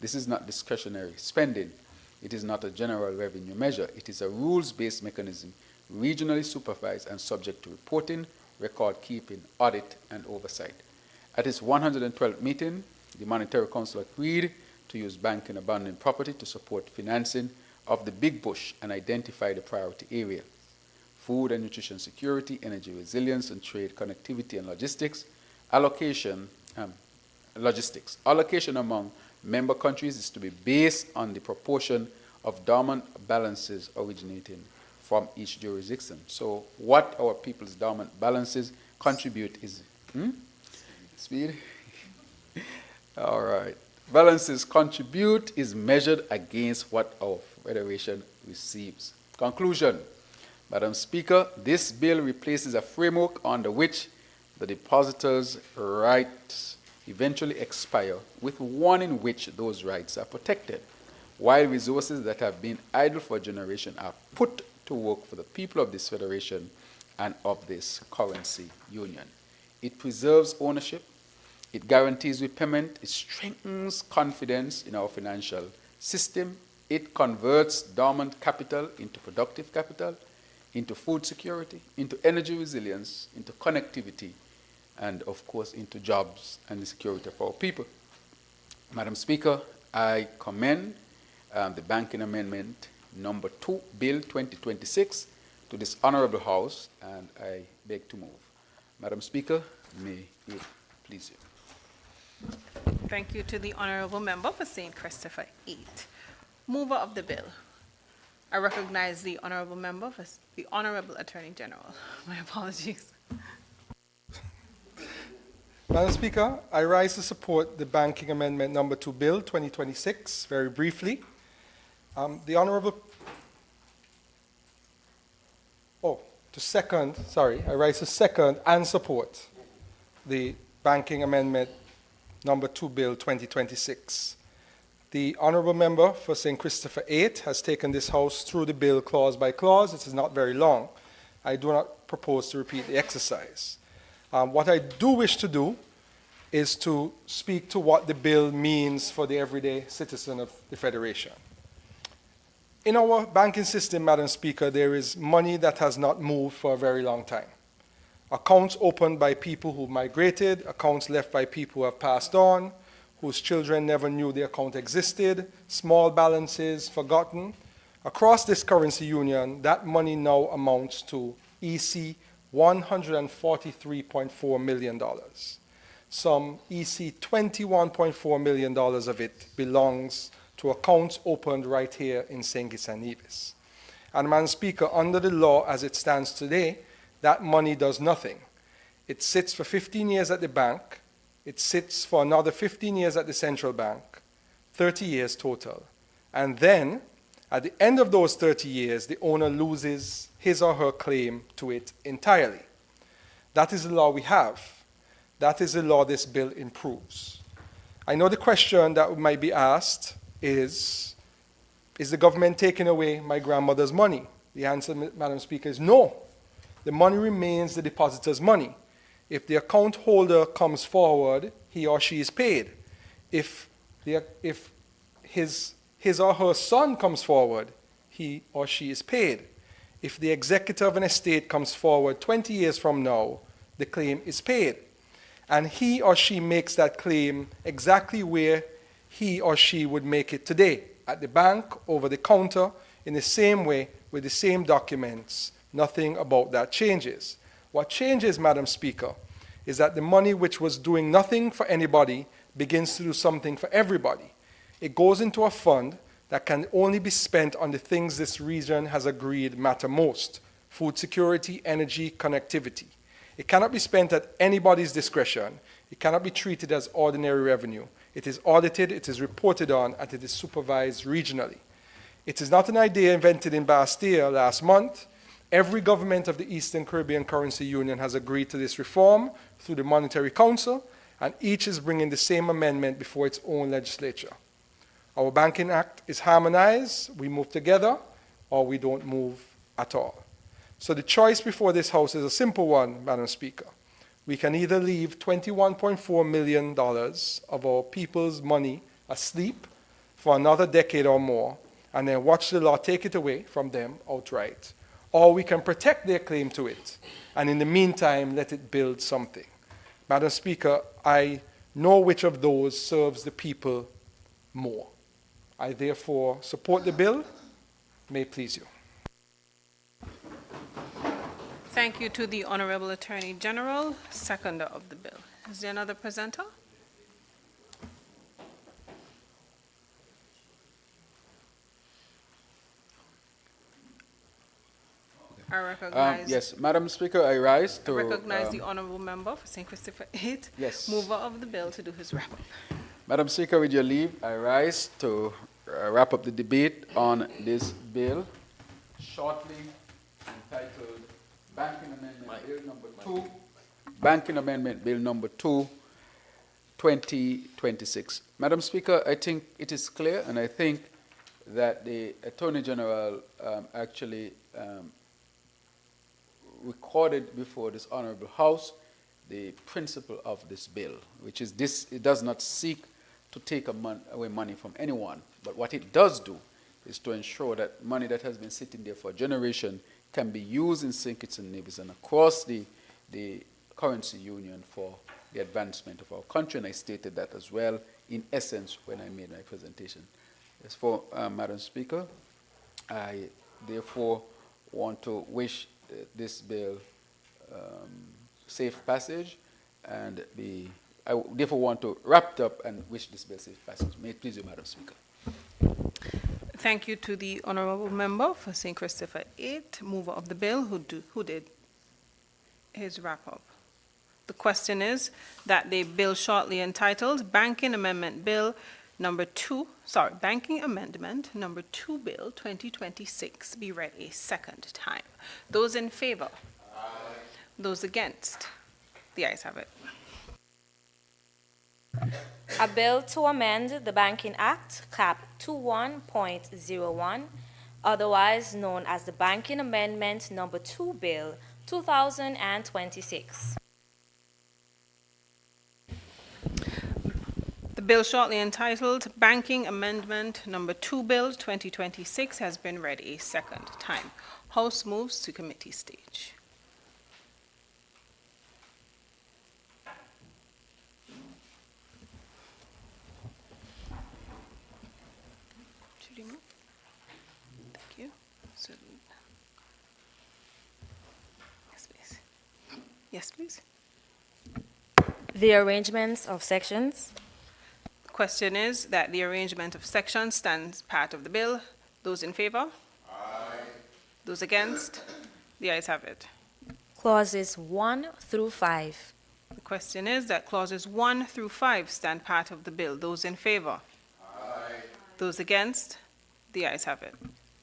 This is not discretionary spending. It is not a general revenue measure. It is a rules-based mechanism, regionally supervised and subject to reporting, record-keeping, audit, and oversight. At its 112th meeting, the Monetary Council agreed to use bank and abandoned property to support financing of the Big Bush and identify the priority areas: food and nutrition security, energy resilience, and trade connectivity and logistics. Allocation among member countries is to be based on the proportion of dormant balances originating from each jurisdiction. So what our people's endowment balances contribute is, speed? All right. Balances contribute is measured against what our federation receives. Conclusion. Madam Speaker, this bill replaces a framework under which the depositor's rights eventually expire with one in which those rights are protected, while resources that have been idle for a generation are put to work for the people of this federation and of this currency union. It preserves ownership, it guarantees repayment, it strengthens confidence in our financial system, it converts dormant capital into productive capital, into food security, into energy resilience, into connectivity, and of course into jobs and the security for our people. Madam Speaker, I commend the Banking Amendment number 2, Bill 2026, to this Honorable House, and I beg to move. Madam Speaker, may it please you. Thank you to the Honorable Member for St. Christopher 8. Mover of the bill. I recognize the Honorable Member for the Honorable Attorney General. My apologies. Madam Speaker, I rise to support the Banking Amendment number 2 Bill 2026, very briefly. The Honorable, I rise to second and support the Banking Amendment number 2 Bill 2026. The Honorable Member for St. Christopher 8 has taken this House through the bill clause by clause. It is not very long. I do not propose to repeat the exercise. What I do wish to do is to speak to what the bill means for the everyday citizen of the Federation. In our banking system, Madam Speaker, there is money that has not moved for a very long time. Accounts opened by people who migrated, accounts left by people who have passed on, whose children never knew the account existed, small balances forgotten. Across this currency union, that money now amounts to EC $143.4 million. Some EC $21.4 million of it belongs to accounts opened right here in St. Kitts and Nevis. And Madam Speaker, under the law as it stands today, that money does nothing. It sits for 15 years at the bank, it sits for another 15 years at the central bank, 30 years total. And then, at the end of those 30 years, the owner loses his or her claim to it entirely. That is the law we have. That is the law this bill improves. I know the question that might be asked is the government taking away my grandmother's money? The answer, Madam Speaker, is no. The money remains the depositor's money. If the account holder comes forward, he or she is paid. If his or her son comes forward, he or she is paid. If the executor of an estate comes forward 20 years from now, the claim is paid. And he or she makes that claim exactly where he or she would make it today, at the bank, over the counter, in the same way, with the same documents. Nothing about that changes. What changes, Madam Speaker, is that the money which was doing nothing for anybody begins to do something for everybody. It goes into a fund that can only be spent on the things this region has agreed matter most: food security, energy, connectivity. It cannot be spent at anybody's discretion. It cannot be treated as ordinary revenue. It is audited, it is reported on, and it is supervised regionally. It is not an idea invented in Bastille last month. Every government of the Eastern Caribbean Currency Union has agreed to this reform through the Monetary Council, and each is bringing the same amendment before its own legislature. Our Banking Act is harmonized, we move together, or we don't move at all. So the choice before this House is a simple one, Madam Speaker. We can either leave $21.4 million of our people's money asleep for another decade or more, and then watch the law take it away from them outright, or we can protect their claim to it, and in the meantime, let it build something. Madam Speaker, I know which of those serves the people more. I therefore support the bill. May it please you. Thank you to the Honorable Attorney General, seconder of the bill. Is there another presenter? I recognize. Yes, Madam Speaker, I rise I to recognize the honourable member for St. Christopher 8, Yes. mover of the bill, to do his wrap-up. Madam Speaker, with your leave, I rise to wrap up the debate on this bill, shortly entitled Banking Amendment Bill Number 2, Banking Amendment Bill Number 2, 2026. Madam Speaker, I think it is clear, and I think that the Attorney General actually recorded before this Honorable House the principle of this bill, which is this: it does not seek to take away money from anyone, but what it does do is to ensure that money that has been sitting there for a generation can be used in St. Kitts and Nevis and across the currency union for the advancement of our country, and I stated that as well in essence when I made my presentation. As for Madam Speaker, I therefore want to wish this bill safe passage, and I therefore want to wrap it up and wish this bill safe passage. May it please you, Madam Speaker. Thank you to the honourable member for St. Christopher 8, mover of the bill, who did his wrap-up. The question is that the bill shortly entitled Banking Amendment Bill Number 2 Bill 2026 be read a second time. Those in favor? Aye. Those against? The ayes have it. A bill to amend the Banking Act, Cap 21.01, otherwise known as the Banking Amendment Number 2 Bill 2026. The bill shortly entitled Banking Amendment Number 2 Bill 2026 has been read a second time. House moves to committee stage. Should you move? Thank you. Yes, please. Yes, please. The arrangements of sections. Question is that the arrangement of sections stands part of the bill. Those in favor? Aye. Those against? The ayes have it. Clauses 1 through 5. The question is that clauses 1 through 5 stand part of the bill. Those in favor? Aye. Those against? The ayes have it.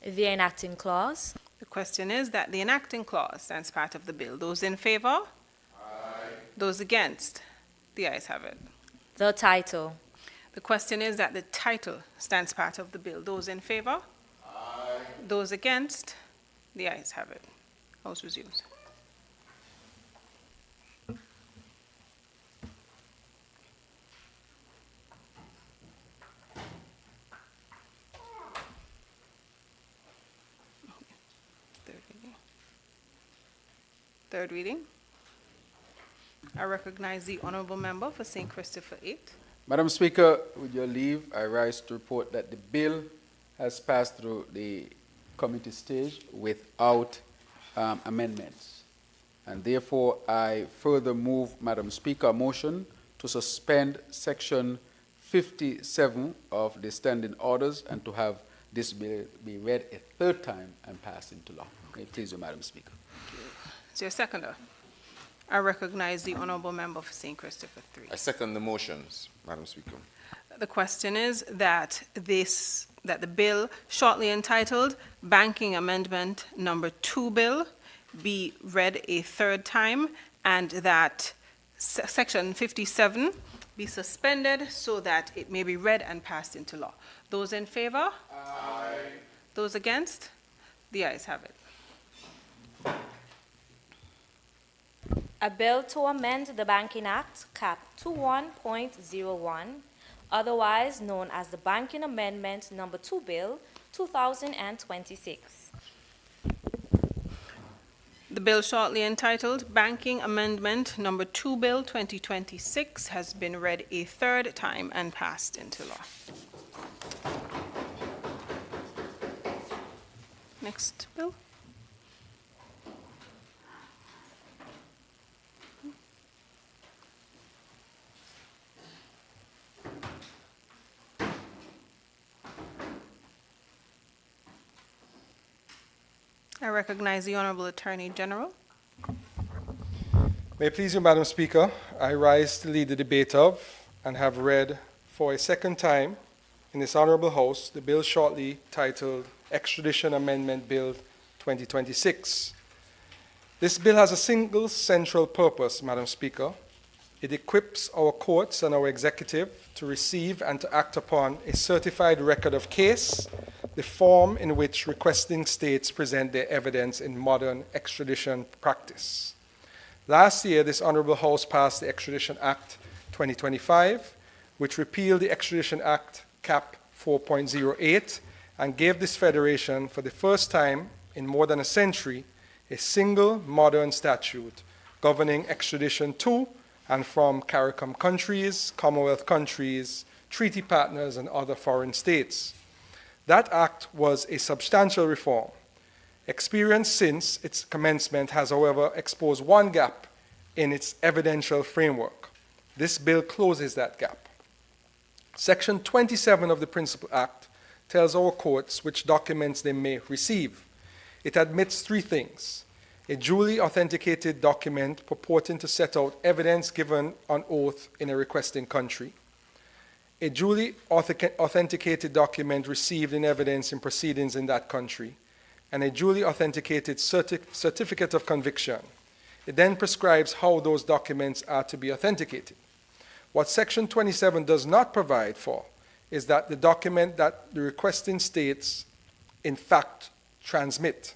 The enacting clause. The question is that the enacting clause stands part of the bill. Those in favor? Aye. Those against? The ayes have it. The title. The question is that the title stands part of the bill. Those in favor? Aye. Those against? The ayes have it. House resumes. Third reading. I recognize the honourable member for St. Christopher 8. Madam Speaker, with your leave, I rise to report that the bill has passed through the committee stage without amendments. And therefore, I further move, Madam Speaker, a motion to suspend Section 57 of the standing orders and to have this bill be read a third time and passed into law. May it please you, Madam Speaker. Is there a seconder? I recognize the honourable member for St. Christopher 3. I second the motions, Madam Speaker. The question is that the bill shortly entitled Banking Amendment Number 2 Bill be read a third time, and that Section 57 be suspended so that it may be read and passed into law. Those in favor? Aye. Those against? The ayes have it. A bill to amend the Banking Act, Cap 21.01, otherwise known as the Banking Amendment Number 2 Bill 2026. The bill shortly entitled Banking Amendment Number 2 Bill 2026 has been read a third time and passed into law. Next bill. I recognize the Honorable Attorney General. May it please you, Madam Speaker, I rise to lead the debate of and have read for a second time in this Honorable House the bill shortly titled Extradition Amendment Bill 2026. This bill has a single central purpose, Madam Speaker. It equips our courts and our executive to receive and to act upon a certified record of case, the form in which requesting states present their evidence in modern extradition practice. Last year, this Honorable House passed the Extradition Act 2025, which repealed the Extradition Act Cap 4.08 and gave this federation, for the first time in more than a century, a single modern statute governing extradition to and from CARICOM countries, Commonwealth countries, treaty partners, and other foreign states. That act was a substantial reform. Experience since its commencement has, however, exposed one gap in its evidential framework. This bill closes that gap. Section 27 of the Principal Act tells our courts which documents they may receive. It admits three things: a duly authenticated document purporting to set out evidence given on oath in a requesting country, a duly authenticated document received in evidence in proceedings in that country, and a duly authenticated certificate of conviction. It then prescribes how those documents are to be authenticated. What Section 27 does not provide for is that the document that the requesting states in fact transmit.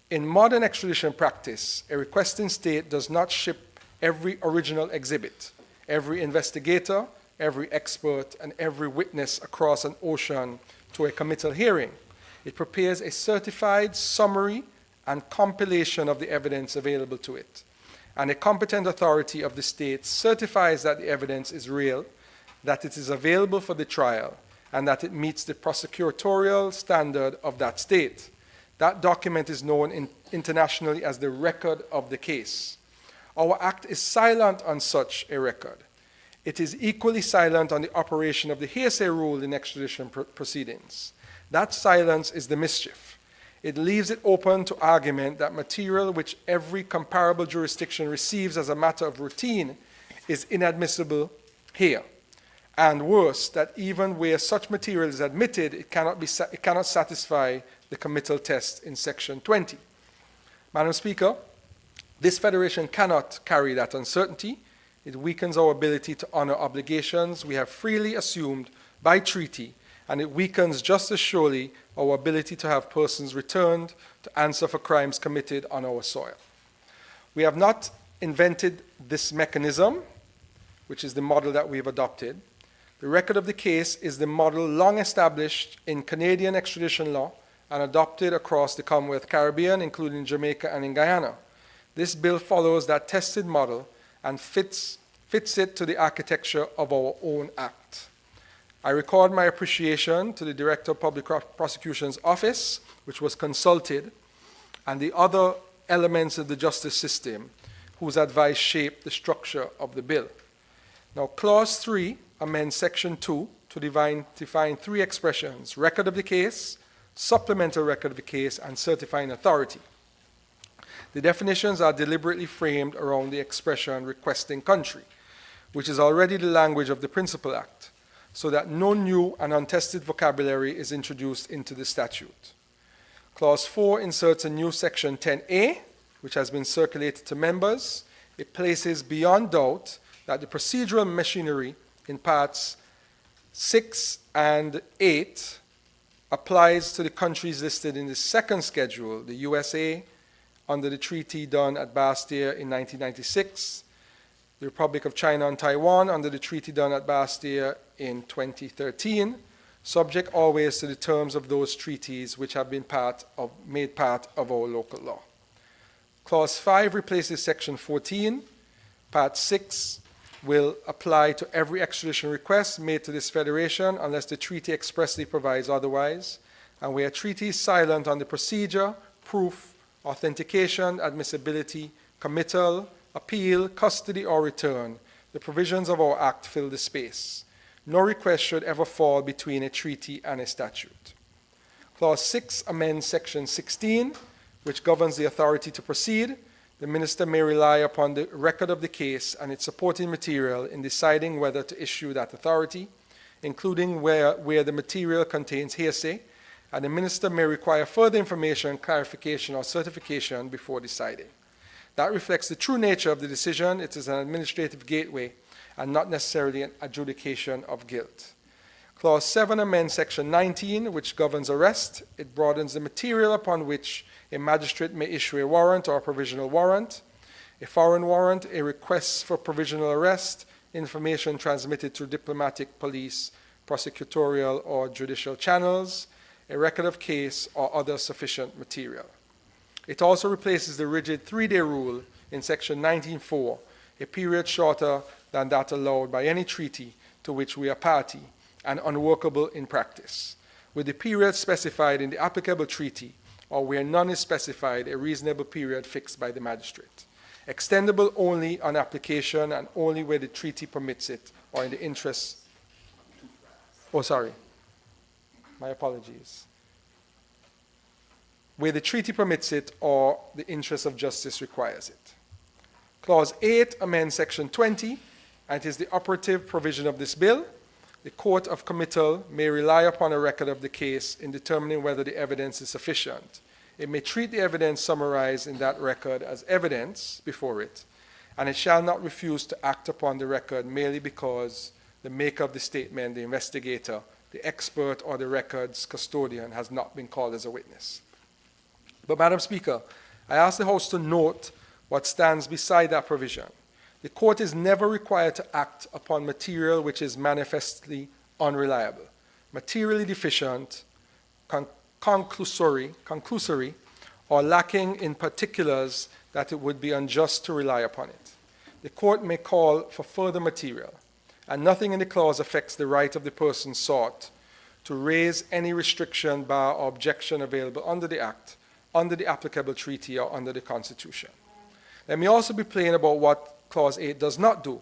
In modern extradition practice, a requesting state does not ship every original exhibit, every investigator, every expert, and every witness across an ocean to a committal hearing. It prepares a certified summary and compilation of the evidence available to it. And a competent authority of the state certifies that the evidence is real, that it is available for the trial, and that it meets the prosecutorial standard of that state. That document is known internationally as the record of the case. Our Act is silent on such a record. It is equally silent on the operation of the hearsay rule in extradition proceedings. That silence is the mischief. It leaves it open to argument that material which every comparable jurisdiction receives as a matter of routine is inadmissible here. And worse, that even where such material is admitted, it cannot satisfy the committal test in Section 20. Madam Speaker, this federation cannot carry that uncertainty. It weakens our ability to honor obligations we have freely assumed by treaty, and it weakens just as surely our ability to have persons returned to answer for crimes committed on our soil. We have not invented this mechanism, which is the model that we've adopted. The record of the case is the model long established in Canadian extradition law and adopted across the Commonwealth Caribbean, including Jamaica and in Guyana. This bill follows that tested model and fits it to the architecture of our own Act. I record my appreciation to the Director of Public Prosecution's Office, which was consulted, and the other elements of the justice system whose advice shaped the structure of the bill. Now, Clause 3 amends Section 2 to define three expressions: record of the case, supplemental record of the case, and certifying authority. The definitions are deliberately framed around the expression requesting country, which is already the language of the Principal Act, so that no new and untested vocabulary is introduced into the statute. Clause 4 inserts a new Section 10A, which has been circulated to members. It places beyond doubt that the procedural machinery in parts 6 and 8 applies to the countries listed in the second schedule: the USA under the treaty done at Bastia in 1996, the Republic of China and Taiwan under the treaty done at Bastia in 2013, subject always to the terms of those treaties which have been made part of our local law. Clause 5 replaces Section 14. Part 6 will apply to every extradition request made to this federation unless the treaty expressly provides otherwise, and where a treaty is silent on the procedure, proof, authentication, admissibility, committal, appeal, custody, or return, the provisions of our Act fill the space. No request should ever fall between a treaty and a statute. Clause 6 amends Section 16, which governs the authority to proceed, the minister may rely upon the record of the case and its supporting material in deciding whether to issue that authority, including where the material contains hearsay, and the minister may require further information, clarification, or certification before deciding. That reflects the true nature of the decision. It is an administrative gateway and not necessarily an adjudication of guilt. Clause 7 amends Section 19, which governs arrest. It broadens the material upon which a magistrate may issue a warrant or a provisional warrant. A foreign warrant, a request for provisional arrest, information transmitted through diplomatic, police, prosecutorial, or judicial channels, a record of case, or other sufficient material. It also replaces the rigid 3-day rule in Section 19.4, a period shorter than that allowed by any treaty to which we are party, and unworkable in practice, with the period specified in the applicable treaty, or where none is specified, a reasonable period fixed by the magistrate. Extendable only on application and only where the treaty permits it, or in the interest. Oh, sorry. My apologies. Where the treaty permits it or the interest of justice requires it. Clause 8 amends Section 20, and it is the operative provision of this bill. The court of committal may rely upon a record of the case in determining whether the evidence is sufficient. It may treat the evidence summarized in that record as evidence before it, and it shall not refuse to act upon the record merely because the maker of the statement, the investigator, the expert, or the record's custodian has not been called as a witness. But, Madam Speaker, I ask the House to note what stands beside that provision. The court is never required to act upon material which is manifestly unreliable, materially deficient, conclusory, or lacking in particulars that it would be unjust to rely upon it. The court may call for further material, and nothing in the clause affects the right of the person sought to raise any restriction, bar, or objection available under the Act, under the applicable treaty, or under the Constitution. Let me also be plain about what Clause 8 does not do.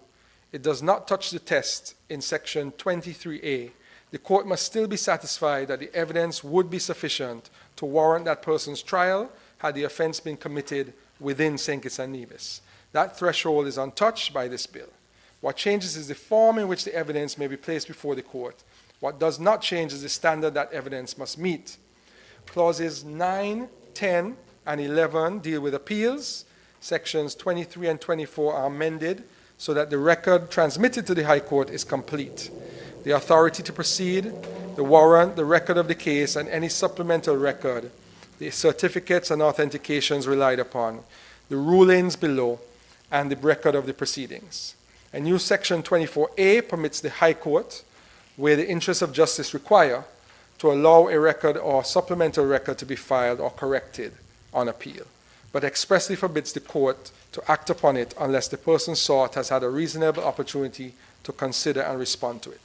It does not touch the test in Section 23A. The court must still be satisfied that the evidence would be sufficient to warrant that person's trial had the offense been committed within St. Kitts and Nevis. That threshold is untouched by this bill. What changes is the form in which the evidence may be placed before the court. What does not change is the standard that evidence must meet. Clauses 9, 10, and 11 deal with appeals. Sections 23 and 24 are amended so that the record transmitted to the High Court is complete. The authority to proceed, the warrant, the record of the case, and any supplemental record, the certificates and authentications relied upon, the rulings below, and the record of the proceedings. A new Section 24A permits the High Court, where the interests of justice require, to allow a record or supplemental record to be filed or corrected on appeal, but expressly forbids the court to act upon it unless the person sought has had a reasonable opportunity to consider and respond to it.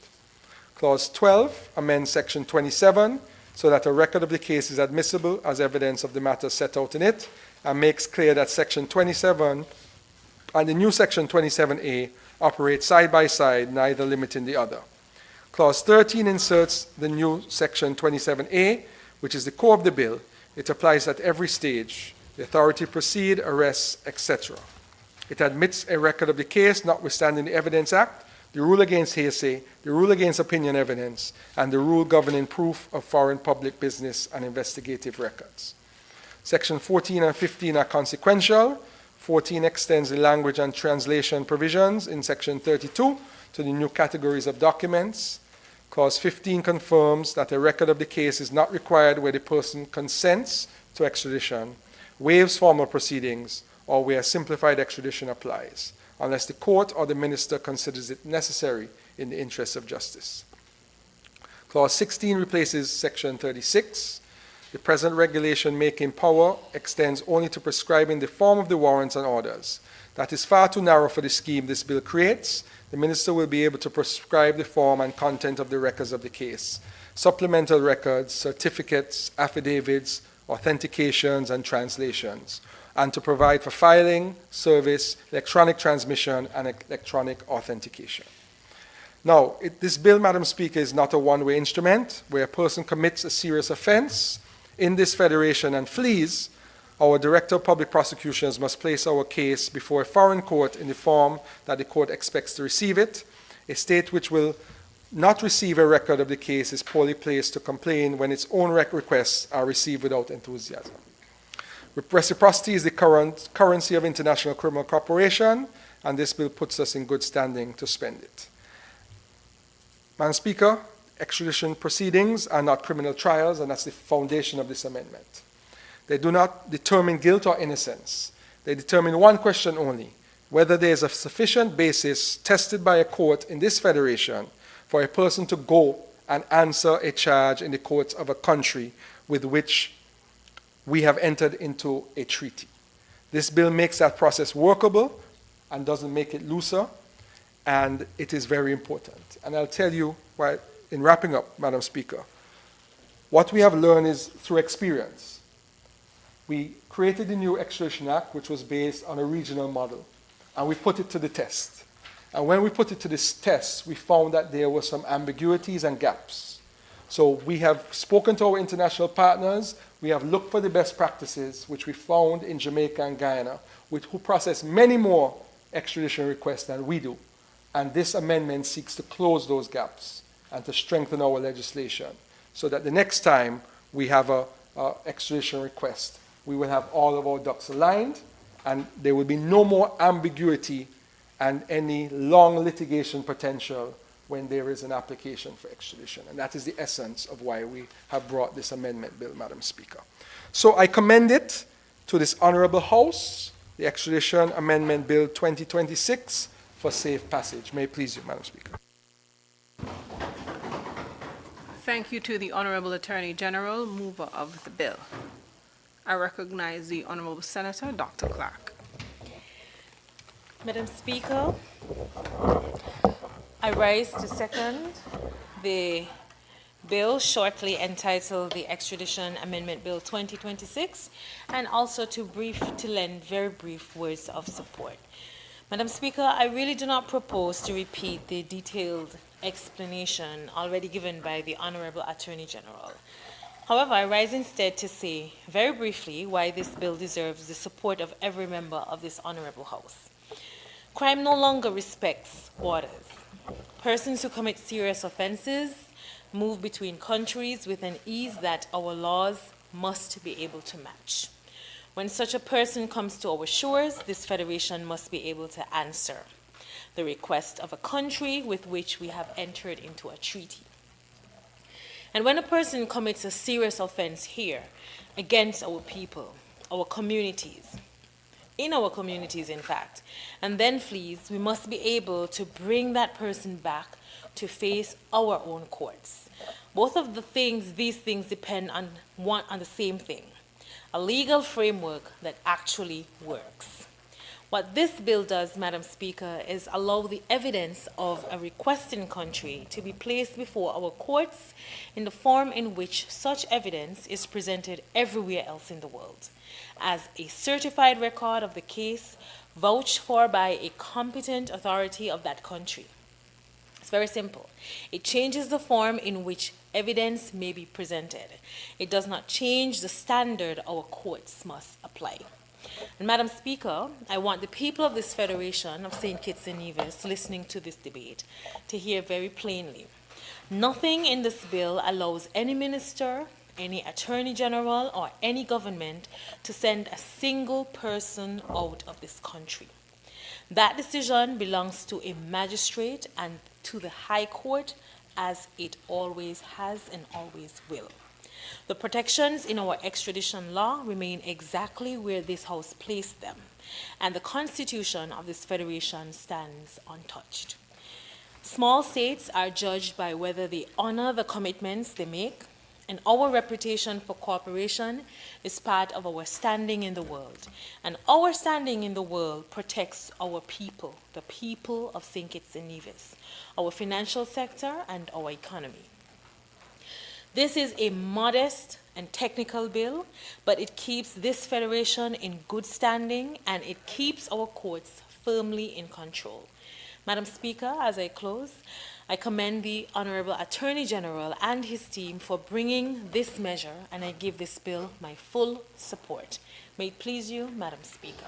Clause 12 amends Section 27 so that a record of the case is admissible as evidence of the matter set out in it, and makes clear that Section 27 and the new Section 27A operate side by side, neither limiting the other. Clause 13 inserts the new Section 27A, which is the core of the bill. It applies at every stage: the authority to proceed, arrests, etc. It admits a record of the case, notwithstanding the Evidence Act, the rule against hearsay, the rule against opinion evidence, and the rule governing proof of foreign public business and investigative records. Section 14 and 15 are consequential. 14 extends the language and translation provisions in Section 32 to the new categories of documents. Clause 15 confirms that a record of the case is not required where the person consents to extradition, waives formal proceedings, or where simplified extradition applies, unless the court or the minister considers it necessary in the interests of justice. Clause 16 replaces Section 36. The present regulation making power extends only to prescribing the form of the warrants and orders. That is far too narrow for the scheme this bill creates. The minister will be able to prescribe the form and content of the records of the case, supplemental records, certificates, affidavits, authentications, and translations, and to provide for filing, service, electronic transmission, and electronic authentication. Now, this bill, Madam Speaker, is not a one-way instrument where a person commits a serious offense in this federation and flees. our Director of Public Prosecutions must place our case before a foreign court in the form that the court expects to receive it. A state which will not receive a record of the case is poorly placed to complain when its own requests are received without enthusiasm. Reciprocity is the currency of international criminal cooperation, and this bill puts us in good standing to spend it. Madam Speaker, extradition proceedings are not criminal trials, and that's the foundation of this amendment. They do not determine guilt or innocence. They determine one question only: whether there is a sufficient basis tested by a court in this federation for a person to go and answer a charge in the courts of a country with which we have entered into a treaty. This bill makes that process workable and doesn't make it looser, and it is very important. And I'll tell you, in wrapping up, Madam Speaker, what we have learned is through experience. We created the new Extradition Act, which was based on a regional model, and we put it to the test. And when we put it to this test, we found that there were some ambiguities and gaps. So we have spoken to our international partners. We have looked for the best practices, which we found in Jamaica and Guyana, who process many more extradition requests than we do. And this amendment seeks to close those gaps and to strengthen our legislation so that the next time we have an extradition request, we will have all of our ducks aligned, and there will be no more ambiguity and any long litigation potential when there is an application for extradition. And that is the essence of why we have brought this amendment bill, Madam Speaker. So I commend it to this honorable House, the Extradition Amendment Bill 2026, for safe passage. May it please you, Madam Speaker. Thank you to the Honorable Attorney General, mover of the bill. I recognize the Honorable Senator, Dr. Clark. Madam Speaker, I rise to second the bill shortly entitled the Extradition Amendment Bill 2026, and also to lend very brief words of support. Madam Speaker, I really do not propose to repeat the detailed explanation already given by the Honorable Attorney General. However, I rise instead to say very briefly why this bill deserves the support of every member of this honorable House. Crime no longer respects borders. Persons who commit serious offenses move between countries with an ease that our laws must be able to match. When such a person comes to our shores, this federation must be able to answer the request of a country with which we have entered into a treaty. And when a person commits a serious offense here against our people, our communities, in our communities in fact, and then flees, we must be able to bring that person back to face our own courts. Both of these things depend on the same thing: a legal framework that actually works. What this bill does, Madam Speaker, is allow the evidence of a requesting country to be placed before our courts in the form in which such evidence is presented everywhere else in the world, as a certified record of the case vouched for by a competent authority of that country. It's very simple. It changes the form in which evidence may be presented. It does not change the standard our courts must apply. And Madam Speaker, I want the people of this Federation of St. Kitts and Nevis listening to this debate to hear very plainly: nothing in this bill allows any minister, any attorney general, or any government to send a single person out of this country. That decision belongs to a magistrate and to the High Court, as it always has and always will. The protections in our extradition law remain exactly where this House placed them, and the Constitution of this Federation stands untouched. Small states are judged by whether they honor the commitments they make, and our reputation for cooperation is part of our standing in the world. And our standing in the world protects our people, the people of St. Kitts and Nevis, our financial sector, and our economy. This is a modest and technical bill, but it keeps this federation in good standing, and it keeps our courts firmly in control. Madam Speaker, as I close, I commend the Honorable Attorney General and his team for bringing this measure, and I give this bill my full support. May it please you, Madam Speaker.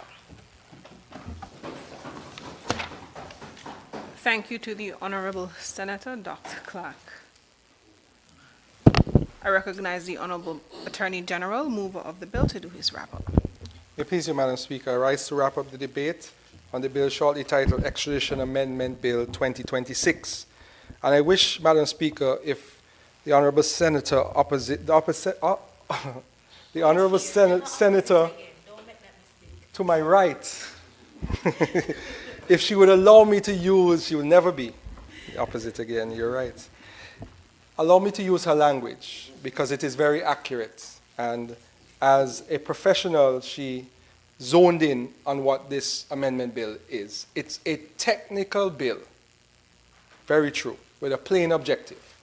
Thank you to the Honorable Senator Dr. Clark. I recognize the Honorable Attorney General, mover of the bill, to do his wrap-up. May it please you, Madam Speaker, I rise to wrap up the debate on the bill shortly titled Extradition Amendment Bill 2026. And I wish, Madam Speaker, if the Honorable Senator the Honorable Senator to my right, if she would allow me to use, she will never be the opposite again, you're right. Allow me to use her language because it is very accurate. And as a professional, she zoned in on what this amendment bill is. It's a technical bill, very true, with a plain objective,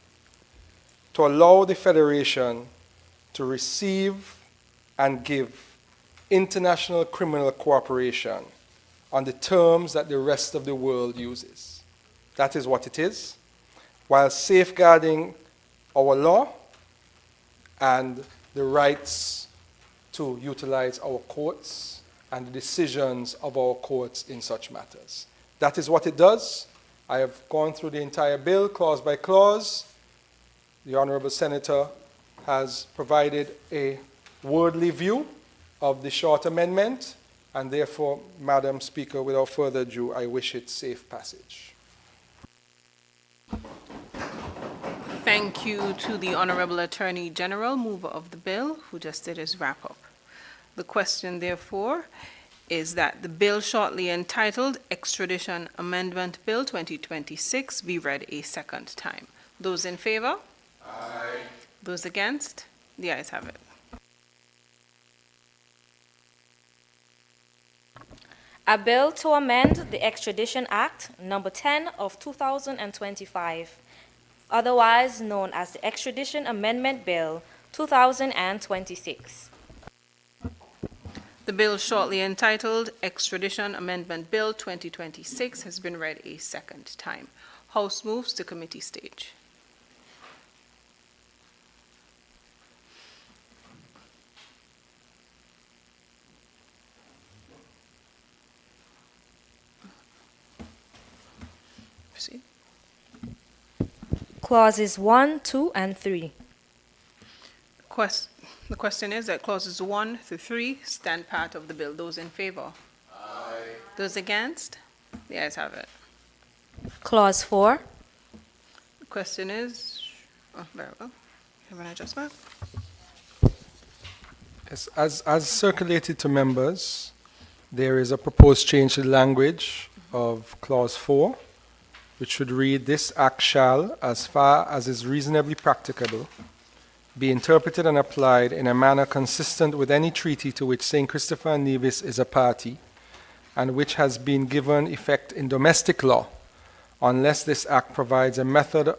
to allow the Federation to receive and give international criminal cooperation on the terms that the rest of the world uses. That is what it is, while safeguarding our law and the rights to utilize our courts and the decisions of our courts in such matters. That is what it does. I have gone through the entire bill, clause by clause. The Honorable Senator has provided a wordly view of the short amendment, and therefore, Madam Speaker, without further ado, I wish it safe passage. Thank you to the Honorable Attorney General, mover of the bill, who just did his wrap-up. The question, therefore, is that the bill shortly entitled Extradition Amendment Bill 2026 be read a second time. Those in favor? Aye. Those against? The ayes have it. A bill to amend the Extradition Act, number 10 of 2025, otherwise known as the Extradition Amendment Bill 2026. The bill shortly entitled Extradition Amendment Bill 2026 has been read a second time. House moves to committee stage. Proceed. Clauses 1, 2, and 3. The question is that clauses 1 through 3 stand part of the bill. Those in favor? Aye. Those against? The ayes have it. Clause 4. The question is, very well. Have an adjustment? Yes, as circulated to members, there is a proposed change to the language of clause 4, which should read, "This act shall, as far as is reasonably practicable, be interpreted and applied in a manner consistent with any treaty to which St. Christopher and Nevis is a party, and which has been given effect in domestic law, unless this act provides a method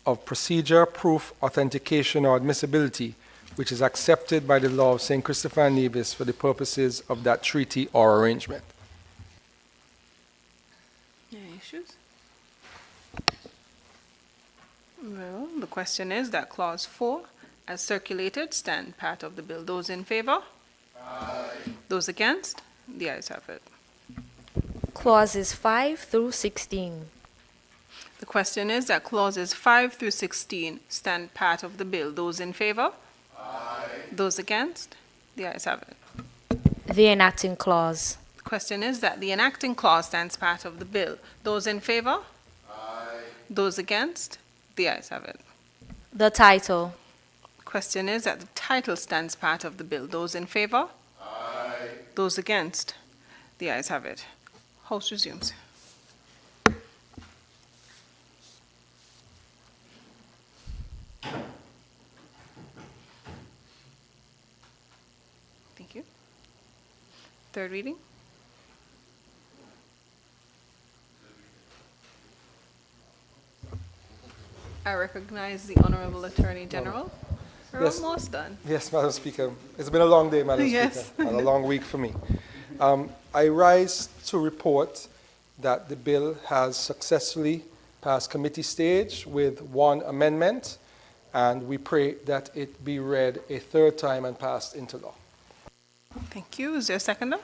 of procedure, proof, authentication, or admissibility, which is accepted by the law of St. Christopher and Nevis for the purposes of that treaty or arrangement." Any issues? Well, the question is that clause 4, as circulated, stand part of the bill. Those in favor? Aye. Those against? The ayes have it. Clauses 5 through 16. The question is that clauses 5 through 16 stand part of the bill. Those in favor? Aye. Those against? The ayes have it. The enacting clause. The question is that the enacting clause stands part of the bill. Those in favor? Aye. Those against? The ayes have it. The title. The question is that the title stands part of the bill. Those in favor? Aye. Those against? The ayes have it. House resumes. Thank you. Third reading. I recognize the Honorable Attorney General. We're Yes. almost done. Yes, Madam Speaker. It's been a long day, Madam Yes. Speaker, and a long week for me. I rise to report that the bill has successfully past committee stage with one amendment, and we pray that it be read a third time and passed into law. Thank you. Is there a seconder?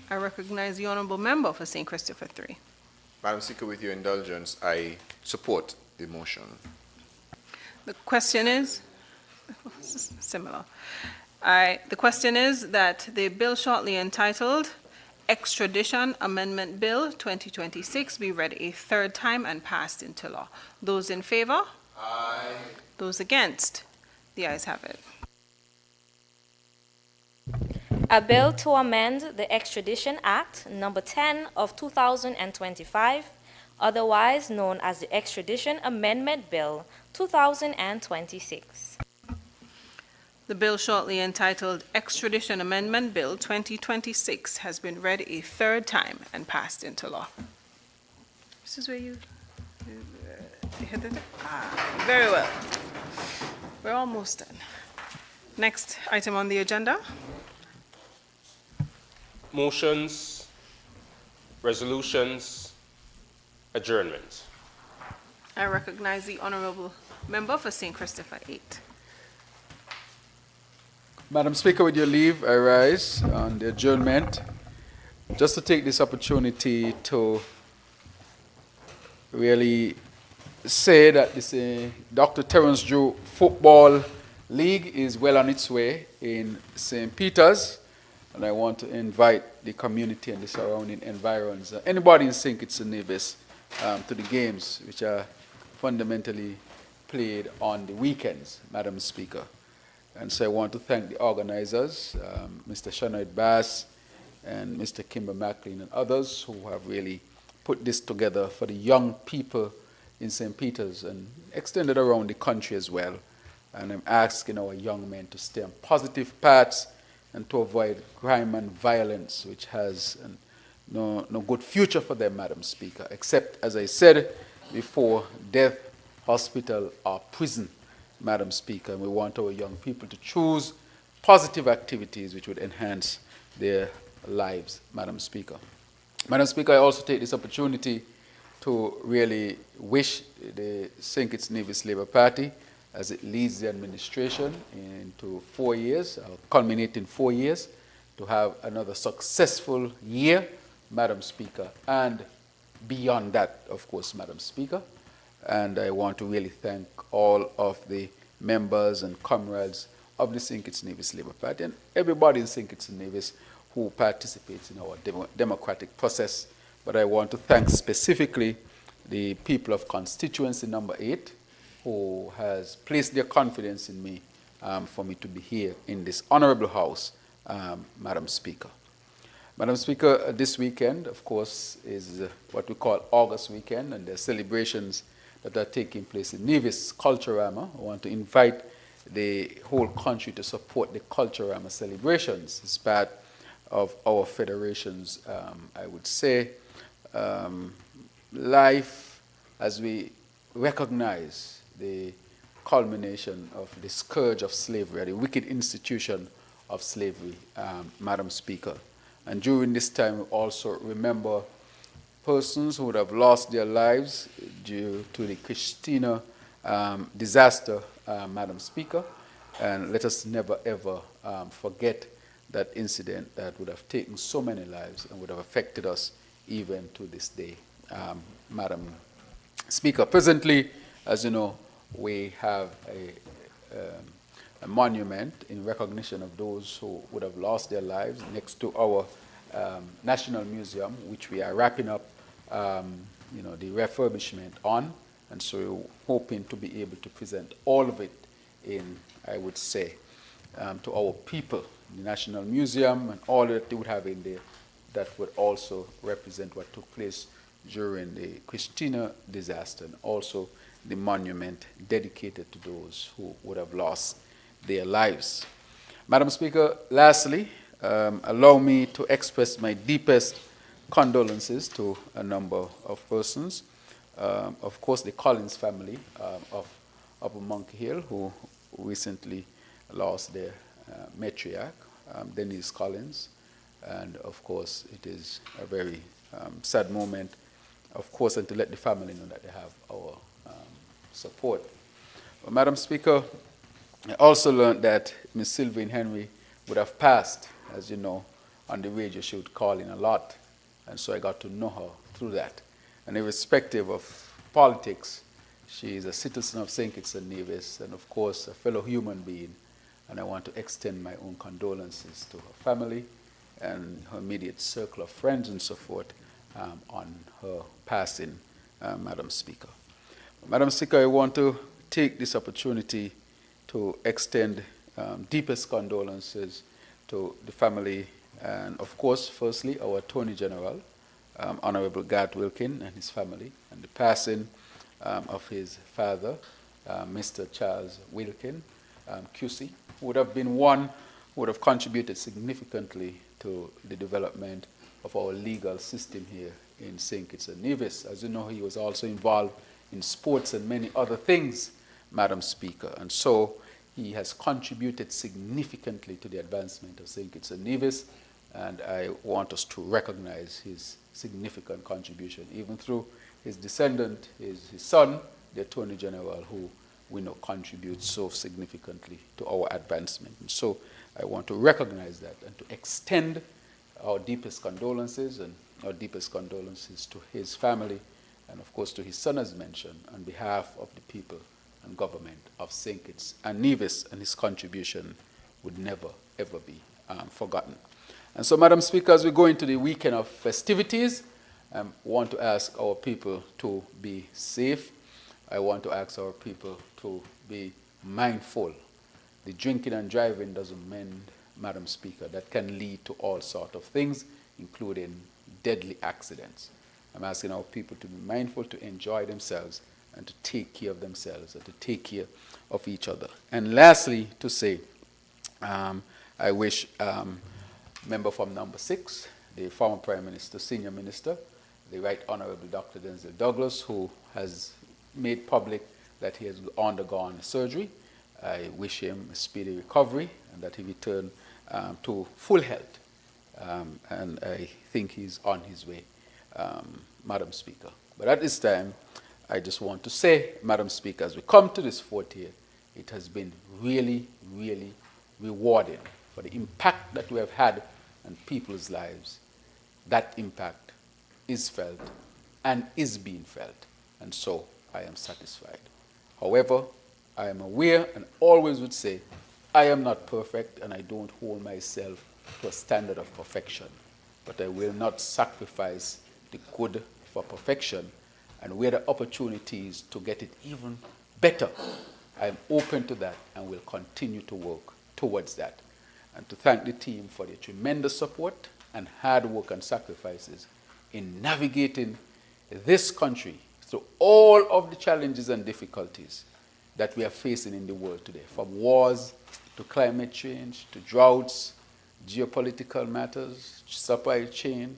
I recognize the honourable member for St. Christopher 3. Madam Speaker, with your indulgence, I support the motion. The question is, similar. The question is that the bill shortly entitled Extradition Amendment Bill 2026 be read a third time and passed into law. Those in favor? Aye. Those against? The ayes have it. A bill to amend the Extradition Act number 10 of 2025, otherwise known as the Extradition Amendment Bill 2026. The bill shortly entitled Extradition Amendment Bill 2026 has been read a third time and passed into law. This is where you hit it? Very well. We're almost done. Next item on the agenda. Motions, resolutions, adjournment. I recognize the honourable member for St. Christopher 8. Madam Speaker, with your leave, I rise on the adjournment. Just to take this opportunity to really say that this Dr. Terence Drew Football League is well on its way in St. Peter's, and I want to invite the community and the surrounding environs, anybody in St. Kitts and Nevis, to the games, which are fundamentally played on the weekends, Madam Speaker. And so I want to thank the organizers, Mr. Shanoid Bass and Mr. Kimber Maclean and others who have really put this together for the young people in St. Peter's and extended around the country as well. And I'm asking our young men to stay on positive paths and to avoid crime and violence, which has no good future for them, Madam Speaker, except, as I said before, death, hospital, or prison, Madam Speaker. And we want our young people to choose positive activities which would enhance their lives, Madam Speaker. Madam Speaker, I also take this opportunity to really wish the St. Kitts Nevis Labour Party, as it leads the administration into 4 years, culminating 4 years, to have another successful year, Madam Speaker, and beyond that, of course, Madam Speaker. And I want to really thank all of the members and comrades of the St. Kitts Nevis Labour Party and everybody in St. Kitts Nevis who participates in our democratic process. But I want to thank specifically the people of constituency number 8, who has placed their confidence in me for me to be here in this honorable house, Madam Speaker. Madam Speaker, this weekend, of course, is what we call August weekend, and there are celebrations that are taking place in Nevis Culturama. I want to invite the whole country to support the Culturama celebrations. It's part of our federation's, I would say, life as we recognize the culmination of the scourge of slavery, the wicked institution of slavery, Madam Speaker. And during this time, we also remember persons who would have lost their lives due to the Christina disaster, Madam Speaker. And let us never, ever forget that incident that would have taken so many lives and would have affected us even to this day, Madam Speaker. Presently, as you know, we have a monument in recognition of those who would have lost their lives next to our National Museum, which we are wrapping up the refurbishment on. And so we're hoping to be able to present all of it in, I would say, to our people, the National Museum and all that they would have in there that would also represent what took place during the Christina disaster, and also the monument dedicated to those who would have lost their lives. Madam Speaker, lastly, allow me to express my deepest condolences to a number of persons. Of course, the Collins family of Monkey Hill, who recently lost their matriarch, Denise Collins. And of course, it is a very sad moment of course, and to let the family know that they have our support. Well, Madam Speaker, I also learned that Ms. Sylvain Henry would have passed, as you know, on the radio. She would call in a lot, and so I got to know her through that. And irrespective of politics, she is a citizen of St. Kitts and Nevis, and of course, a fellow human being. And I want to extend my own condolences to her family and her immediate circle of friends and so forth on her passing, Madam Speaker. Madam Speaker, I want to take this opportunity to extend deepest condolences to the family and, of course, firstly, our Attorney General, Honorable Garth Wilkin and his family, and the passing of his father, Mr. Charles Wilkin, QC, who would have been one who would have contributed significantly to the development of our legal system here in St. Kitts and Nevis. As you know, he was also involved in sports and many other things, Madam Speaker. And so he has contributed significantly to the advancement of St. Kitts and Nevis, and I want us to recognize his significant contribution, even through his descendant, his son, the Attorney General, who we know contributes so significantly to our advancement. And so I want to recognize that and to extend our deepest condolences to his family and, of course, to his son, as mentioned, on behalf of the people and government of St. Kitts and Nevis, and his contribution would never, ever be forgotten. And so, Madam Speaker, as we go into the weekend of festivities, I want to ask our people to be safe. I want to ask our people to be mindful. The drinking and driving doesn't mend, Madam Speaker. That can lead to all sorts of things, including deadly accidents. I'm asking our people to be mindful, to enjoy themselves, and to take care of themselves, and to take care of each other. And lastly, to say, I wish member from number 6, the former Prime Minister, Senior Minister, the Right Honorable Dr. Denzel Douglas, who has made public that he has undergone surgery. I wish him a speedy recovery and that he return to full health. And I think he's on his way, Madam Speaker. But at this time, I just want to say, Madam Speaker, as we come to this 4th year, it has been really, really rewarding for the impact that we have had on people's lives. That impact is felt and is being felt. And so I am satisfied. However, I am aware and always would say, I am not perfect and I don't hold myself to a standard of perfection. But I will not sacrifice the good for perfection, and where the opportunities to get it even better, I am open to that and will continue to work towards that. And to thank the team for their tremendous support and hard work and sacrifices in navigating this country through all of the challenges and difficulties that we are facing in the world today, from wars to climate change, to droughts, geopolitical matters, supply chain,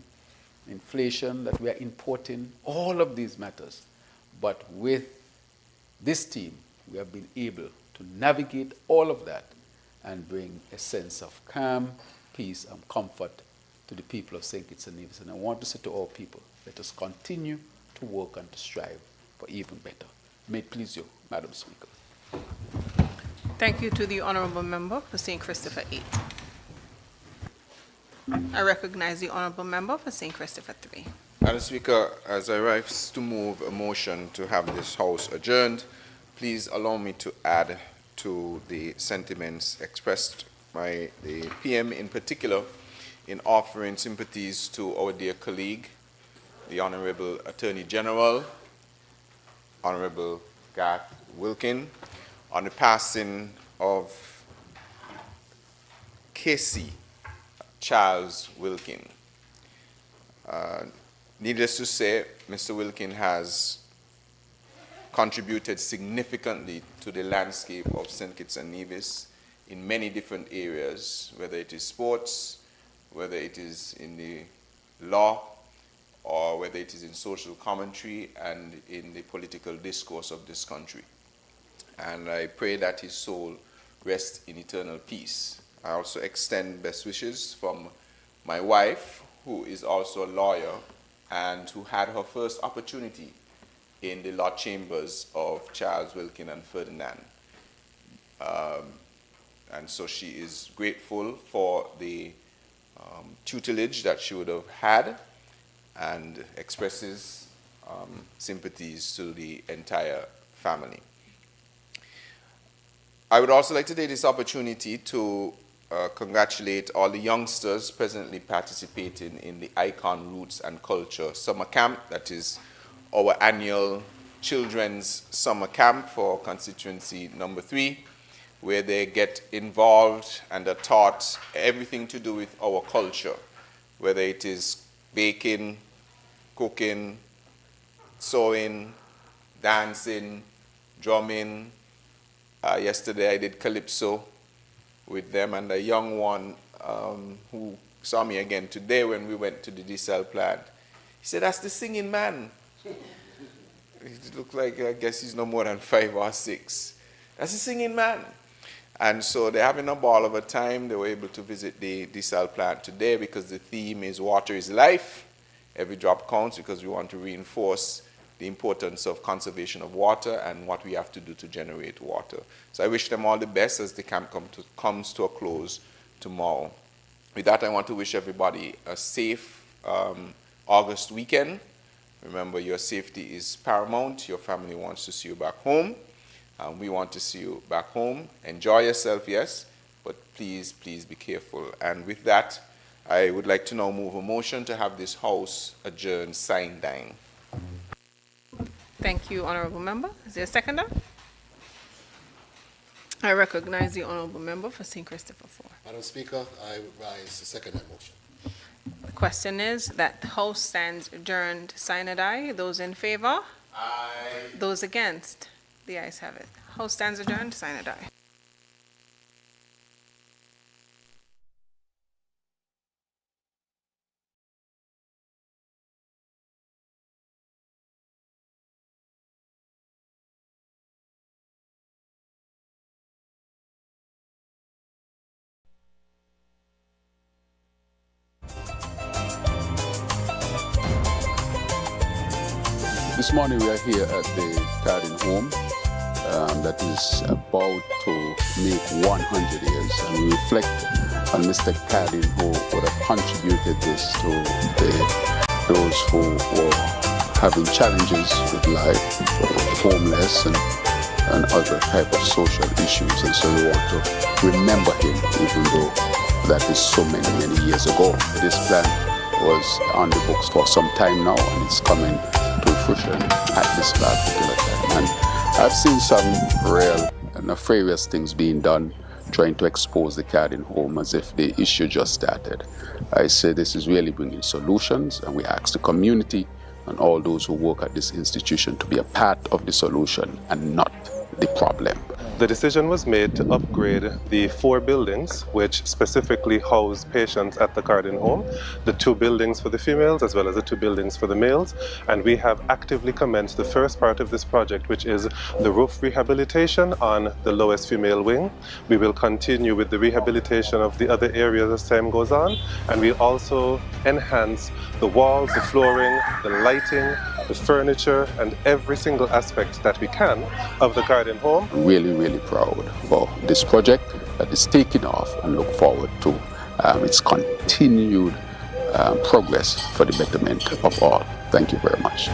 inflation that we are importing, all of these matters. But with this team, we have been able to navigate all of that and bring a sense of calm, peace, and comfort to the people of St. Kitts and Nevis. And I want to say to all people, let us continue to work and to strive for even better. May it please you, Madam Speaker. Thank you to the Honourable Member for St. Christopher 8. I recognize the Honourable Member for St. Christopher 3. Madam Speaker, as I rise to move a motion to have this House adjourned, please allow me to add to the sentiments expressed by the PM in particular in offering sympathies to our dear colleague, the Honourable Attorney General, Honourable Garth Wilkin, on the passing of Casey Charles Wilkin. Needless to say, Mr. Wilkin has contributed significantly to the landscape of St. Kitts and Nevis in many different areas, whether it is sports, whether it is in the law, or whether it is in social commentary and in the political discourse of this country. And I pray that his soul rest in eternal peace. I also extend best wishes from my wife, who is also a lawyer and who had her first opportunity in the law chambers of Charles Wilkin and Ferdinand. And so she is grateful for the tutelage that she would have had and expresses sympathies to the entire family. I would also like to take this opportunity to congratulate all the youngsters presently participating in the Icon Roots and Culture Summer Camp. That is our annual children's summer camp for constituency number 3, where they get involved and are taught everything to do with our culture, whether it is baking, cooking, sewing, dancing, drumming. Yesterday I did calypso with them, and a young one who saw me again today when we went to the diesel plant, he said, "That's the singing man." He looked like, I guess he's no more than 5 or 6. That's the singing man. And so they're having a ball of a time. They were able to visit the diesel plant today because the theme is water is life. Every drop counts, because we want to reinforce the importance of conservation of water and what we have to do to generate water. So I wish them all the best as the camp comes to a close tomorrow. With that, I want to wish everybody a safe August weekend. Remember, your safety is paramount. Your family wants to see you back home. We want to see you back home. Enjoy yourself, yes, but please, please be careful. And with that, I would like to now move a motion to have this house adjourned, signed, dying. Thank you, Honorable Member. Is there a seconder? I recognize the Honorable Member for St. Christopher 4. Madam Speaker, I rise to second that motion. The question is that the House stands adjourned, sign and die. Those in favor? Aye. Those against? The ayes have it. House stands adjourned, sign and die. This morning we are here at the Cardin home that is about to make 100 years, and we reflect on Mr. Cardin, who would have contributed this to those who were having challenges with life, homeless and other type of social issues, and so we want to remember him, even though that is so many years ago. This plan was on the books for some time now, and it's coming to fruition at this particular time. And I've seen some real nefarious things being done, trying to expose the Cardin home as if the issue just started. I say this is really bringing solutions, and we ask the community and all those who work at this institution to be a part of the solution and not the problem. The decision was made to upgrade the 4 buildings which specifically house patients at the Cardin home, the 2 buildings for the females as well as the 2 buildings for the males, and we have actively commenced the first part of this project, which is the roof rehabilitation on the lowest female wing. We will continue with the rehabilitation of the other areas as time goes on, and we'll also enhance the walls, the flooring, the lighting, the furniture, and every single aspect that we can of the Cardin home. Really proud for this project that is taking off, and look forward to its continued progress for the betterment of all. Thank you very much.